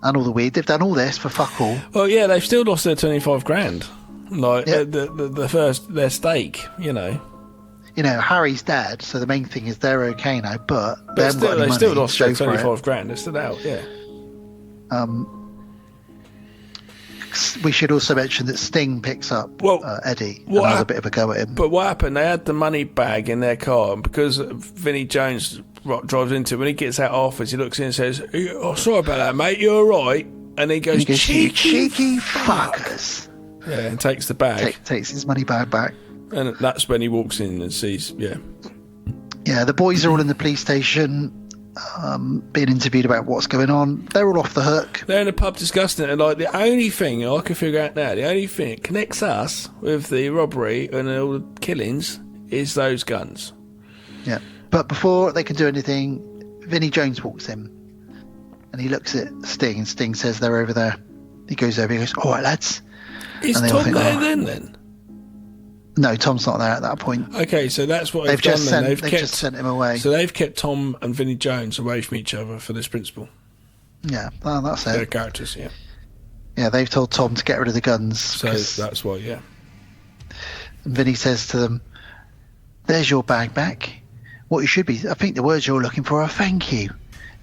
And all the weed. They've done all this for fuck all. Well, yeah, they've still lost their 25 grand. Like, Yep. the first, their stake, you know. You know, Harry's dead, so the main thing is they're okay now, but they haven't got any they money still lost to their show for it. 25 grand. They're still out, yeah. We should also mention that Sting picks up Eddie and has a bit of a go at him. But what happened? They had the money bag in their car, and because Vinnie Jones drives into it, when he gets out of office, he looks in and says, "Oh, sorry about that, mate. You all right?" And he goes, cheeky fuckers. Yeah, and takes the bag. Takes his money bag back. And that's when he walks in and sees, yeah. Yeah, the boys are all in the police station, being interviewed about what's going on. They're all off the hook. They're in the pub discussing it, and like the only thing I can figure out now, the only thing that connects us with the robbery and all the killings is those guns. Yeah, but before they can do anything, Vinnie Jones walks in, and he looks at Sting, and Sting says they're over there. He goes over, he goes, "All right, lads." Is And they all Tom think, there "Oh." then? No, Tom's not there at that point. Okay, so that's what They've they've just done then. sent- they've just sent him away. So they've kept Tom and Vinnie Jones away from each other for this principle. Yeah, well, that's Their it. characters, yeah. Yeah, they've told Tom to get rid of the guns. So 'cause that's why, yeah. Vinny says to them, "There's your bag back. What you should be, I think the words you're looking for are thank you."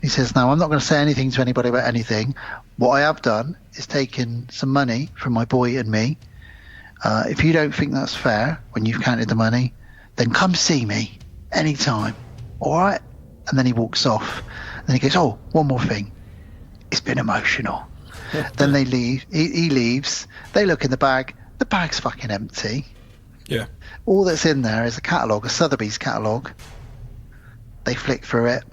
He says, "Now, I'm not going to say anything to anybody about anything. What I have done is taken some money from my boy and me. If you don't think that's fair when you've counted the money, then come see me anytime. All right?" And then he walks off. Then he goes, "Oh, one more thing. It's been emotional." Then they leave. He leaves. They look in the bag. The bag's fucking empty. Yeah. All that's in there is a catalogue, a Sotheby's catalogue. They flick through it,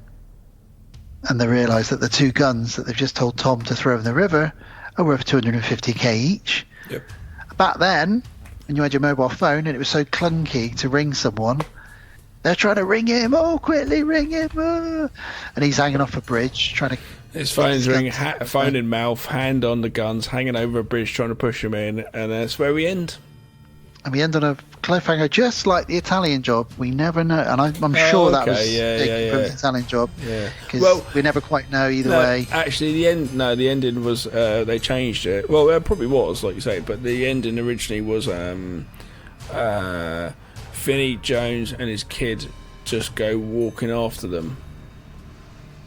and they realise that the 2 guns that they've just told Tom to throw in the river are worth 250k each. Yep. Back then, when you had your mobile phone and it was so clunky to ring someone, they're trying to ring him. "Oh, quickly ring him!" And he's hanging off a bridge trying to. His phone's ringing, phone in mouth, hand on the guns, hanging over a bridge trying to push him in, and that's where we end. And we end on a cliffhanger, just like the Italian Job. We never know, and I'm sure that was taken from the Italian Job. Yeah, because we never quite know either way. Actually, the ending was they changed it. Well, it probably was, like you say, but the ending originally was Vinnie Jones and his kid just go walking after them.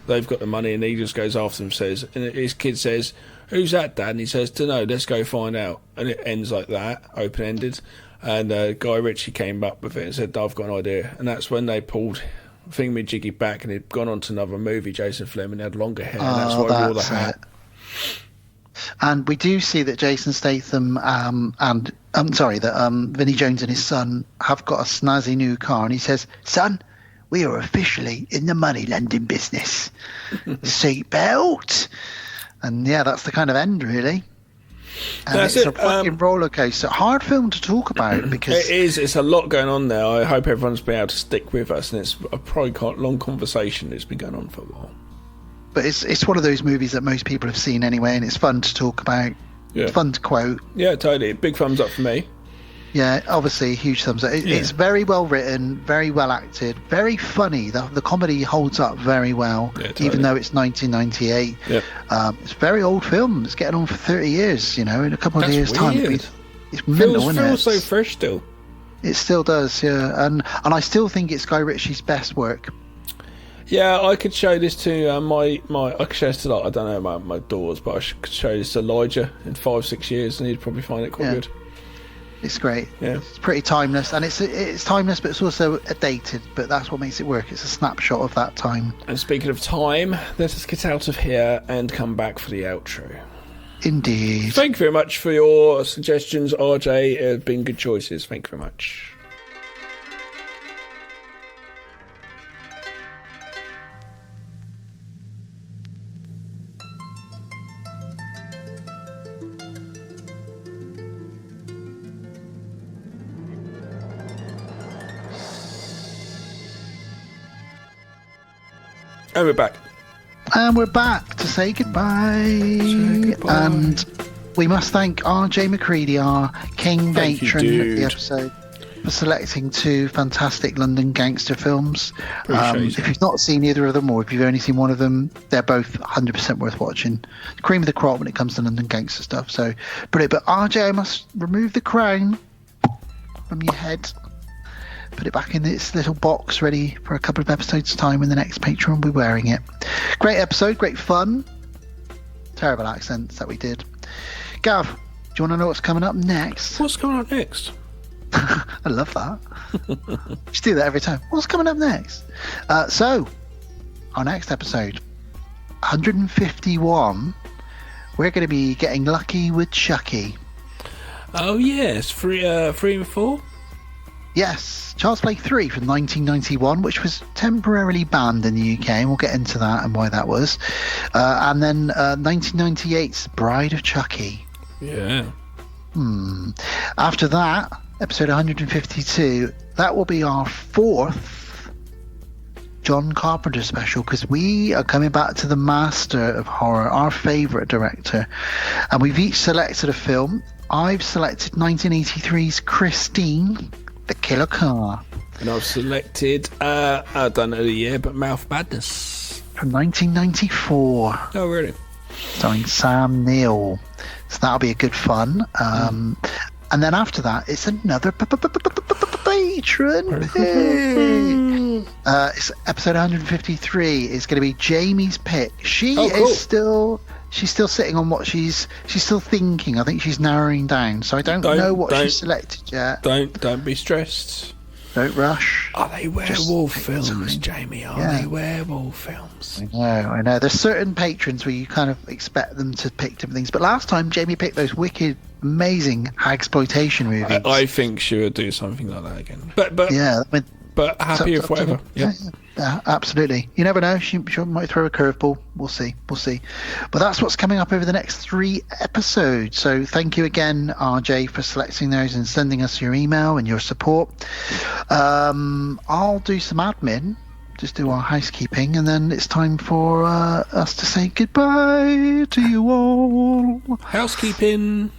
They've got the money, and he just goes after them. And his kid says, who's that, Dad? And he says, dunno, let's go find out. And it ends like that, open-ended. And Guy Ritchie came up with it and said, I've got an idea. And that's when they pulled Thingamajiggy back, and he'd gone on to another movie, Jason Fleming had longer hair, and that's why he wore the hat. And we do see that Jason Statham that Vinnie Jones and his son have got a snazzy new car, and he says, son, we are officially in the money lending business. Seatbelt. And yeah, that's the kind of end, really. And that's it's it. a fucking roller coaster. Hard film to talk about because it is. It's a lot going on there. I hope everyone's been able to stick with us, and it's a probably long conversation that's been going on for a while. But it's one of those movies that most people have seen anyway, and it's fun to talk about. Yeah. It's fun to quote. Yeah, totally. Big thumbs up for me. Yeah, obviously, huge thumbs up. It's very well written, very well acted, very funny. The comedy holds up very well, even though it's 1998. Yep. It's a very old film. It's getting on for 30 years, in a couple of years' time. It's mental, isn't it? Feels so fresh still. It still does, yeah. And I still think it's Guy Ritchie's best work. Yeah, I could show this to I could show this to, I don't know about my daughters, but I could show this to Elijah in 5-6 years, and he'd probably find it quite good. It's great. Yeah. It's pretty timeless, and it's timeless, but it's also dated. But that's what makes it work. It's a snapshot of that time. And speaking of time, let us get out of here and come back for the outro. Indeed. Thank you very much for your suggestions, RJ. Have been good choices. Thank you very much. And we're back. And we're back to say goodbye. And we must thank RJ McCready, our king matron of the episode, for selecting 2 fantastic London gangster films. If you've not seen either of them, or if you've only seen one of them, they're both 100% worth watching. Cream of the crop when it comes to London gangster stuff. So brilliant. But RJ, I must remove the crown from your head. Put it back in its little box, ready for a couple of episodes' time when the next patron will be wearing it. Great episode, great fun. Terrible accents that we did. Gav, do you want to know what's coming up next? What's coming up next? I love that. Just do that every time. What's coming up next? So, our next episode, 151, we're going to be getting lucky with Chucky. Oh, yes. 3 and 4? Yes, Child's Play 3 from 1991, which was temporarily banned in the UK, and we'll get into that and why that was. And then 1998's Bride of Chucky. Yeah. After that, episode 152, that will be our 4th John Carpenter special, because we are coming back to the master of horror, our favourite director. And we've each selected a film. I've selected 1983's Christine, The Killer Car. And I've selected, I don't know the year, but Mouth Madness. From 1994. Oh, really? Starring Sam Neill. So that'll be a good fun. And then after that, it's another patron pick. It's episode 153. It's going to be Jamie's pick. She's still sitting on what she's still thinking. I think she's narrowing down. So I don't know what she's selected yet. Don't be stressed. Don't rush. Are they werewolf films, Jamie? Are they werewolf films? I know. There's certain patrons where you kind of expect them to pick different things. But last time, Jamie picked those wicked, amazing exploitation movies. I think she would do something like that again. But yeah, but happy with whatever. Yeah, absolutely. You never know. She might throw a curveball. We'll see. But that's what's coming up over the next 3 episodes. So thank you again, RJ, for selecting those and sending us your email and your support. I'll do some admin, just do our housekeeping, and then it's time for us to say goodbye to you all. Housekeeping.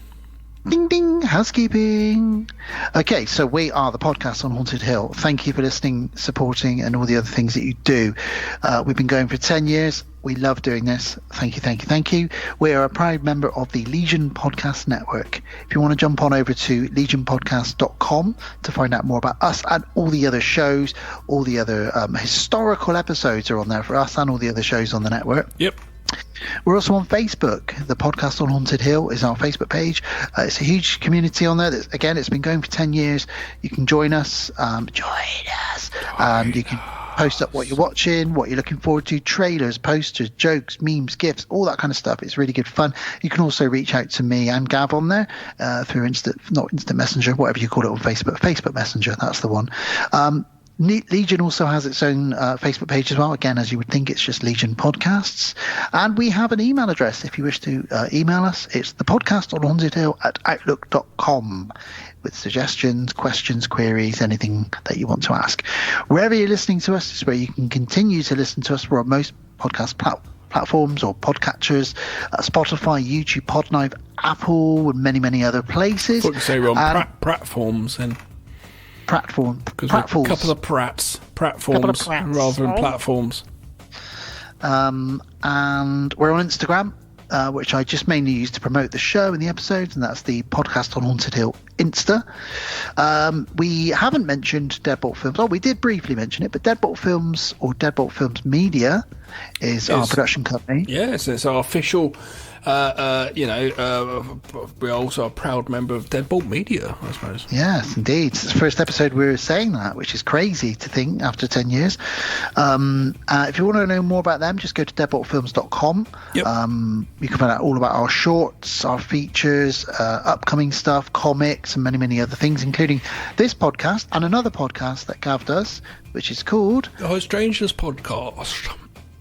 Ding ding, housekeeping. Okay, so we are the podcast on Haunted Hill. Thank you for listening, supporting, and all the other things that you do. We've been going for 10 years. We love doing this. Thank you. We are a proud member of the Legion Podcast Network. If you want to jump on over to legionpodcast.com to find out more about us and all the other shows, all the other historical episodes are on there for us and all the other shows on the network. Yep. We're also on Facebook. The Podcast on Haunted Hill is our Facebook page. It's a huge community on there. Again, it's been going for 10 years. You can join us. And you can post up what you're watching, what you're looking forward to, trailers, posters, jokes, memes, gifs, all that kind of stuff. It's really good fun. You can also reach out to me and Gav on there through Instant Messenger, whatever you call it on Facebook Messenger. That's the one. Legion also has its own Facebook page as well. Again, as you would think, it's just Legion Podcasts. And we have an email address if you wish to email us. It's thepodcastonhauntedhill@outlook.com with suggestions, questions, queries, anything that you want to ask. Wherever you're listening to us is where you can continue to listen to us. We're on most podcast platforms or podcatchers, Spotify, YouTube, Podknife, Apple, and many, many other places. I thought you say we're on platforms and... Because we're a couple of platforms rather than platforms. And we're on Instagram, which I just mainly use to promote the show and the episodes, and that's the Podcast on Haunted Hill Insta. We haven't mentioned Deadbolt Films. Oh, we did briefly mention it, but Deadbolt Films or Deadbolt Films Media is our production company. Yes, it's our official. We're also a proud member of Deadbolt Media, I suppose. Yes, indeed. It's the first episode we were saying that, which is crazy to think after 10 years. If you want to know more about them, just go to deadboltfilms.com. Yep. You can find out all about our shorts, our features, upcoming stuff, comics, and many, many other things, including this podcast and another podcast that Gav does, which is called The Strangers Podcast.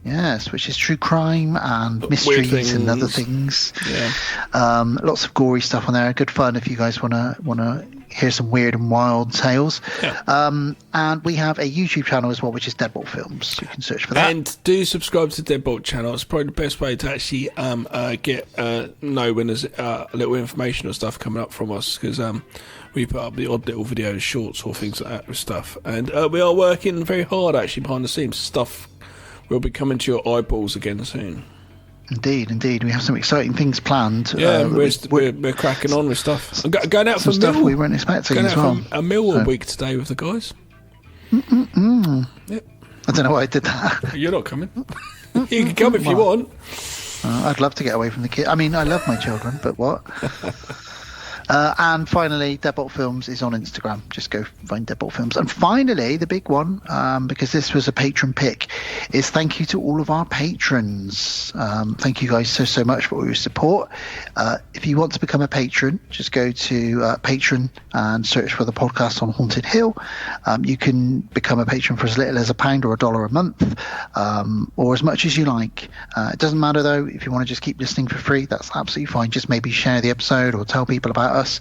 Yes, which is true crime and mysteries and other things. Yeah. Lots of gory stuff on there. Good fun if you guys want to hear some weird and wild tales. Yeah. And we have a YouTube channel as well, which is Deadbolt Films. You can search for that. And do subscribe to the Deadbolt channel. It's probably the best way to actually know when there's little information or stuff coming up from us, because we put up the odd little videos, shorts or things like that with stuff. And we are working very hard actually behind the scenes. Stuff will be coming to your eyeballs again soon. Indeed. We have some exciting things planned. Yeah, we're cracking on with stuff. I'm going out for a stuff meal. We weren't expecting as well. A meal a week today with the guys. Yep. I don't know why I did that. You're not coming. You can come if you want. I'd love to get away from the kids. I mean, I love my children, but what? And finally, Deadbolt Films is on Instagram. Just go find Deadbolt Films. And finally, the big one, because this was a patron pick, is thank you to all of our patrons. Thank you guys so much for all your support. If you want to become a patron, just go to Patreon and search for the Podcast on Haunted Hill. You can become a patron for as little as £1 or $1 a month, or as much as you like. It doesn't matter though. If you want to just keep listening for free, that's absolutely fine. Just maybe share the episode or tell people about us.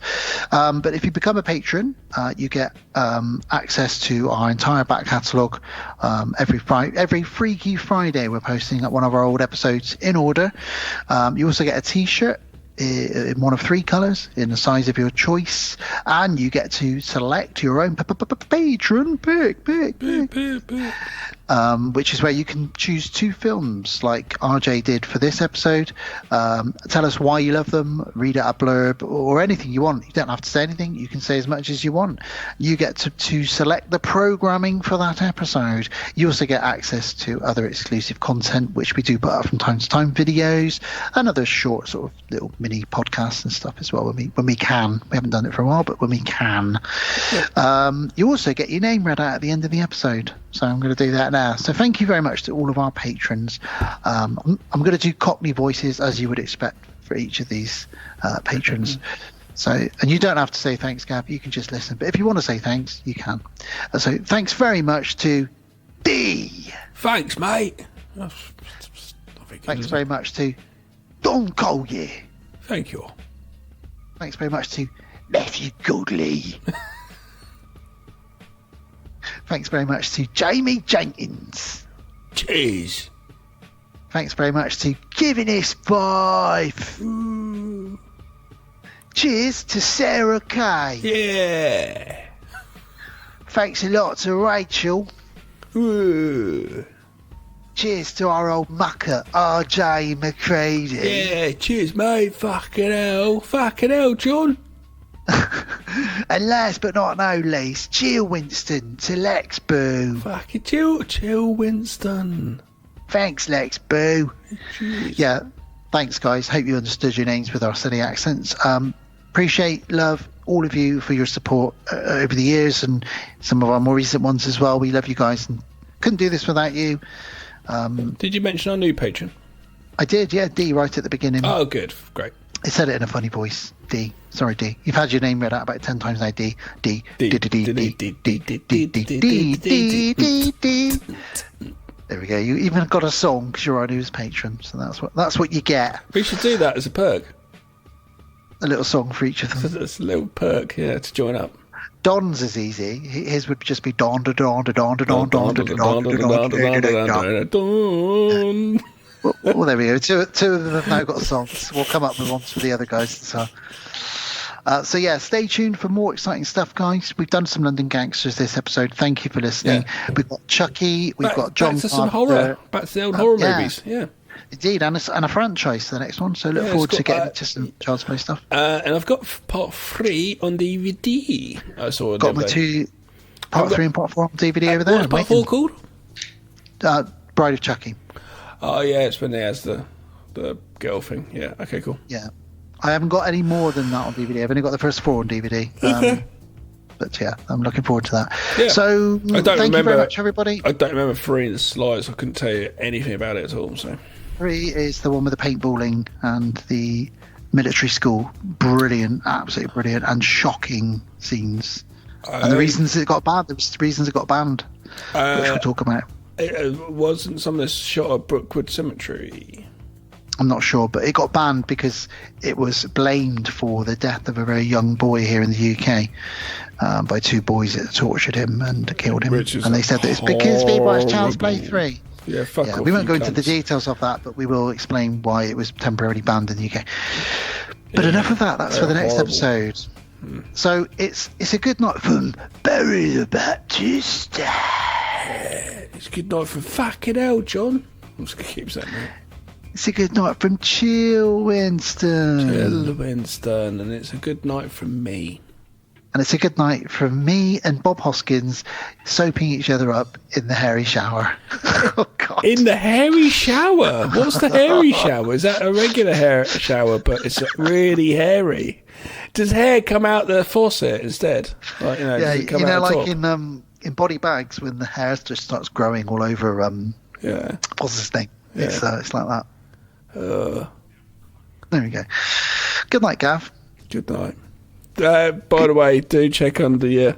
But if you become a patron, you get access to our entire back catalogue. Every Freaky Friday we're posting up one of our old episodes in order. You also get a t-shirt in one of 3 colours in the size of your choice, and you get to select your own patron pick, which is where you can choose 2 films like RJ did for this episode. Tell us why you love them, read out a blurb or anything you want. You don't have to say anything, you can say as much as you want. You get to select the programming for that episode. You also get access to other exclusive content, which we do put up from time to time, videos and other short sort of little mini podcasts and stuff as well when we can. We haven't done it for a while, but when we can. You also get your name read out at the end of the episode, so I'm going to do that now. So thank you very much to all of our patrons. I'm going to do Cockney voices as you would expect for each of these patrons. So, and you don't have to say thanks, Gab, you can just listen, but if you want to say thanks, you can. So thanks very much to D. Thanks, mate. Thanks very much to Don Collier. Thank you. Thanks very much to Matthew Goodley. Thanks very much to Jamie Jenkins. Cheers. Thanks very much to Giving Us 5. Ooh. Cheers to Sarah Kay. Yeah. Thanks a lot to Rachel. Ooh. Cheers to our old mucker, RJ McCready. Yeah, cheers, mate. Fucking hell, John. And last but not least, Jill Winston to Lex Boo. Fucking chill, Winston. Thanks, Lex. Boo. Yeah. Thanks, guys. Hope you understood your names with our silly accents. Appreciate, love all of you for your support over the years, and some of our more recent ones as well. We love you guys, and couldn't do this without you. Did you mention our new patron? I did, yeah. D right at the beginning. Oh, good, great. I said it in a funny voice. D. Sorry, D. You've had your name read out about 10 times now. D. D. D. D. D. D. D. D. D. D. D. D. There we go. You even got a song because you're our newest patron, so that's what you get. We should do that as a perk. A little song for each of them. It's a little perk, yeah, to join up. Don's is easy. His would just be Don da Don da Don da Don Don da Don da Don. Well, there we go. Two of them have now got songs. We'll come up with ones for the other guys. So yeah, stay tuned for more exciting stuff, guys. We've done some London Gangsters this episode. Thank you for listening. Yeah. We've got Chucky. We've got John. Back to some horror. Back to the old horror movies. Yeah. Indeed, and a franchise for the next one. So look forward to getting into some Child's Play stuff. And I've got part 3 on DVD. I saw got my two part 3 and part 4 on DVD over there. What's part 4 called? Bride of Chucky. Oh yeah, it's when he has the girl thing. Yeah. Okay. Cool. Yeah. I haven't got any more than that on DVD. I've only got the first 4 on DVD. But yeah, I'm looking forward to that. Yeah. So thank you very much, everybody. I don't remember 3 in the slides. I couldn't tell you anything about it at all. So 3 is the one with the paintballing and the military school. Brilliant, absolutely brilliant, and shocking scenes. And the reasons it got banned. There was 3 reasons it got banned, which we'll talk about. It wasn't some of this shot at Brookwood Cemetery. I'm not sure, but it got banned because it was blamed for the death of a very young boy here in the UK by 2 boys that tortured him and killed him. And they said that it's because we watched Child's Play 3. Yeah, fuck off. We won't go into the details of that, but we will explain why it was temporarily banned in the UK. But enough of that. That's for the next episode. So it's a good night from Barry the Baptist. It's a good night from fucking hell, John. I'm just going to keep saying that. It's a good night from Chill Winston. And it's a good night from me. And it's a good night from me and Bob Hoskins soaping each other up in the hairy shower. Oh, God. In the hairy shower? What's the hairy shower? Is that a regular hair shower, but it's really hairy? Does hair come out the faucet instead? Like, yeah, like in Body Bags when the hair just starts growing all over. What's his name? Yeah. It's like that. There we go. Good night, Gav. Good night. By the way, do check on the